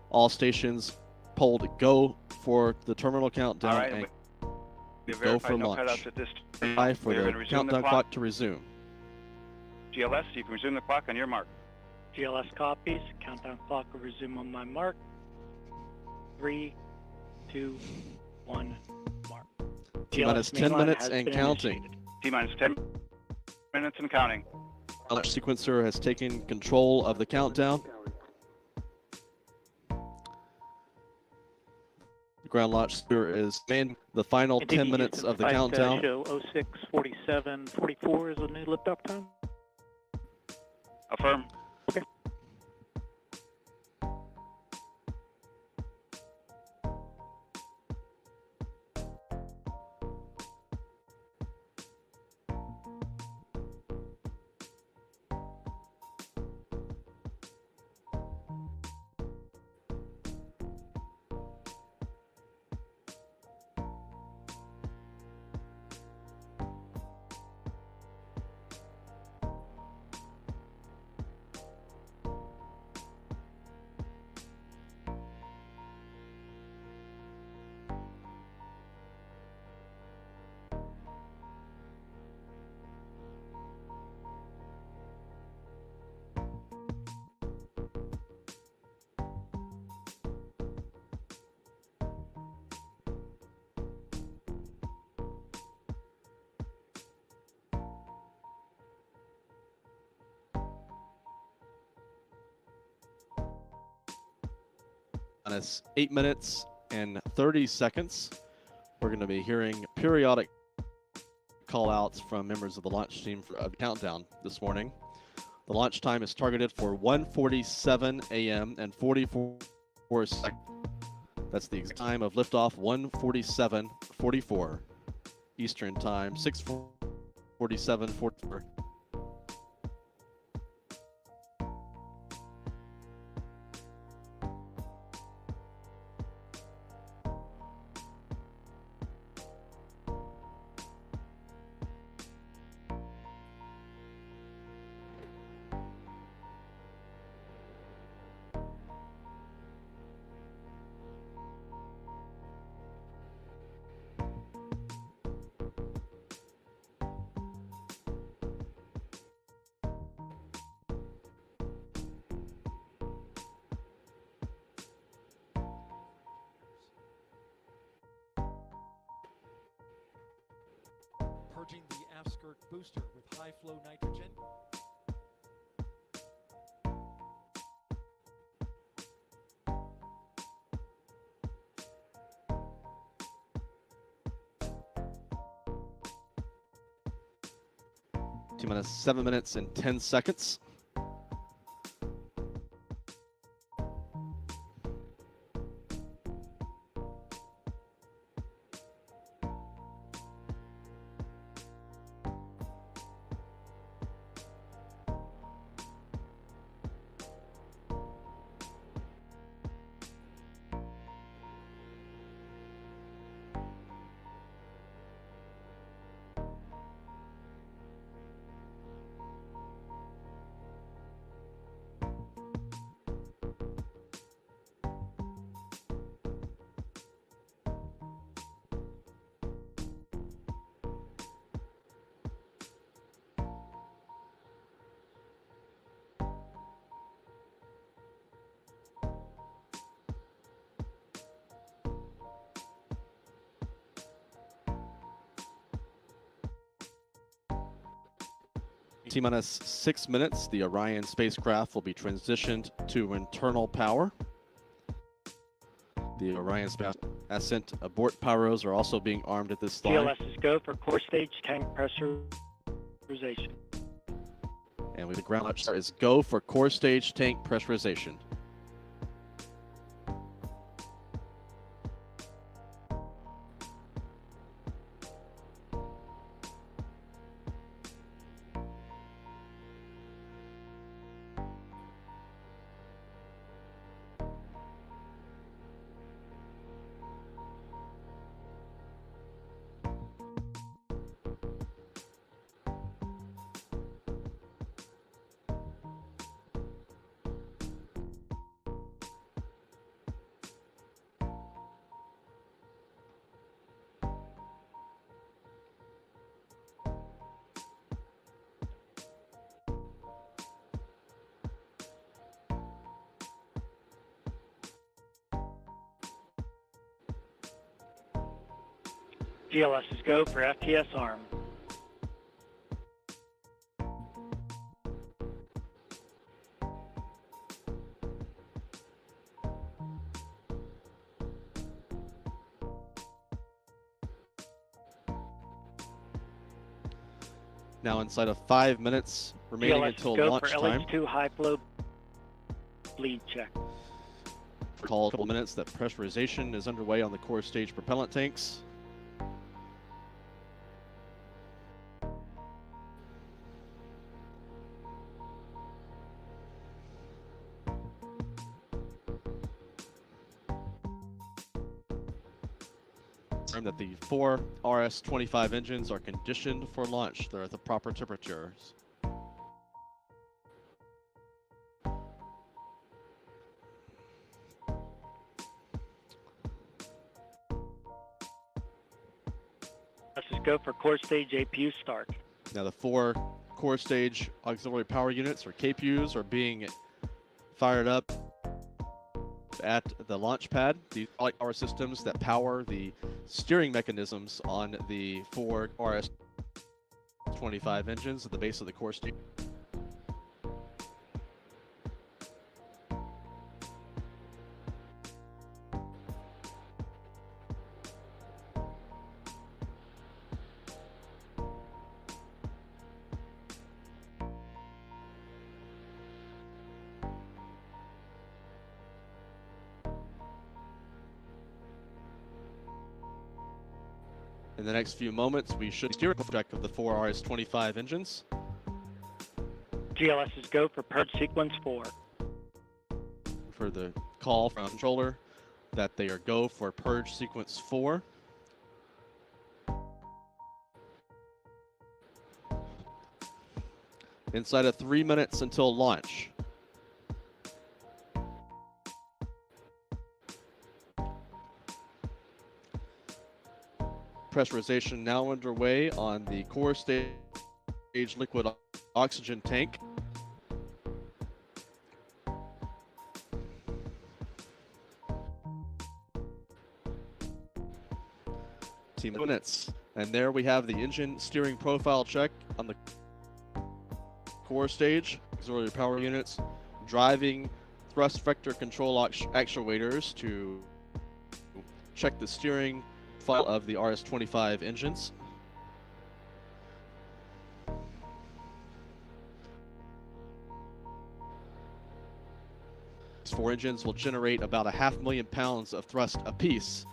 A: All stations polled go for the terminal countdown and go for launch. Time for the countdown clock to resume.
L: GLS, you can resume the clock on your mark.
H: GLS copies. Countdown clock will resume on my mark. 3, 2, 1, mark.
A: T-minus 10 minutes and counting.
L: T-minus 10 minutes and counting.
A: Launch sequencer has taken control of the countdown. The ground launch sequencer is in the final 10 minutes of the countdown.
H: Show 064744 is the new liftoff time.
L: Affirm.
H: Okay.
A: And it's 8 minutes and 30 seconds. We're going to be hearing periodic call-outs from members of the launch team for the countdown this morning. The launch time is targeted for 1:47 a.m. and 44 seconds. That's the exact time of liftoff, 1:47:44 Eastern Time, 6:47:44.
M: purging the aft skirt booster with high flow nitrogen.
A: T-minus 7 minutes and 10 seconds. T-minus 6 minutes, the Orion spacecraft will be transitioned to internal power. The Orion spacecraft ascent abort pyros are also being armed at this time.
H: GLS is go for core stage tank pressurization.
A: And with the ground launch start is go for core stage tank pressurization.
H: GLS is go for FTS arm.
A: Now inside of 5 minutes remaining
H: GLS
A: until
H: is go
A: launch
H: for
A: time.
H: LH2 high flow bleed check.
A: Recall a couple minutes that pressurization is underway on the core stage propellant tanks. That the 4 RS-25 engines are conditioned for launch. They're at the proper temperatures.
H: Let's just go for core stage APU start.
A: Now the 4 core stage auxiliary power units, or KPUs, are being fired up at the launch pad. These are like power systems that power the steering mechanisms on the 4 RS-25 engines at the base of the core stage. In the next few moments, we should steer check of the 4 RS-25 engines.
H: GLS is go for purge sequence 4.
A: For the call from controller that they are go for purge sequence 4. Inside of 3 minutes until launch. Pressurization now underway on the core stage liquid oxygen tank. minutes. And there we have the engine steering profile check on the core stage, auxiliary power units, driving thrust vector control actuators to check the steering file of the RS-25 engines. These 4 engines will generate about 500,000 pounds of thrust apiece,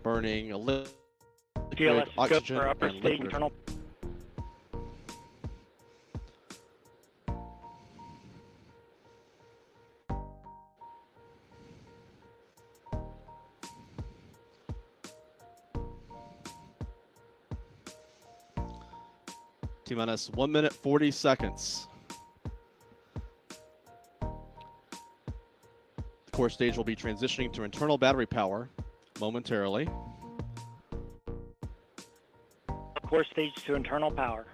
A: burning a liquid oxygen
H: for upper
A: and
H: stage
A: liquid.
H: internal.
A: T-minus 1 minute 40 seconds. The core stage will be transitioning to internal battery power momentarily.
H: Core stage to internal power.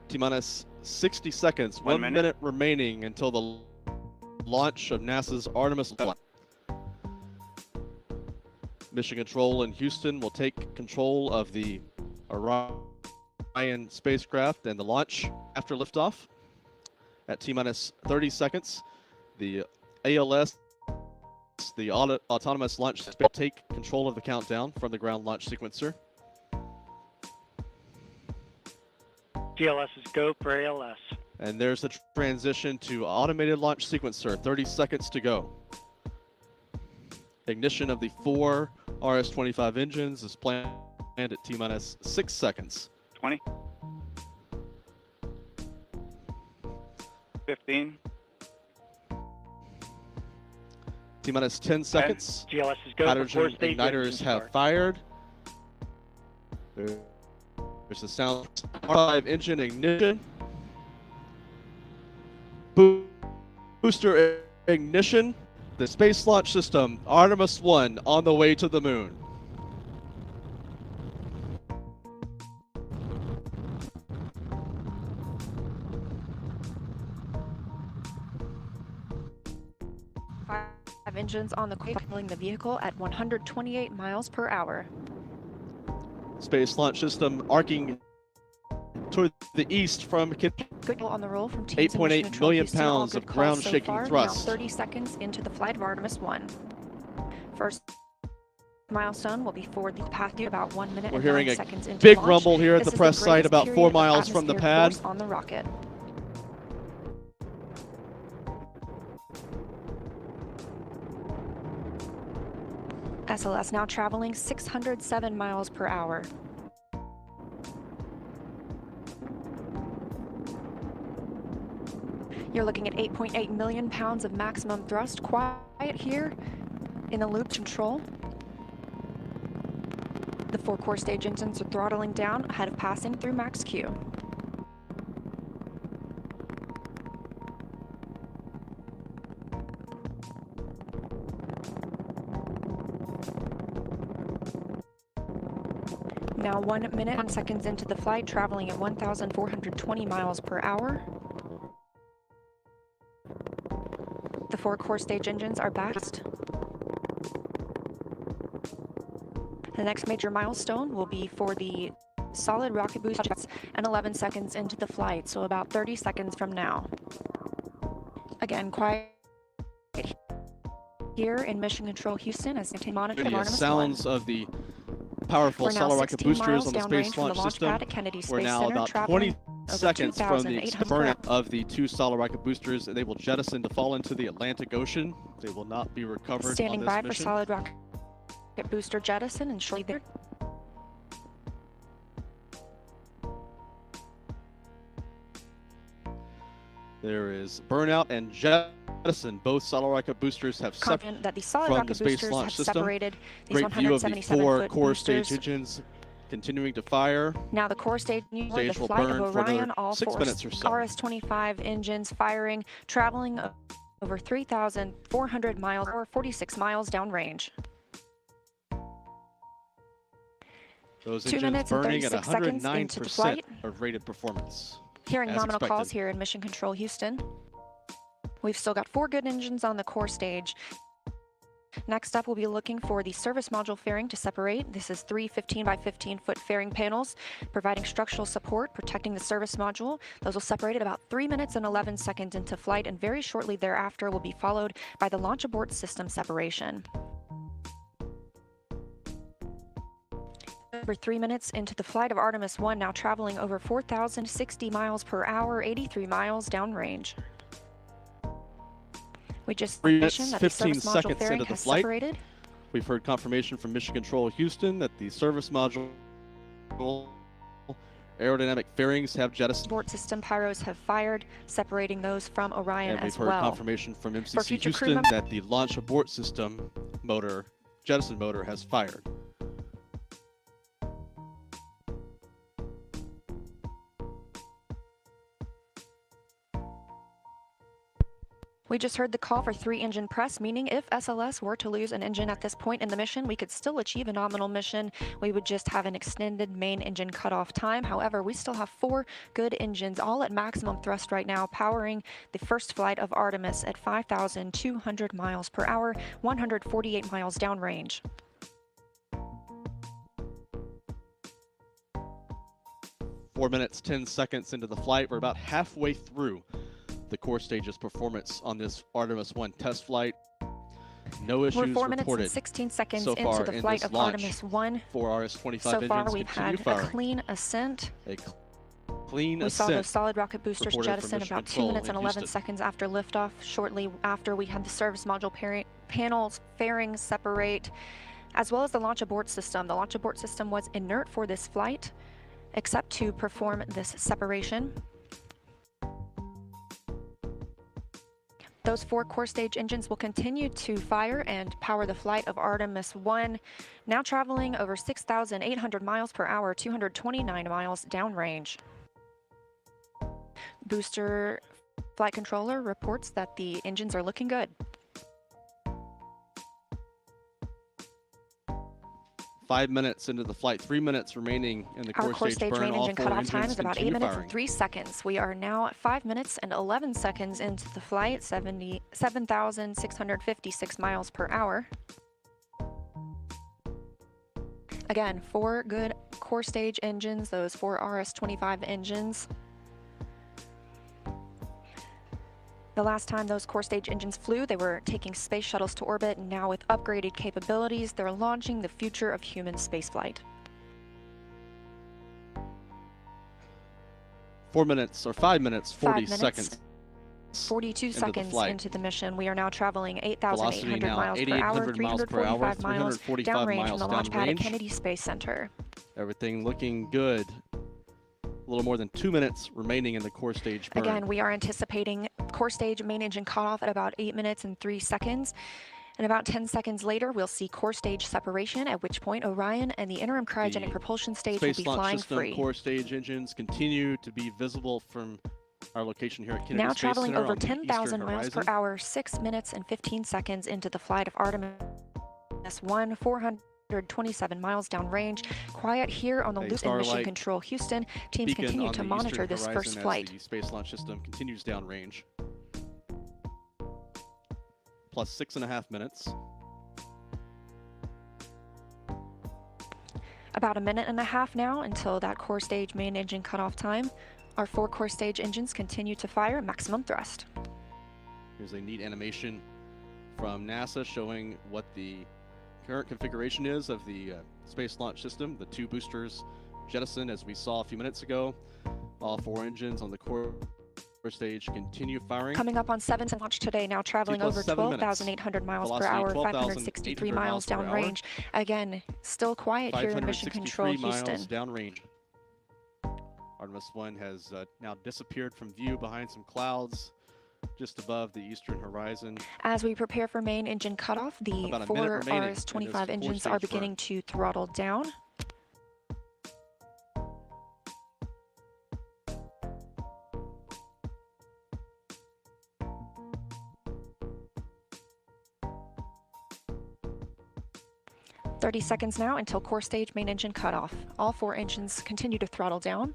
A: T-minus 60 seconds,
L: 1
A: 1 minute remaining until the launch of NASA's Artemis flight. Mission Control in Houston will take control of the Orion spacecraft and the launch after liftoff. At T-minus 30 seconds, the ALS, the Autonomous Launch System, will take control of the countdown from the ground launch sequencer.
H: GLS is go for ALS.
A: And there's the transition to automated launch sequencer, 30 seconds to go. Ignition of the 4 RS-25 engines is planned at T-minus 6 seconds.
L: 20. 15.
A: T-minus 10 seconds.
H: GLS is go for
A: Hydrogen
H: 4 stage
A: igniters
H: engine
A: have
H: start.
A: fired. There's the sound. R5 engine ignition. Booster ignition. The Space Launch System, Artemis 1, on the way to the moon.
N: Five engines on the quick, pulling the vehicle at 128 miles per hour.
A: Space Launch System arcing toward the east from
N: Good on the roll from
A: 8.8 million pounds of ground-shaking
N: Now
A: thrust.
N: 30 seconds into the flight of Artemis 1. First milestone will be forward the path to about 1 minute
A: We're
N: and
A: hearing
N: 9
A: a
N: seconds into
A: big
N: launch.
A: rumble here at
N: This
A: the
N: is
A: press site
N: greatest
A: about 4
N: period of
A: miles from the
N: atmospheric
A: pad.
N: force on the rocket. SLS now traveling 607 miles per hour. You're looking at 8.8 million pounds of maximum thrust. Quiet here in the loop control. The 4 core stage engines are throttling down ahead of passing through max Q. Now 1 minute and seconds into the flight, traveling at 1,420 miles per hour. The 4 core stage engines are backed. The next major milestone will be for the solid rocket boost jets and 11 seconds into the flight, so about 30 seconds from now. Again, quiet here in Mission Control Houston as they monitor
A: The
N: Artemis
A: sounds
N: 1.
A: of the powerful
N: We're now
A: solid rocket
N: 16
A: boosters
N: miles
A: on the
N: downrange
A: Space
N: from the
A: Launch
N: launch
A: System.
N: pad at Kennedy
A: We're
N: Space
A: now
N: Center,
A: about
N: traveling
A: 20
N: over
A: seconds from the
N: 2,800
A: burnout of the 2 solid rocket boosters. They will jettison to fall into the Atlantic Ocean. They will not be recovered
N: Standing
A: on
N: by
A: this
N: for
A: mission.
N: solid rocket booster jettison and shortly there.
A: There is burnout and jettison. Both solid rocket boosters have
N: Confident that the solid
A: from
N: rocket
A: the Space
N: boosters
A: Launch
N: have
A: System.
N: separated these
A: Great view of the 4
N: 177-foot
A: core
N: boosters
A: stage engines continuing to fire.
N: Now the core stage
A: Stage
N: the
A: will
N: flight
A: burn
N: of
A: for another
N: Orion, all
A: 6
N: four
A: minutes or so.
N: RS-25 engines firing, traveling over 3,400 miles or 46 miles downrange.
A: Those
N: 2
A: engines
N: minutes and
A: burning at
N: 36 seconds into the flight.
A: 109% of rated performance.
N: Hearing
A: as
N: nominal calls
A: expected.
N: here in Mission Control Houston. We've still got 4 good engines on the core stage. Next up, we'll be looking for the service module fairing to separate. This is 3 15 by 15 foot fairing panels, providing structural support, protecting the service module. Those will separate at about 3 minutes and 11 seconds into flight, and very shortly thereafter will be followed by the launch abort system separation. Over 3 minutes into the flight of Artemis 1, now traveling over 4,060 miles per hour, 83 miles downrange. We just
A: 3 minutes,
N: mentioned that the
A: 15
N: service module
A: seconds
N: fairing
A: into the
N: has
A: flight.
N: separated.
A: We've heard confirmation from Mission Control Houston that the service module aerodynamic fairings have jettisoned.
N: Abort system pyros have fired, separating those from Orion
A: And we've
N: as
A: heard
N: well.
A: confirmation from
N: For
A: MCC
N: future crew
A: Houston that the launch abort system motor, jettison motor, has fired.
N: We just heard the call for 3 engine press, meaning if SLS were to lose an engine at this point in the mission, we could still achieve a nominal mission. We would just have an extended main engine cutoff time. However, we still have 4 good engines, all at maximum thrust right now, powering the first flight of Artemis at 5,200 miles per hour, 148 miles downrange.
A: Four minutes, 10 seconds into the flight. We're about halfway through the core stage's performance on this Artemis 1 test flight. No issues
N: We're 4 minutes
A: reported
N: and 16 seconds
A: so far
N: into the
A: in
N: flight
A: this
N: of
A: launch.
N: Artemis 1.
A: 4 RS-25
N: So far,
A: engines
N: we've
A: continue
N: had
A: firing.
N: a clean ascent.
A: Clean
N: We saw
A: ascent
N: those solid rocket boosters
A: reported from
N: jettison
A: Mission
N: about 2
A: Control
N: minutes
A: in
N: and 11
A: Houston.
N: seconds after liftoff. Shortly after, we had the service module panels fairings separate, as well as the launch abort system. The launch abort system was inert for this flight, except to perform this separation. Those 4 core stage engines will continue to fire and power the flight of Artemis 1, now traveling over 6,800 miles per hour, 229 miles downrange. Booster flight controller reports that the engines are looking good.
A: 5 minutes into the flight, 3 minutes remaining in the
N: Our
A: core stage burn.
N: main
A: All
N: engine
A: 4
N: cutoff
A: engines
N: time is about 8
A: continue
N: minutes
A: firing.
N: and 3 seconds. We are now at 5 minutes and 11 seconds into the flight, 7,656 miles per hour. Again, 4 good core stage engines, those 4 RS-25 engines. The last time those core stage engines flew, they were taking space shuttles to orbit, and now with upgraded capabilities, they're launching the future of human spaceflight.
A: 4 minutes or 5 minutes, 40
N: 5 minutes,
A: seconds.
N: 42
A: into the
N: seconds
A: flight.
N: into the mission. We are now traveling
A: Velocity
N: 8,800
A: now
N: miles per hour,
A: 8,800 miles per hour,
N: 345 miles
A: 345
N: downrange
A: miles
N: from the launch pad at
A: downrange.
N: Kennedy Space Center.
A: Everything looking good. A little more than 2 minutes remaining in the core stage burn.
N: Again, we are anticipating core stage main engine cutoff at about 8 minutes and 3 seconds. And about 10 seconds later, we'll see core stage separation, at which point Orion and the interim cryogenic propulsion stage will
A: Space
N: be
A: Launch
N: flying
A: System
N: free.
A: core stage engines continue to be visible from our location here at Kennedy
N: Now
A: Space
N: traveling
A: Center
N: over
A: on the
N: 10,000
A: eastern
N: miles per
A: horizon.
N: hour, 6 minutes and 15 seconds into the flight of Artemis 1, 427 miles downrange. Quiet here on the
A: A
N: loop in Mission
A: starlight
N: Control Houston. Teams
A: beacon
N: continue
A: on
N: to
A: the
N: monitor
A: eastern
N: this first
A: horizon
N: flight.
A: as the Space Launch System continues downrange. Plus 6.5 minutes.
N: About a minute and a half now until that core stage main engine cutoff time. Our 4 core stage engines continue to fire at maximum thrust.
A: Here's a neat animation from NASA showing what the current configuration is of the Space Launch System. The 2 boosters jettison, as we saw a few minutes ago. All 4 engines on the core stage continue firing.
N: Coming up on 7th launch today, now traveling over 12,800 miles per
A: Velocity
N: hour,
A: 12,800
N: 563 miles
A: per hour.
N: downrange. Again, still quiet here in Mission
A: 563
N: Control
A: miles
N: Houston.
A: downrange. Artemis 1 has now disappeared from view behind some clouds just above the eastern horizon.
N: As we prepare for main engine cutoff, the
A: About a
N: 4
A: minute remaining in
N: RS-25
A: this
N: engines
A: four-stage
N: are beginning
A: burn.
N: to throttle down. 30 seconds now until core stage main engine cutoff. All 4 engines continue to throttle down.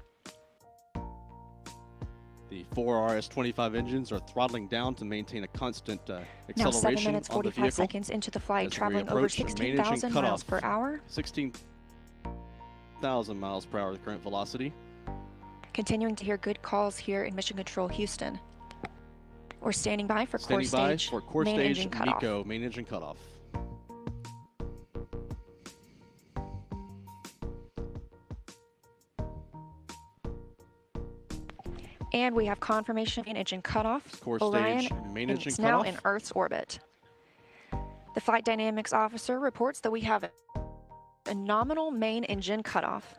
A: The 4 RS-25 engines are throttling down to maintain a constant
N: Now
A: acceleration
N: 7 minutes,
A: on the
N: 45
A: vehicle.
N: seconds into the flight,
A: As we
N: traveling over
A: approach main engine
N: 16,000 miles
A: cutoff.
N: per hour.
A: 16,000 miles per hour, the current velocity.
N: Continuing to hear good calls here in Mission Control, Houston. We're standing by for core stage main engine cutoff.
A: MECO, main engine cutoff.
N: And we have confirmation main engine cutoff.
A: Core
N: Orion,
A: stage main
N: and
A: engine
N: it's now
A: cutoff.
N: in Earth's orbit. The flight dynamics officer reports that we have a nominal main engine cutoff.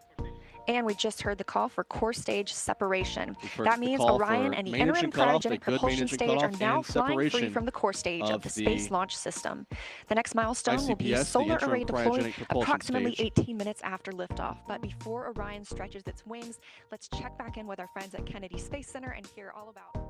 N: And we just heard the call for core stage separation. That means Orion and the interim cryogenic propulsion stage are now flying free from the core stage of the Space Launch System. The next milestone will be solar array deployed approximately 18 minutes after liftoff. But before Orion stretches its wings, let's check back in with our friends at Kennedy Space Center and hear all about it.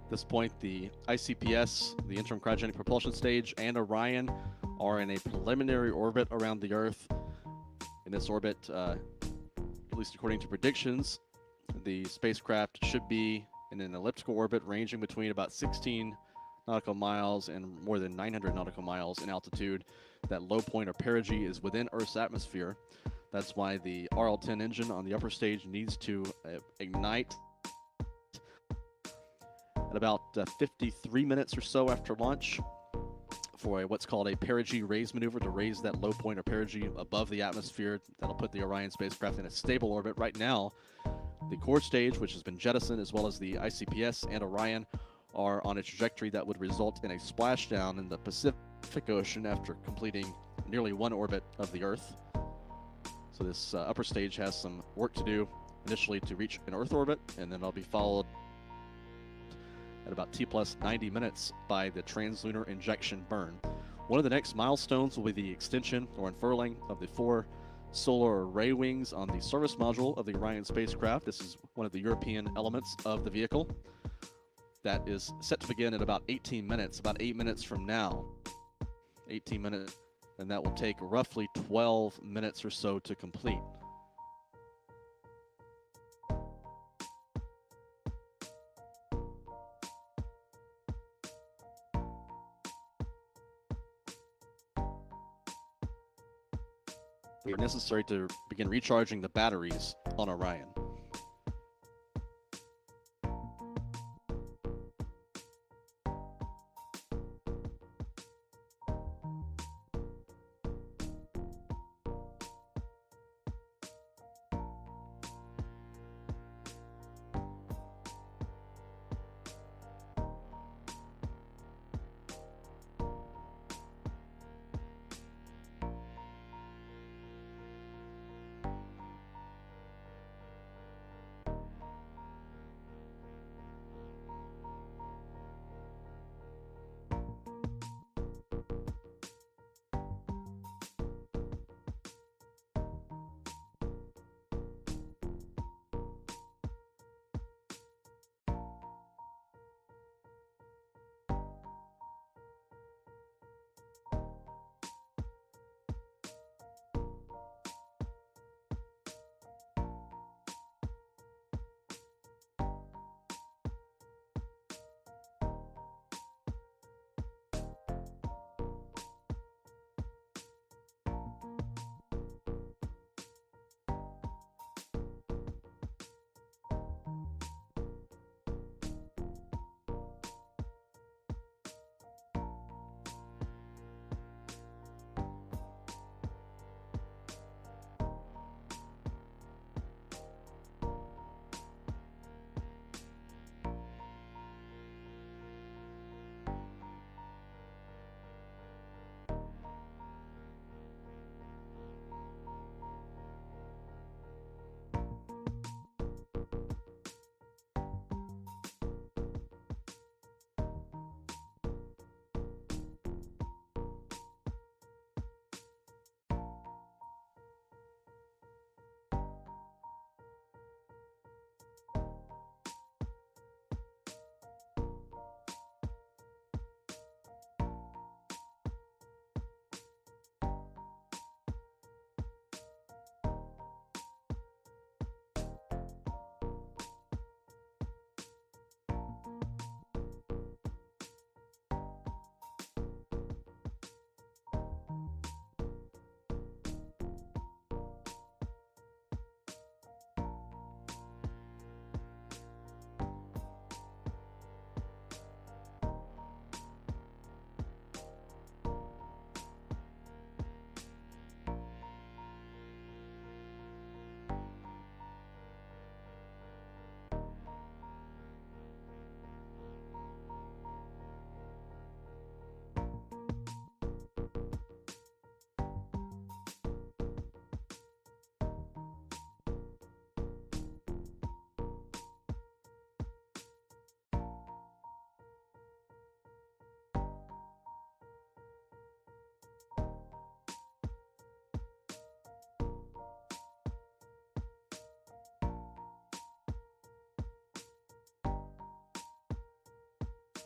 A: At this point, the ICPS, the interim cryogenic propulsion stage, and Orion are in a preliminary orbit around the Earth. In this orbit, at least according to predictions, the spacecraft should be in an elliptical orbit ranging between about 16 nautical miles and more than 900 nautical miles in altitude. That low point or perigee is within Earth's atmosphere. That's why the RL-10 engine on the upper stage needs to ignite at about 53 minutes or so after launch for what's called a perigee raise maneuver to raise that low point or perigee above the atmosphere. That'll put the Orion spacecraft in a stable orbit. Right now, the core stage, which has been jettisoned, as well as the ICPS and Orion, are on a trajectory that would result in a splashdown in the Pacific Ocean after completing nearly one orbit of the Earth. So this upper stage has some work to do initially to reach an Earth orbit, and then it'll be followed at about T plus 90 minutes by the translunar injection burn. One of the next milestones will be the extension or unfurling of the 4 solar array wings on the service module of the Orion spacecraft. This is one of the European elements of the vehicle. That is set to begin in about 18 minutes, about 8 minutes from now. 18 minutes, and that will take roughly 12 minutes or so to complete. They are necessary to begin recharging the batteries on Orion.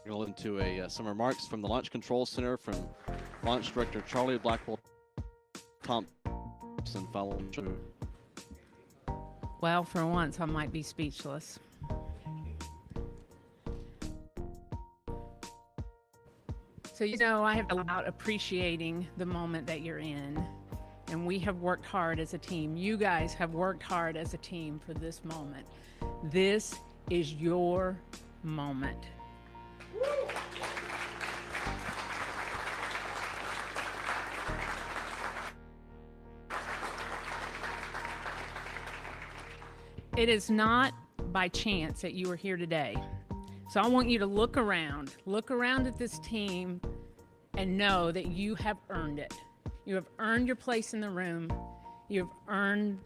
A: We'll listen to some remarks from the Launch Control Center from Launch Director Charlie Blackwell Thompson following.
O: Well, for once, I might be speechless. So, you know, I have about appreciating the moment that you're in. And we have worked hard as a team. You guys have worked hard as a team for this moment. This is your moment. It is not by chance that you are here today. So I want you to look around at this team and know that you have earned it. You have earned your place in the room. You have earned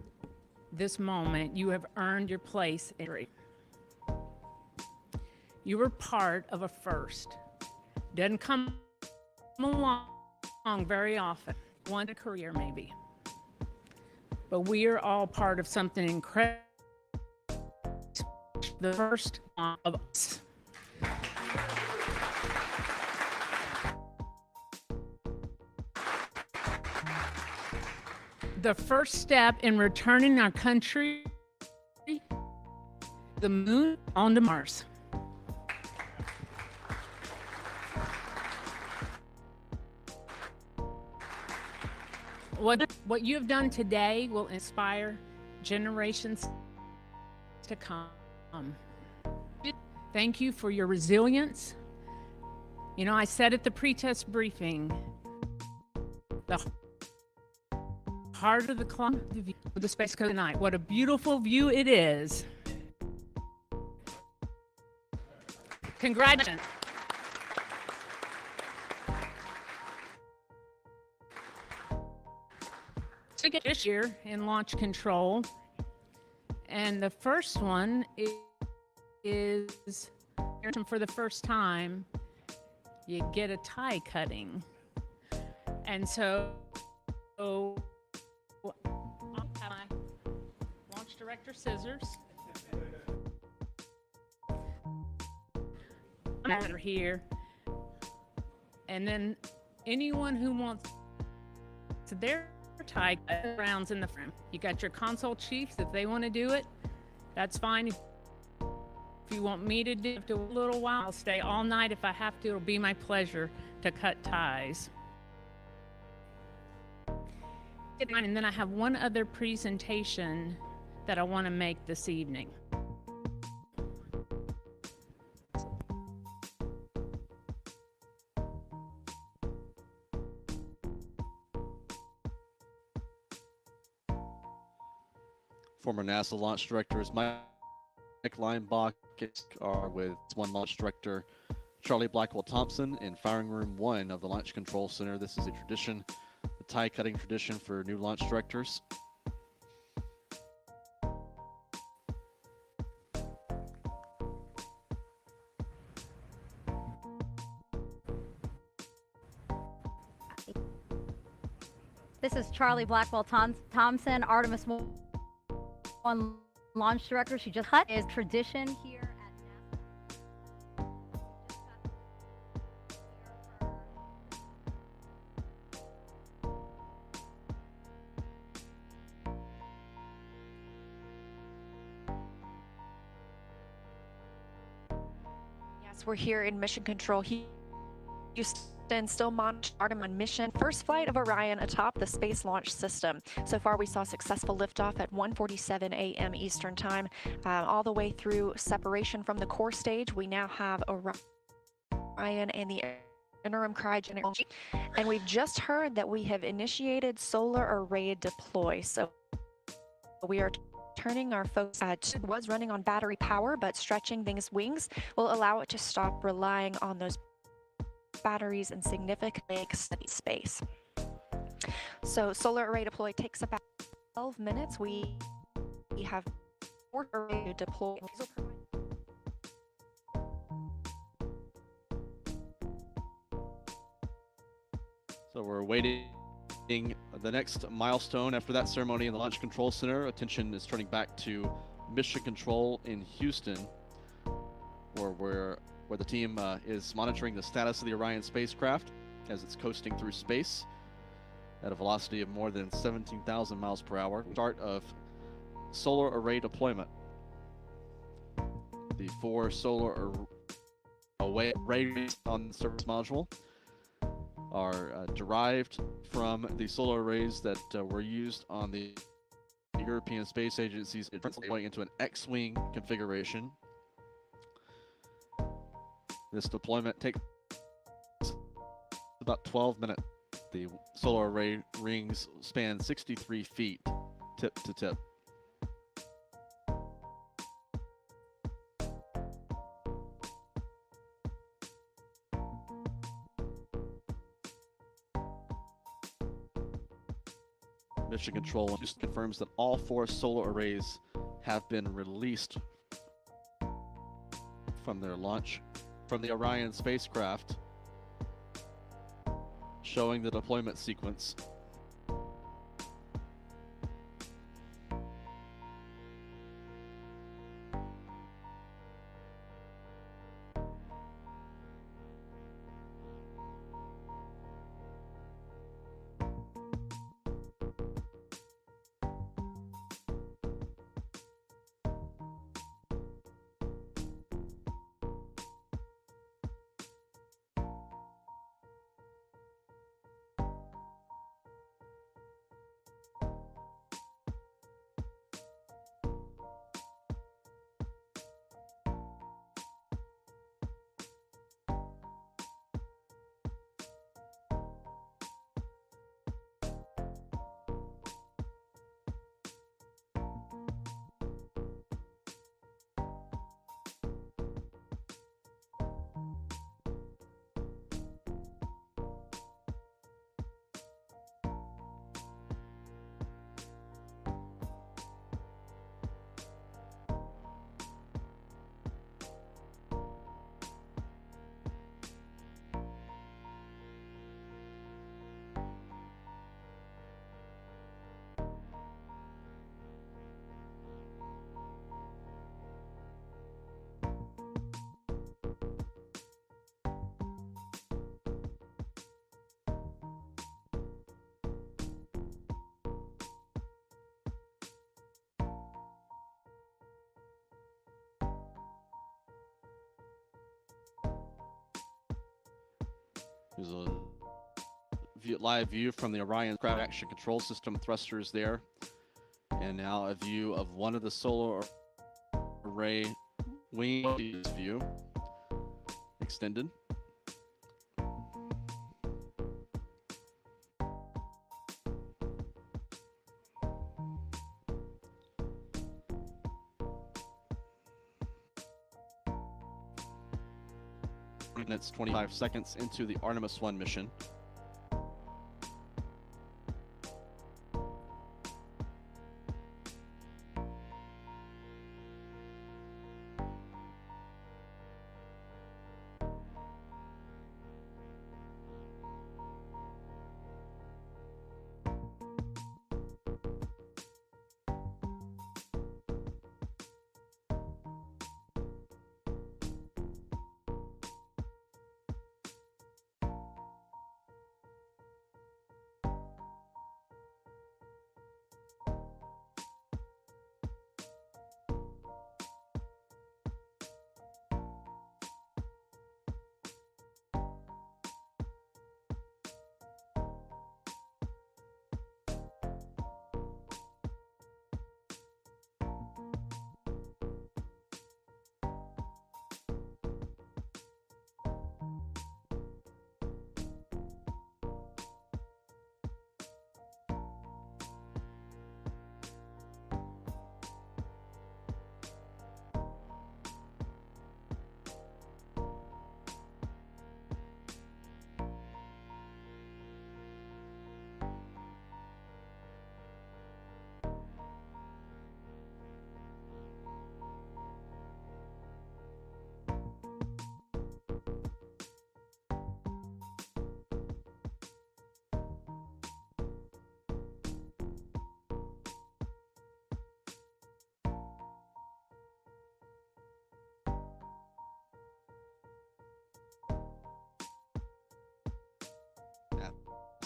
O: this moment. You have earned your place in history. You were part of a first. Doesn't come along very often. One a career maybe. But we are all part of something incredible. The first of us. The first step in returning our country, the moon, onto Mars. What you have done today will inspire generations to come. Thank you for your resilience. You know, I said at the pre-test briefing, the heart of the climb of the Space Coast tonight. What a beautiful view it is. Congratulations. To get this year in launch control, and the first one is for the first time, you get a tie cutting. And so I'll have my launch director scissors. Here. And then anyone who wants to their tie cut rounds in the frame. You got your console chiefs, if they want to do it, that's fine. If you want me to do it a little while, I'll stay all night if I have to. It'll be my pleasure to cut ties. And then I have one other presentation that I want to make this evening.
A: Former NASA launch directors Mike Leinbach are with one launch director Charlie Blackwell Thompson in Firing Room 1 of the Launch Control Center. This is a tradition, the tie cutting tradition for new launch directors.
P: This is Charlie Blackwell Thompson, Artemis 1 launch director. She just cut is tradition here at
N: Yes, we're here in Mission Control. Houston still monitoring Artemis mission. First flight of Orion atop the Space Launch System. So far, we saw successful liftoff at 1:47 a.m. Eastern Time, all the way through separation from the core stage. We now have Orion and the interim cryogenic, and we've just heard that we have initiated solar array deploy. So we are turning our focus was running on battery power, but stretching things wings will allow it to stop relying on those batteries and significantly extend space. So solar array deploy takes about 12 minutes. We have 4 array to deploy.
A: So we're waiting the next milestone after that ceremony in the Launch Control Center. Attention is turning back to Mission Control in Houston, where we're where the team is monitoring the status of the Orion spacecraft as it's coasting through space at a velocity of more than 17,000 miles per hour. Start of solar array deployment. The 4 solar arrays on the service module are derived from the solar arrays that were used on the European Space Agency's going into an X-wing configuration. This deployment takes about 12 minutes. The solar array rings span 63 feet tip to tip. Mission Control just confirms that all 4 solar arrays have been released from their launch from the Orion spacecraft, showing the deployment sequence. There's a live view from the Orion Craft Action Control System thrusters there. And now a view of one of the solar array wing view extended. Minutes 25 seconds into the Artemis 1 mission.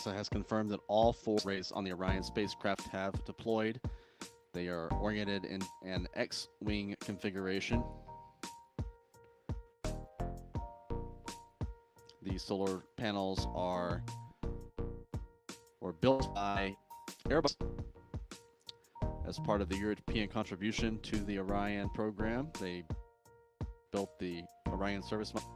A: NASA has confirmed that all 4 arrays on the Orion spacecraft have deployed. They are oriented in an X-wing configuration. The solar panels were built by Airbus as part of the European contribution to the Orion program. They built the Orion service model.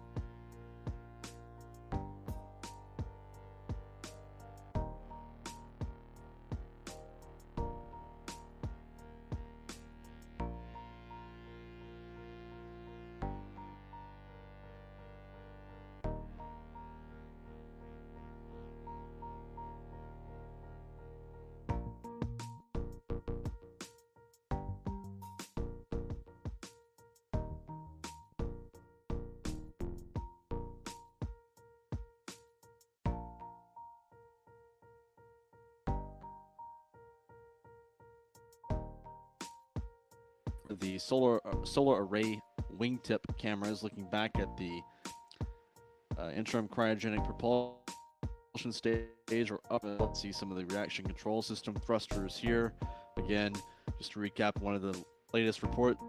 A: The solar array wingtip cameras, looking back at the interim cryogenic propulsion stage, or up. Let's see some of the reaction control system thrusters here. Again, just to recap, one of the latest reports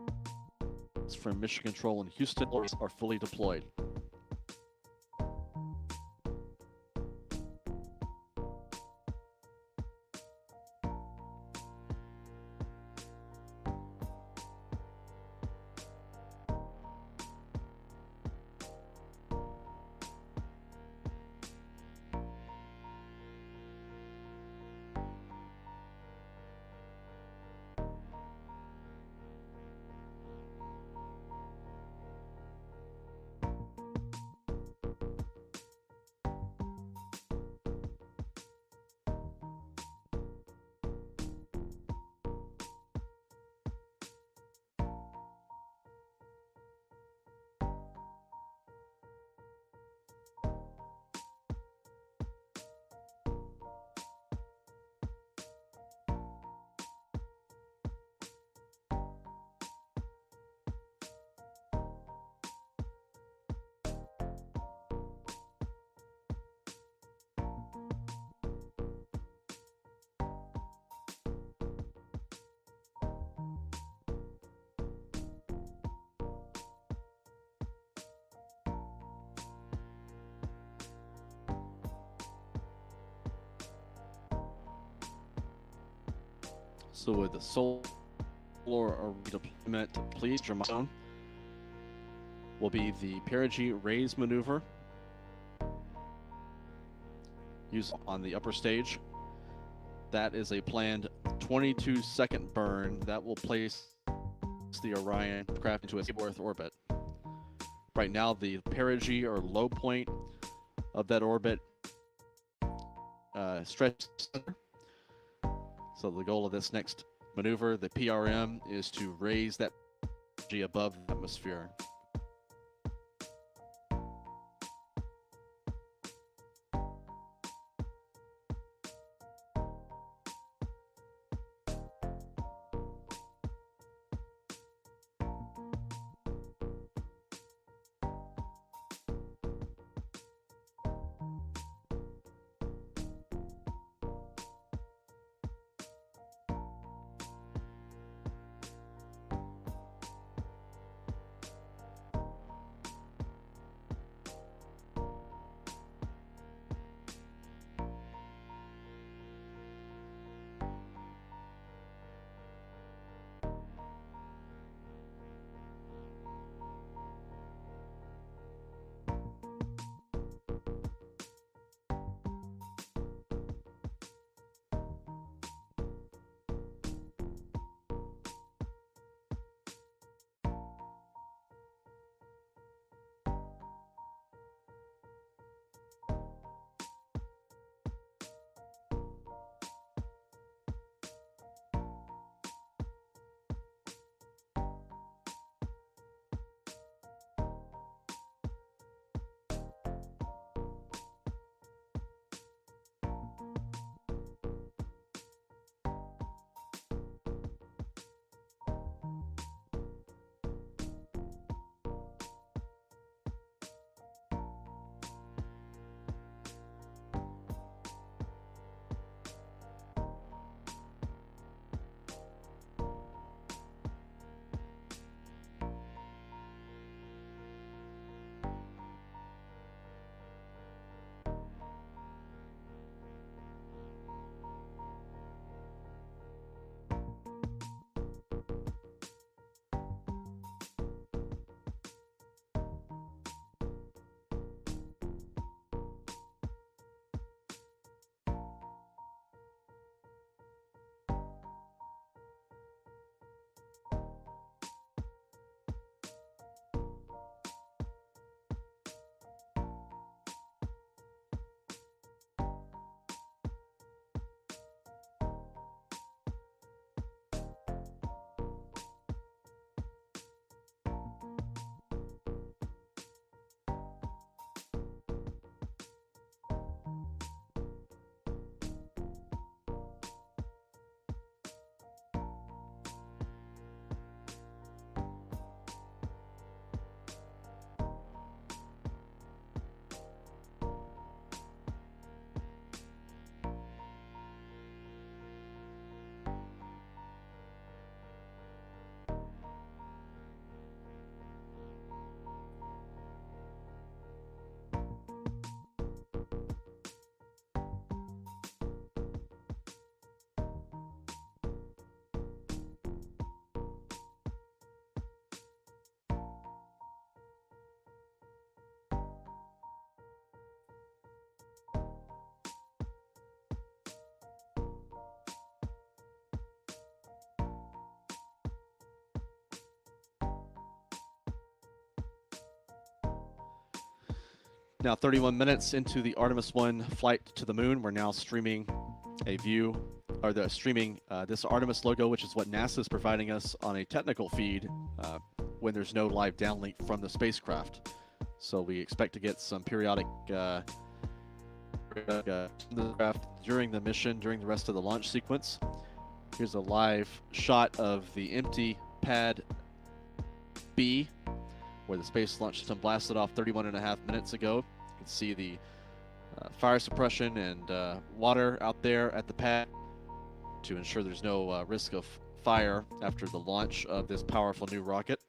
A: from Mission Control in Houston are fully deployed. So with the solar deployment, please, milestone will be the perigee raise maneuver used on the upper stage. That is a planned 22-second burn that will place the Orion craft into a stable Earth orbit. Right now, the perigee, or low point of that orbit, stretches. So the goal of this next maneuver, the PRM, is to raise that perigee above the atmosphere. now 31 minutes into the Artemis 1 flight to the moon. We're now streaming a view, or the streaming this Artemis logo, which is what NASA is providing us on a technical feed when there's no live downlink from the spacecraft. So we expect to get some periodic during the mission, during the rest of the launch sequence. Here's a live shot of the empty pad B, where the Space Launch System blasted off 31.5 minutes ago. You can see the fire suppression and water out there at the pad to ensure there's no risk of fire after the launch of this powerful new rocket.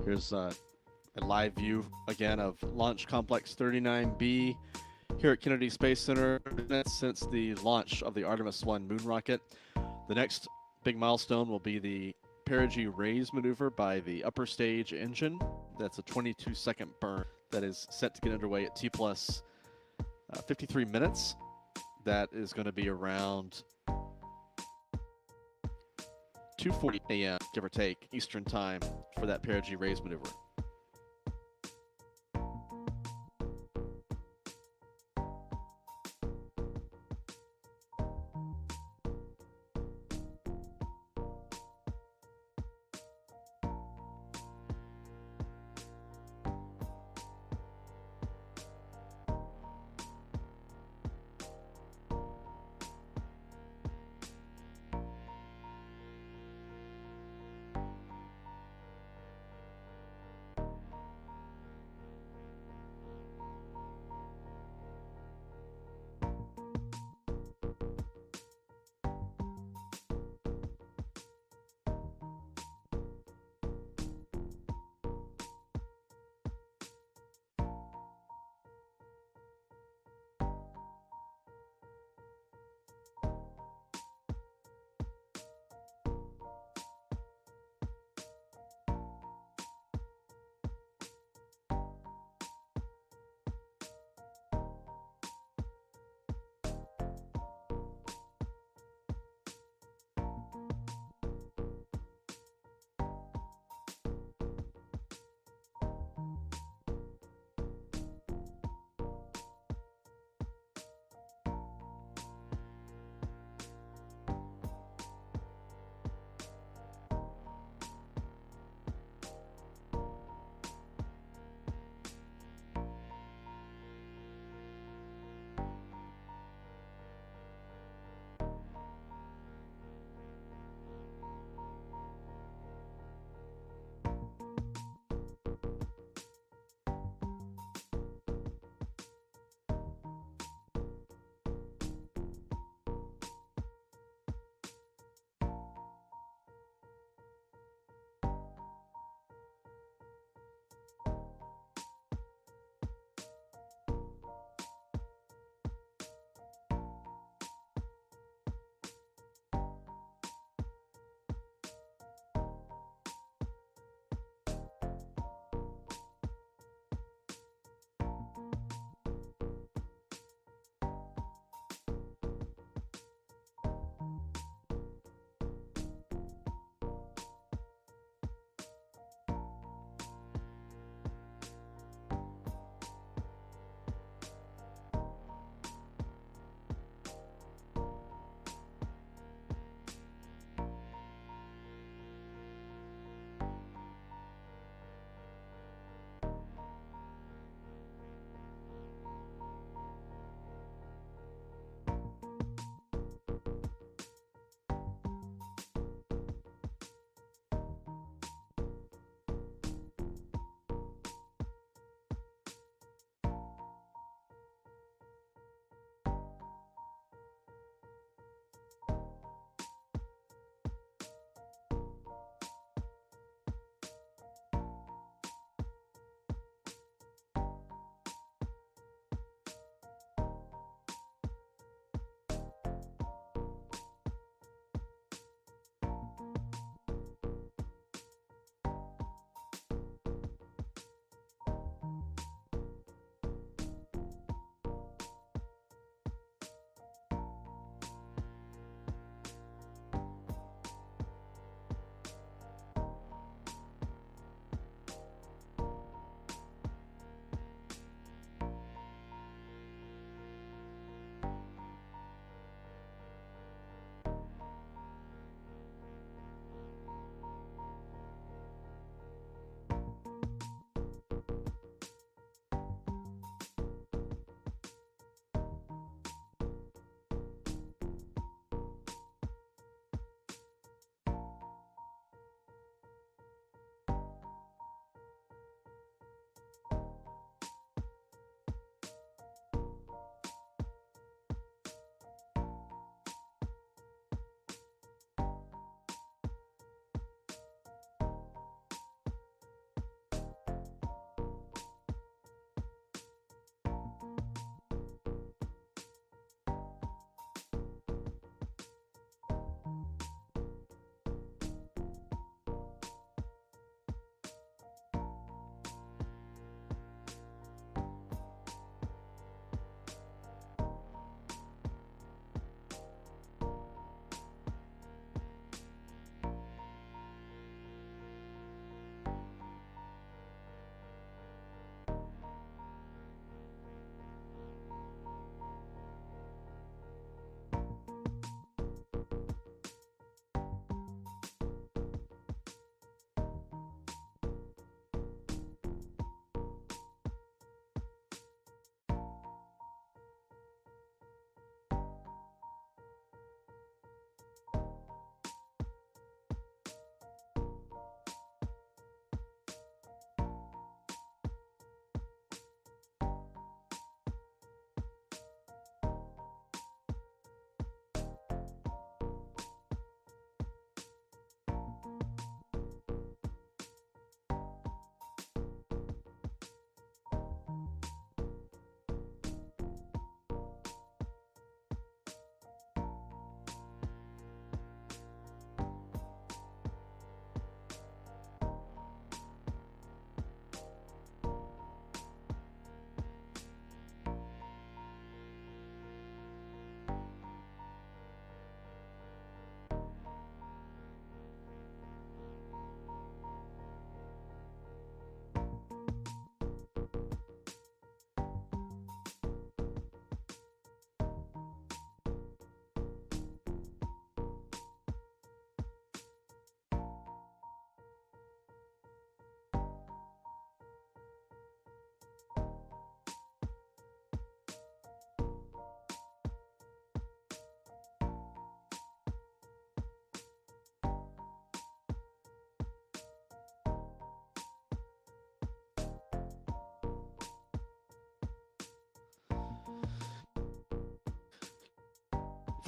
A: Here's a live view again of Launch Complex 39B here at Kennedy Space Center since the launch of the Artemis 1 moon rocket. The next big milestone will be the perigee raise maneuver by the upper stage engine. That's a 22-second burn that is set to get underway at T plus 53 minutes. That is going to be around 2:40 a.m., give or take, Eastern Time for that perigee raise maneuver.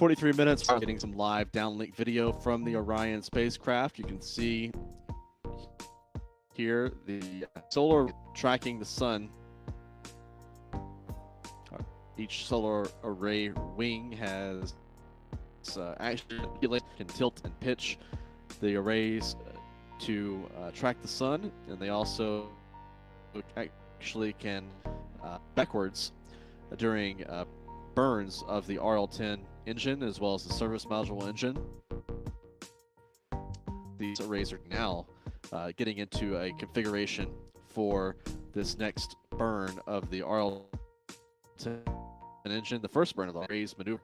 A: 43 minutes, we're getting some live downlink video from the Orion spacecraft. You can see here the solar tracking the sun. Each solar array wing has actually can tilt and pitch the arrays to track the sun, and they also actually can backwards during burns of the RL-10 engine as well as the service module engine. These arrays are now getting into a configuration for this next burn of the RL-10 engine, the first burn of the arrays maneuver.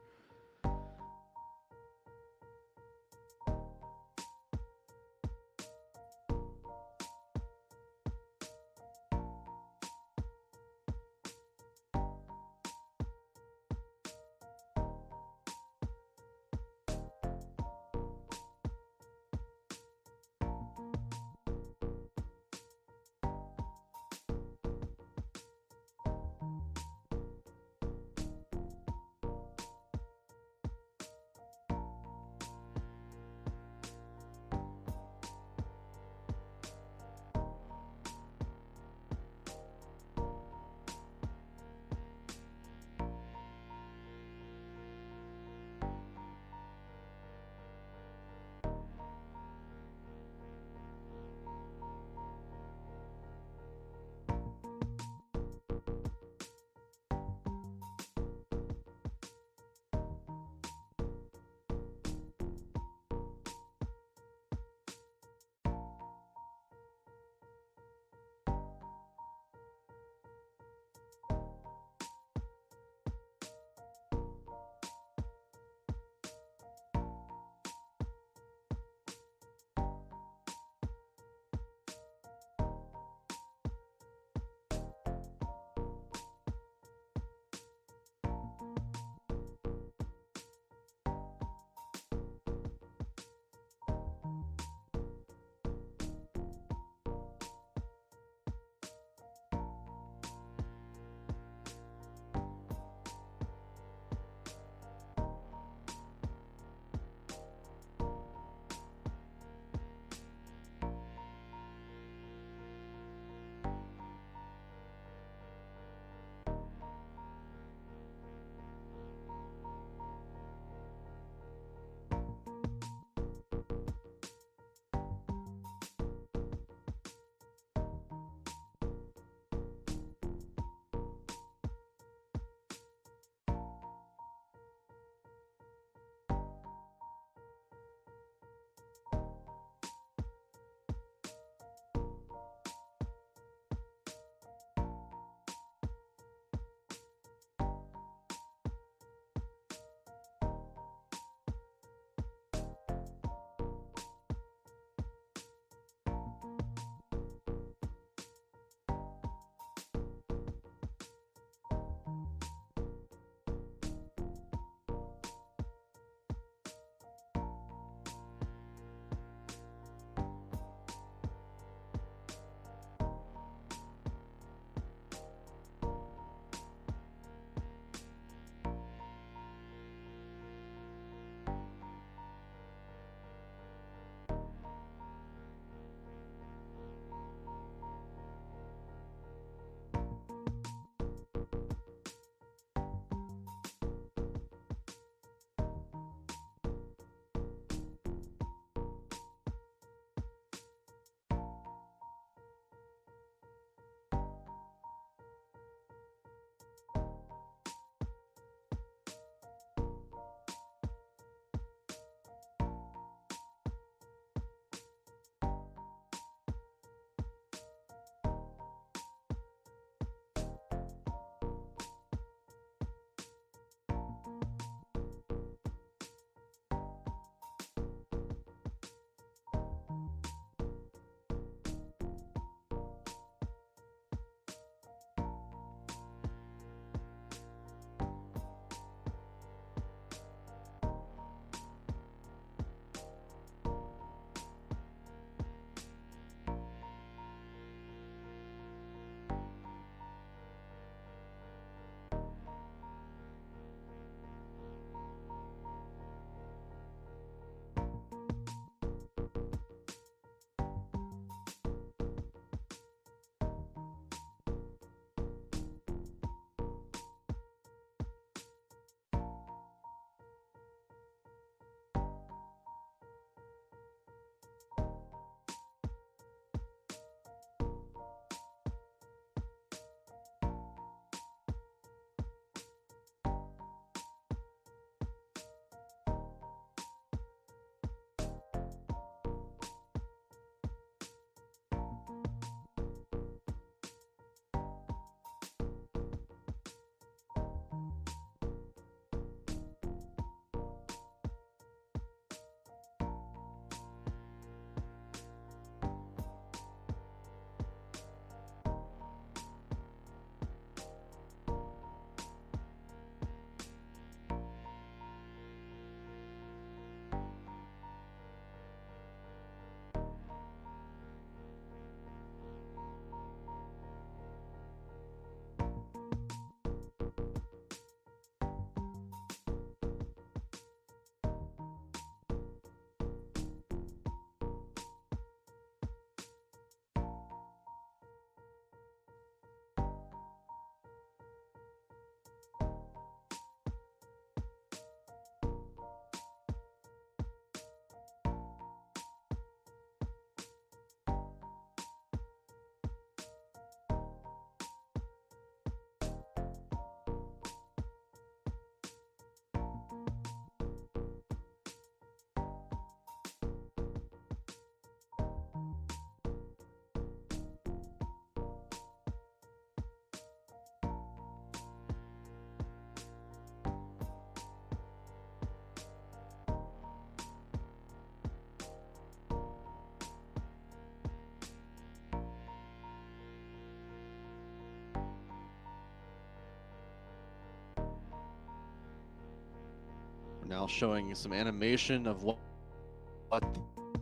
A: Now showing some animation of what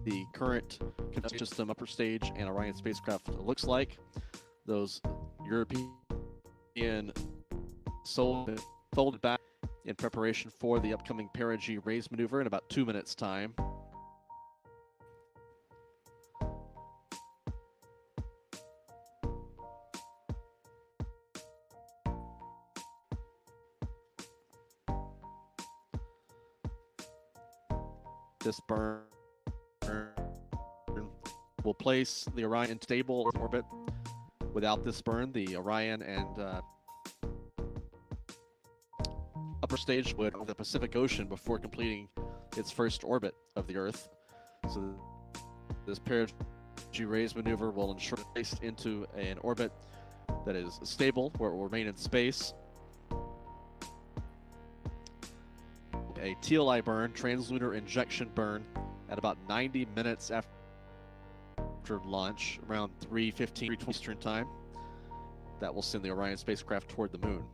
A: the current control system upper stage and Orion spacecraft looks like. Those European solar folded back in preparation for the upcoming perigee raise maneuver in about 2 minutes time. This burn will place the Orion in stable orbit. Without this burn, the Orion and upper stage would enter the Pacific Ocean before completing its first orbit of the Earth. So this perigee raise maneuver will ensure it's placed into an orbit that is stable, where it will remain in space. A TLI burn, translunar injection burn, at about 90 minutes after launch, around 3:15 Eastern Time. That will send the Orion spacecraft toward the moon.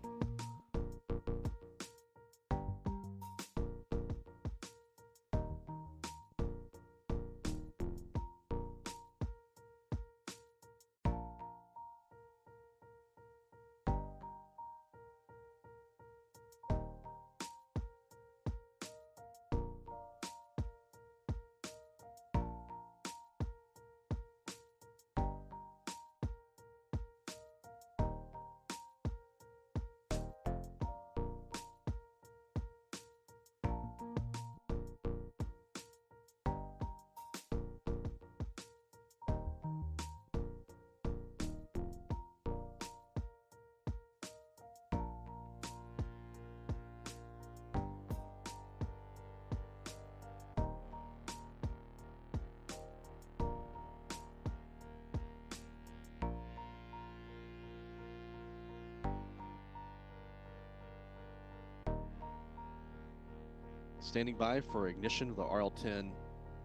A: Standing by for ignition of the RL-10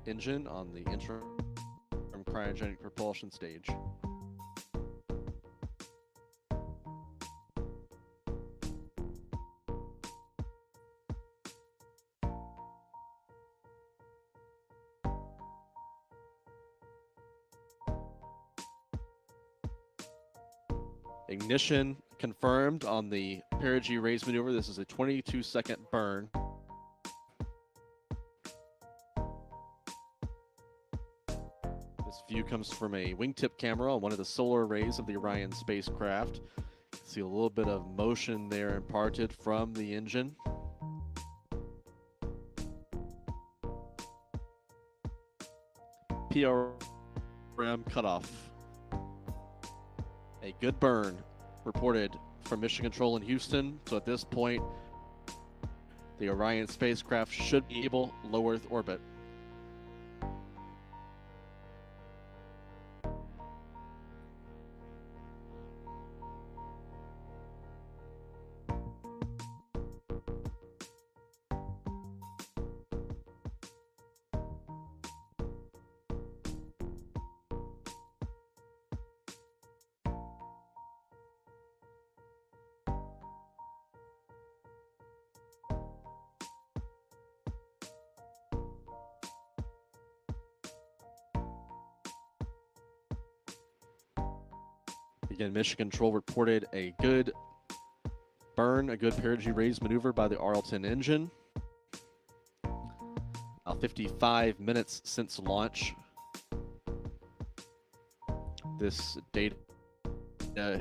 A: engine on the interim cryogenic propulsion stage. Ignition confirmed on the perigee raise maneuver. This is a 22-second burn. This view comes from a wingtip camera on one of the solar arrays of the Orion spacecraft. You can see a little bit of motion there imparted from the engine. PRM cutoff. A good burn reported from Mission Control in Houston. So at this point, the Orion spacecraft should be able to low Earth orbit. Again, Mission Control reported a good burn, a good perigee raise maneuver by the RL-10 engine. 55 minutes since launch. This data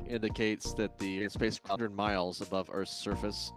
A: indicates that the spacecraft 100 miles above Earth's surface.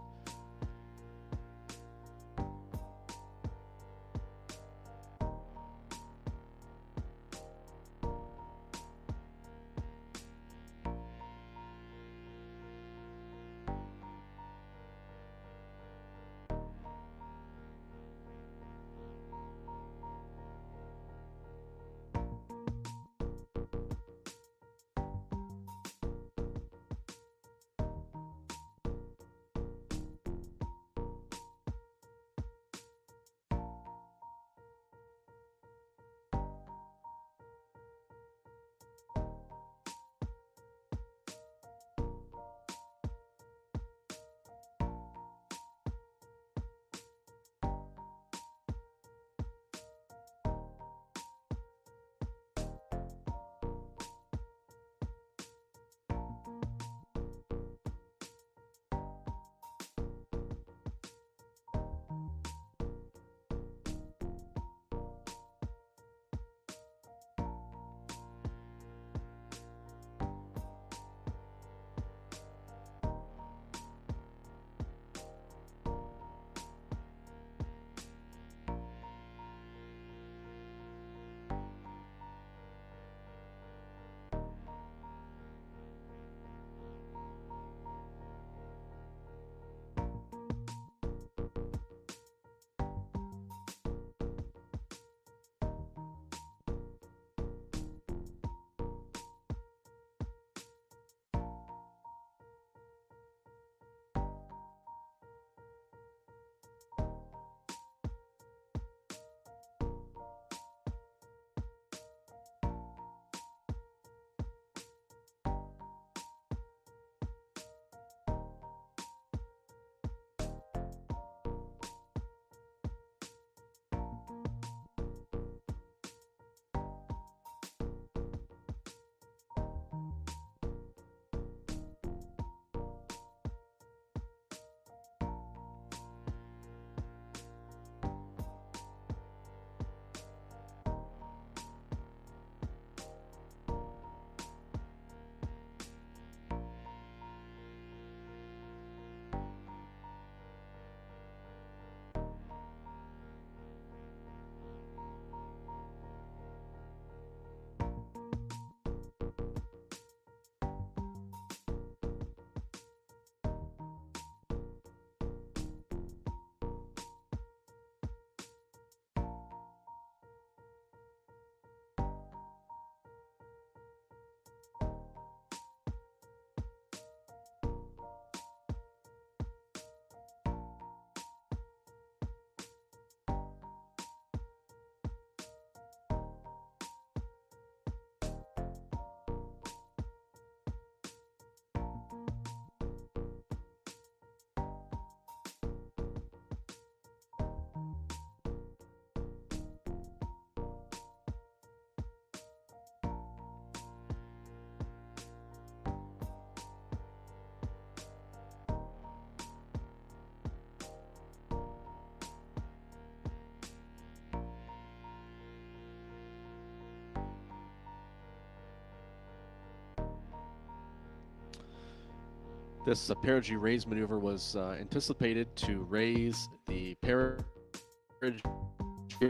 A: This perigee raise maneuver was anticipated to raise the perigee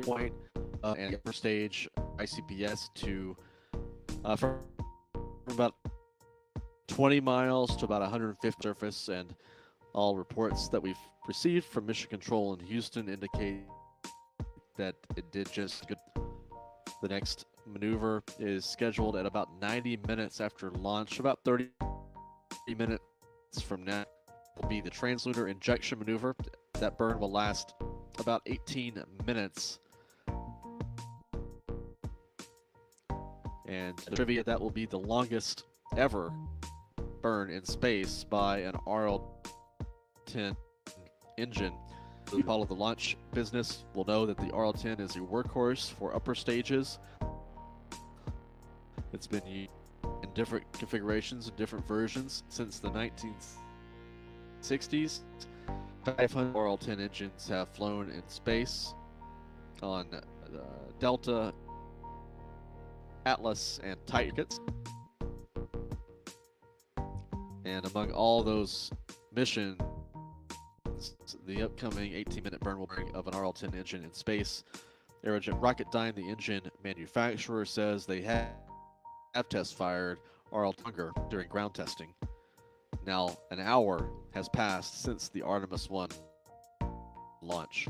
A: point and upper stage ICPS to from about 20 miles to about 150 surface, and all reports that we've received from Mission Control in Houston indicate that it did just good. The next maneuver is scheduled at about 90 minutes after launch. About 30 minutes from now will be the translunar injection maneuver. That burn will last about 18 minutes. And the trivia, that will be the longest ever burn in space by an RL-10 engine. Those who follow the launch business will know that the RL-10 is a workhorse for upper stages. It's been used in different configurations and different versions since the 1960s. 500 RL-10 engines have flown in space on Delta, Atlas, and Titan. And among all those missions, the upcoming 18-minute burn will bring of an RL-10 engine in space. Aerojet Rocketdyne, the engine manufacturer, says they have test fired RL-10 during ground testing. Now, an hour has passed since the Artemis 1 launch.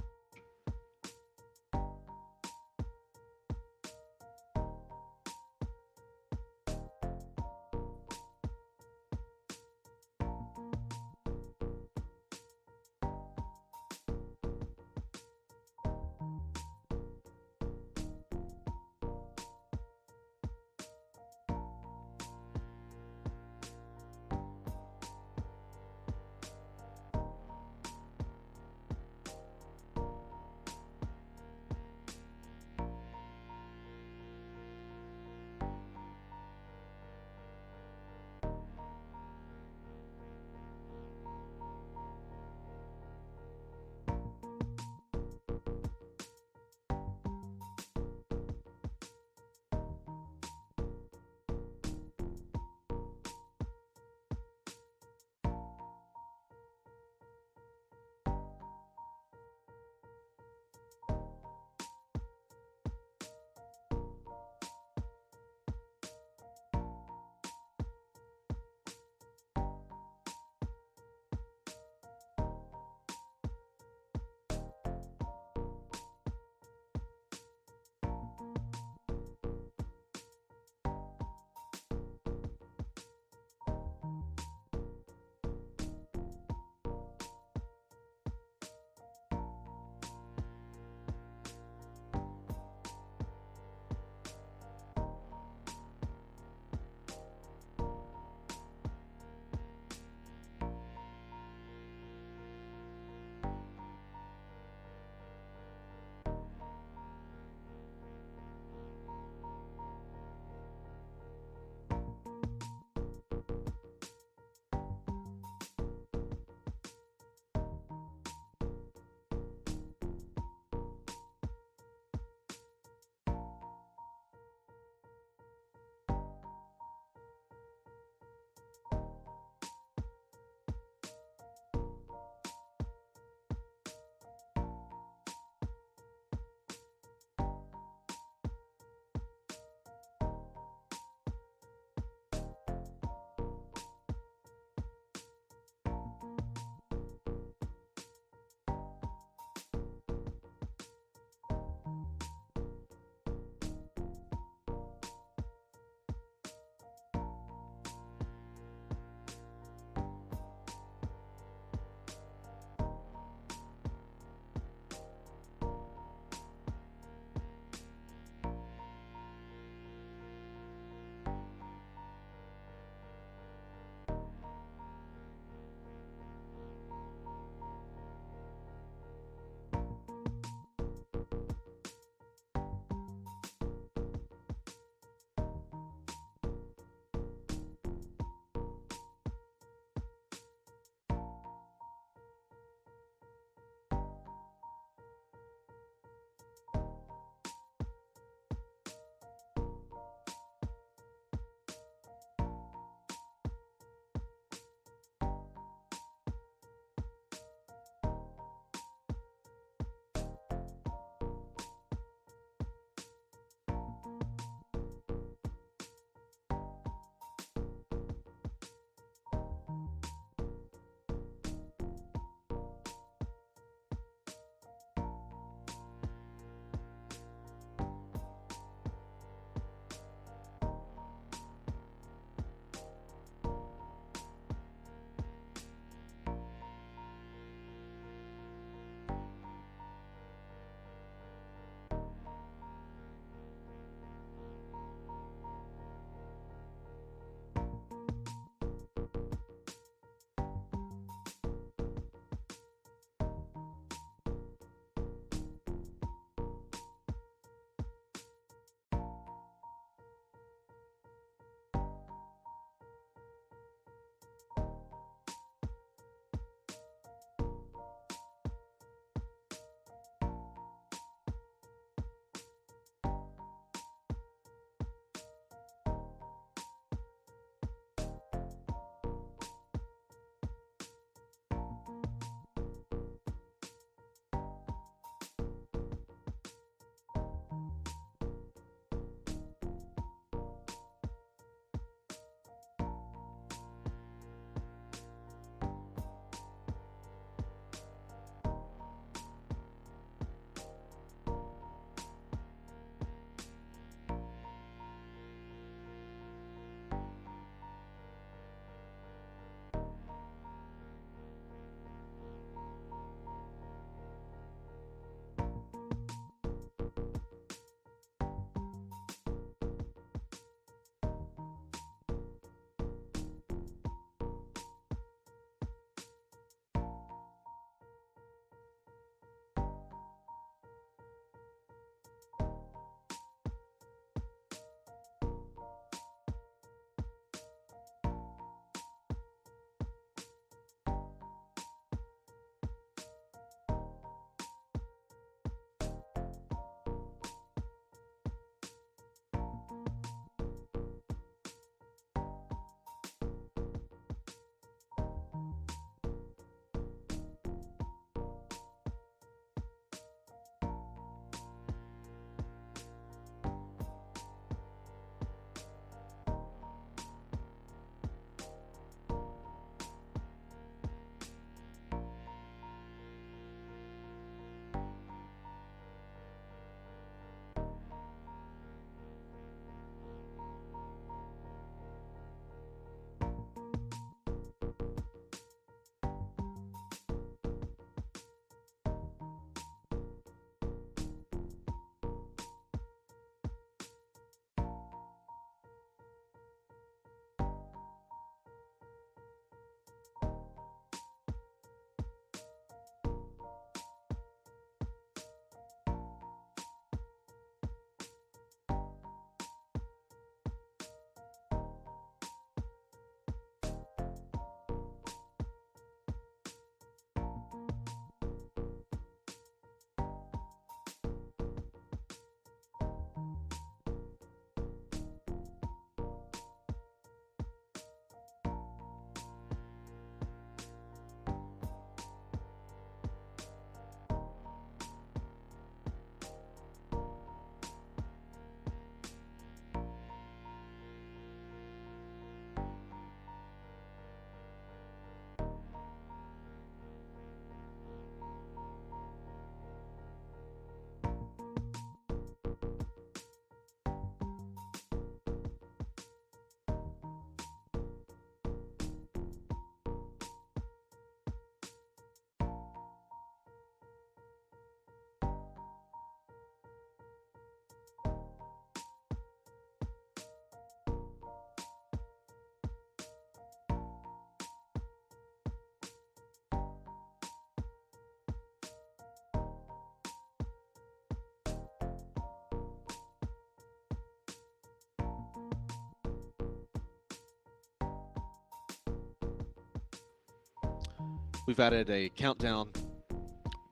A: We've added a countdown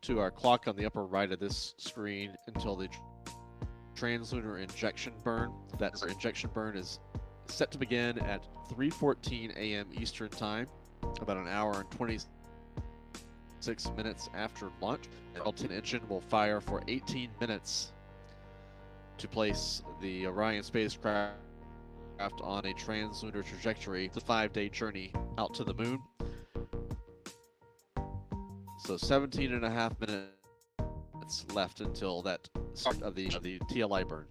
A: to our clock on the upper right of this screen until the translunar injection burn. That injection burn is set to begin at 3:14 a.m. Eastern Time, about an hour and 26 minutes after launch. The L-10 engine will fire for 18 minutes to place the Orion spacecraft on a translunar trajectory. It's a 5-day journey out to the moon. So 17 and a half minutes left until that start of the TLI burn.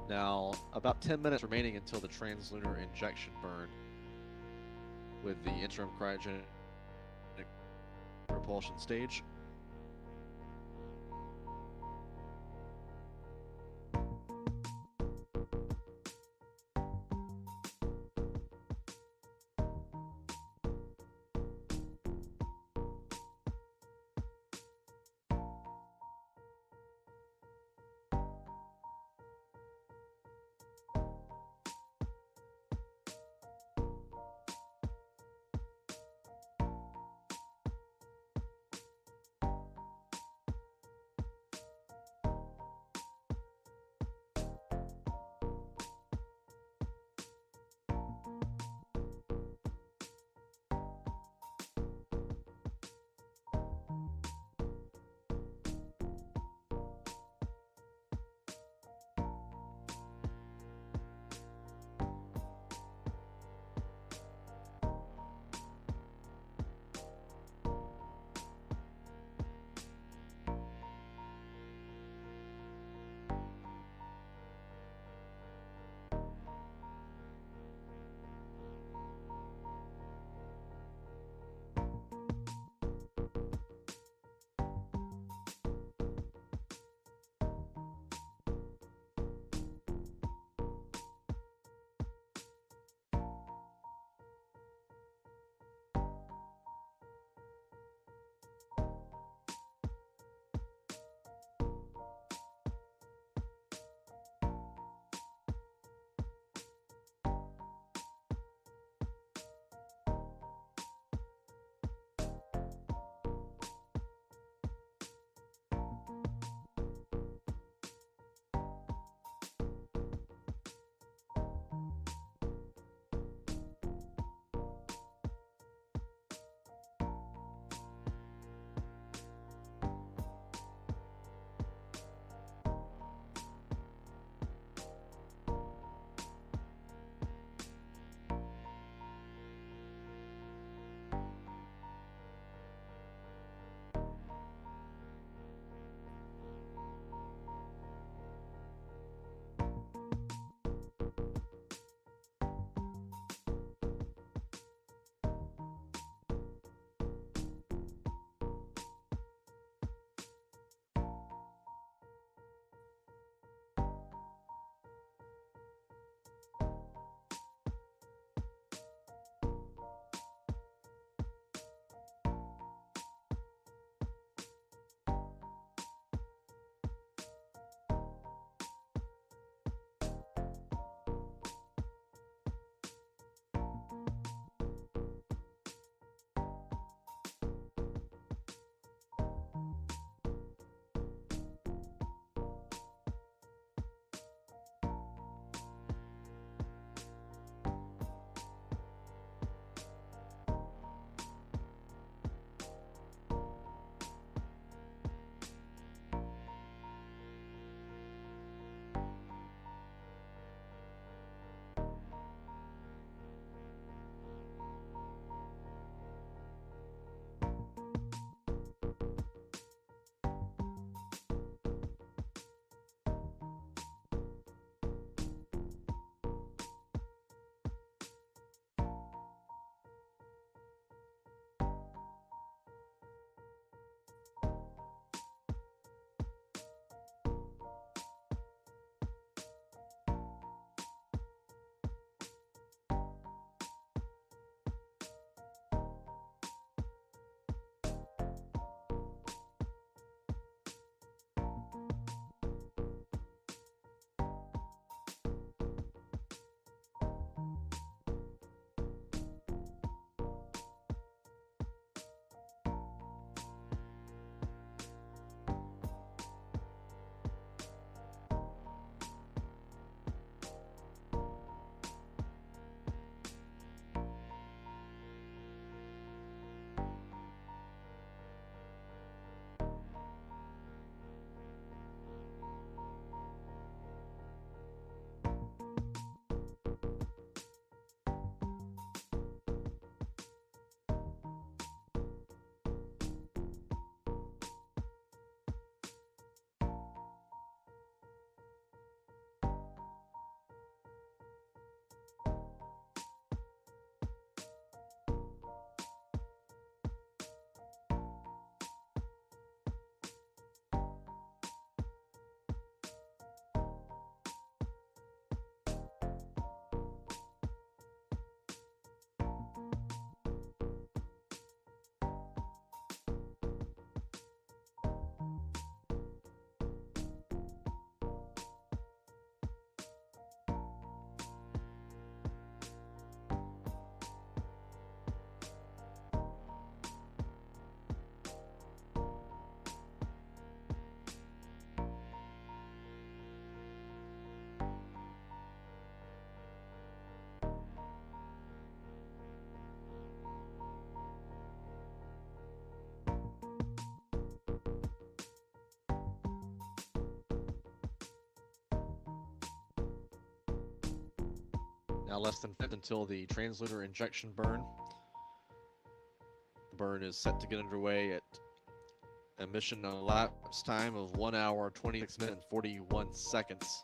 A: Now, about 10 minutes remaining until the translunar injection burn with the interim cryogenic propulsion stage. Now less than 5 until the translunar injection burn. The burn is set to get underway at a mission elapsed time of 1 hour, 26 minutes, and 41 seconds.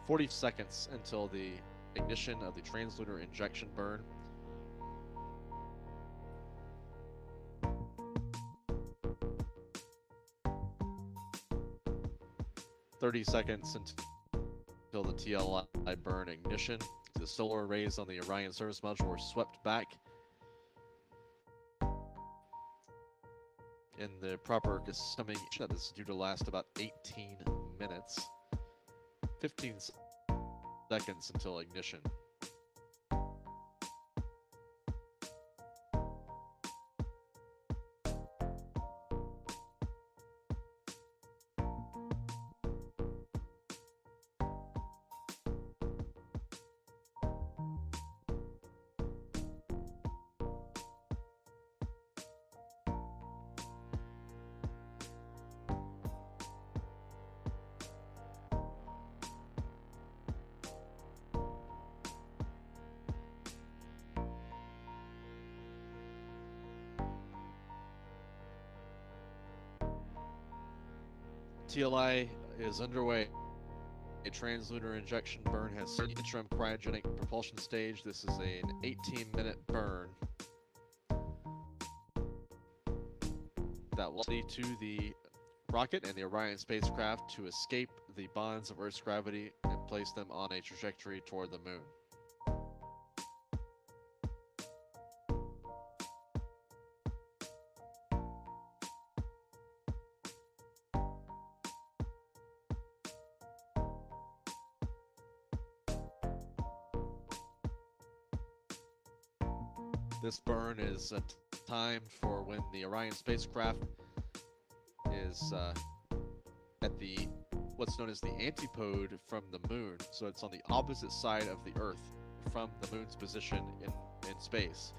A: "40 seconds until the ignition of the translunar injection burn. "30 seconds until the TLI burn ignition. The solar arrays on the Orion service module were swept back in the proper assembly that is due to last about 18 minutes. 15 seconds until ignition. TLI is underway. A translunar injection burn has interim cryogenic propulsion stage. This is an 18-minute burn that will lead to the rocket and the Orion spacecraft to escape the bonds of Earth's gravity and place them on a trajectory toward the moon. This burn is timed for when the Orion spacecraft is at the what's known as the antipode from the moon. So it's on the opposite side of the Earth from the moon's position in space.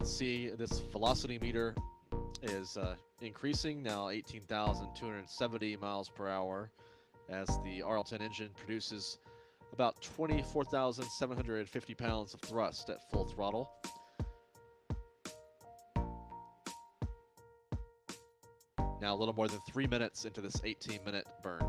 A: See this velocity meter is increasing now, 18,270 miles per hour, as the RL-10 engine produces about 24,750 pounds of thrust at full throttle. Now a little more than 3 minutes into this 18-minute burn.